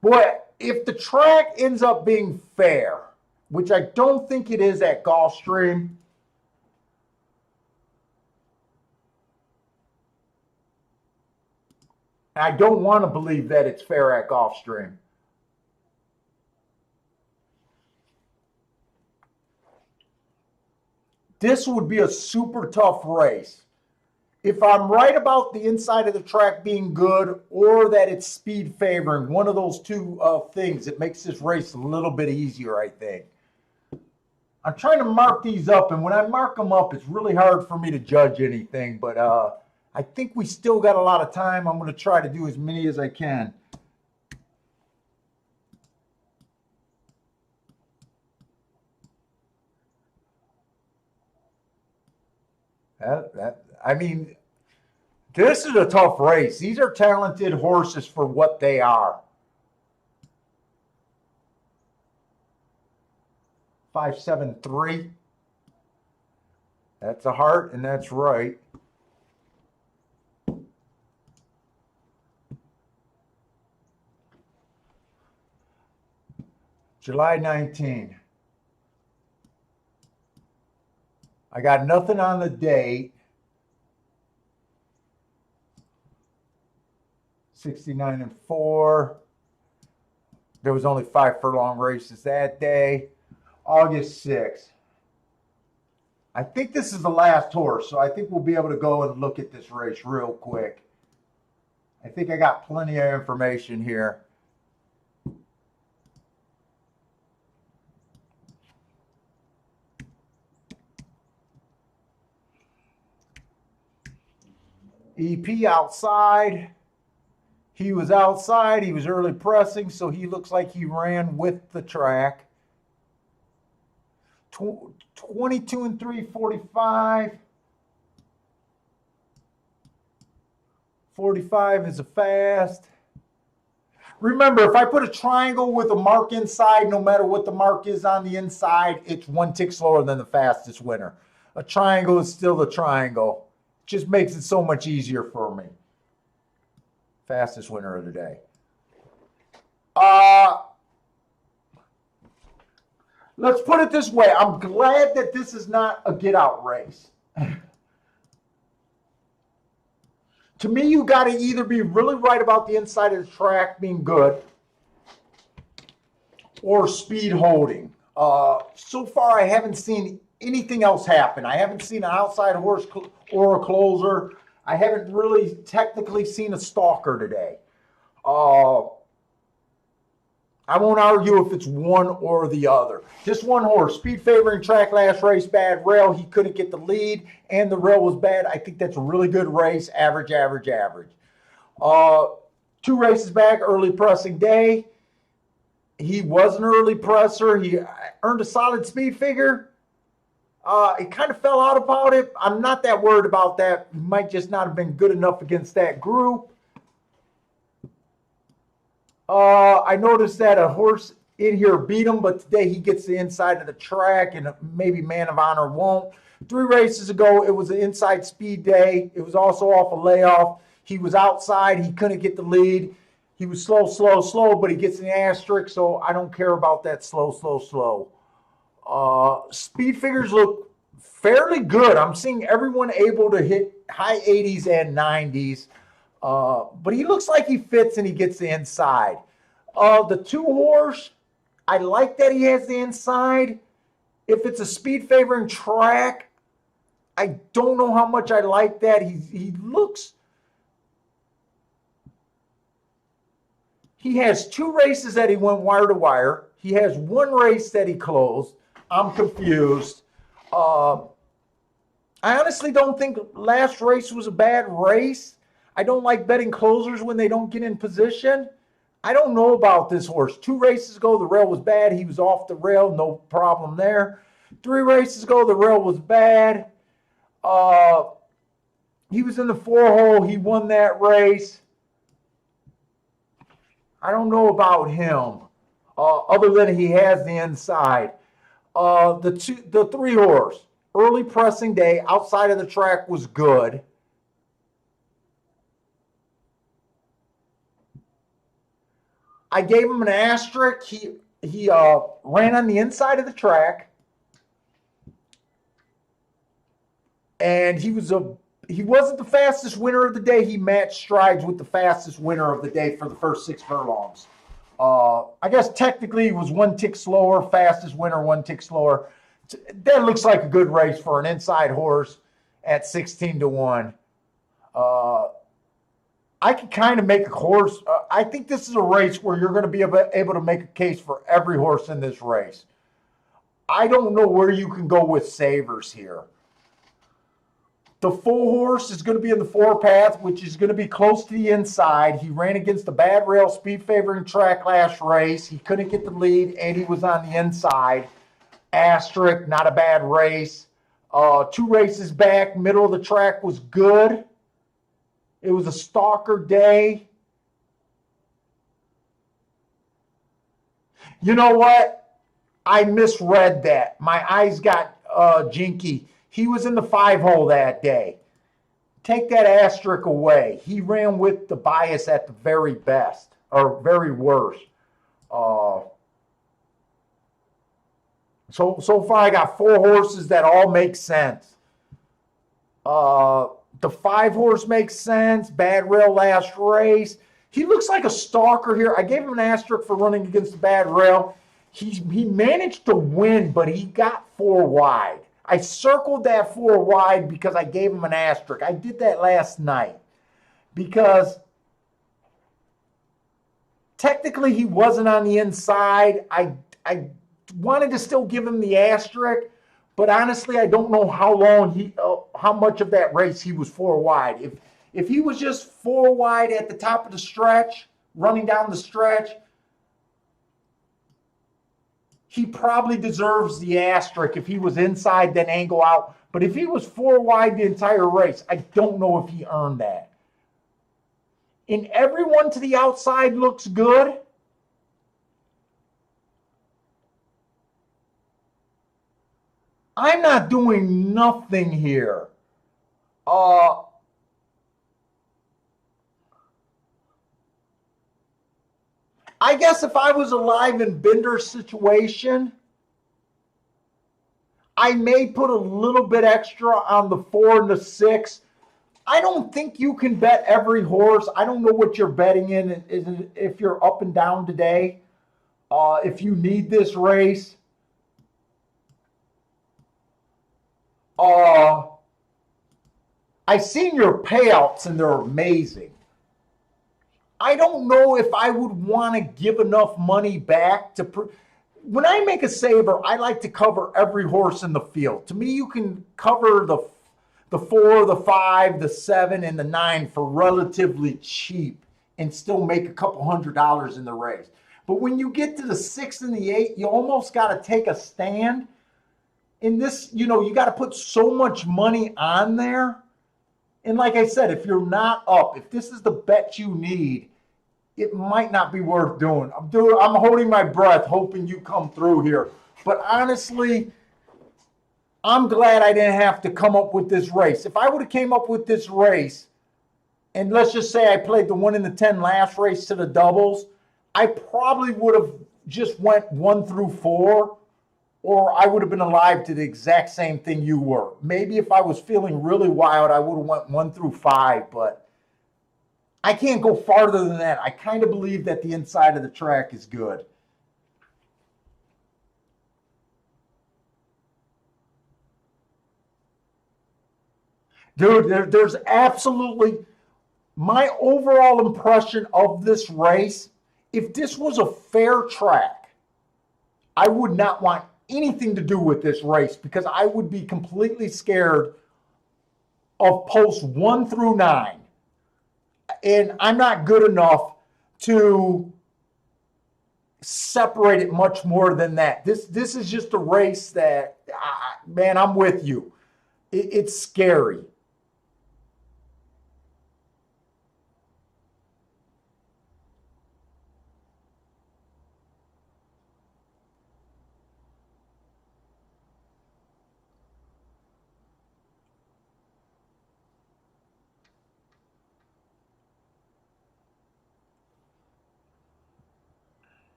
Boy, if the track ends up being fair, which I don't think it is at Gulfstream, I don't want to believe that it's fair at Gulfstream. This would be a super tough race. If I'm right about the inside of the track being good or that it's speed favoring, one of those two things, it makes this race a little bit easier, I think. I'm trying to mark these up, and when I mark them up, it's really hard for me to judge anything, but I think we still got a lot of time. I'm going to try to do as many as I can. I mean, this is a tough race. These are talented horses for what they are. 5-7-3. That's a heart, and that's right. July 19. I got nothing on the date. 69-4. There was only 5 furlong races that day. August 6th. I think this is the last horse, so I think we'll be able to go and look at this race real quick. I think I got plenty of information here. EP outside. He was outside. He was early pressing, so he looks like he ran with the track. 22-3, 45. 45 is a fast. Remember, if I put a triangle with a mark inside, no matter what the mark is on the inside, it's 1 tick slower than the fastest winner. A triangle is still a triangle. Just makes it so much easier for me. Fastest winner of the day. Let's put it this way. I'm glad that this is not a get-out race. To me, you got to either be really right about the inside of the track being good or speed holding. So far, I haven't seen anything else happen. I haven't seen an outside horse or a closer. I haven't really technically seen a stalker today. I won't argue if it's one or the other. Just one horse, speed favoring track last race, bad rail. He couldn't get the lead, and the rail was bad. I think that's a really good race, average. 2 races back, early pressing day. He was an early presser. He earned a solid speed figure. It kind of fell out about it. I'm not that worried about that. He might just not have been good enough against that group. I noticed that a horse in here beat him, but today he gets the inside of the track, and maybe Man of Honor won't. 3 races ago, it was an inside speed day. It was also off a layoff. He was outside. He couldn't get the lead. He was slow, but he gets an asterisk, so I don't care about that slow. Speed figures look fairly good. I'm seeing everyone able to hit high 80s and 90s. But he looks like he fits and he gets the inside. The 2 horse, I like that he has the inside. If it's a speed favoring track, I don't know how much I like that. He looks. He has 2 races that he went wire to wire. He has 1 race that he closed. I'm confused. I honestly don't think last race was a bad race. I don't like betting closers when they don't get in position. I don't know about this horse. 2 races ago, the rail was bad. He was off the rail, no problem there. 3 races ago, the rail was bad. He was in the 4 hole. He won that race. I don't know about him, other than he has the inside. The 3 horse, early pressing day, outside of the track was good. I gave him an asterisk. He ran on the inside of the track, and he wasn't the fastest winner of the day. He matched strides with the fastest winner of the day for the first 6 furlongs. I guess technically he was 1 tick slower, fastest winner 1 tick slower. That looks like a good race for an inside horse at 16-1. I could kind of make a horse. I think this is a race where you're going to be able to make a case for every horse in this race. I don't know where you can go with savers here. The 4 horse is going to be in the 4 path, which is going to be close to the inside. He ran against the bad rail speed favoring track last race. He couldn't get the lead, and he was on the inside. Asterisk, not a bad race. 2 races back, middle of the track was good. It was a stalker day. You know what? I misread that. My eyes got jinky. He was in the 5 hole that day. Take that asterisk away. He ran with the bias at the very best, or very worst. So far I got 4 horses that all make sense. The 5 horse makes sense. Bad rail last race. He looks like a stalker here. I gave him an asterisk for running against the bad rail. He managed to win, but he got 4 wide. I circled that 4 wide because I gave him an asterisk. I did that last night because technically he wasn't on the inside. I wanted to still give him the asterisk, but honestly, I don't know how much of that race he was 4 wide. If he was just 4 wide at the top of the stretch, running down the stretch, he probably deserves the asterisk. If he was inside, then angle out. But if he was 4 wide the entire race, I don't know if he earned that. And everyone to the outside looks good. I'm not doing nothing here. I guess if I was alive in Binder's situation, I may put a little bit extra on the 4 and the 6. I don't think you can bet every horse. I don't know what you're betting in, if you're up and down today, if you need this race. I've seen your payouts and they're amazing. I don't know if I would want to give enough money back to. When I make a saver, I like to cover every horse in the field. To me, you can cover the 4, the 5, the 7, and the 9 for relatively cheap and still make a couple $100 in the race. But when you get to the 6 and the 8, you almost got to take a stand. In this, you got to put so much money on there. And like I said, if you're not up, if this is the bet you need, it might not be worth doing. I'm holding my breath, hoping you come through here. But honestly, I'm glad I didn't have to come up with this race. If I would have came up with this race, and let's just say I played the 1 in the 10 last race to the doubles, I probably would have just went 1 through 4. Or I would have been alive to the exact same thing you were. Maybe if I was feeling really wild, I would have went 1 through 5, but I can't go farther than that. I kind of believe that the inside of the track is good. Dude, there's absolutely my overall impression of this race. If this was a fair track, I would not want anything to do with this race because I would be completely scared of posts 1 through 9. And I'm not good enough to separate it much more than that. This is just a race that, man, I'm with you. It's scary.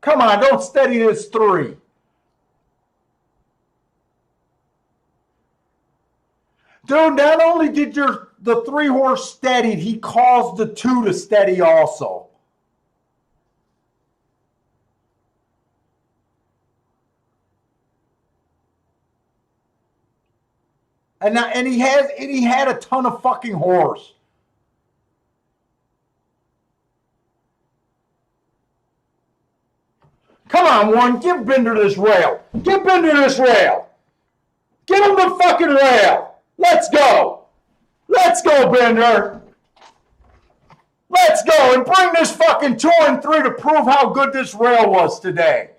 Come on, don't steady this 3. Dude, not only did the 3 horse steady, he caused the 2 to steady also. And he had a ton of fucking horse. Come on, one, give Bender this rail. Give Bender this rail. Give him the fucking rail. Let's go. Let's go, Bender. Let's go and bring this fucking 2 and 3 to prove how good this rail was today.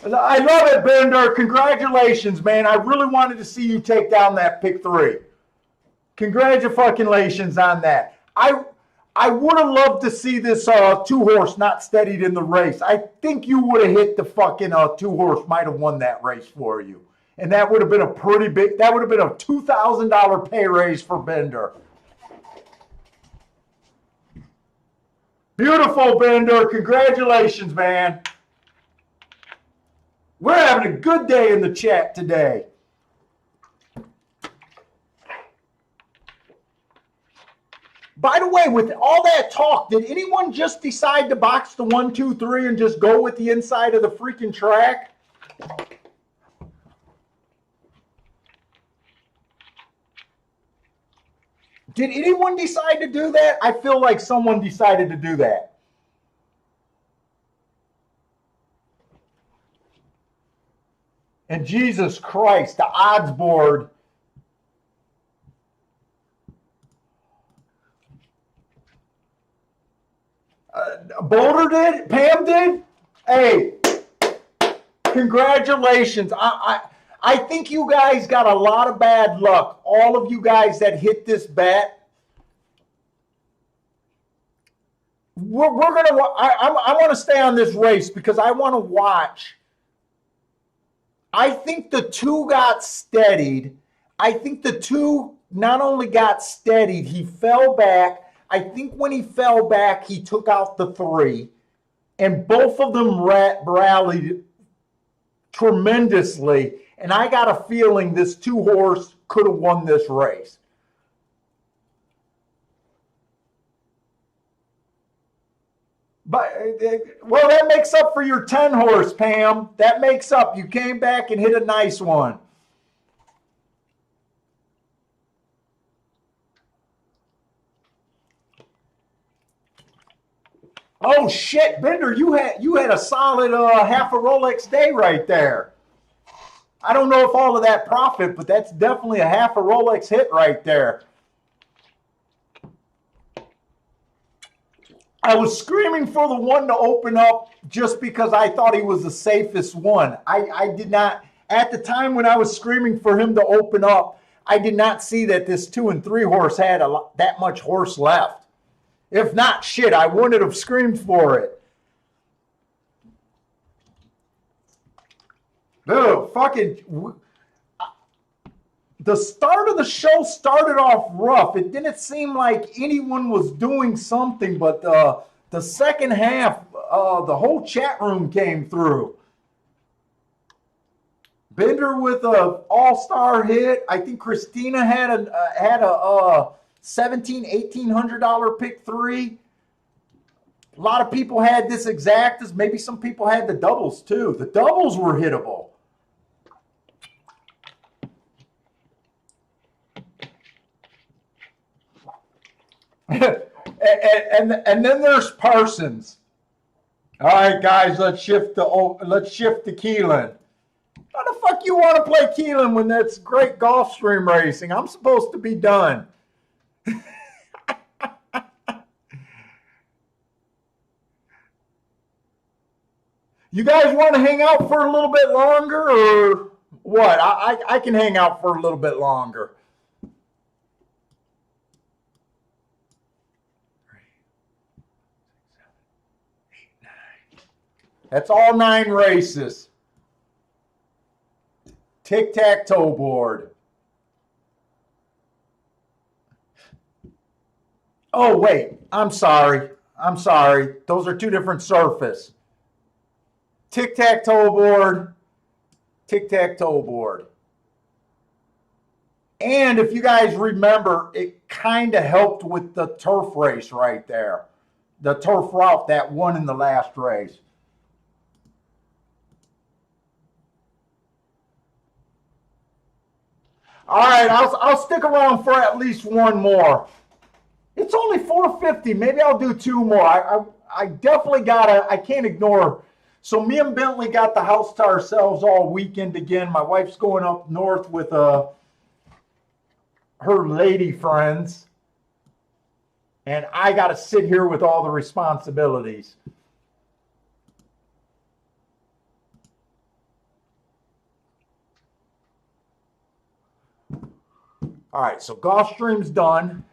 I love it, Bender. Congratulations, man. I really wanted to see you take down that pick 3. Congratulations on that. I would have loved to see this 2 horse not steadied in the race. I think you would have hit the fucking 2 horse might have won that race for you. And that would have been a pretty big, that would have been a $2,000 pay raise for Bender. Beautiful, Bender. Congratulations, man. We're having a good day in the chat today. By the way, with all that talk, did anyone just decide to box the 1, 2, 3 and just go with the inside of the freaking track? Did anyone decide to do that? I feel like someone decided to do that. And Jesus Christ, the odds board. Boulder did? Pam did? Hey, congratulations. I think you guys got a lot of bad luck. All of you guys that hit this bet. We're going to, I want to stay on this race because I want to watch. I think the 2 got steadied. I think the 2 not only got steadied, he fell back. I think when he fell back, he took out the 3. And both of them rallied tremendously. And I got a feeling this 2 horse could have won this race. But, well, that makes up for your 10 horse, Pam. That makes up. You came back and hit a nice one. Oh shit, Bender, you had a solid half a Rolex day right there. I don't know if all of that profit, but that's definitely a half a Rolex hit right there. I was screaming for the 1 to open up just because I thought he was the safest one. I did not, at the time when I was screaming for him to open up, I did not see that this 2 and 3 horse had that much horse left. If not, shit, I wouldn't have screamed for it. Dude, fucking, the start of the show started off rough. It didn't seem like anyone was doing something, but the second half, the whole chat room came through. Bender with a all-star hit. I think Christina had a $1,700-$1,800 pick 3. A lot of people had this exact as maybe some people had the doubles too. The doubles were hittable. and then there's Parsons. All right, guys, let's shift to Keelan. How the fuck you want to play Keelan when that's great Gulfstream racing? I'm supposed to be done. You guys want to hang out for a little bit longer or what? I can hang out for a little bit longer. That's all 9 races. Tic-tac-toe board. Oh, wait. I'm sorry. I'm sorry. Those are two different surface. Tic-tac-toe board. Tic-tac-toe board. And if you guys remember, it kind of helped with the turf race right there. The turf route that won in the last race. All right, I'll stick around for at least one more. It's only 450. Maybe I'll do two more. I definitely gotta. I can't ignore. So me and Bentley got the house to ourselves all weekend again. My wife's going up north with her lady friends, and I got to sit here with all the responsibilities. All right, so Gulfstream's done.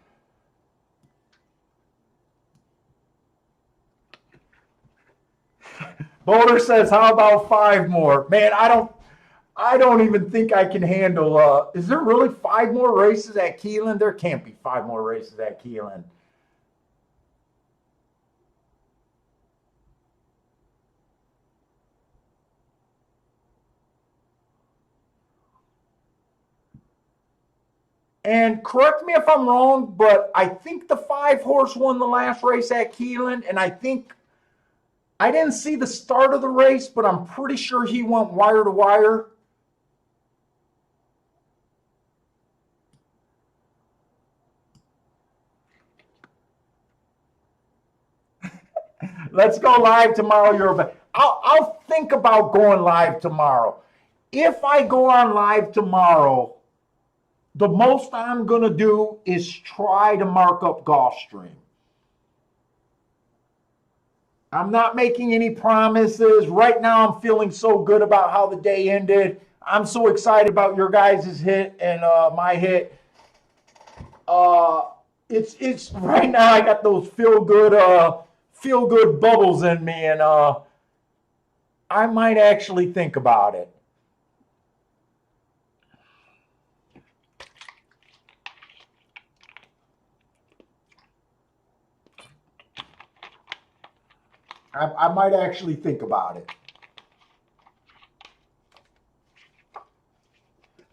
Boulder says, "How about five more?" Man, I don't even think I can handle. Is there really five more races at Keeneland? There can't be five more races at Keeneland. And correct me if I'm wrong, but I think the 5 horse won the last race at Keeneland, and I think I didn't see the start of the race, but I'm pretty sure he went wire to wire. Let's go live tomorrow. I'll think about going live tomorrow. If I go on live tomorrow, the most I'm going to do is try to mark up Gulfstream. I'm not making any promises. Right now, I'm feeling so good about how the day ended. I'm so excited about your guys' hit and my hit. Uh, it's right now. I got those feel good bubbles in me, and I might actually think about it. I might actually think about it.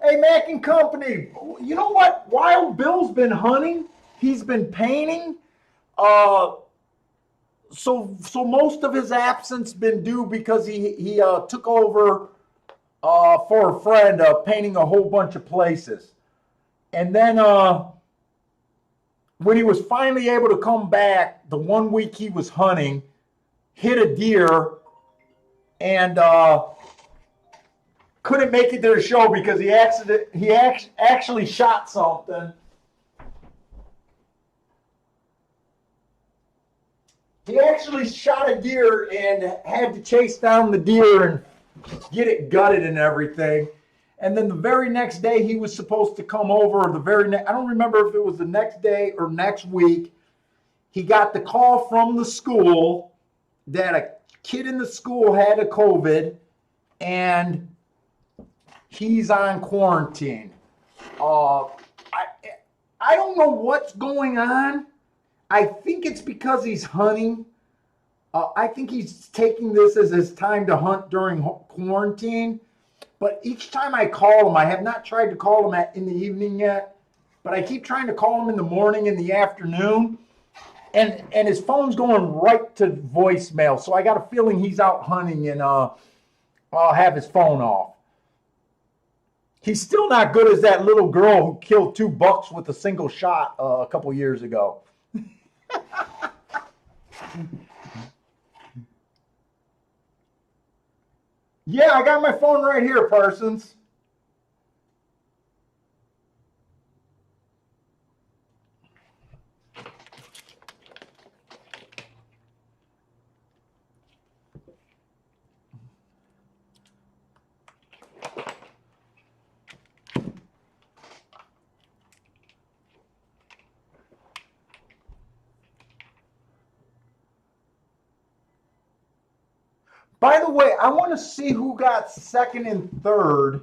Hey, Mac and Company, you know what? Wild Bill's been hunting. He's been painting. Uh, so most of his absence been due because he took over for a friend, painting a whole bunch of places, and then when he was finally able to come back, the 1 week he was hunting, hit a deer, and couldn't make it to the show because he actually shot something. He actually shot a deer and had to chase down the deer and get it gutted and everything. And then the very next day he was supposed to come over. I don't remember if it was the next day or next week. He got the call from the school that a kid in the school had a COVID and he's on quarantine. I don't know what's going on. I think it's because he's hunting. I think he's taking this as his time to hunt during quarantine. But each time I call him, I have not tried to call him in the evening yet, but I keep trying to call him in the morning and the afternoon. And his phone's going right to voicemail. So I got a feeling he's out hunting and I'll have his phone off. He's still not good as that little girl who killed 2 bucks with a single shot a couple years ago. Yeah, I got my phone right here, Parsons. By the way, I want to see who got second and third.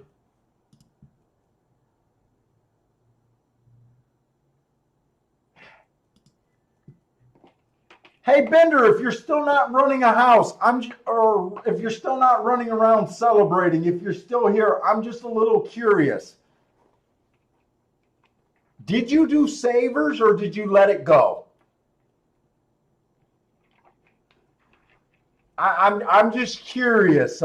Hey Bender, if you're still not running a house, or if you're still not running around celebrating, if you're still here, I'm just a little curious. Did you do savers or did you let it go? I'm just curious.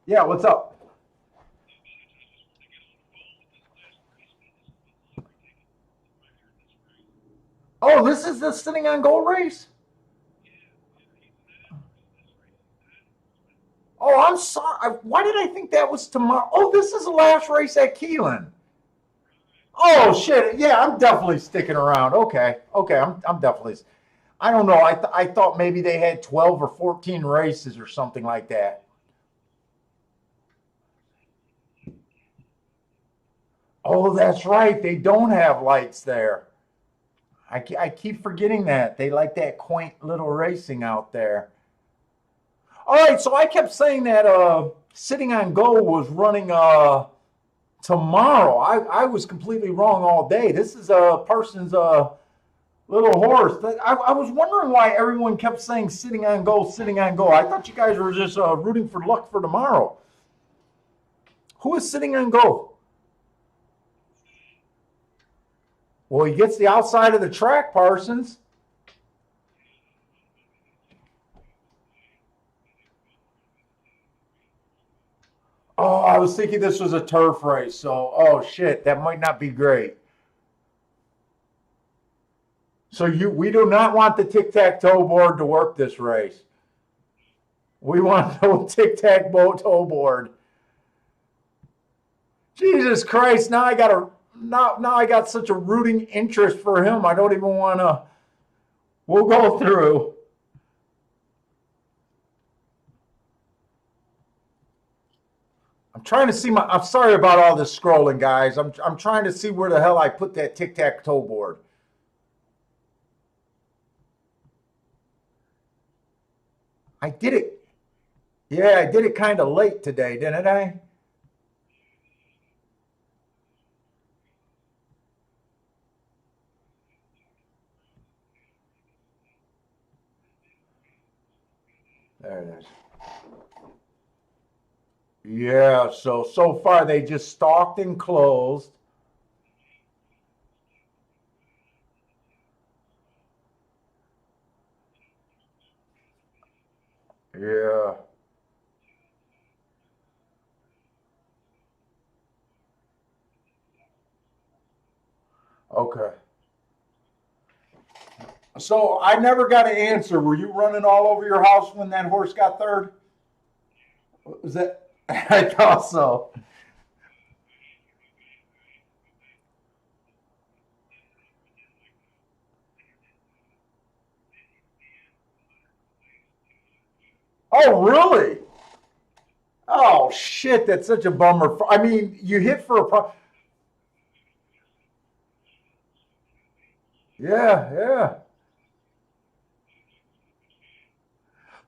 Yeah, what's up? Oh, this is the sitting on goal race. Oh, I'm sorry. Why did I think that was tomorrow? Oh, this is the last race at Keelan. Oh shit! Yeah, I'm definitely sticking around. Okay, okay, I'm definitely. I don't know. I thought maybe they had 12 or 14 races or something like that. Oh, that's right. They don't have lights there. I keep forgetting that. They like that quaint little racing out there. All right, so I kept saying that Sitting on Go was running tomorrow. I was completely wrong all day. This is a person's little horse. I was wondering why everyone kept saying Sitting on Go, Sitting on Go. I thought you guys were just rooting for luck for tomorrow. Who is Sitting on Go? Well, he gets the outside of the track, Parsons. Oh, I was thinking this was a turf race. So, oh shit, that might not be great. So we do not want the tic tac toe board to work this race. We want no tic tac toe board. Jesus Christ! Now I got such a rooting interest for him. I don't even want to. We'll go through. I'm trying to see my. I'm sorry about all this scrolling, guys. I'm trying to see where the hell I put that tic tac toe board. I did it. Yeah, I did it kind of late today, didn't I? There it is. Yeah, so far they just stalked and closed. Yeah. Okay. So I never got an answer. Were you running all over your house when that horse got third? Was that? I thought so. Oh, really? Oh shit, that's such a bummer. I mean, you hit for a yeah, yeah.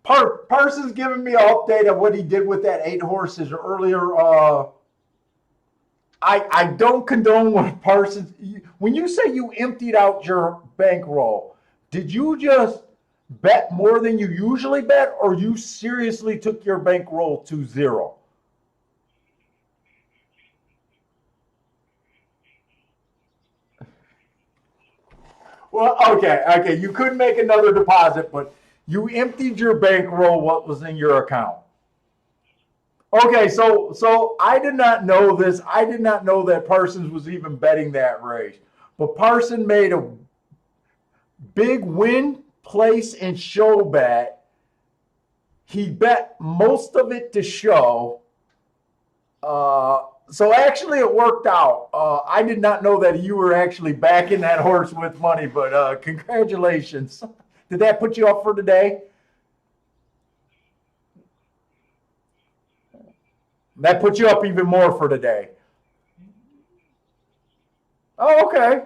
Parsons giving me an update of what he did with that 8 horses earlier. I don't condone what Parsons. When you say you emptied out your bankroll, did you just bet more than you usually bet, or you seriously took your bankroll to zero? Well, okay, okay. You couldn't make another deposit, but you emptied your bankroll. What was in your account? Okay, so I did not know this. I did not know that Parsons was even betting that race. But Parson made a big win, place, and show bet. He bet most of it to show. So actually, it worked out. I did not know that you were actually backing that horse with money, but congratulations. Did that put you up for today? That put you up even more for today. Oh, okay.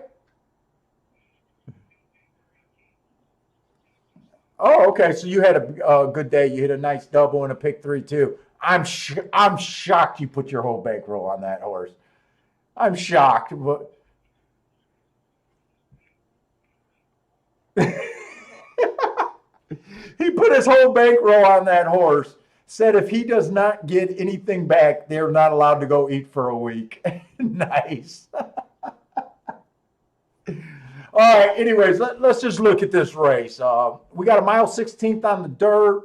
Oh, okay. So you had a good day. You hit a nice double and a pick three too. I'm shocked you put your whole bankroll on that horse. I'm shocked, but he put his whole bankroll on that horse. Said if he does not get anything back, they're not allowed to go eat for a week. Nice. All right. Anyways, let's just look at this race. We got a mile 16th on the dirt.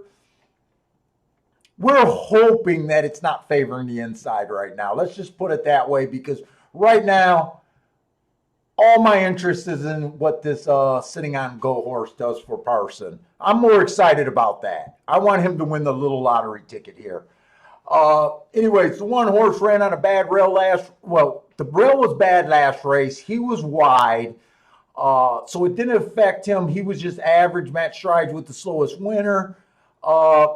We're hoping that it's not favoring the inside right now. Let's just put it that way, because right now, all my interest is in what this Sitting on Go horse does for Parson. I'm more excited about that. I want him to win the little lottery ticket here. Anyways, the one horse ran on a bad rail the rail was bad last race. He was wide. So it didn't affect him. He was just average. Matt Strides with the slowest winner.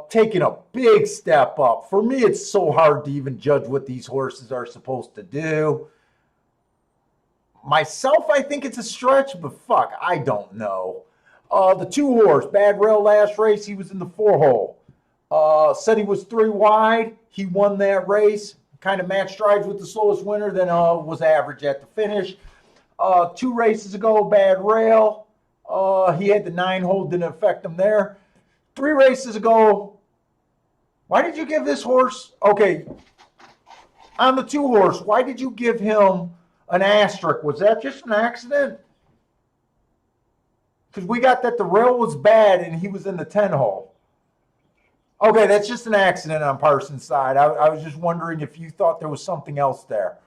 Taking a big step up. For me, it's so hard to even judge what these horses are supposed to do. Myself, I think it's a stretch, but fuck, I don't know. The 2 horse, bad rail last race. He was in the 4 hole. Said he was 3 wide. He won that race. Kind of Matt Strides with the slowest winner, then was average at the finish. 2 races ago, bad rail. He had the 9 hole, didn't affect him there. 3 races ago, why did you give this horse, okay, on the 2 horse, why did you give him an asterisk? Was that just an accident? Because we got that the rail was bad and he was in the 10 hole. Okay, that's just an accident on Parsons' side. I was just wondering if you thought there was something else there.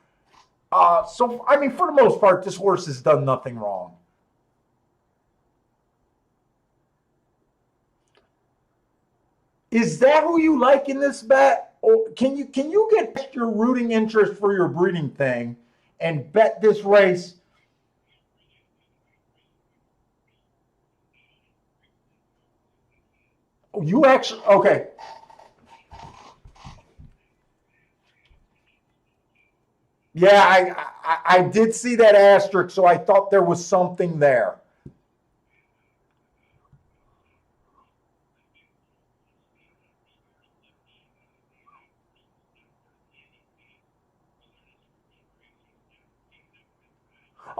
So, I mean, for the most part, this horse has done nothing wrong. Is that who you like in this bet? Or can you get your rooting interest for your breeding thing and bet this race? Oh, you actually, okay. Yeah, I did see that asterisk, so I thought there was something there.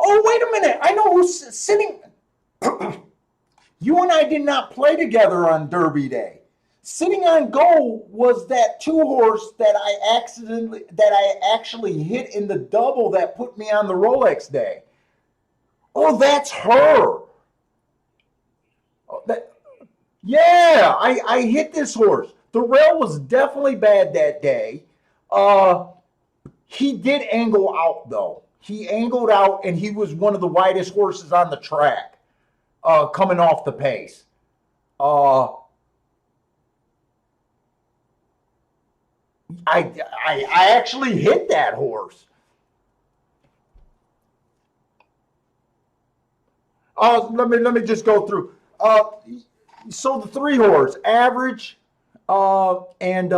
Oh, wait a minute. I know who's sitting. You and I did not play together on Derby Day. Sitting on Go was that 2 horse that I actually hit in the double that put me on the Rolex Day. Oh, that's her. Oh, yeah, I hit this horse. The rail was definitely bad that day. Uh, he did angle out though. He angled out, and he was one of the widest horses on the track, coming off the pace. Uh, I actually hit that horse. Let me just go through. So the 3 horse average, and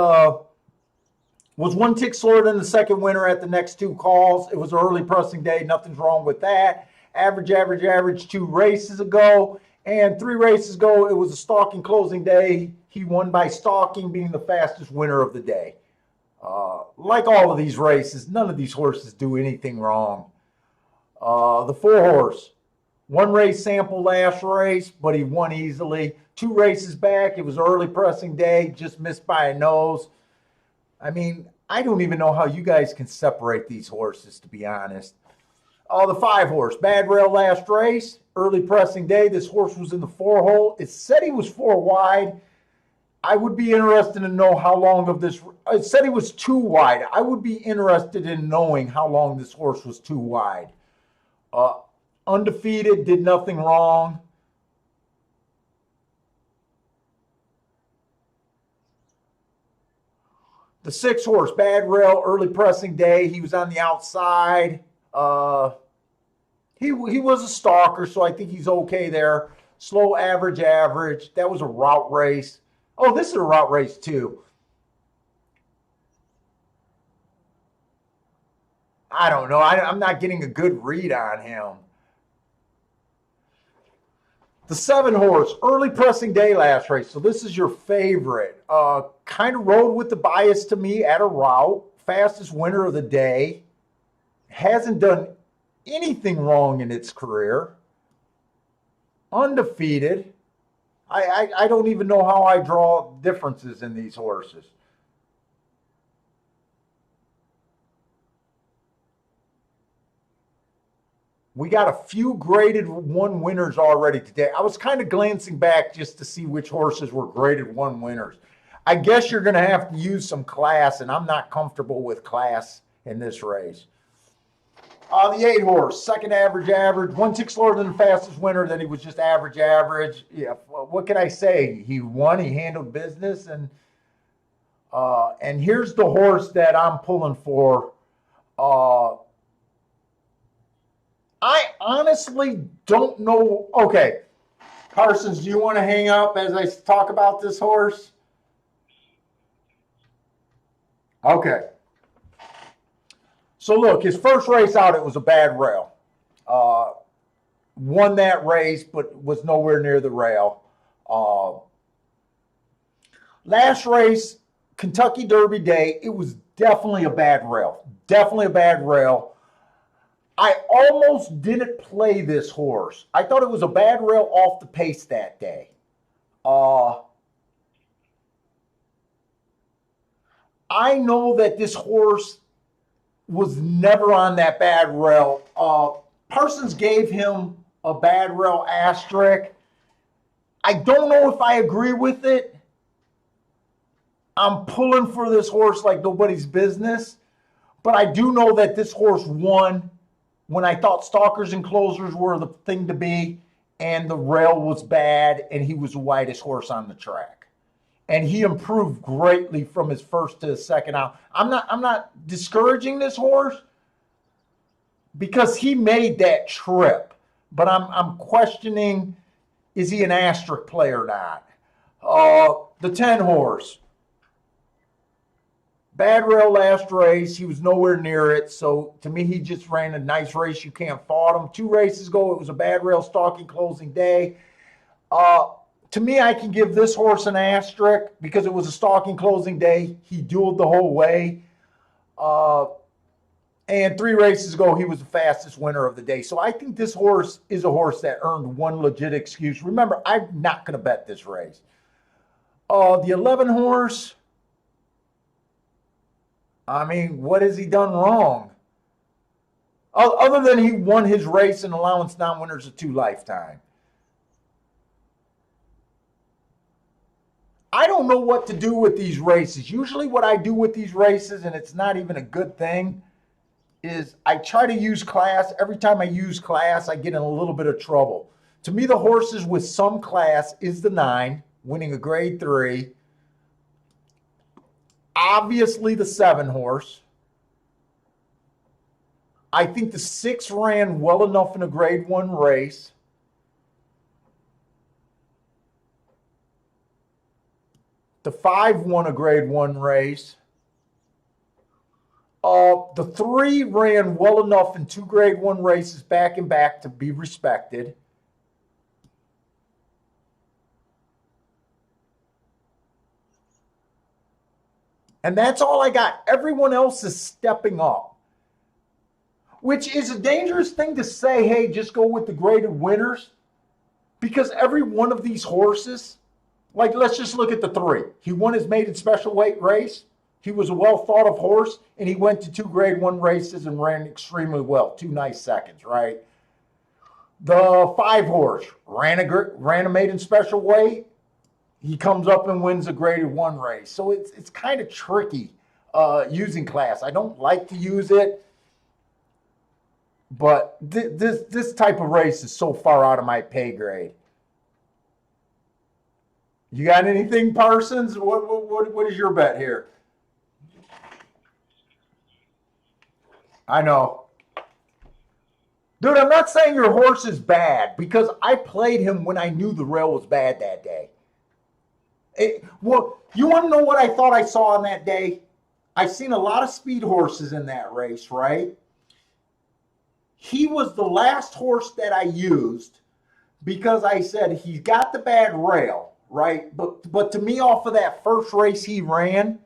was 1 tick slower than the second winner at the next 2 calls. It was an early pressing day. Nothing's wrong with that. Average 2 races ago. And 3 races ago, it was a stalking closing day. He won by stalking, being the fastest winner of the day. Like all of these races, none of these horses do anything wrong. The 4 horse, 1 race sample last race, but he won easily. 2 races back, it was early pressing day, just missed by a nose. I mean, I don't even know how you guys can separate these horses, to be honest. The 5 horse, bad rail last race, early pressing day. This horse was in the 4 hole. It said he was 4 wide. I would be interested to know how long of this. It said he was 2 wide. I would be interested in knowing how long this horse was 2 wide. Uh, Undefeated, did nothing wrong. The 6 horse, bad rail, early pressing day. He was on the outside. He was a stalker, so I think he's okay there. Slow, average. That was a route race. Oh, this is a route race too. I don't know. I'm not getting a good read on him. The 7 horse, early pressing day last race. So this is your favorite. Kind of rode with the bias to me at a route. Fastest winner of the day. hasn't done anything wrong in its career, undefeated. I don't even know how I draw differences in these horses. We got a few graded one winners already today. I was kind of glancing back just to see which horses were graded one winners. I guess you're going to have to use some class, and I'm not comfortable with class in this race. The 8 horse, second average, 1/6 lower than the fastest winner. Then he was just average. Yeah, what can I say? He won. He handled business, and here's the horse that I'm pulling for. I honestly don't know. Okay, Parsons, do you want to hang up as I talk about this horse? Okay. So look, his first race out, it was a bad rail. Won that race, but was nowhere near the rail. Last race, Kentucky Derby Day, it was definitely a bad rail. Definitely a bad rail. I almost didn't play this horse. I thought it was a bad rail off the pace that day. I know that this horse was never on that bad rail. Parsons gave him a bad rail asterisk. I don't know if I agree with it. I'm pulling for this horse like nobody's business. But I do know that this horse won when I thought stalkers and closers were the thing to be, and the rail was bad, and he was the widest horse on the track. And he improved greatly from his first to his second out. I'm not discouraging this horse because he made that trip, but I'm questioning, is he an asterisk player or not? The 10 horse. Bad rail last race. He was nowhere near it. So to me, he just ran a nice race. You can't fault him. 2 races ago, it was a bad rail stalking closing day. To me, I can give this horse an asterisk because it was a stalking closing day. He dueled the whole way. And 3 races ago, he was the fastest winner of the day. So I think this horse is a horse that earned one legit excuse. Remember, I'm not going to bet this race. The 11 horse, I mean, what has he done wrong? Other than he won his race and allowance non-winners of 2 lifetime. I don't know what to do with these races. Usually what I do with these races, and it's not even a good thing, is I try to use class. Every time I use class, I get in a little bit of trouble. To me, the horses with some class is the 9, winning a grade 3. Obviously, the 7 horse. I think the 6 ran well enough in a grade 1 race. The 5 won a grade 1 race. The 3 ran well enough in 2 grade 1 races back and back to be respected. And that's all I got. Everyone else is stepping up, which is a dangerous thing to say, hey, just go with the graded winners, because every one of these horses, like let's just look at the 3. He won his maiden special weight race. He was a well thought of horse, and he went to 2 grade 1 races and ran extremely well. 2 nice seconds, right? The 5 horse ran a maiden special weight. He comes up and wins a graded 1 race. So it's kind of tricky using class. I don't like to use it, but this type of race is so far out of my pay grade. You got anything, Parsons? What is your bet here? I know. Dude, I'm not saying your horse is bad because I played him when I knew the rail was bad that day. Well, you want to know what I thought I saw on that day? I seen a lot of speed horses in that race, right? He was the last horse that I used because I said he's got the bad rail, right? But to me, off of that first race he ran,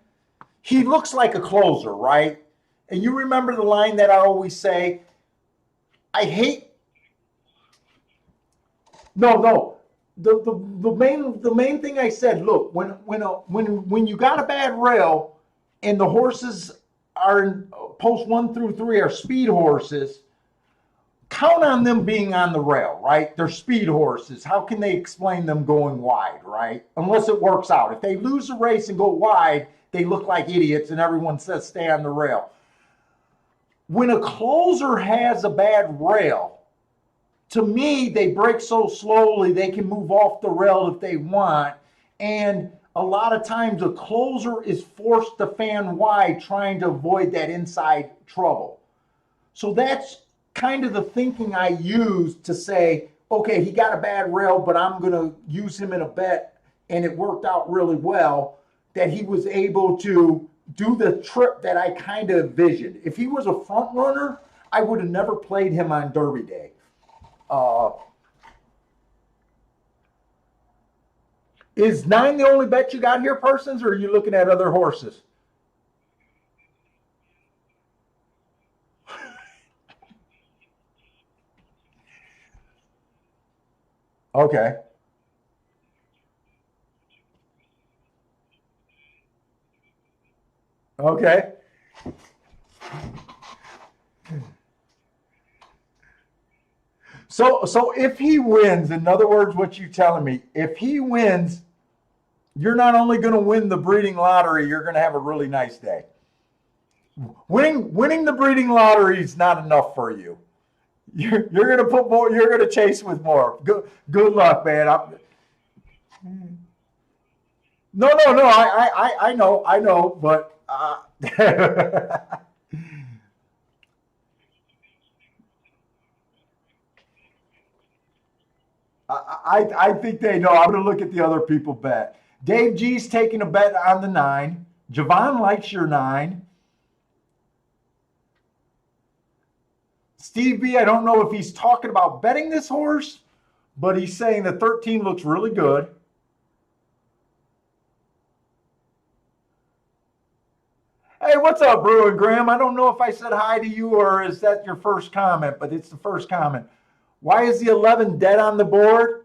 he looks like a closer, right? And you remember the line that I always say, I hate. No. The main thing I said, look, when you got a bad rail and the horses are in post 1 through 3 are speed horses, count on them being on the rail, right? They're speed horses. How can they explain them going wide, right? Unless it works out. If they lose the race and go wide, they look like idiots and everyone says stay on the rail. When a closer has a bad rail, to me, they break so slowly they can move off the rail if they want. And a lot of times a closer is forced to fan wide trying to avoid that inside trouble. So that's kind of the thinking I used to say, okay, he got a bad rail, but I'm going to use him in a bet. And it worked out really well that he was able to do the trip that I kind of envisioned. If he was a front runner, I would have never played him on Derby Day. Is 9 the only bet you got here, Persons, or are you looking at other horses? Okay. Okay. So if he wins, in other words, what you telling me, if he wins, you're not only going to win the breeding lottery, you're going to have a really nice day. Winning the breeding lottery is not enough for you. You're going to put more. You're going to chase with more. Good luck, man. No. I know, but I think they know. I'm going to look at the other people bet. Dave G's taking a bet on the 9. Javon likes your 9. Steve B, I don't know if he's talking about betting this horse, but he's saying the 13 looks really good. Hey, what's up, Brew and Graham? I don't know if I said hi to you or is that your first comment, but it's the first comment. Why is the 11 dead on the board?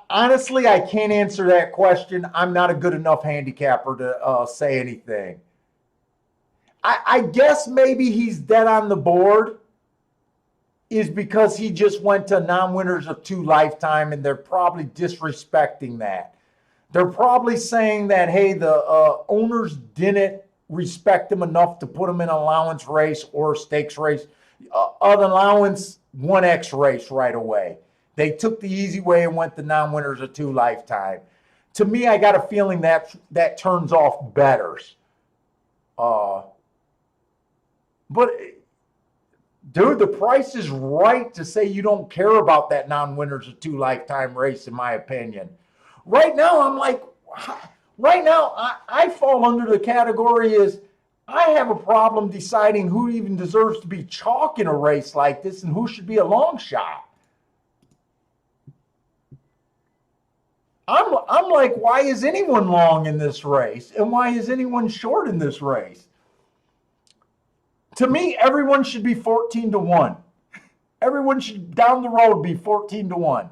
Honestly, I can't answer that question. I'm not a good enough handicapper to say anything. I guess maybe he's dead on the board is because he just went to non-winners of 2 lifetime, and they're probably disrespecting that. They're probably saying that, hey, the owners didn't respect him enough to put him in an allowance race or a stakes race, an allowance 1X race right away. They took the easy way and went to non-winners of 2 lifetime. To me, I got a feeling that turns off bettors. But dude, the price is right to say you don't care about that non-winners of 2 lifetime race, in my opinion. Right now, I fall under the category is I have a problem deciding who even deserves to be chalk in a race like this and who should be a long shot. I'm like, why is anyone long in this race? And why is anyone short in this race? To me, everyone should be 14-1. Everyone should down the road be 14-1.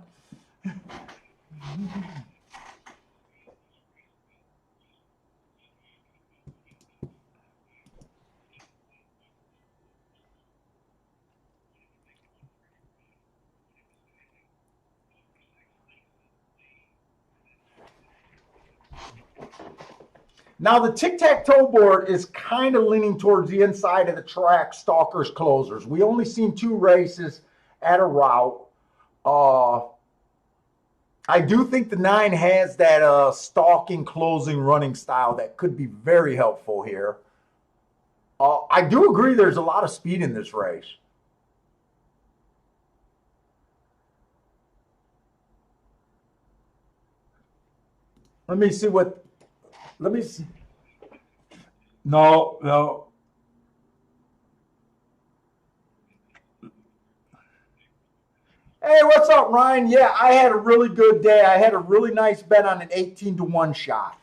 Now, the tic-tac-toe board is kind of leaning towards the inside of the track, stalkers, closers. We only seen 2 races at a route. I do think the 9 has that stalking, closing, running style that could be very helpful here. I do agree there's a lot of speed in this race. Let me see. No. Hey, what's up, Ryan? Yeah, I had a really good day. I had a really nice bet on an 18-1 shot.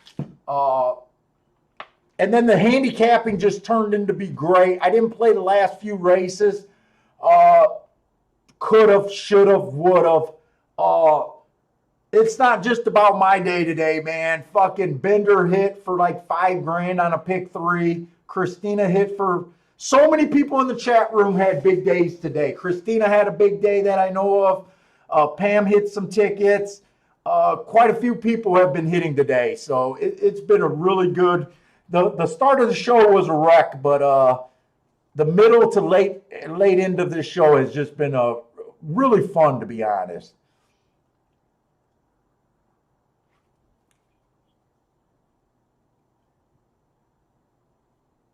And then the handicapping just turned into be great. I didn't play the last few races. Could have, should have, would have. It's not just about my day today, man. Fucking Bender hit for like $5,000 on a pick 3. Christina hit for so many people in the chat room had big days today. Christina had a big day that I know of. Pam hit some tickets. Quite a few people have been hitting today, so it's been a really good. The start of the show was a wreck, but the middle to late end of this show has just been really fun, to be honest.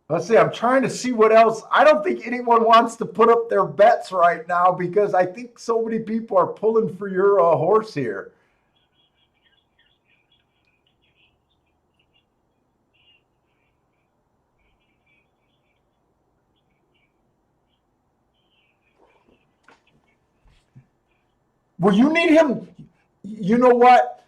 Let's see, I'm trying to see what else. I don't think anyone wants to put up their bets right now because I think so many people are pulling for your horse here. Well, you need him. You know what?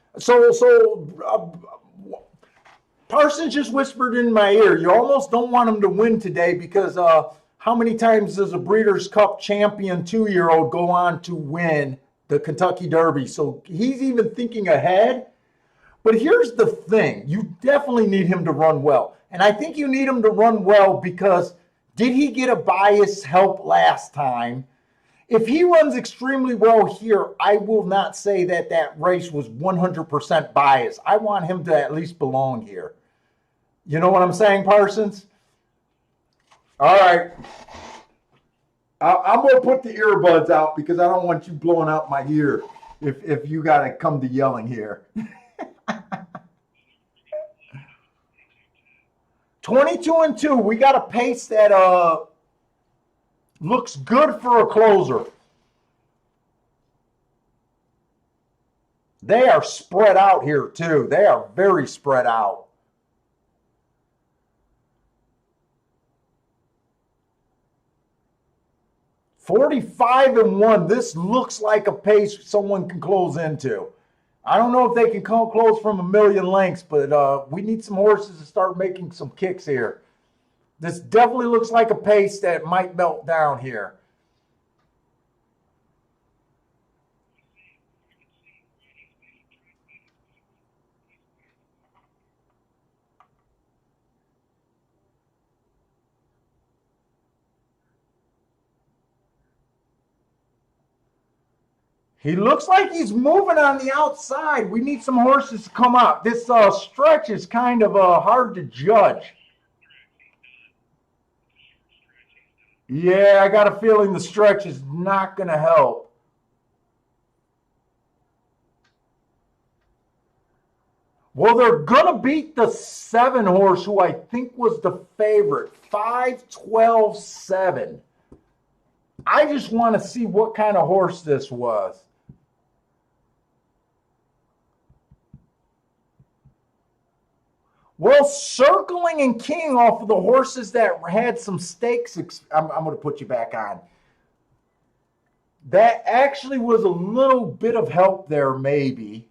Parsons just whispered in my ear. You almost don't want him to win today because how many times does a Breeders' Cup champion 2-year-old go on to win the Kentucky Derby? So he's even thinking ahead. But here's the thing. You definitely need him to run well. And I think you need him to run well because did he get a bias help last time? If he runs extremely well here, I will not say that that race was 100% biased. I want him to at least belong here. You know what I'm saying, Parsons? All right. I'm going to put the earbuds out because I don't want you blowing out my ear if you got to come to yelling here. 22-2. We got a pace that looks good for a closer. They are spread out here too. They are very spread out. $45-1. This looks like a pace someone can close into. I don't know if they can come close from a million lengths, but we need some horses to start making some kicks here. This definitely looks like a pace that might melt down here. He looks like he's moving on the outside. We need some horses to come out. This stretch is kind of hard to judge. Yeah, I got a feeling the stretch is not going to help. Well, they're going to beat the 7 horse, who I think was the favorite, 5-12-7. I just want to see what kind of horse this was. Well, circling and keying off of the horses that had some stakes, I'm going to put you back on. That actually was a little bit of help there, maybe.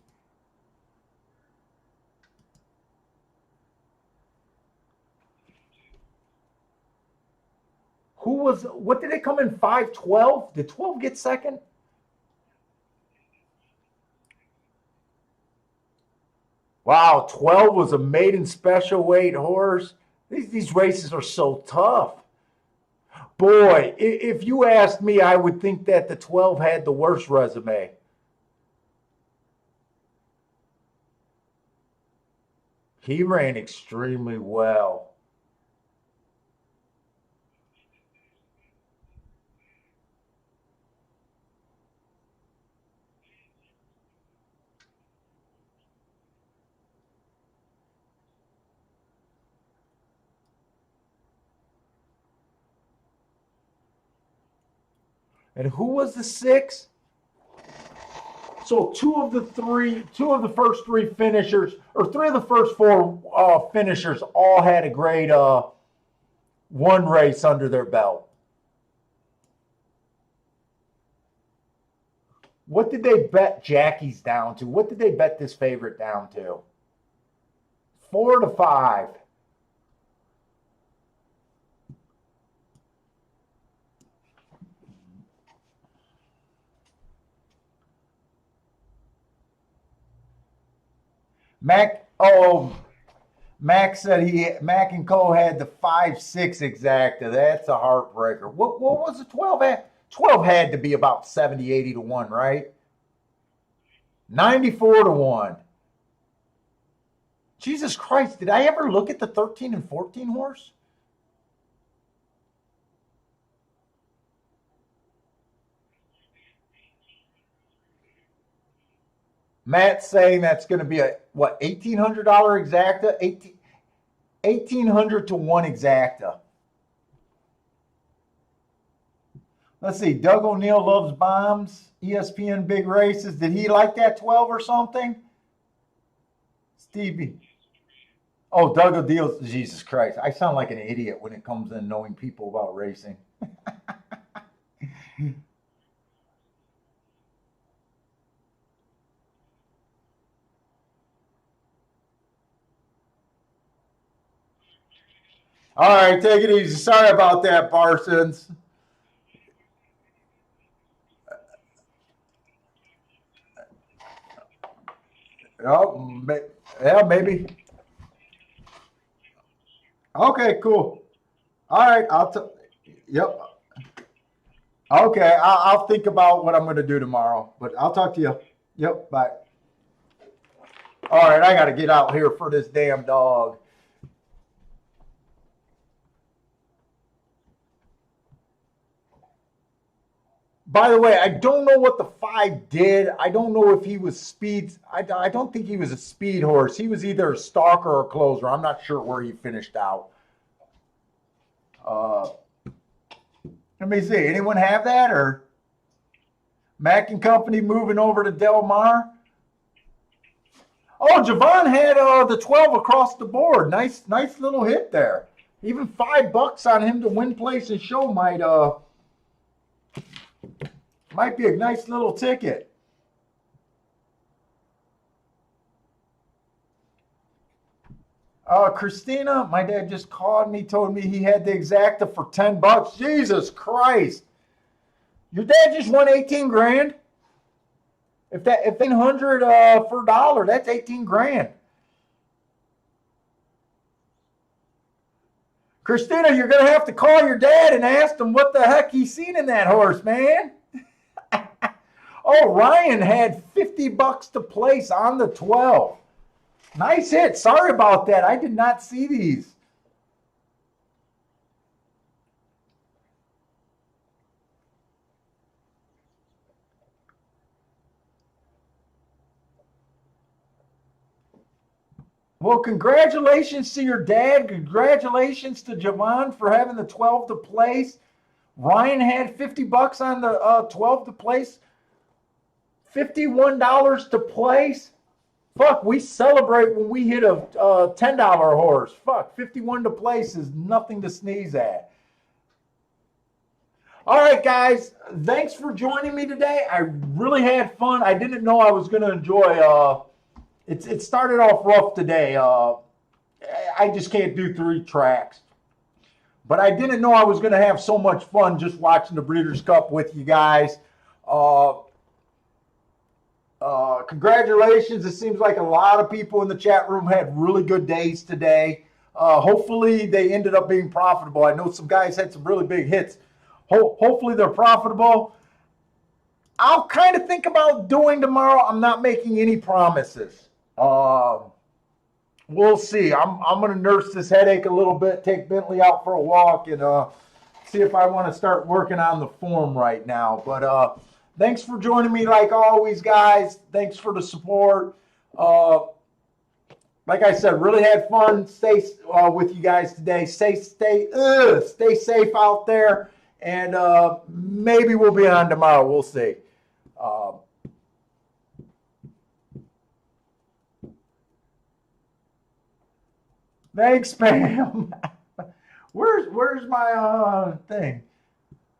What did it come in, 5-12? Did 12 get second? Wow, 12 was a maiden special weight horse. These races are so tough. Boy, if you asked me, I would think that the 12 had the worst resume. He ran extremely well. And who was the 6? So two of the first 3 finishers, or 3 of the first 4 finishers, all had a grade 1 race under their belt. What did they bet Jackie's down to? What did they bet this favorite down to? 4-5. Mac, Mac said Mac and Co had the 5.6 exacta. That's a heartbreaker. What was the 12 at? 12 had to be about 70, 80 to 1, right? 94 to 1. Jesus Christ, did I ever look at the 13 and 14 horse? Matt's saying that's going to be a what, $1,800 exacta, 1,800 to 1 exacta. Let's see. Doug O'Neill loves bombs. ESPN big races. Did he like that 12 or something? Stevie. Oh, Doug O'Neill. Jesus Christ. I sound like an idiot when it comes in knowing people about racing. All right, take it easy. Sorry about that, Parsons. Oh, yeah, maybe. Okay, cool. All right, Yep. Okay, I'll think about what I'm going to do tomorrow, but I'll talk to you. Yep, bye. All right, I got to get out here for this damn dog. By the way, I don't know what the 5 did. I don't know if he was speed. I don't think he was a speed horse. He was either a stalker or a closer. I'm not sure where he finished out. Uh, Let me see. Anyone have that, or Mac and Company moving over to Del Mar? Oh, Javon had the 12 across the board. Nice little hit there. Even $5 on him to win place and show might be a nice little ticket. Christina, my dad just called me, told me he had the exacta for $10. Jesus Christ. Your dad just won 18 grand? If 100 for a dollar, that's 18 grand. Christina, you're going to have to call your dad and ask him what the heck he's seen in that horse, man. Oh, Ryan had $50 to place on the 12. Nice hit. Sorry about that. I did not see these. Well, congratulations to your dad. Congratulations to Javon for having the 12 to place. Ryan had $50 on the 12 to place. $51 to place. Fuck, we celebrate when we hit a $10 horse. Fuck, 51 to place is nothing to sneeze at. All right, guys, thanks for joining me today. I really had fun. I didn't know I was going to enjoy. It started off rough today. I just can't do 3 tracks. But I didn't know I was going to have so much fun just watching the Breeders' Cup with you guys. Congratulations. It seems like a lot of people in the chat room had really good days today. Hopefully they ended up being profitable. I know some guys had some really big hits. Hopefully they're profitable. I'll kind of think about doing tomorrow. I'm not making any promises. We'll see. I'm going to nurse this headache a little bit, take Bentley out for a walk, and see if I want to start working on the form right now. But thanks for joining me like always, guys. Thanks for the support. Like I said, really had fun. Stay with you guys today. Stay safe out there, and maybe we'll be on tomorrow. We'll see. Thanks, Pam. Where's my thing?